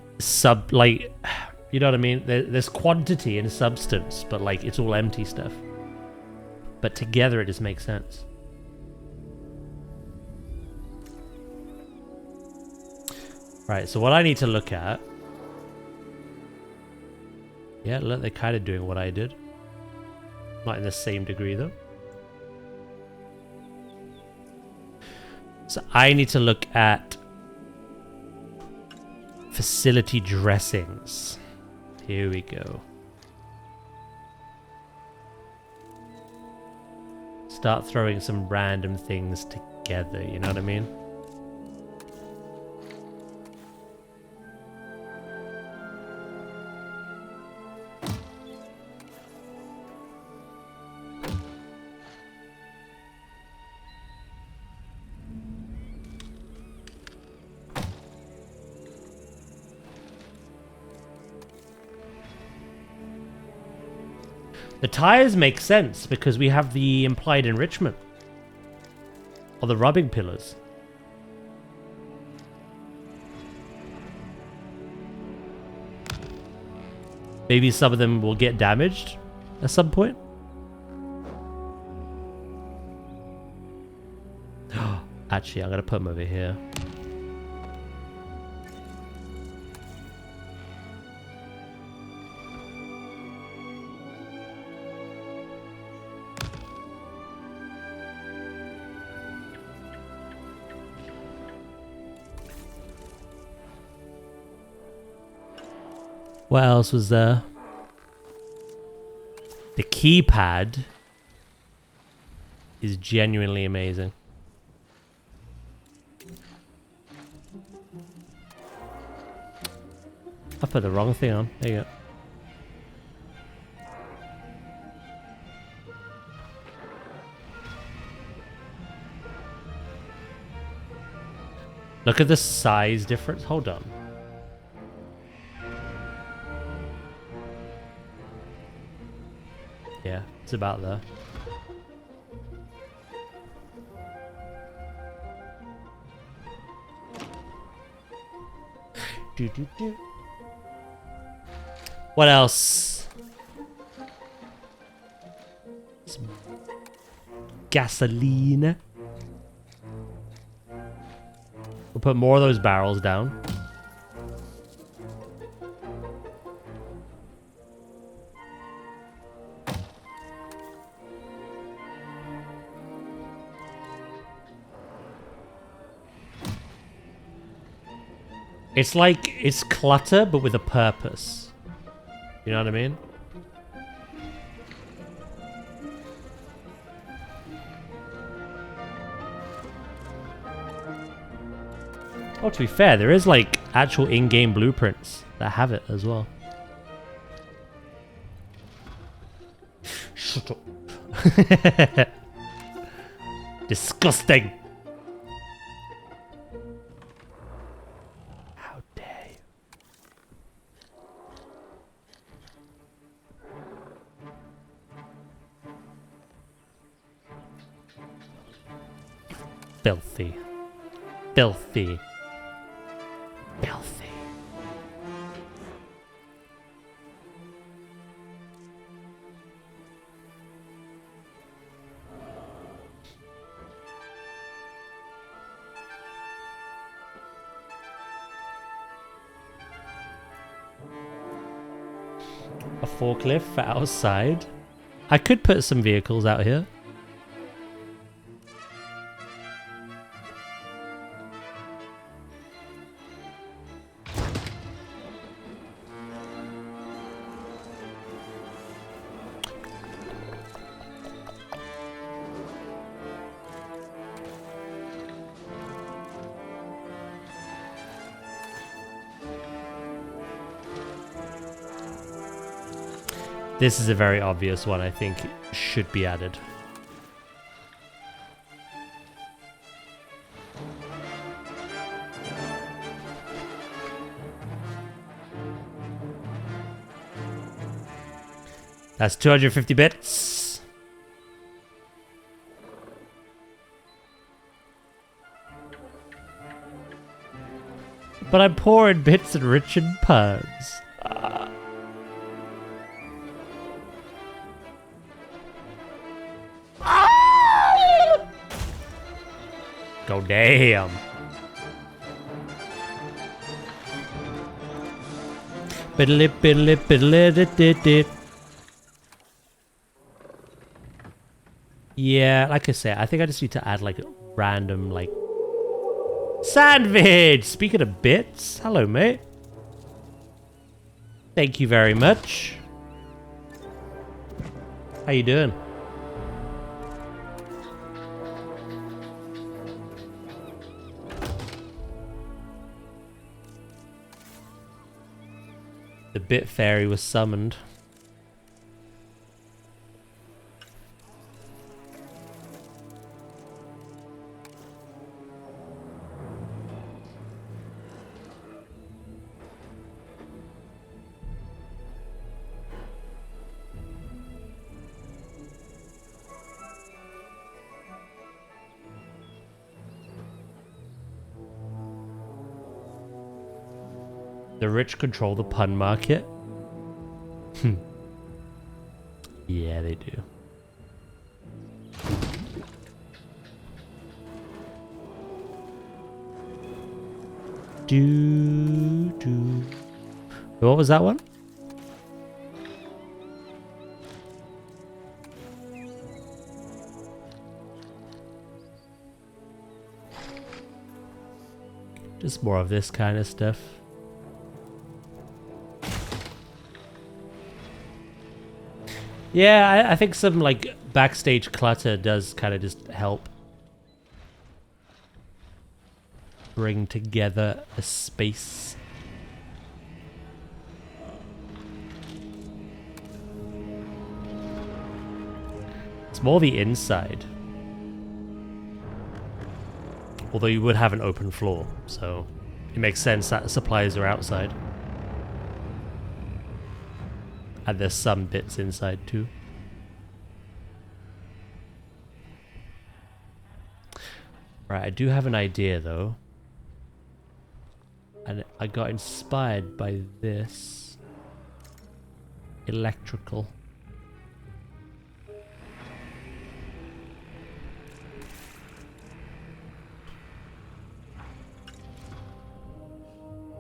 you know what I mean? There's quantity and substance, but like it's all empty stuff. But together it just makes sense. Right, so what I need to look at... Yeah, look, they're kind of doing what I did. Not in the same degree though. So I need to look at facility dressings. Here we go. Start throwing some random things together, you know what I mean? The tires make sense because we have the implied enrichment. Or the rubbing pillars. Maybe some of them will get damaged at some point. Actually, I'm going to put them over here. What else was there? The keypad is genuinely amazing. I put the wrong thing on. There you go. Look at the size difference. Hold on. Yeah, it's about there. What else? Some gasoline. We'll put more of those barrels down. It's like, it's clutter, but with a purpose. You know what I mean? Oh, to be fair, there is like actual in-game blueprints that have it as well. Shut up. Disgusting. How dare you? Filthy. Filthy. Filthy. A forklift for outside. I could put some vehicles out here. This is a very obvious one, I think should be added. That's 250 bits. But I'm poor in bits and rich in puns. Go damn. Biddly biddly biddly did it. Yeah, like I said, I think I just need to add like a random like sandwich. Speaking of bits, hello mate. Thank you very much. How you doing? The bit fairy was summoned. The rich control the pun market. Yeah, they do. Do. What was that one? Just more of this kind of stuff. Yeah, I think some like backstage clutter does kind of just help bring together a space. It's more the inside. Although you would have an open floor, so it makes sense that supplies are outside. And there's some bits inside too. Right, I do have an idea though. And I got inspired by this. Electrical.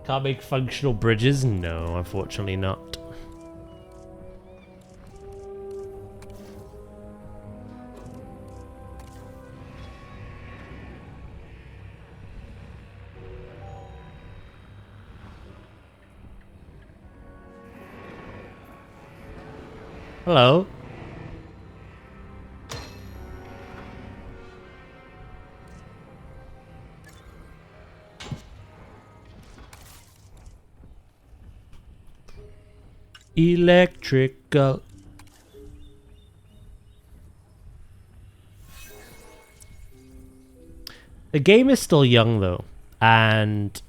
Can't make functional bridges? No, unfortunately not. Hello. Electrical. The game is still young though, and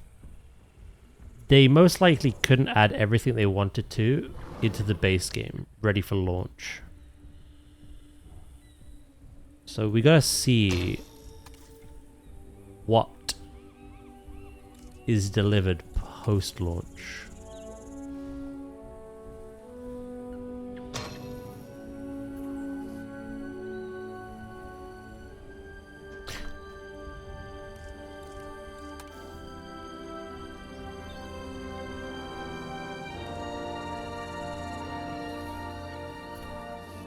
they most likely couldn't add everything they wanted to into the base game, ready for launch. So we gotta see what is delivered post-launch.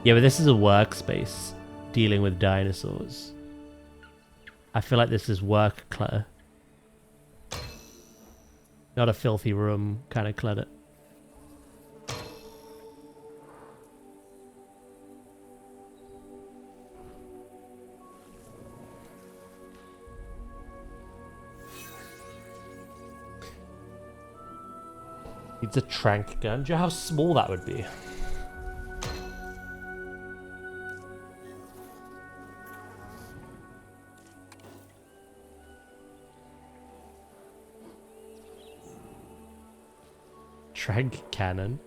Yeah, but this is a workspace dealing with dinosaurs. I feel like this is work clutter. Not a filthy room kind of clutter. It's a trank gun. Do you know how small that would be? Trank cannon.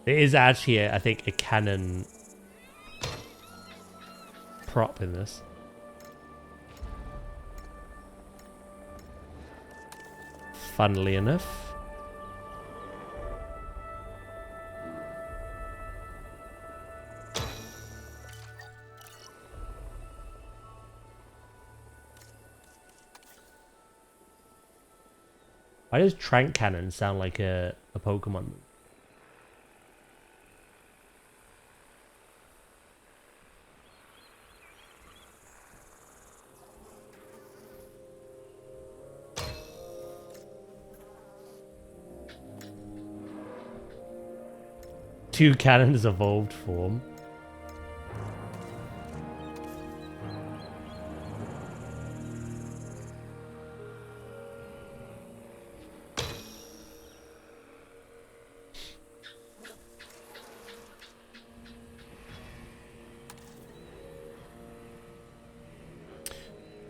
There is actually, I think, a cannon prop in this. Funnily enough. Why does Trank Cannon sound like a Pokemon? Two cannons evolved form.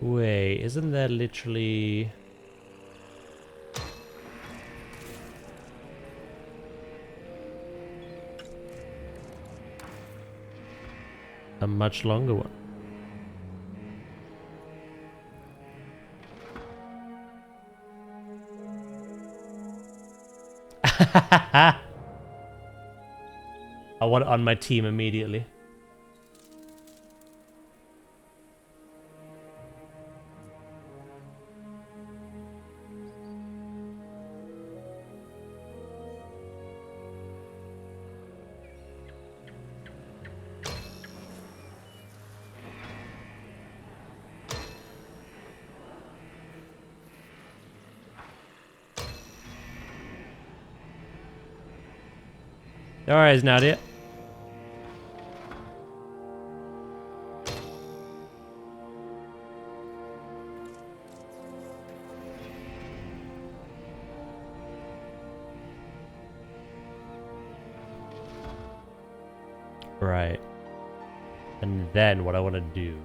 Wait, isn't there literally... a much longer one? I want it on my team immediately. Alright, is not it. Right. And then what I want to do...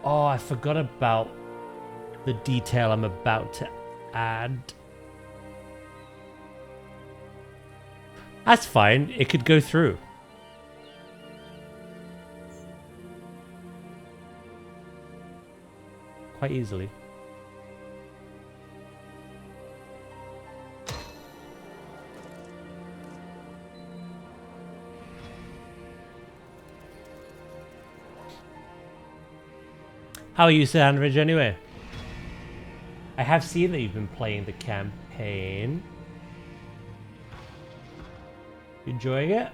Oh, I forgot about the detail I'm about to add. That's fine. It could go through. Quite easily. How are you, Sandridge, anyway? I have seen that you've been playing the campaign. Enjoying it?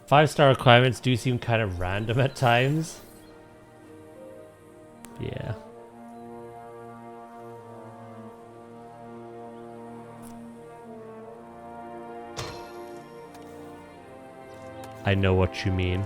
Five-star requirements do seem kind of random at times. Yeah. I know what you mean.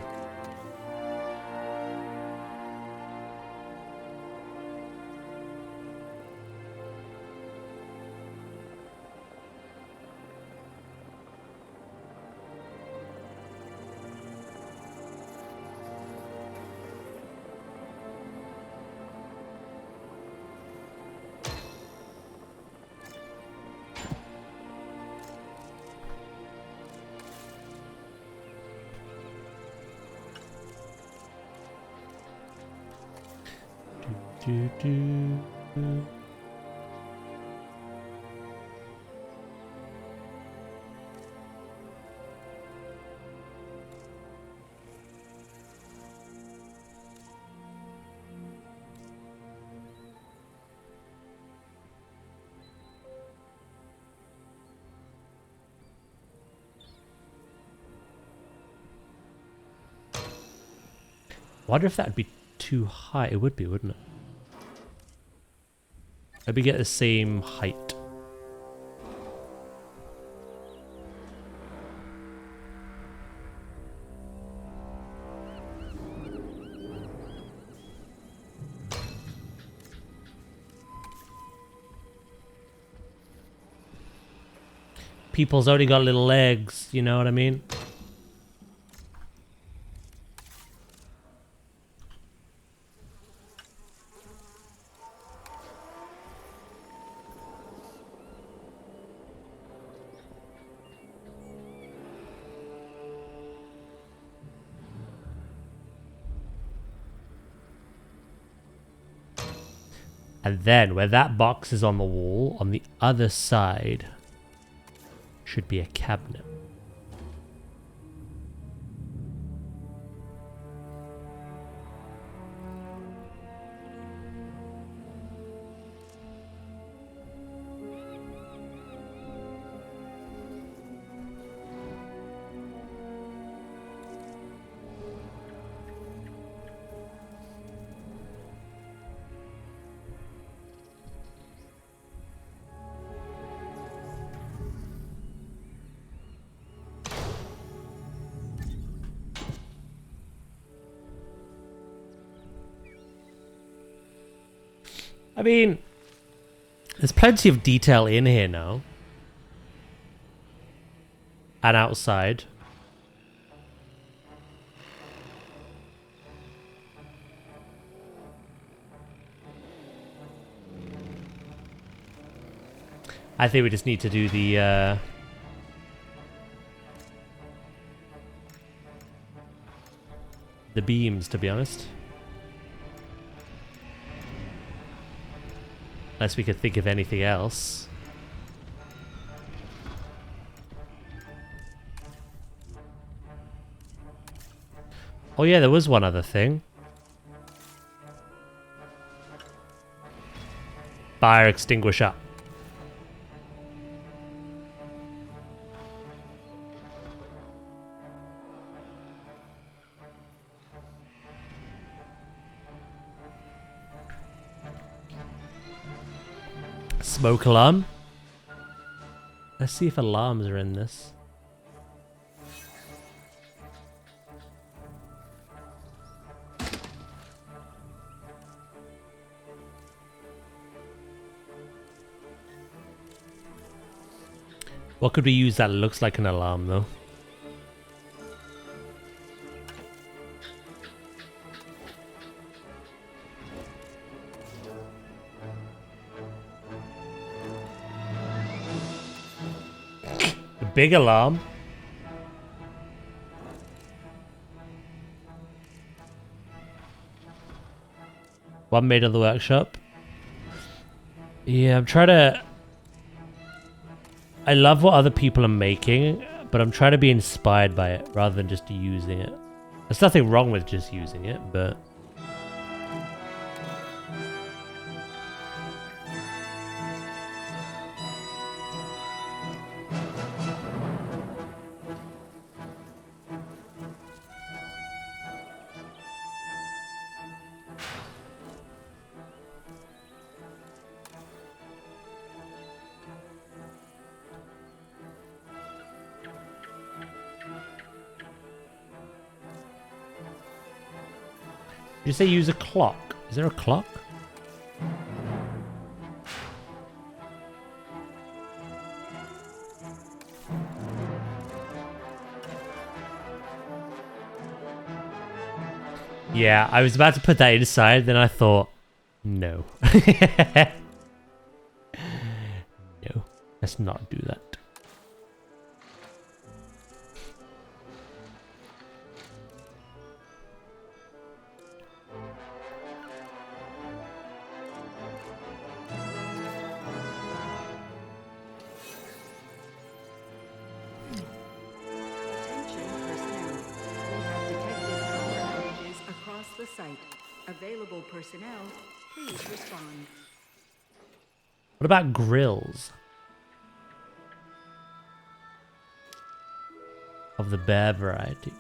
Wonder if that'd be too high. It would be, wouldn't it? Maybe get the same height. People's only got little legs, you know what I mean? And then, where that box is on the wall, on the other side, should be a cabinet. I mean, there's plenty of detail in here now. And outside. I think we just need to do the beams, to be honest. Unless we could think of anything else. Oh yeah, there was one other thing. Fire extinguisher. Smoke alarm. Let's see if alarms are in this. What could we use that looks like an alarm though? big alarm. One made in the workshop. Yeah, I'm trying to... I love what other people are making, but I'm trying to be inspired by it rather than just using it. There's nothing wrong with just using it, but... Did you say use a clock? Is there a clock? Yeah, I was about to put that inside, then I thought, no. No, let's not do that. Site. Available personnel, please respond. What about grills? Of the bear variety.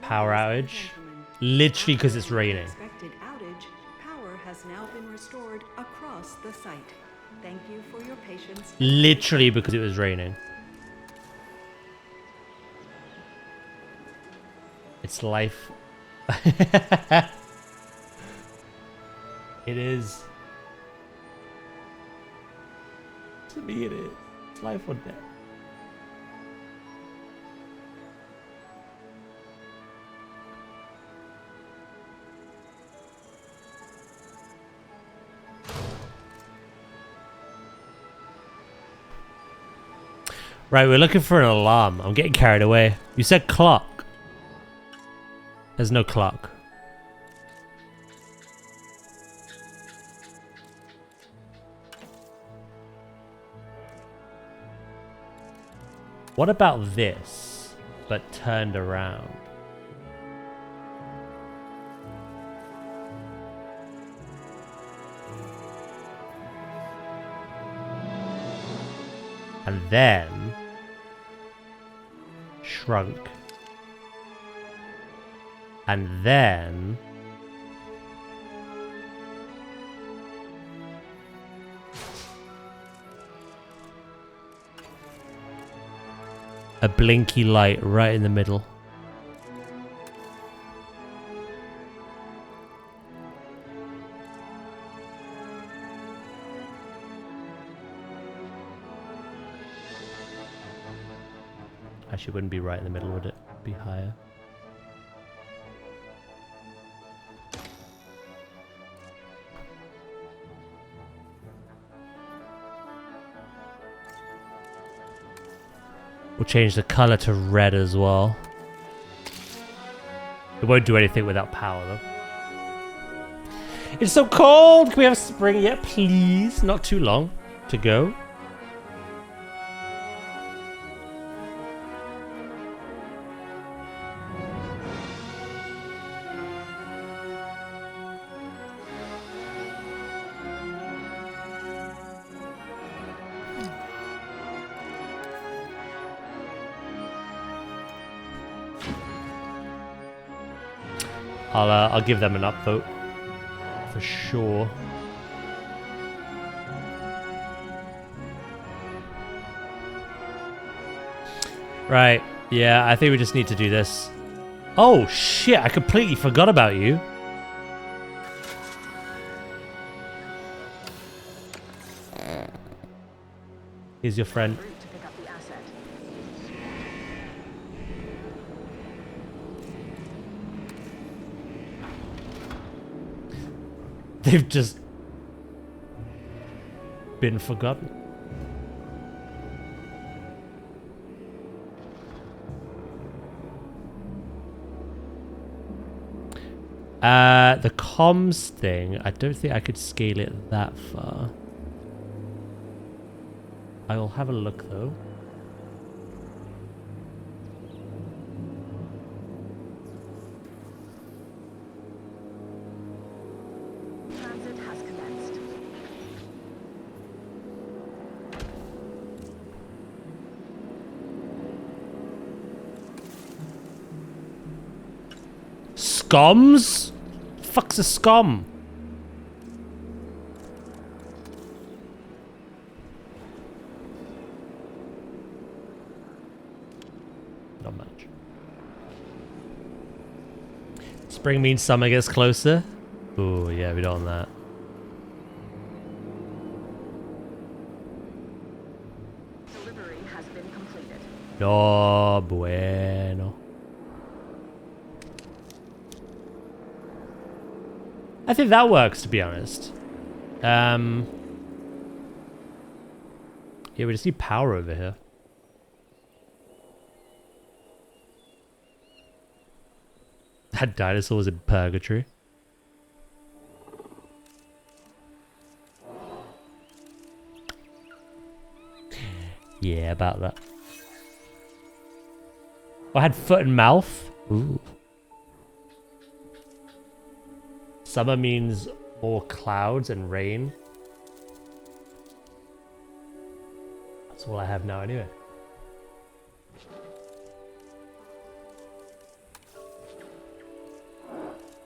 Power outage. Literally because it's raining. Expected outage. Power has now been restored across the site. Thank you for your patience. Literally because it was raining. It's life. It is. To me it is. It's life or death. Right, we're looking for an alarm. I'm getting carried away. You said clock. There's no clock. What about this, but turned around? And then shrunk. And then a blinky light right in the middle. Actually, it wouldn't be right in the middle, would it? Be higher. We'll change the color to red as well. It won't do anything without power, though. It's so cold! Can we have spring yet, please? Not too long to go. I'll give them an upvote for sure. Right, yeah, I think we just need to do this. Oh shit, I completely forgot about you. Here's your friend. they've just been forgotten. The comms thing, I don't think I could scale it that far. I will have a look though. Transit has commenced. Scoms? Fuck's a scum? Not much. Spring means summer gets closer. Ooh, yeah, we don't want that. Delivery has been completed. No bueno. I think that works, to be honest. Yeah, we just need power over here. That dinosaur was in purgatory. Yeah, about that. I had foot and mouth. Ooh. Summer means more clouds and rain. That's all I have now anyway.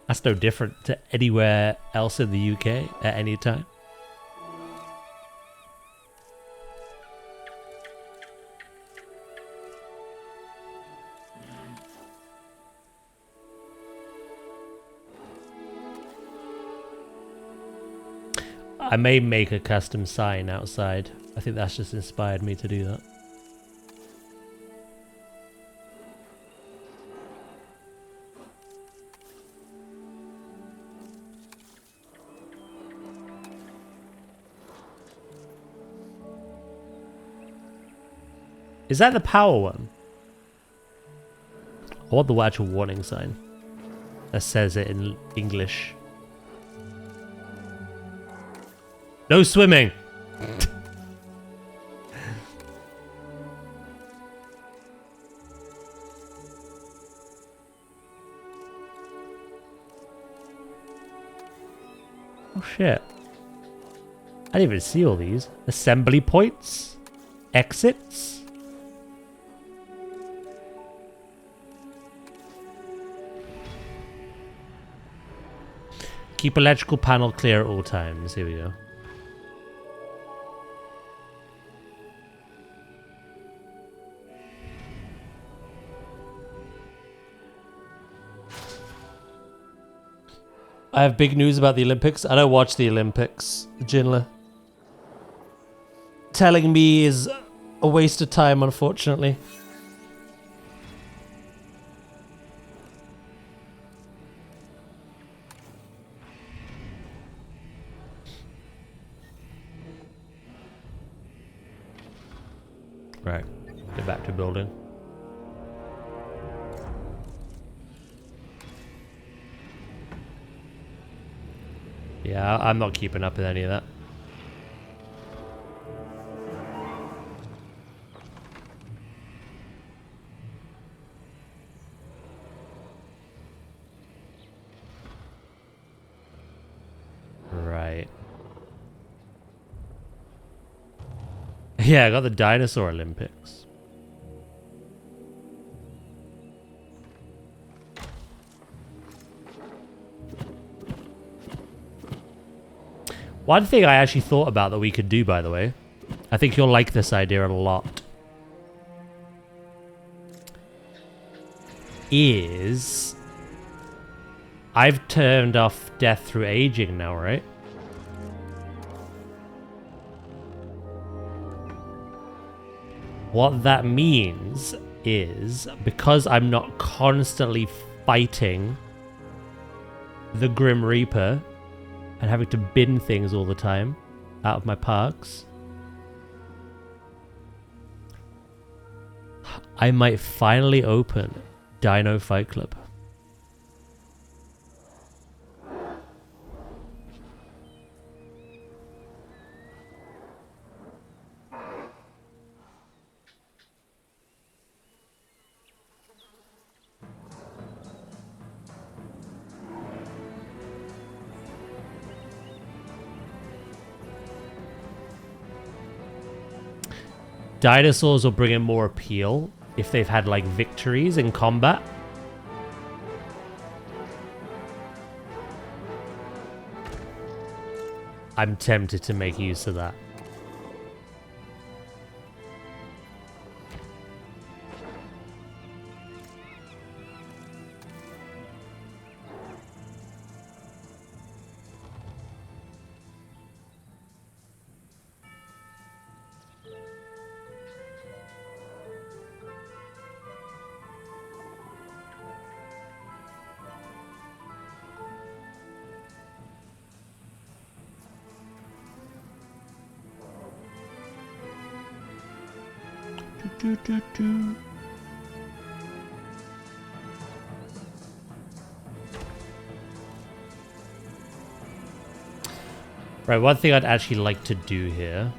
That's no different to anywhere else in the UK at any time. I may make a custom sign outside. I think that's just inspired me to do that. Is that the power one? I want the actual warning sign that says it in English. No swimming! Oh shit. I didn't even see all these. Assembly points? Exits? Keep electrical panel clear at all times. Here we go. I have big news about the Olympics. I don't watch the Olympics, Jinla. Telling me is a waste of time, unfortunately. Right, get back to building. Yeah, I'm not keeping up with any of that. Right. Yeah, I got the Dinosaur Olympics. One thing I actually thought about that we could do, by the way, I think you'll like this idea a lot, is I've turned off death through aging now, right? What that means is, because I'm not constantly fighting the Grim Reaper, and having to bin things all the time out of my parks, I might finally open Dino Fight Club. Dinosaurs will bring in more appeal if they've had like victories in combat. I'm tempted to make use of that. Right, one thing I'd actually like to do here.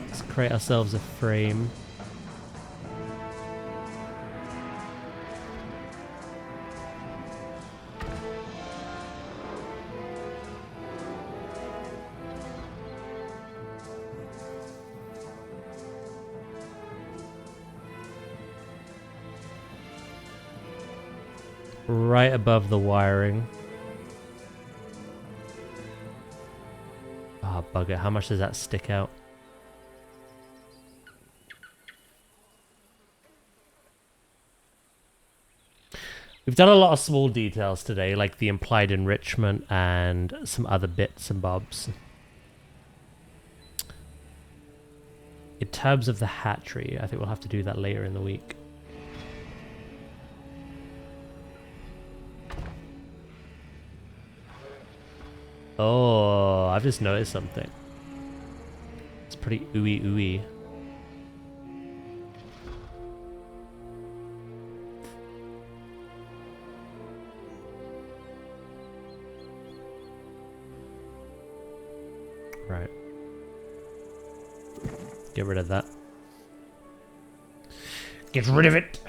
Let's create ourselves a frame. Right above the wiring. Ah, oh, bugger. How much does that stick out? We've done a lot of small details today, like the implied enrichment and some other bits and bobs. In terms of the hatchery, I think we'll have to do that later in the week. Oh, I've just noticed something. It's pretty ooey ooey. Right. Get rid of that. Get rid of it!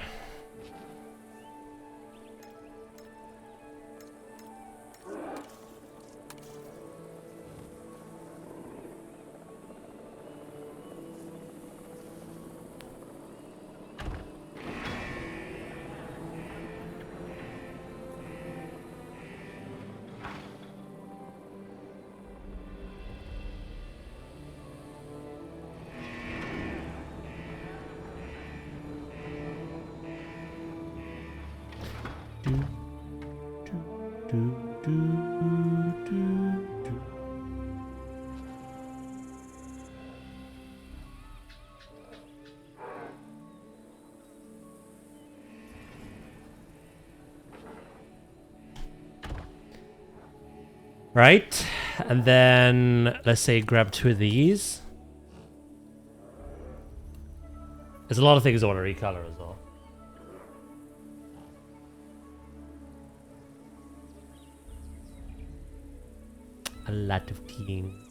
Right, and then let's say grab 2 of these. There's a lot of things I want to recolor as well. A lot of things.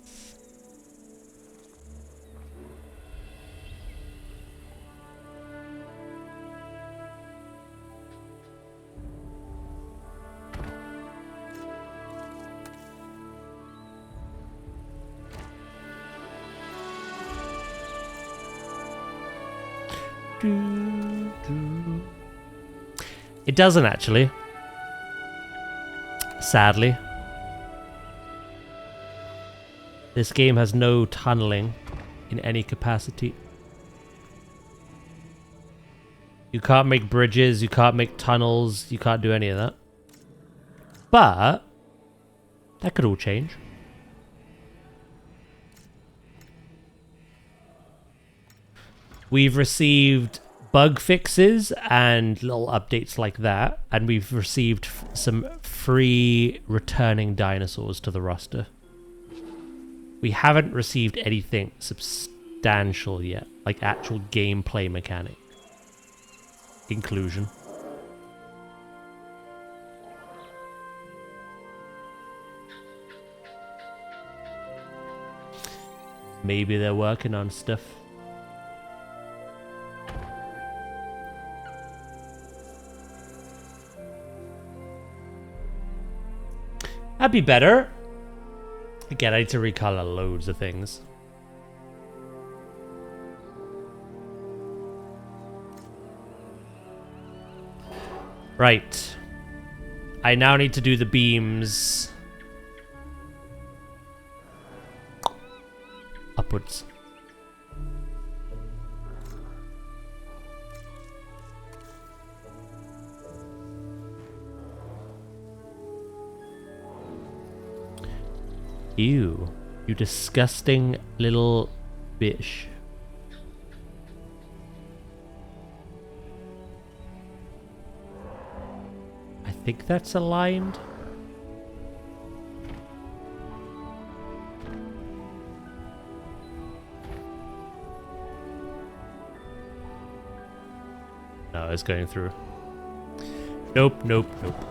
It doesn't actually. Sadly. This game has no tunneling in any capacity. You can't make bridges, you can't make tunnels, you can't do any of that. But that could all change. We've received bug fixes and little updates like that, and we've received some free returning dinosaurs to the roster. We haven't received anything substantial yet, like actual gameplay mechanic inclusion. Maybe they're working on stuff. That'd be better. Again, I need to recolor loads of things. Right. I now need to do the beams upwards. Ew, you disgusting little bitch. I think that's aligned. No, it's going through. Nope, nope, nope.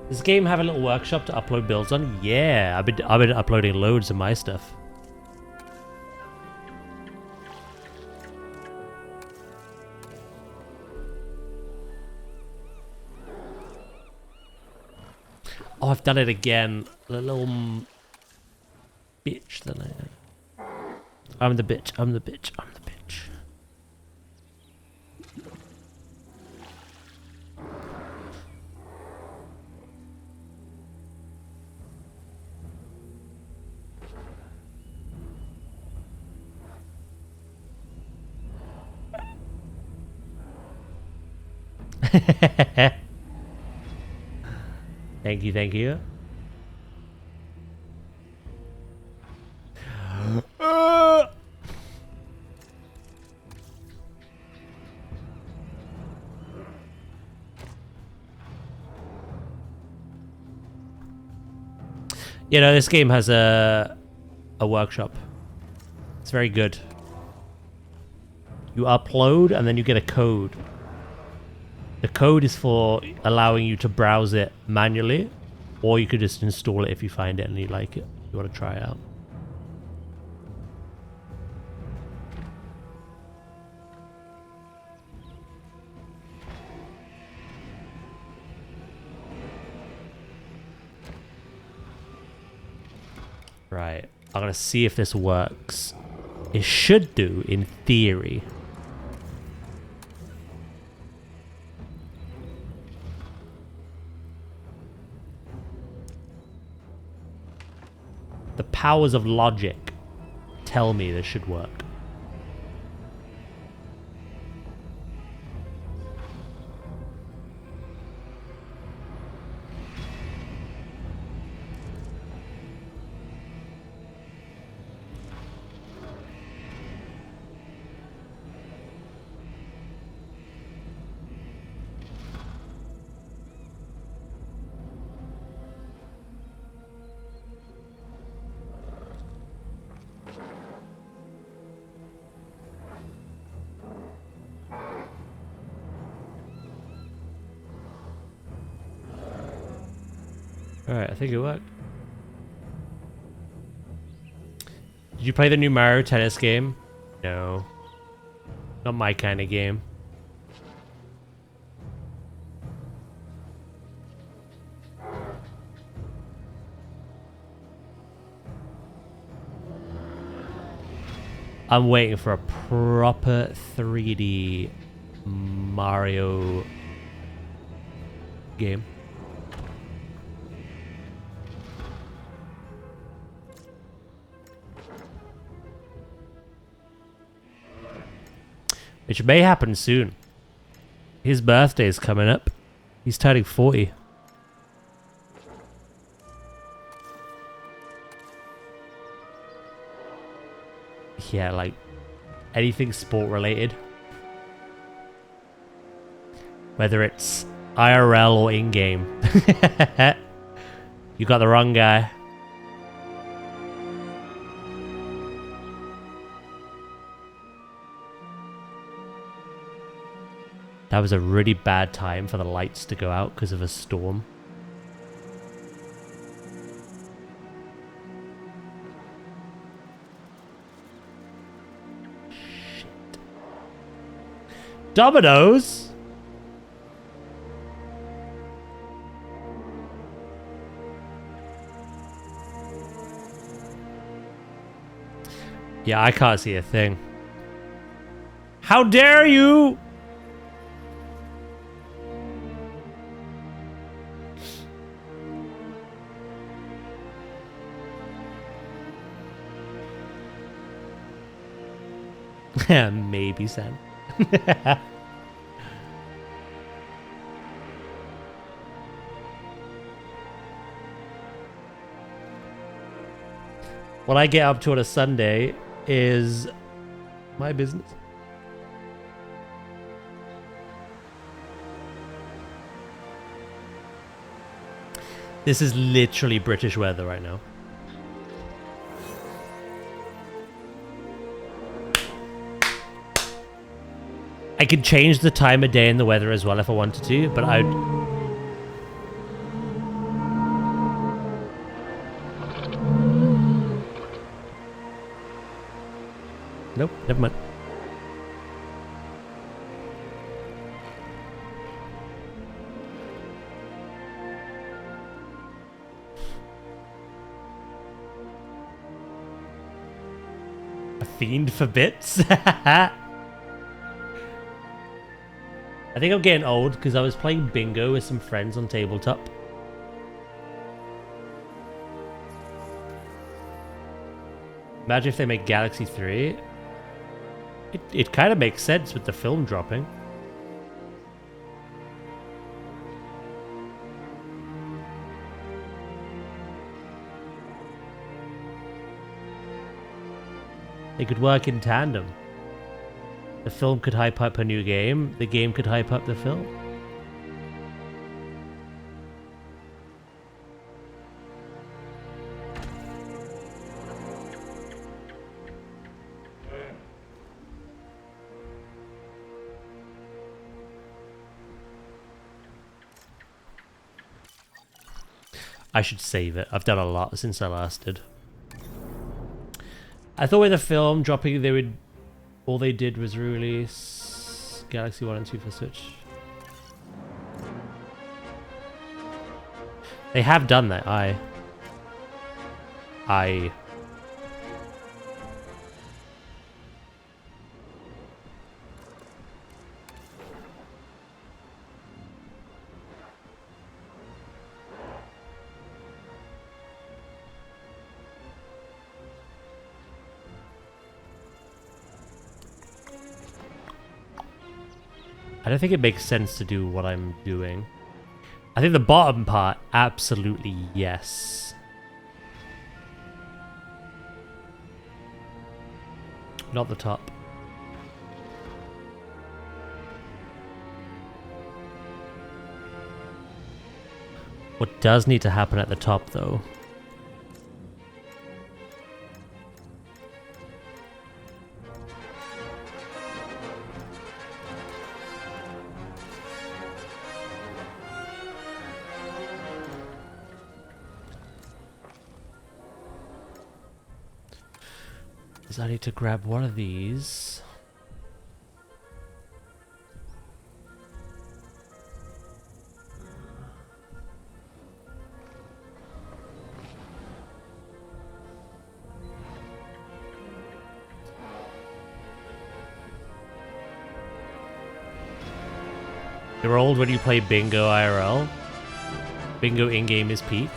Does the game have a little workshop to upload builds on? Yeah, I've been uploading loads of my stuff. Oh, I've done it again. The little bitch that I am. I'm the bitch. I'm the bitch. I'm the bitch. Thank you, thank you. You know, this game has a workshop. It's very good. You upload and then you get a code. The code is for allowing you to browse it manually, or you could just install it if you find it and you like it. You want to try it out. Right. I'm going to see if this works. It should do, in theory. The powers of logic tell me this should work. Alright, I think it worked. Did you play the new Mario Tennis game? No. Not my kind of game. I'm waiting for a proper 3D Mario game. Which may happen soon. His birthday is coming up. He's turning 40. Yeah, like anything sport related. Whether it's IRL or in-game. You got the wrong guy. That was a really bad time for the lights to go out because of a storm. Shit. Dominoes? Yeah, I can't see a thing. How dare you! Maybe, Sam. What I get up to on a Sunday is my business. This is literally British weather right now. I could change the time of day and the weather as well if I wanted to, but I'd... Nope, never mind. A fiend for bits? I think I'm getting old because I was playing bingo with some friends on tabletop. Imagine if they make Galaxy 3. It kind of makes sense with the film dropping. They could work in tandem. The film could hype up a new game, the game could hype up the film. I should save it. I've done a lot since I last did. I thought with the film dropping, they would... All they did was release Galaxy 1 and 2 for Switch. They have done that, I don't think it makes sense to do what I'm doing. I think the bottom part, absolutely yes. Not the top. What does need to happen at the top, though, is I need to grab one of these. You're old when you play bingo IRL. Bingo in-game is peak.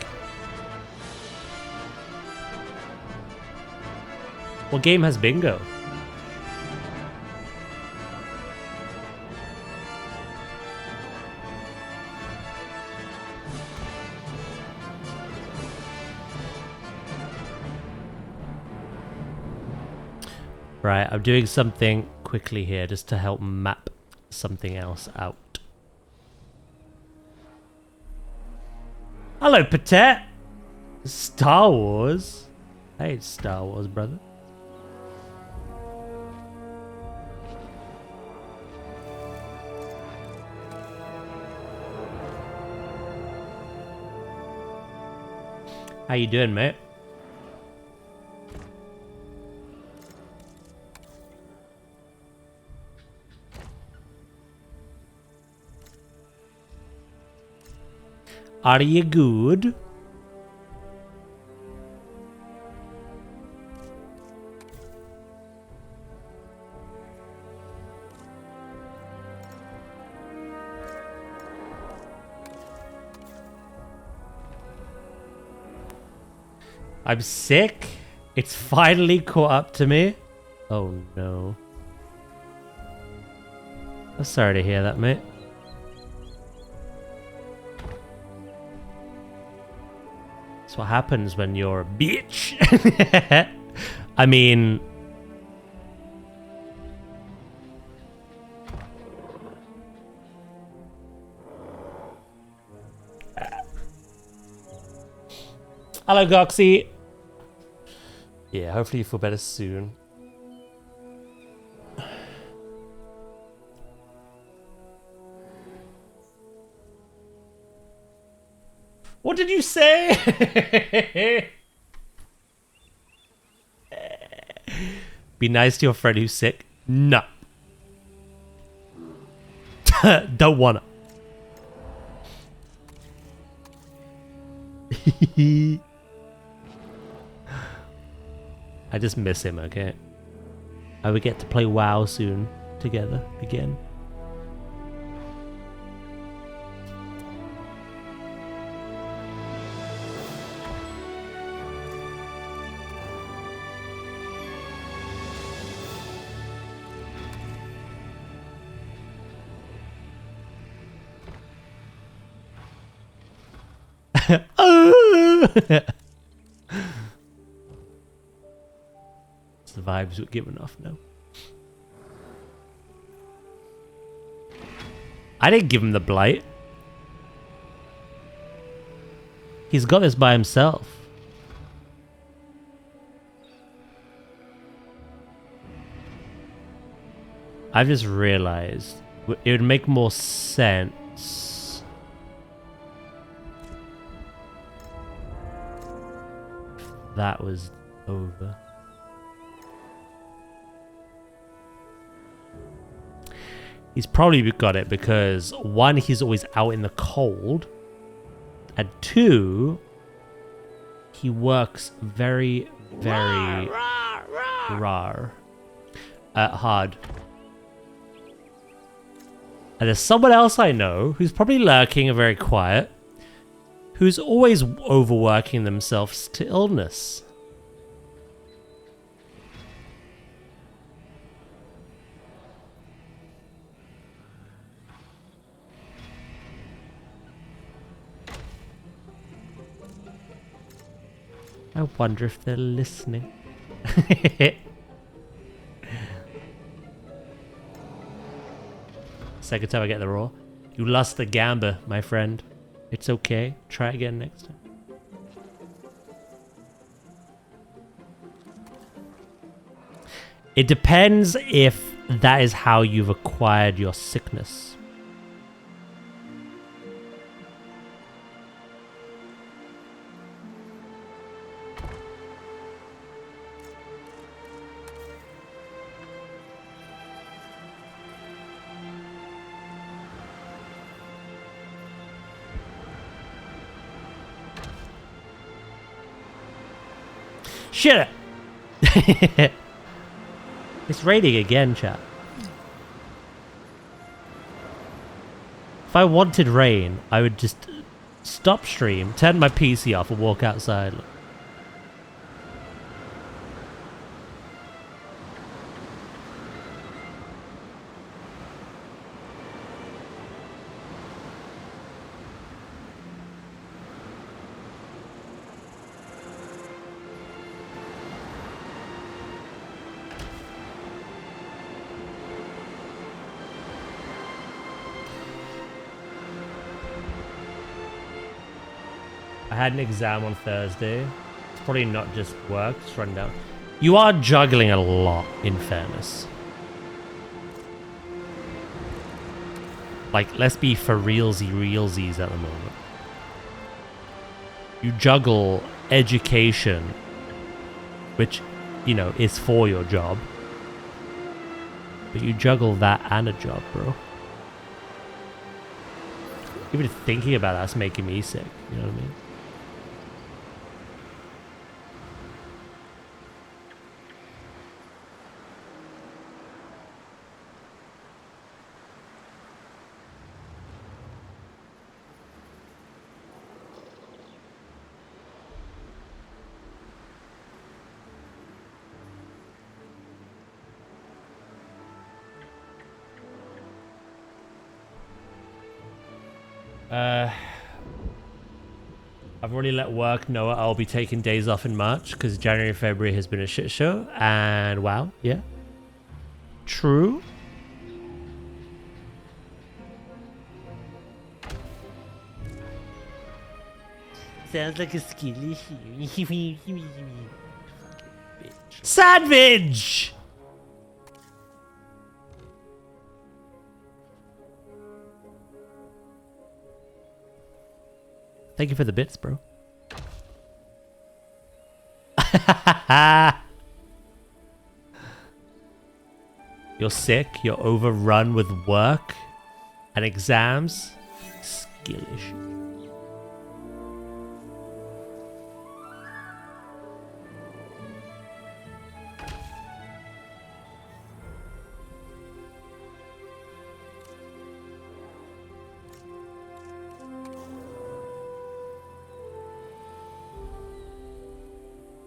What game has bingo? Right, I'm doing something quickly here just to help map something else out. Hello, Patet! Star Wars? Hey, it's Star Wars, brother. How you doing, mate? Are you good? I'm sick. It's finally caught up to me. Oh no. I'm sorry to hear that, mate. That's what happens when you're a bitch. I mean... Hello, Goxie. Yeah, hopefully you feel better soon. What did you say? Be nice to your friend who's sick. No. Don't wanna. I just miss him, okay? I would get to play WoW soon together again. The vibes were given off now. I didn't give him the blight. He's got this by himself. I've just realized it would make more sense if that was over. He's probably got it because, one, he's always out in the cold, and two, he works very, very hard. And there's someone else I know who's probably lurking and very quiet, who's always overworking themselves to illness. I wonder if they're listening. Second time I get the roll. You lost the gamba, my friend. It's okay. Try again next time. It depends if that is how you've acquired your sickness. Shit! It's raining again, chat. If I wanted rain, I would just stop stream, turn my PC off, and walk outside. had an exam on Thursday. It's probably not just work, just run down. You are juggling a lot, in fairness. Like, let's be for realsies at the moment. You juggle education, which, you know, is for your job. But you juggle that and a job, bro. Even thinking about that's making me sick, you know what I mean? I've already let work know I'll be taking days off in March because January and February has been a shit show. And wow, yeah. True. Sounds like a skilly. Sandwich! Thank you for the bits, bro. You're sick, you're overrun with work and exams. Skillish.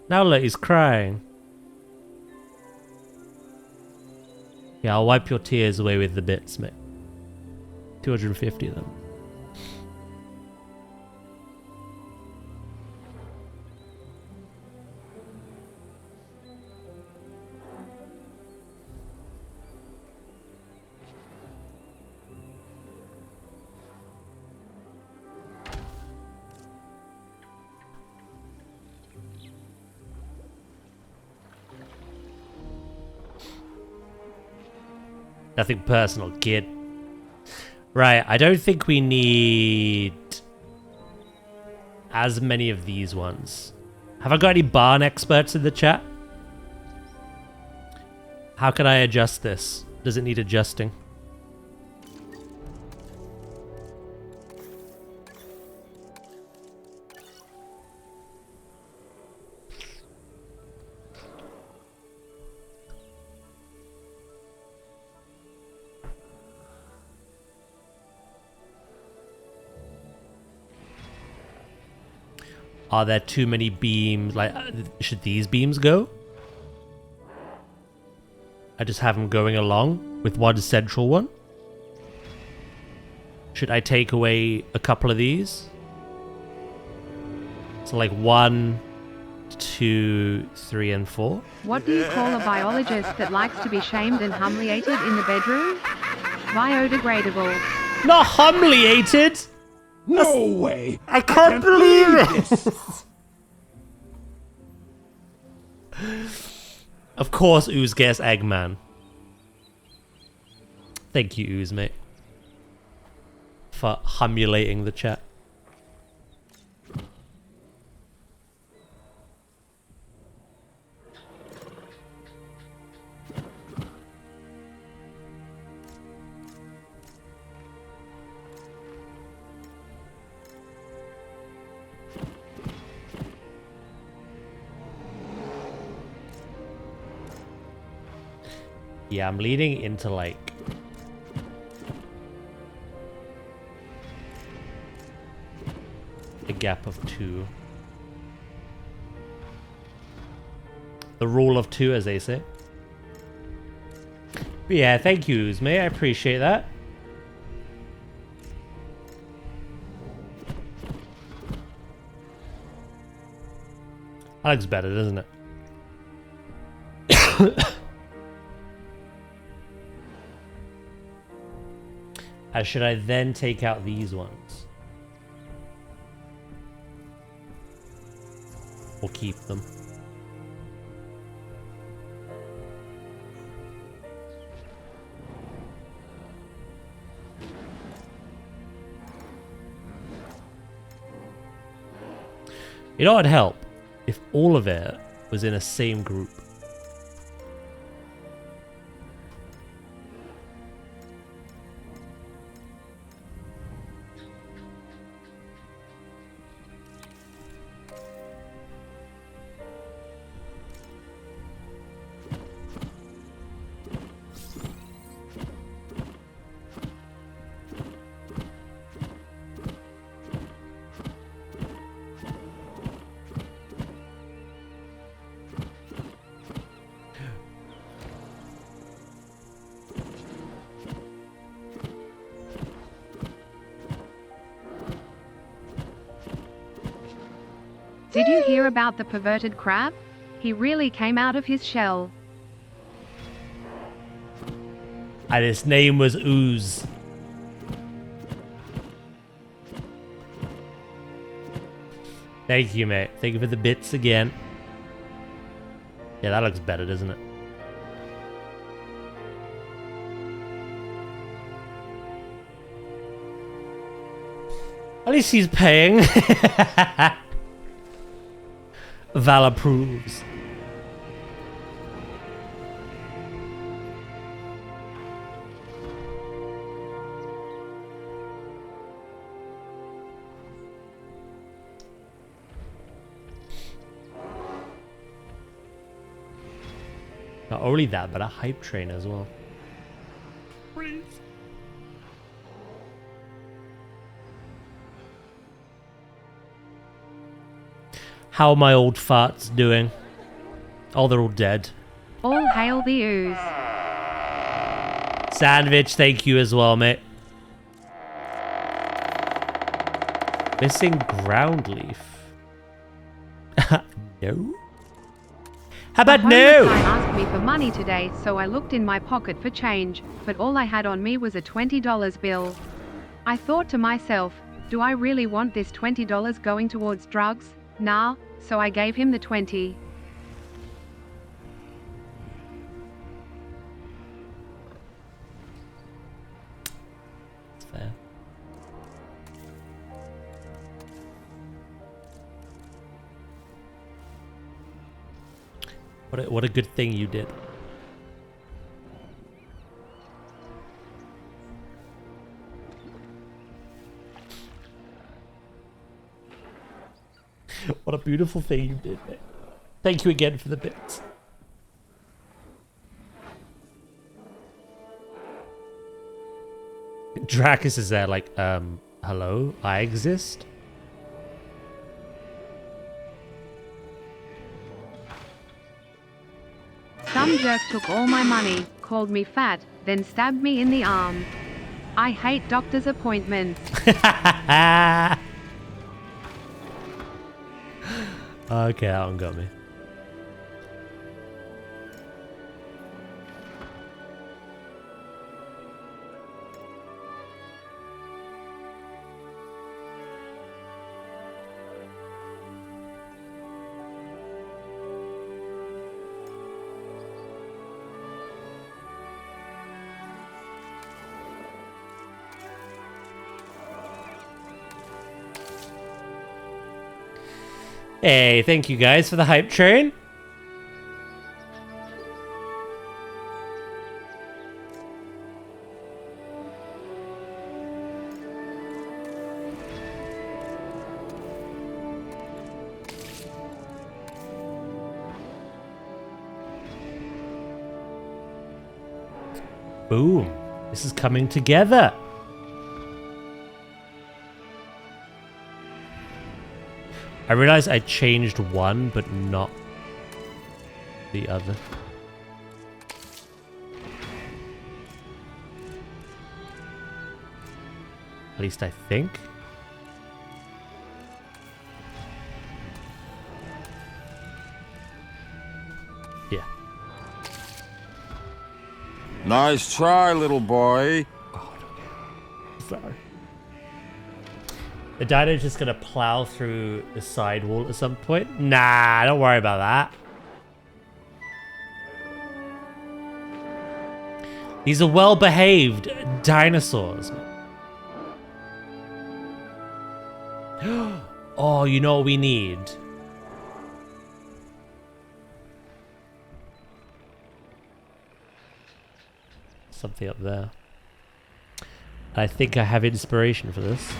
Now look, he's crying. Yeah, I'll wipe your tears away with the bits, mate. 250 of them. Nothing personal, kid. Right, I don't think we need as many of these ones. Have I got any barn experts in the chat? How can I adjust this? Does it need adjusting? Are there too many beams? Like, should these beams go? I just have them going along with one central one. Should I take away a couple of these? So like 1, 2, 3, and 4. What do you call a biologist that likes to be shamed and humiliated in the bedroom? Biodegradable. Not humiliated! No way! I can't believe this! Of course, Ooze gets Eggman. Thank you, Ooze, mate. For humiliating the chat. Yeah, I'm leading into like a gap of 2. The rule of 2, as they say. But yeah, thank you, Uzme. I appreciate that. That looks better, doesn't it? Should I then take out these ones? Or keep them. You know what would help? If all of it was in a same group. Did you hear about the perverted crab? He really came out of his shell. And his name was Ooze. Thank you, mate. Thank you for the bits again. Yeah, that looks better, doesn't it? At least he's paying. Val approves. Not only that, but a hype train as well. Please. How are my old farts doing? Oh, they're all dead. All hail the ooze. Sandwich, thank you as well, mate. Missing ground leaf. No? How about no? The homeless guy asked me for money today, so I looked in my pocket for change, but all I had on me was a $20 bill. I thought to myself, do I really want this $20 going towards drugs? Nah, so I gave him the 20. That's fair. What a good thing you did. What a beautiful thing you did, mate. Thank you again for the bits. Dracus is there like, hello, I exist? Some jerk took all my money, called me fat, then stabbed me in the arm. I hate doctor's appointments. Okay, that one got me. Hey, thank you guys for the hype train. Boom. This is coming together. I realized I changed one, but not the other. At least I think. Yeah. Nice try, little boy. Oh, sorry. The dino's just gonna plow through the side wall at some point. Nah, don't worry about that. These are well-behaved dinosaurs. Oh, you know what we need? Something up there. I think I have inspiration for this.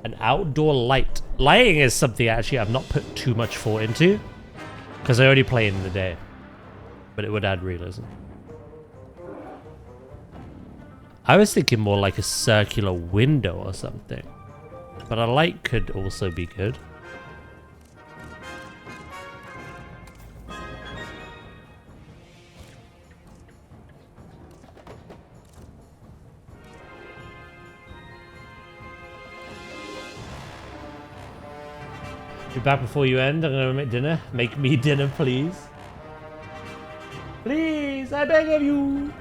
An outdoor light. Lighting is something actually I've not put too much thought into, because I only play in the day, but it would add realism. I was thinking more like a circular window or something, but a light could also be good. Be back before you end. I'm gonna make dinner. Make me dinner, please. Please, I beg of you.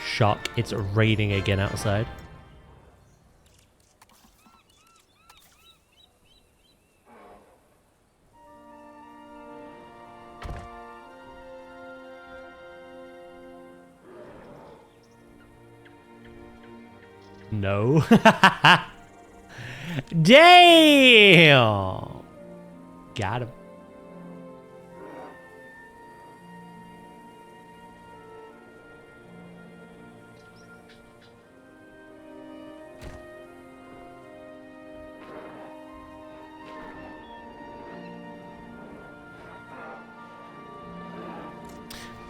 Shock, it's raining again outside. No. Damn! Got him.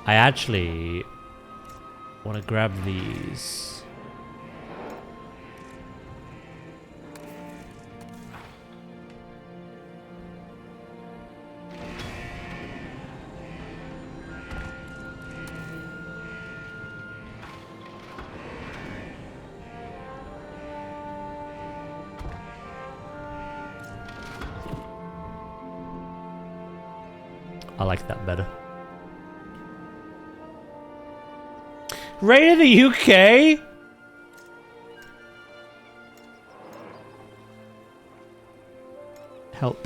I actually want to grab these. I like that better. Raid in the UK? Help.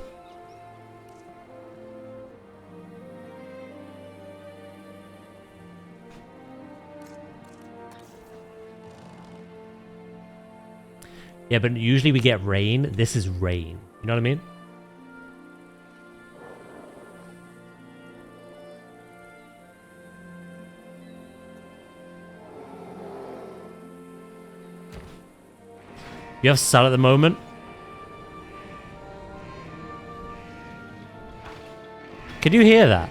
Yeah, but usually we get rain. This is rain. You know what I mean? You have sun at the moment? Can you hear that?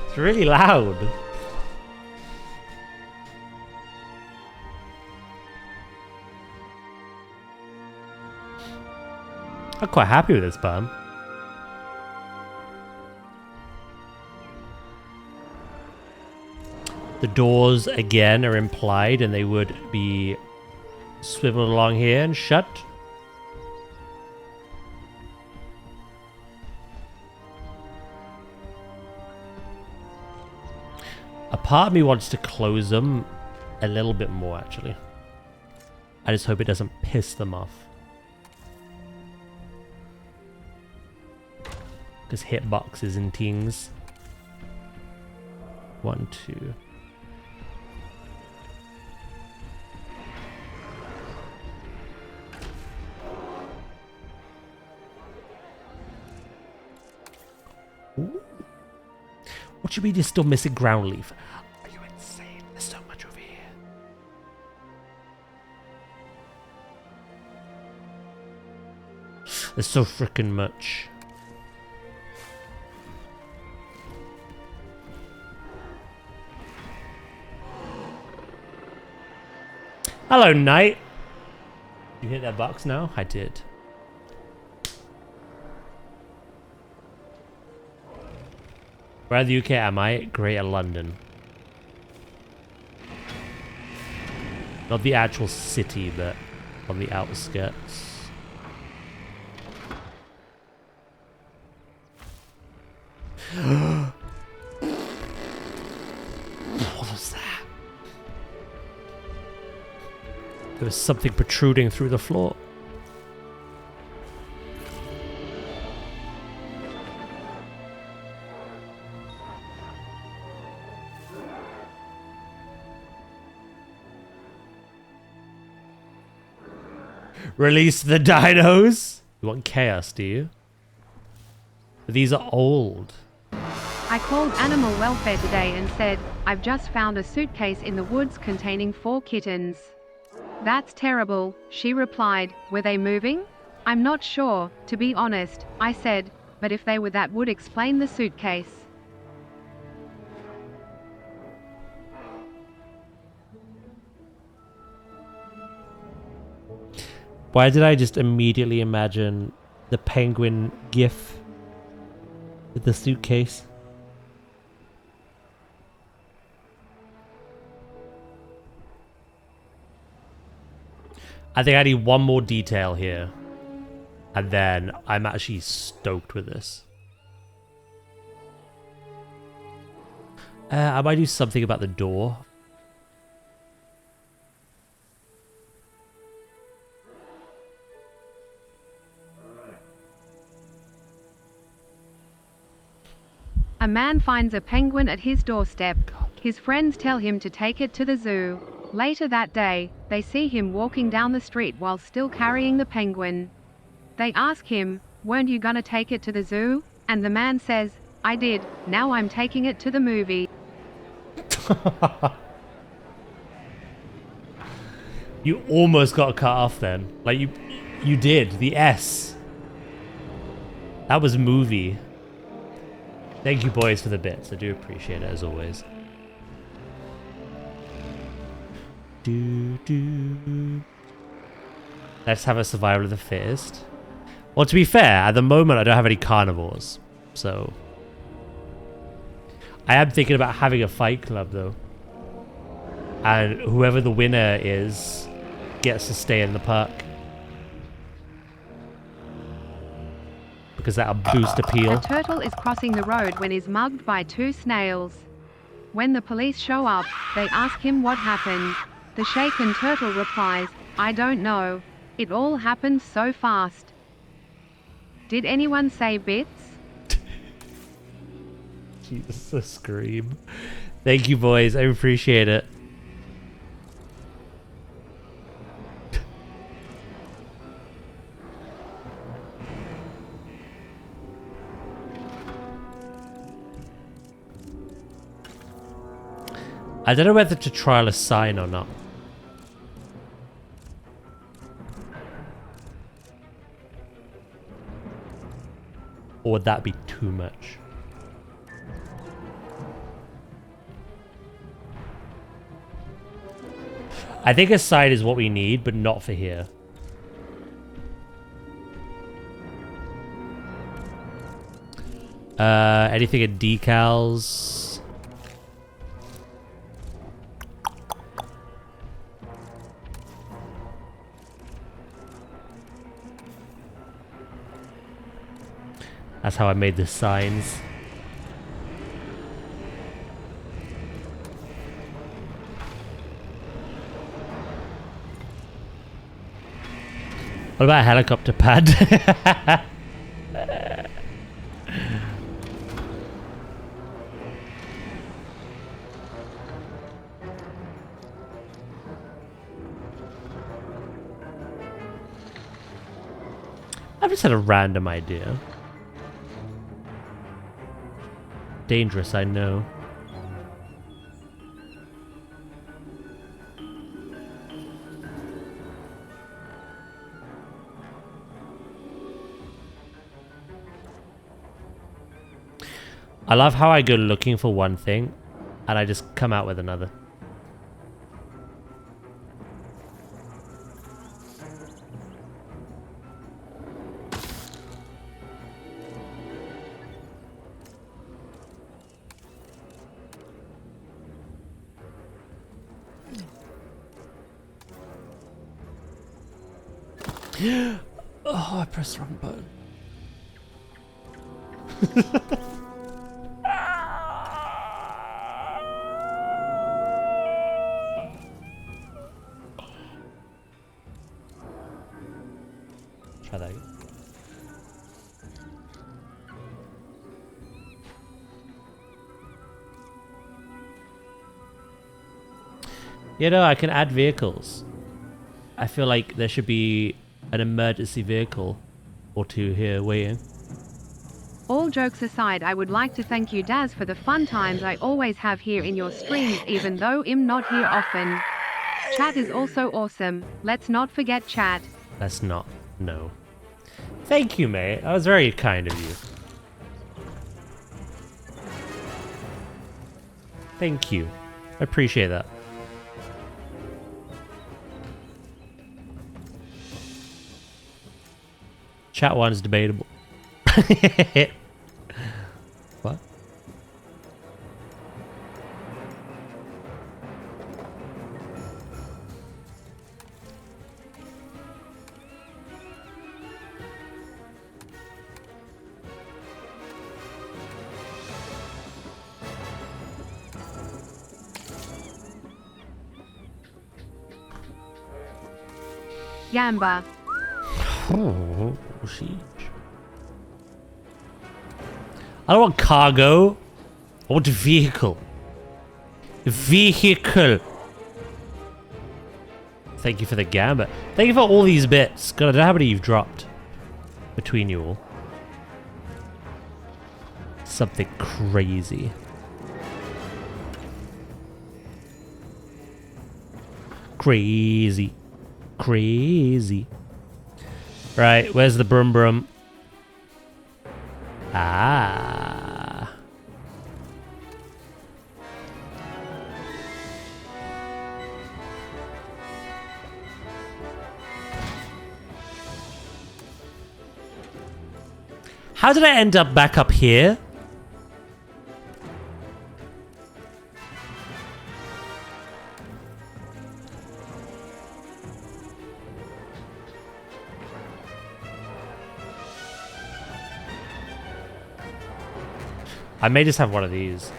It's really loud. I'm quite happy with this bum. The doors, again, are implied, and they would be swiveled along here and shut. A part of me wants to close them a little bit more, actually. I just hope it doesn't piss them off. Because hitboxes and things. 1, 2. Ooh. What should we do? Still missing ground leaf? Are you insane? There's so much over here. There's so freaking much. Hello, Knight. You hit that box now? I did. Where in the UK am I? Greater London. Not the actual city, but on the outskirts. What was that? There was something protruding through the floor. Release the dinos? You want chaos, do you? These are old. I called animal welfare today and said, I've just found a suitcase in the woods containing 4 kittens. That's terrible, she replied. Were they moving? I'm not sure, to be honest, I said, but if they were, that would explain the suitcase. Why did I just immediately imagine the penguin gif with the suitcase? I think I need one more detail here. And then I'm actually stoked with this. I might do something about the door. A man finds a penguin at his doorstep. His friends tell him to take it to the zoo. Later that day, they see him walking down the street while still carrying the penguin. They ask him, "Weren't you gonna take it to the zoo?" And the man says, "I did, now I'm taking it to the movie." You almost got cut off then. Like you did. The S. That was movie. Thank you, boys, for the bits. I do appreciate it, as always. Let's have a survival of the fittest. Well, to be fair, at the moment, I don't have any carnivores. So I am thinking about having a fight club, though. And whoever the winner is gets to stay in the park. Because that'll boost appeal. A turtle is crossing the road when he's mugged by 2 snails. When the police show up, they ask him what happened. The shaken turtle replies, "I don't know. It all happened so fast." Did anyone say bits? Jesus, the scream. Thank you, boys. I appreciate it. I don't know whether to trial a sign or not. Or would that be too much? I think a sign is what we need, but not for here. Anything in decals? That's how I made the signs. What about a helicopter pad? I've just had a random idea. Dangerous, I know. I love how I go looking for one thing and I just come out with another. Oh, I pressed the wrong button. Try that again. You know, I can add vehicles. I feel like there should be an emergency vehicle or two here waiting. All jokes aside, I would like to thank you, Daz, for the fun times I always have here in your streams, even though I'm not here often. Chat is also awesome. Let's not forget chat. Let's not. No. Thank you, mate. That was very kind of you. Thank you. I appreciate that. Chat one is debatable. What? Yamba. Oh, sheesh. I don't want cargo. I want a vehicle. A vehicle. Thank you for the gambit. Thank you for all these bits. God, I don't know how many you've dropped between you all. Something crazy. Crazy. Crazy. Right, where's the brum brum? Ah. How did I end up back up here? I may just have one of these.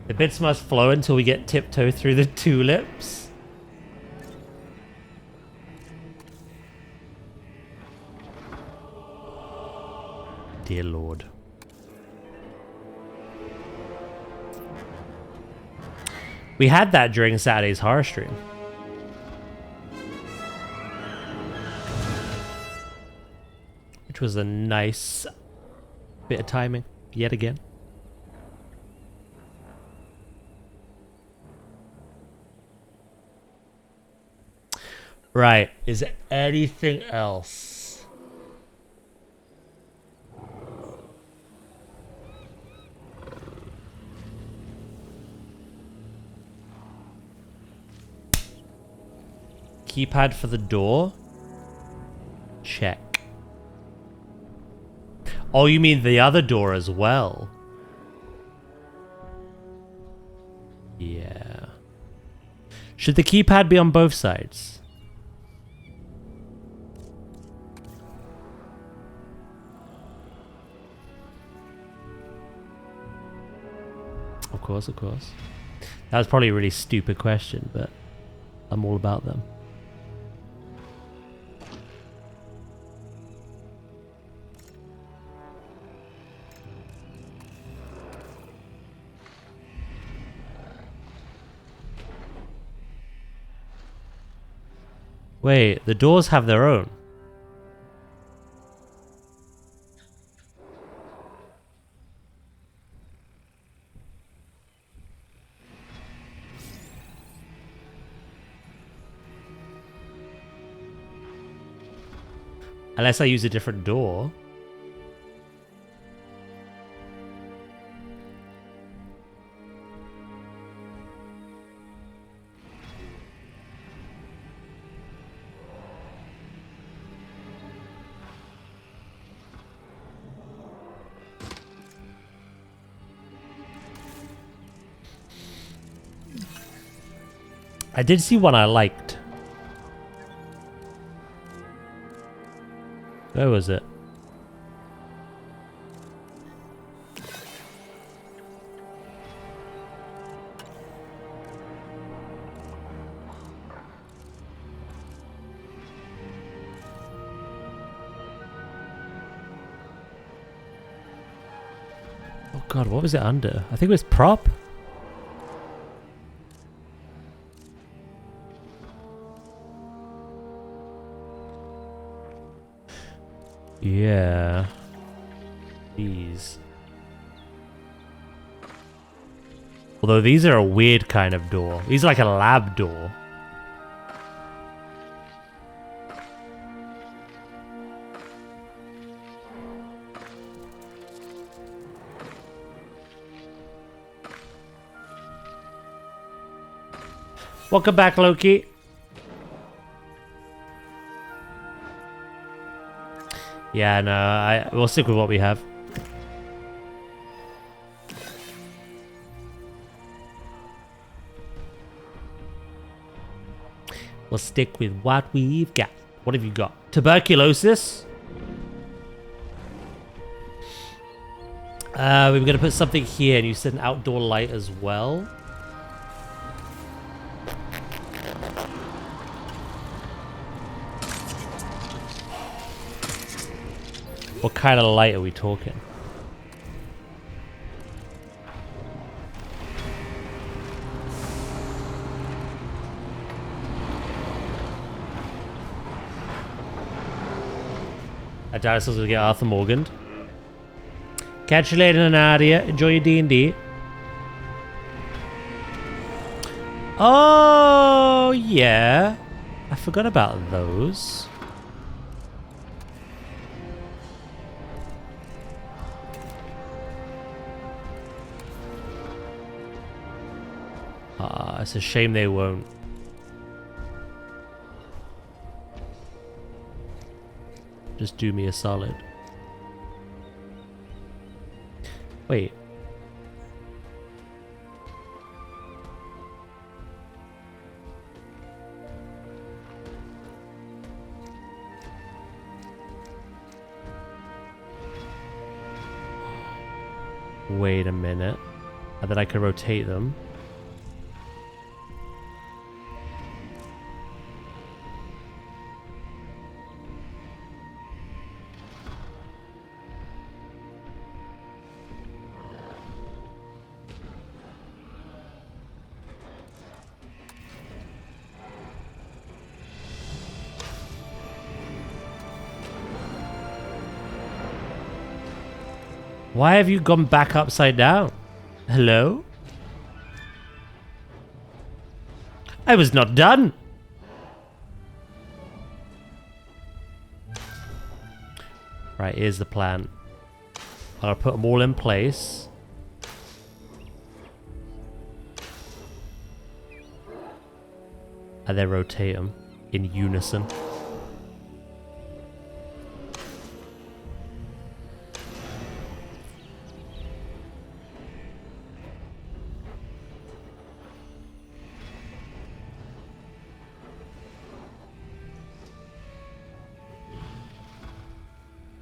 The bits must flow until we get tiptoe through the tulips. Dear Lord. We had that during Saturday's horror stream. Which was a nice bit of timing. Yet again. Right. Is there anything else? Keypad for the door? Check. Oh, you mean the other door as well? Yeah. Should the keypad be on both sides? Of course, of course. That was probably a really stupid question, but I'm all about them. Wait, the doors have their own. Unless I use a different door. I did see one I liked. Where was it? Oh god, what was it under? I think it was prop? Yeah. These. Although these are a weird kind of door. These are like a lab door. Welcome back, Loki. Yeah, no, we'll stick with what we have. We'll stick with what we've got. What have you got? Tuberculosis. We're going to put something here, and you said an outdoor light as well. What kind of light are we talking? I doubt it's supposed to get Arthur Morgan. Catch you later, Nadia. Enjoy your D&D. Oh, yeah. I forgot about those. It's a shame they won't. Just do me a solid. Wait. Wait a minute. And then I can rotate them. Why have you gone back upside down? Hello? I was not done. Right, here's the plan. I'll put them all in place. And then rotate them in unison.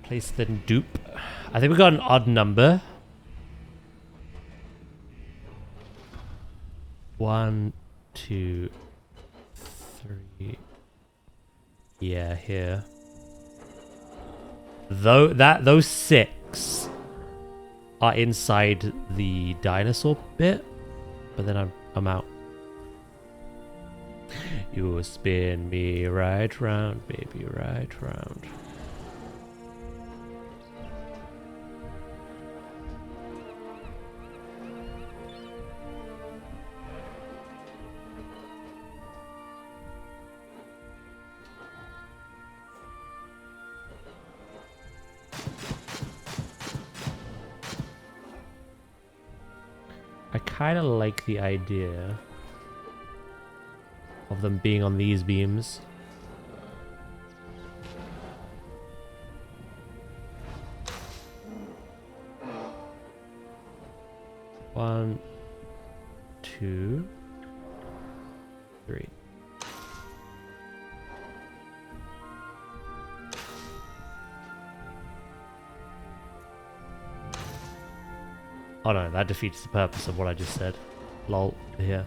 Place then dupe. I think we got an odd number. 1, 2, 3. Yeah, here. Those 6 are inside the dinosaur bit, but then I'm out. You spin me right round, baby, right round. I kind of like the idea of them being on these beams. One, 2, 3. Oh no, that defeats the purpose of what I just said. Lol, here.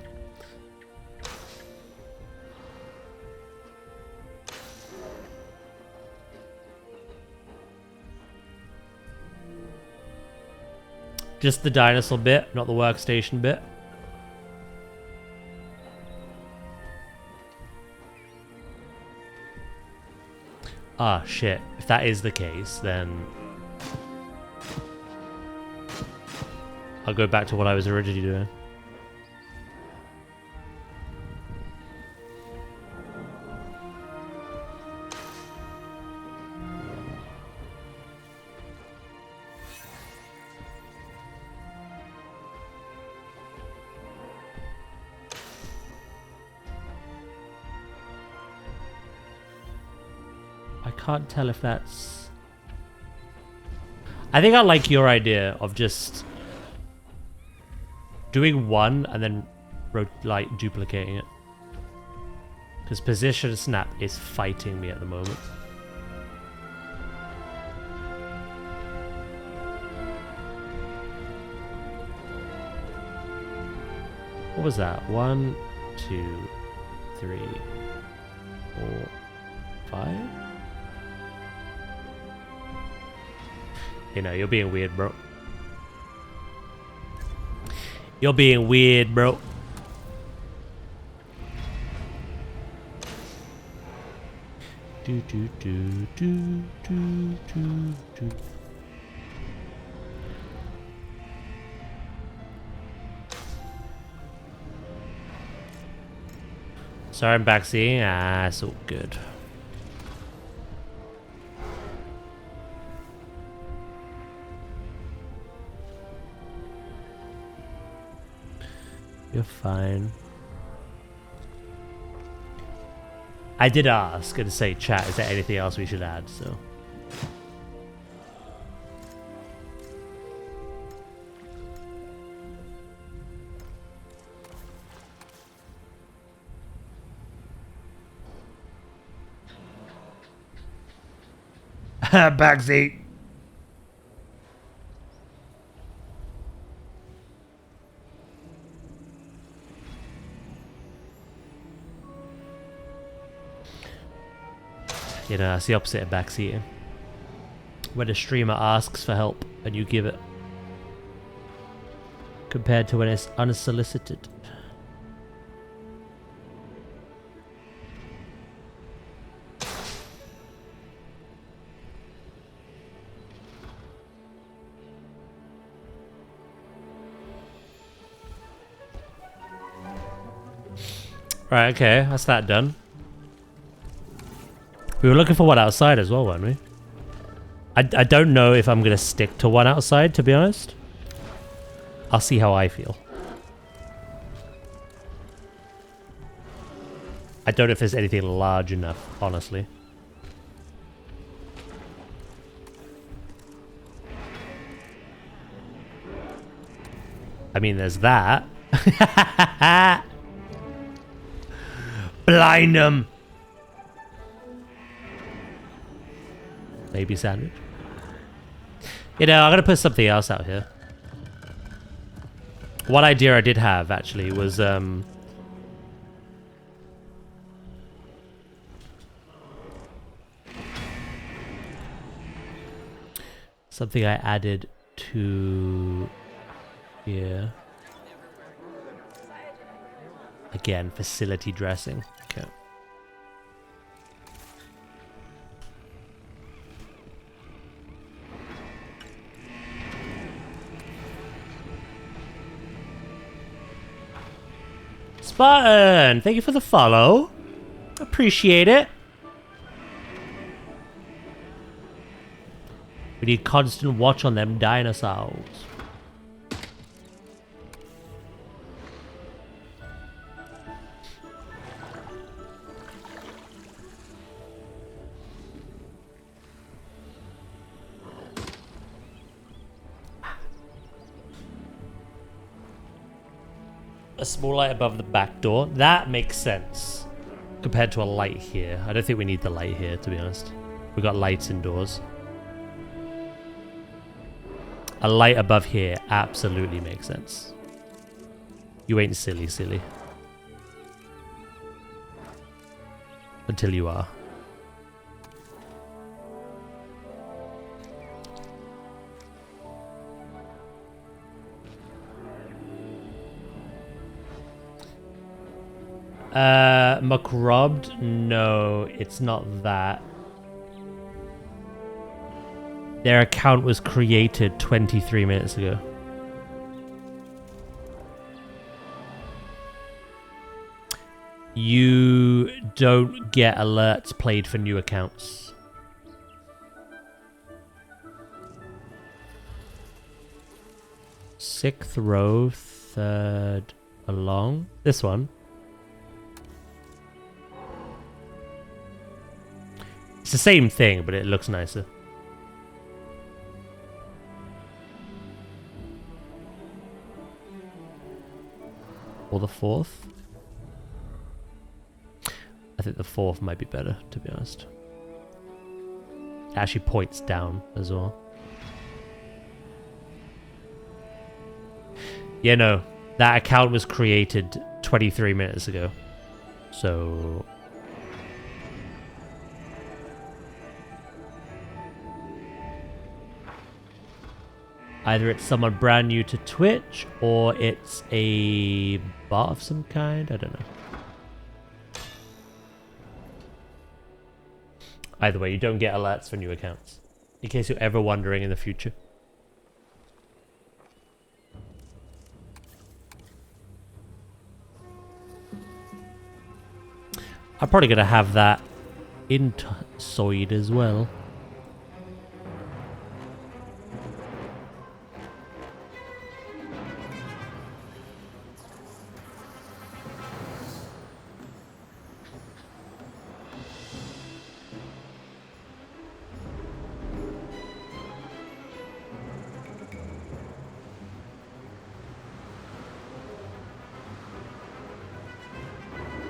Just the dinosaur bit, not the workstation bit. Ah, shit. If that is the case, then I'll go back to what I was originally doing. I can't tell if that's... I think I like your idea of just doing one and then like duplicating it. Because position snap is fighting me at the moment. What was that? 1, 2, 3, 4, 5? You know, you're being weird, bro. You're being weird, bro. Do do do do do do do. Sorry, I'm backseating. Ah, it's all good. You're fine. I did ask and say, chat, is there anything else we should add? So. Backseat. You know, that's the opposite of backseating. When a streamer asks for help and you give it. Compared to when it's unsolicited. Right, okay, that's that done. We were looking for one outside as well, weren't we? I don't know if I'm going to stick to one outside, to be honest. I'll see how I feel. I don't know if there's anything large enough, honestly. I mean, there's that. Blind 'em. Maybe sandwich. You know, I'm gonna put something else out here. One idea I did have actually was Something I added to here. Again, facility dressing. Okay. Spartan, thank you for the follow. Appreciate it. We need constant watch on them dinosaurs. A small light above the back door. That makes sense. Compared to a light here. I don't think we need the light here, to be honest. We got lights indoors. A light above here absolutely makes sense. You ain't silly, silly. Until you are. McRobbed? No, it's not that. Their account was created 23 minutes ago. You don't get alerts played for new accounts. Sixth row, third along. This one. It's the same thing, but it looks nicer. Or the fourth? I think the fourth might be better, to be honest. It actually points down as well. Yeah, no. That account was created 23 minutes ago. So... either it's someone brand new to Twitch, or it's a bot of some kind. I don't know. Either way, you don't get alerts for new accounts. In case you're ever wondering in the future. I'm probably going to have that inside as well.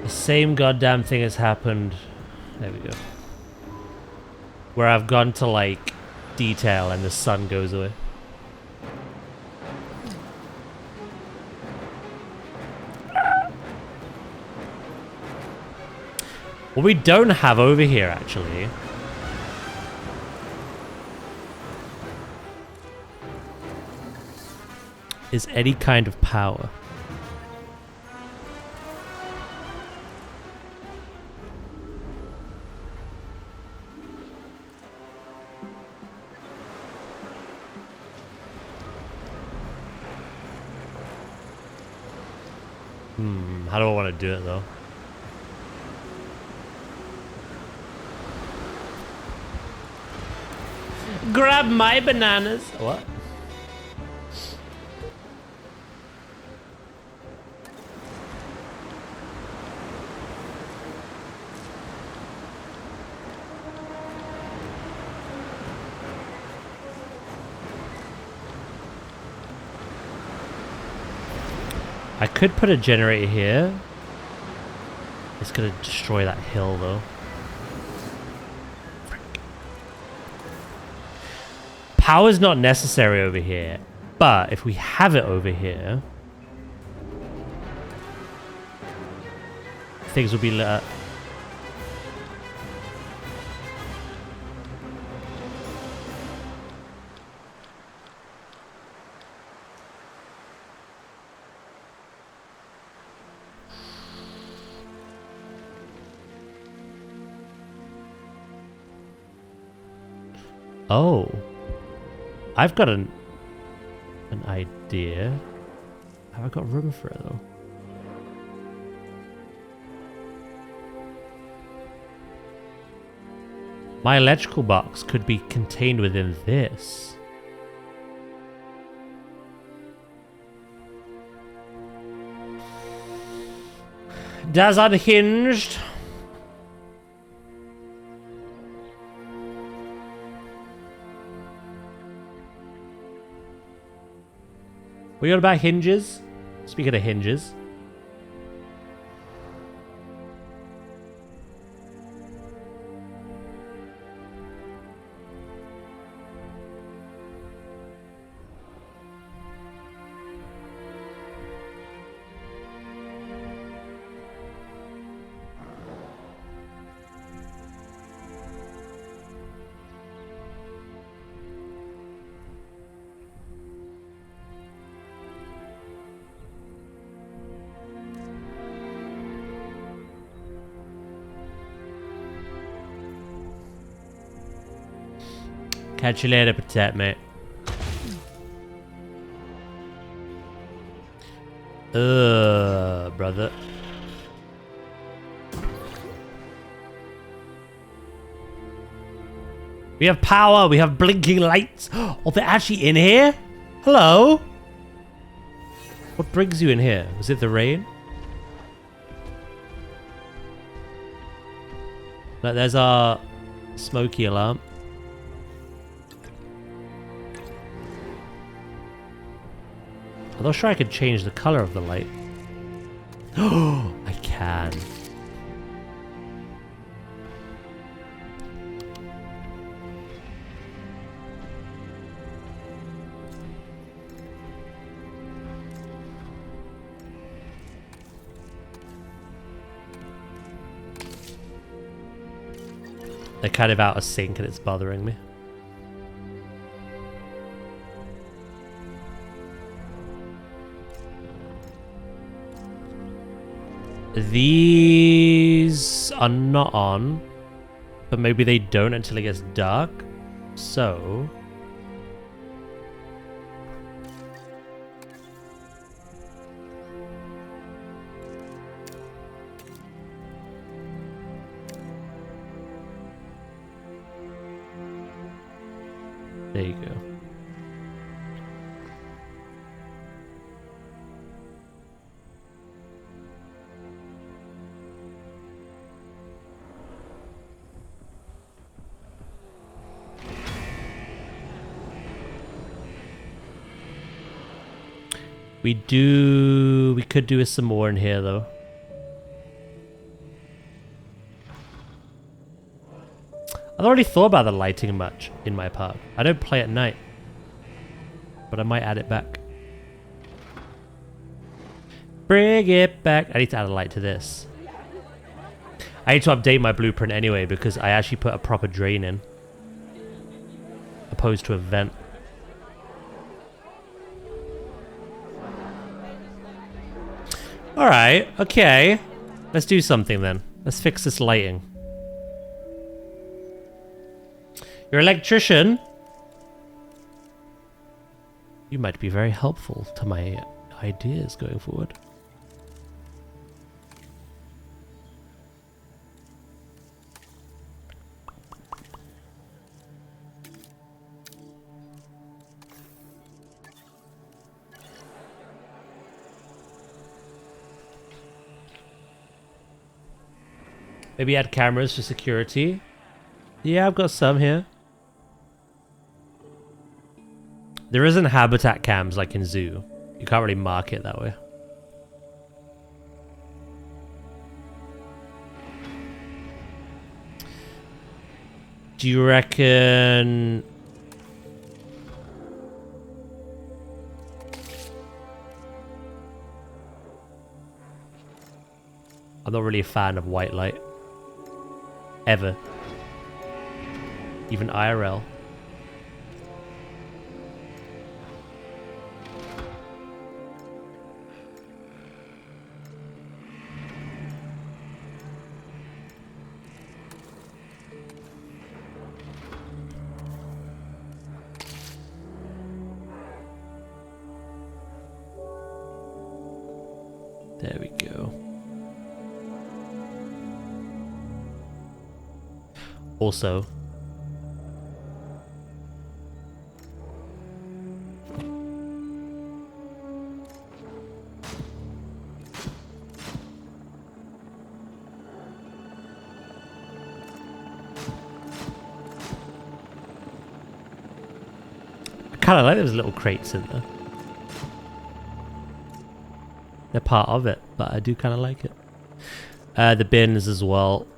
Same goddamn thing has happened. There we go. Where I've gone to like detail and the sun goes away. What we don't have over here actually is any kind of power. How do I want to do it though? Grab my bananas. What? I could put a generator here. It's gonna destroy that hill though. Frick. Power's not necessary over here, but if we have it over here, things will be lit up. Oh. I've got an idea. Have I got room for it though? My electrical box could be contained within this. Does unhinged. We got about hinges. Speaking of hinges. Catch you later, protect mate. Brother. We have power, we have blinking lights. Oh, they're actually in here? Hello? What brings you in here? Was it the rain? Look, there's our smoky alarm. I'm not sure I could change the color of the light. Oh, I can. They're kind of out of sync and it's bothering me. These are not on, but maybe they don't until it gets dark. So there you go. We could do some more in here though. I've already thought about the lighting much in my park. I don't play at night, but I might add it back. Bring it back. I need to add a light to this. I need to update my blueprint anyway because I actually put a proper drain in, opposed to a vent. Alright, okay. Let's do something then. Let's fix this lighting. Your electrician? You might be very helpful to my ideas going forward. Maybe add cameras for security. Yeah, I've got some here. There isn't habitat cams like in zoo. You can't really mark it that way. Do you reckon... I'm not really a fan of white light. Ever. Even IRL. There we go. Also, I kind of like those little crates in there. They're part of it, but I do kind of like it. The bins as well.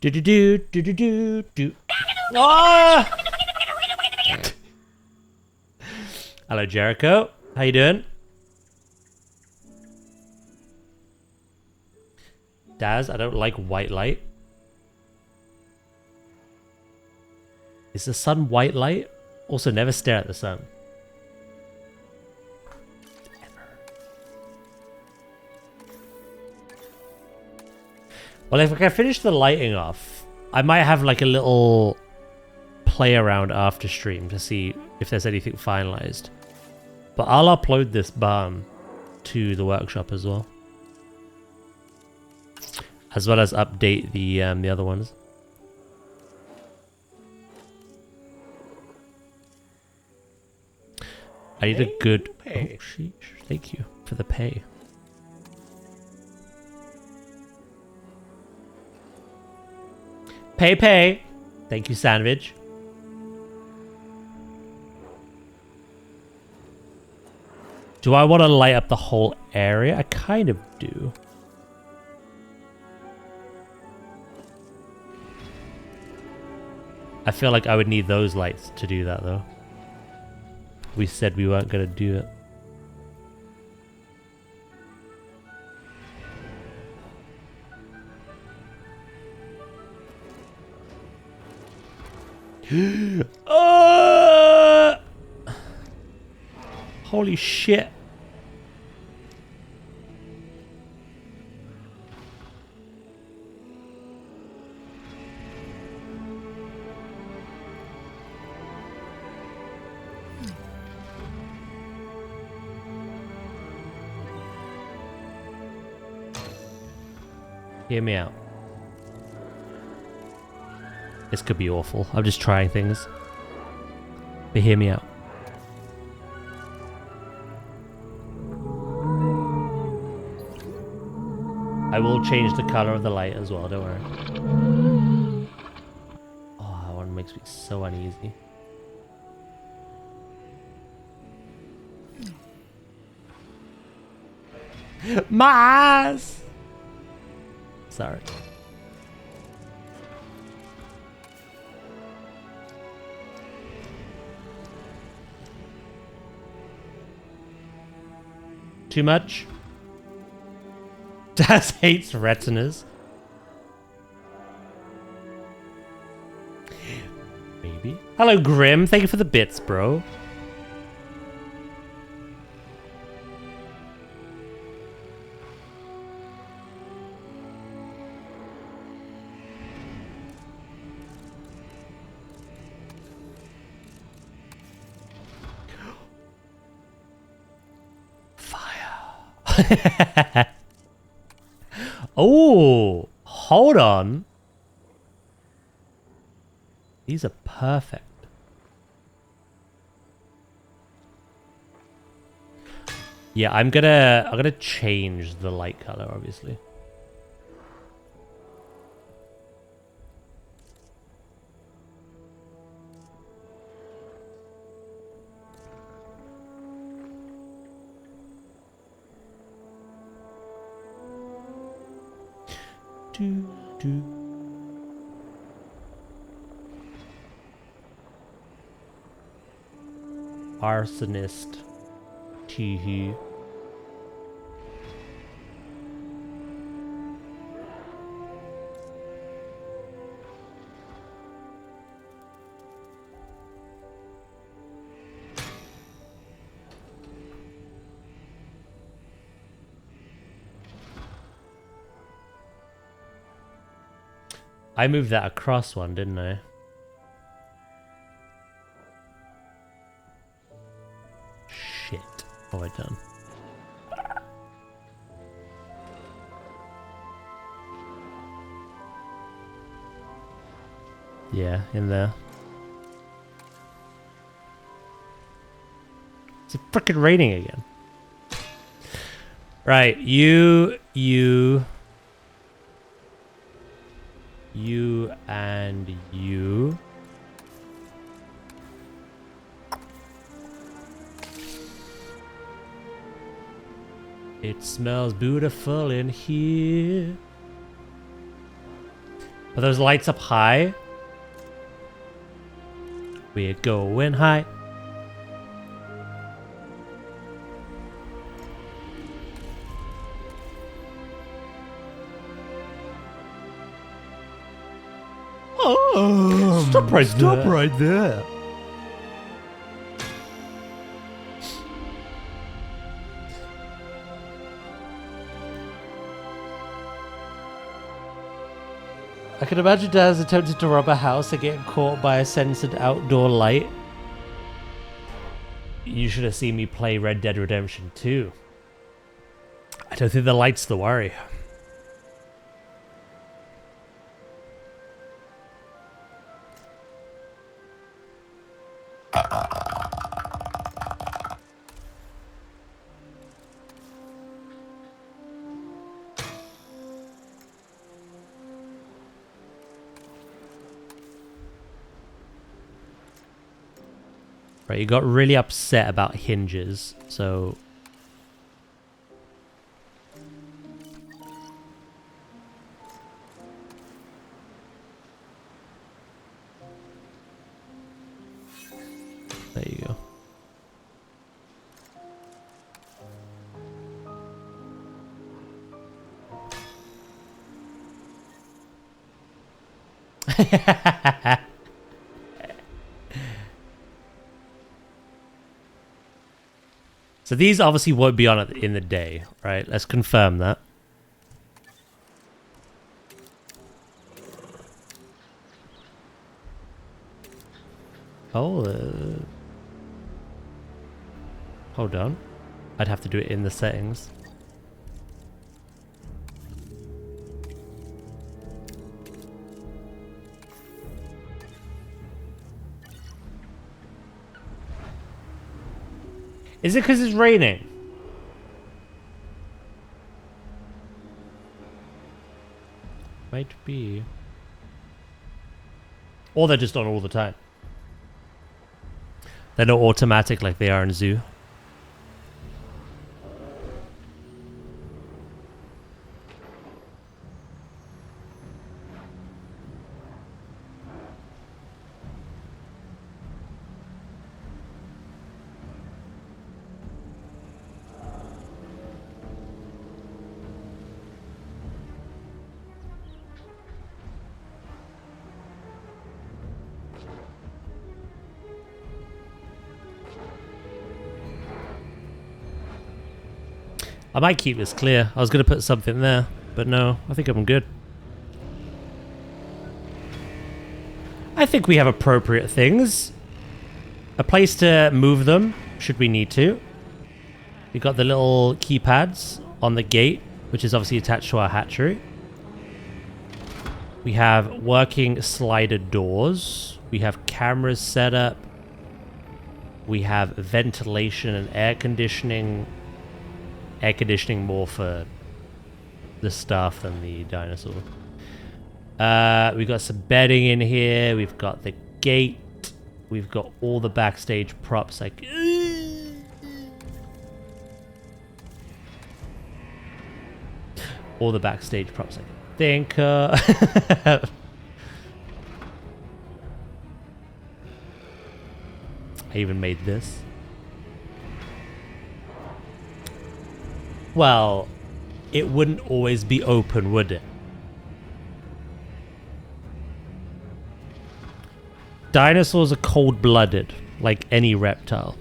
Do do do do do do do. Ah! Hello, Jericho. How you doing? Daz, I don't like white light. Is the sun white light? Also, never stare at the sun. Well, if I can finish the lighting off, I might have like a little play around after stream to see if there's anything finalized. But I'll upload this barn to the workshop as well. As well as update the other ones. I need a good... Oh, sheesh. Thank you for the pay. Pay. Thank you, Sandwich. Do I want to light up the whole area? I kind of do. I feel like I would need those lights to do that, though. We said we weren't going to do it. Holy shit. Hear me out. This could be awful. I'm just trying things. But hear me out. I will change the color of the light as well, don't worry. Oh, that one makes me so uneasy. Mars! Sorry. Too much? Daz hates retinas. Maybe. Hello, Grim. Thank you for the bits, bro. Oh, hold on. These are perfect. Yeah, I'm gonna change the light color, obviously. Arsonist. Teehee. I moved that across one, didn't I? Shit. What have I done? Yeah, in there. It's frickin' raining again. Right, you, and you. It smells beautiful in here. Are those lights up high? We're going high. Stop right there. I can imagine Daz attempted to rob a house and getting caught by a censored outdoor light. You should have seen me play Red Dead Redemption 2. I don't think the light's the worry. Right, you got really upset about hinges, so... There you go. So these obviously won't be on in the day, right? Let's confirm that. Oh, hold on. I'd have to do it in the settings. Is it because it's raining? Might be. Or they're just on all the time. They're not automatic like they are in Zoo. I might keep this clear. I was going to put something there, but no, I think I'm good. I think we have appropriate things. A place to move them, should we need to. We've got the little keypads on the gate, which is obviously attached to our hatchery. We have working slider doors. We have cameras set up. We have ventilation and air conditioning. Air conditioning more for the staff than the dinosaur. We've got some bedding in here. We've got the gate. We've got all the backstage props. Like, all the backstage props. Like, think. I even made this. Well, it wouldn't always be open, would it? Dinosaurs are cold-blooded, like any reptile.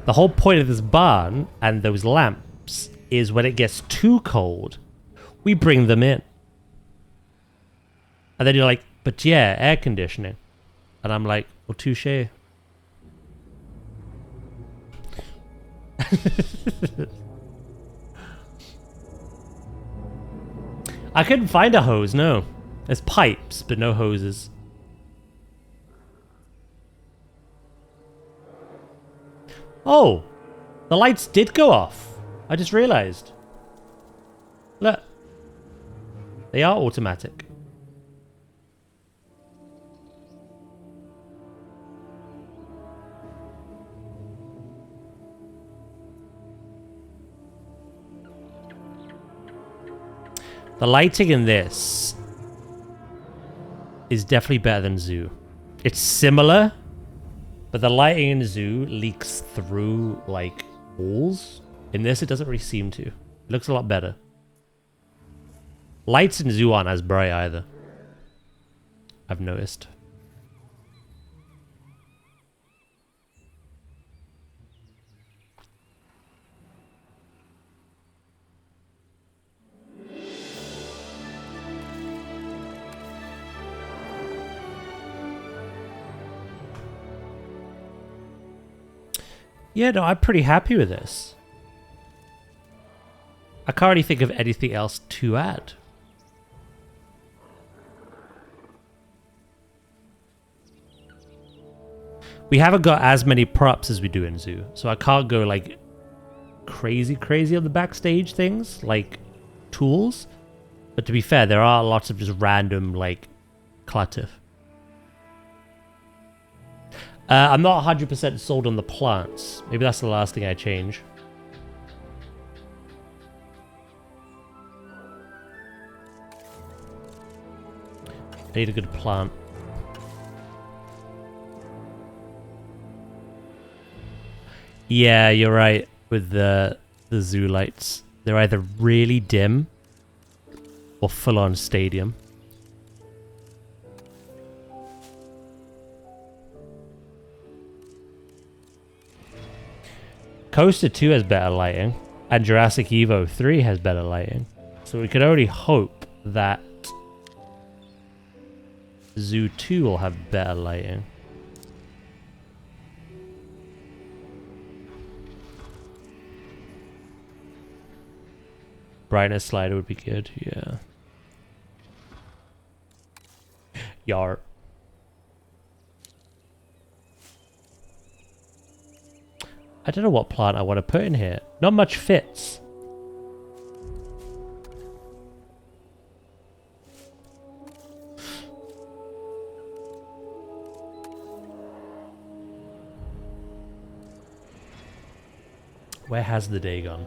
The whole point of this barn and those lamps is when it gets too cold, we bring them in. And then you're like, But yeah, air conditioning. And I'm like, well, touche. I couldn't find a hose, no. There's pipes, but no hoses. Oh, the lights did go off. I just realized. Look. They are automatic. The lighting in this is definitely better than Zoo. It's similar, but the lighting in Zoo leaks through, like, walls. In this, it doesn't really seem to. It looks a lot better. Lights in Zoo aren't as bright either. I've noticed. Yeah, no, I'm pretty happy with this. I can't really think of anything else to add. We haven't got as many props as we do in Zoo, so I can't go like crazy on the backstage things, like tools. But to be fair, there are lots of just random, like, clutter. I'm not 100% sold on the plants. Maybe that's the last thing I change. I need a good plant. Yeah, you're right with the Zoo lights. They're either really dim or full-on stadium. Coaster 2 has better lighting, and Jurassic Evo 3 has better lighting. So we could only hope that Zoo 2 will have better lighting. Brightness slider would be good, yeah. Yar. I don't know what plant I want to put in here. Not much fits. Where has the day gone?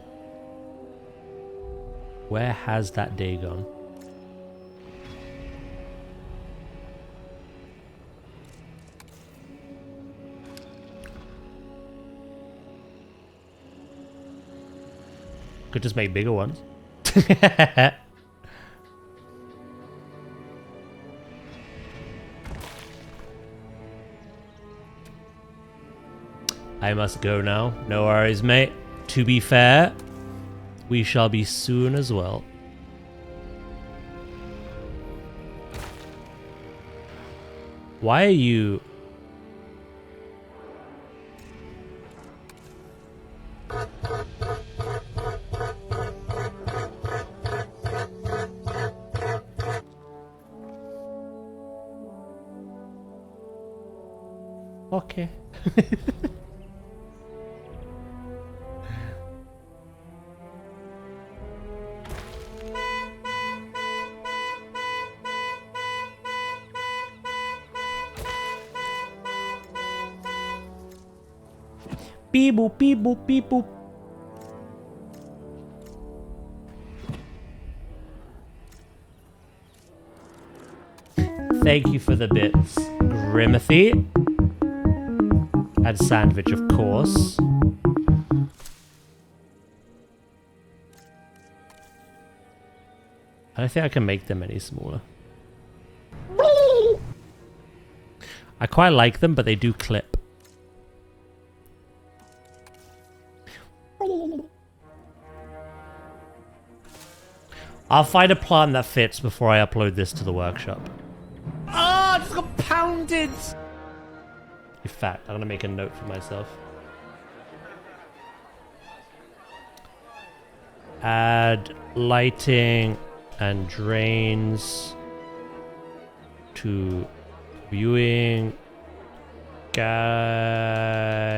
Where has that day gone? Could just make bigger ones. I must go now. No worries, mate. To be fair, we shall be soon as well. Why are you... Okay. Beep boop, beep boop, beep boop. Thank you for the bits, Grimothy. And sandwich, of course. I don't think I can make them any smaller. I quite like them, but they do clip. I'll find a plant that fits before I upload this to the workshop. I just got pounded! In fact, I'm gonna make a note for myself. Add lighting and drains to viewing entrances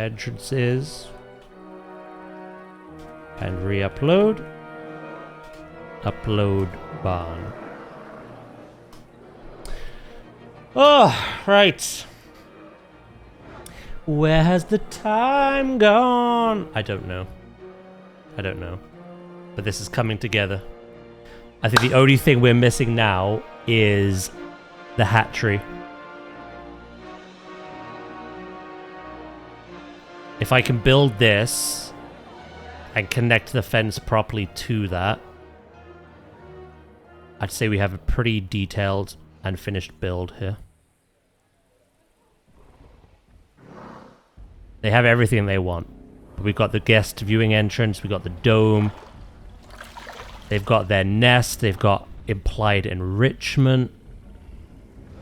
and re-upload. Upload barn. Oh, right. Where has the time gone? I don't know. I don't know. But this is coming together. I think the only thing we're missing now is the hatchery. If I can build this and connect the fence properly to that, I'd say we have a pretty detailed and finished build here. They have everything they want. We've got the guest viewing entrance, we've got the dome, they've got their nest, they've got implied enrichment.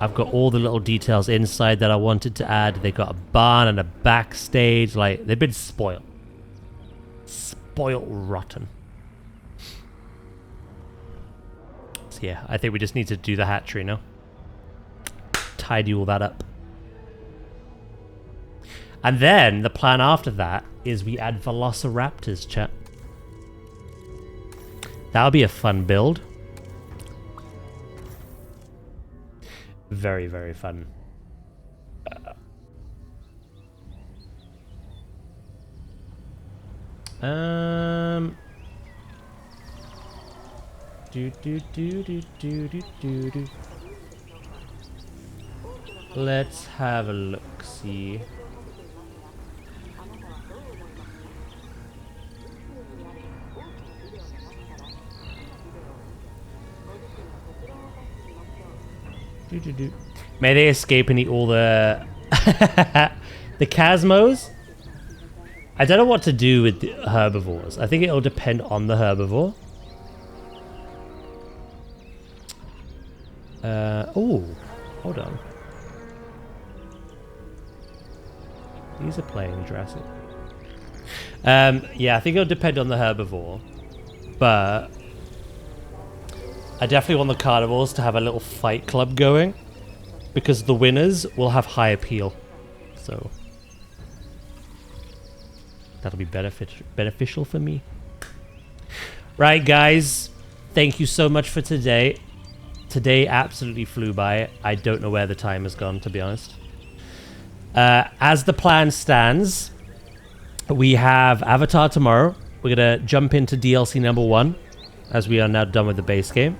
I've got all the little details inside that I wanted to add. They got a barn and a backstage. Like, they've been spoiled. Spoiled rotten. So yeah, I think we just need to do the hatchery now. Tidy all that up. And then the plan after that is we add velociraptors, chat. That'll be a fun build. Very, very fun. Let's have a look, see. May they escape and eat all the the Chasmos? I don't know what to do with the herbivores. I think it'll depend on the herbivore. Oh, hold on. These are playing Jurassic. Yeah, I think it'll depend on the herbivore, but I definitely want the carnivores to have a little fight club going, because the winners will have high appeal. So that'll be beneficial for me. Right, guys. Thank you so much for today. Today absolutely flew by. I don't know where the time has gone, to be honest. As the plan stands, we have Avatar tomorrow. We're going to jump into DLC number 1, as we are now done with the base game.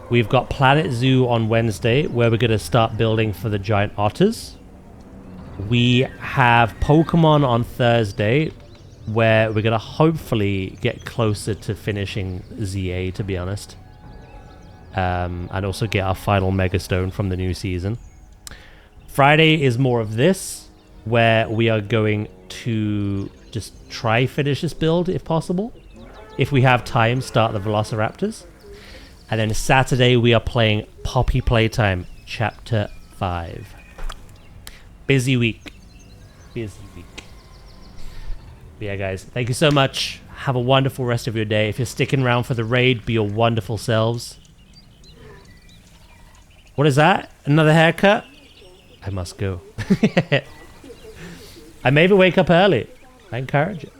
We've got Planet Zoo on Wednesday, where we're going to start building for the giant otters. We have Pokemon on Thursday, where we're going to hopefully get closer to finishing ZA, to be honest. And also get our final Megastone from the new season. Friday is more of this, where we are going to just try finish this build if possible. If we have time, start the Velociraptors. And then Saturday we are playing Poppy Playtime Chapter 5. Busy week. Busy week. But yeah, guys, thank you so much. Have a wonderful rest of your day. If you're sticking around for the raid, be your wonderful selves. What is that? Another haircut? I must go. I may even wake up early. I encourage it.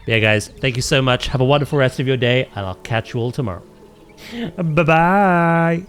Yeah, guys, thank you so much. Have a wonderful rest of your day, and I'll catch you all tomorrow. Bye-bye.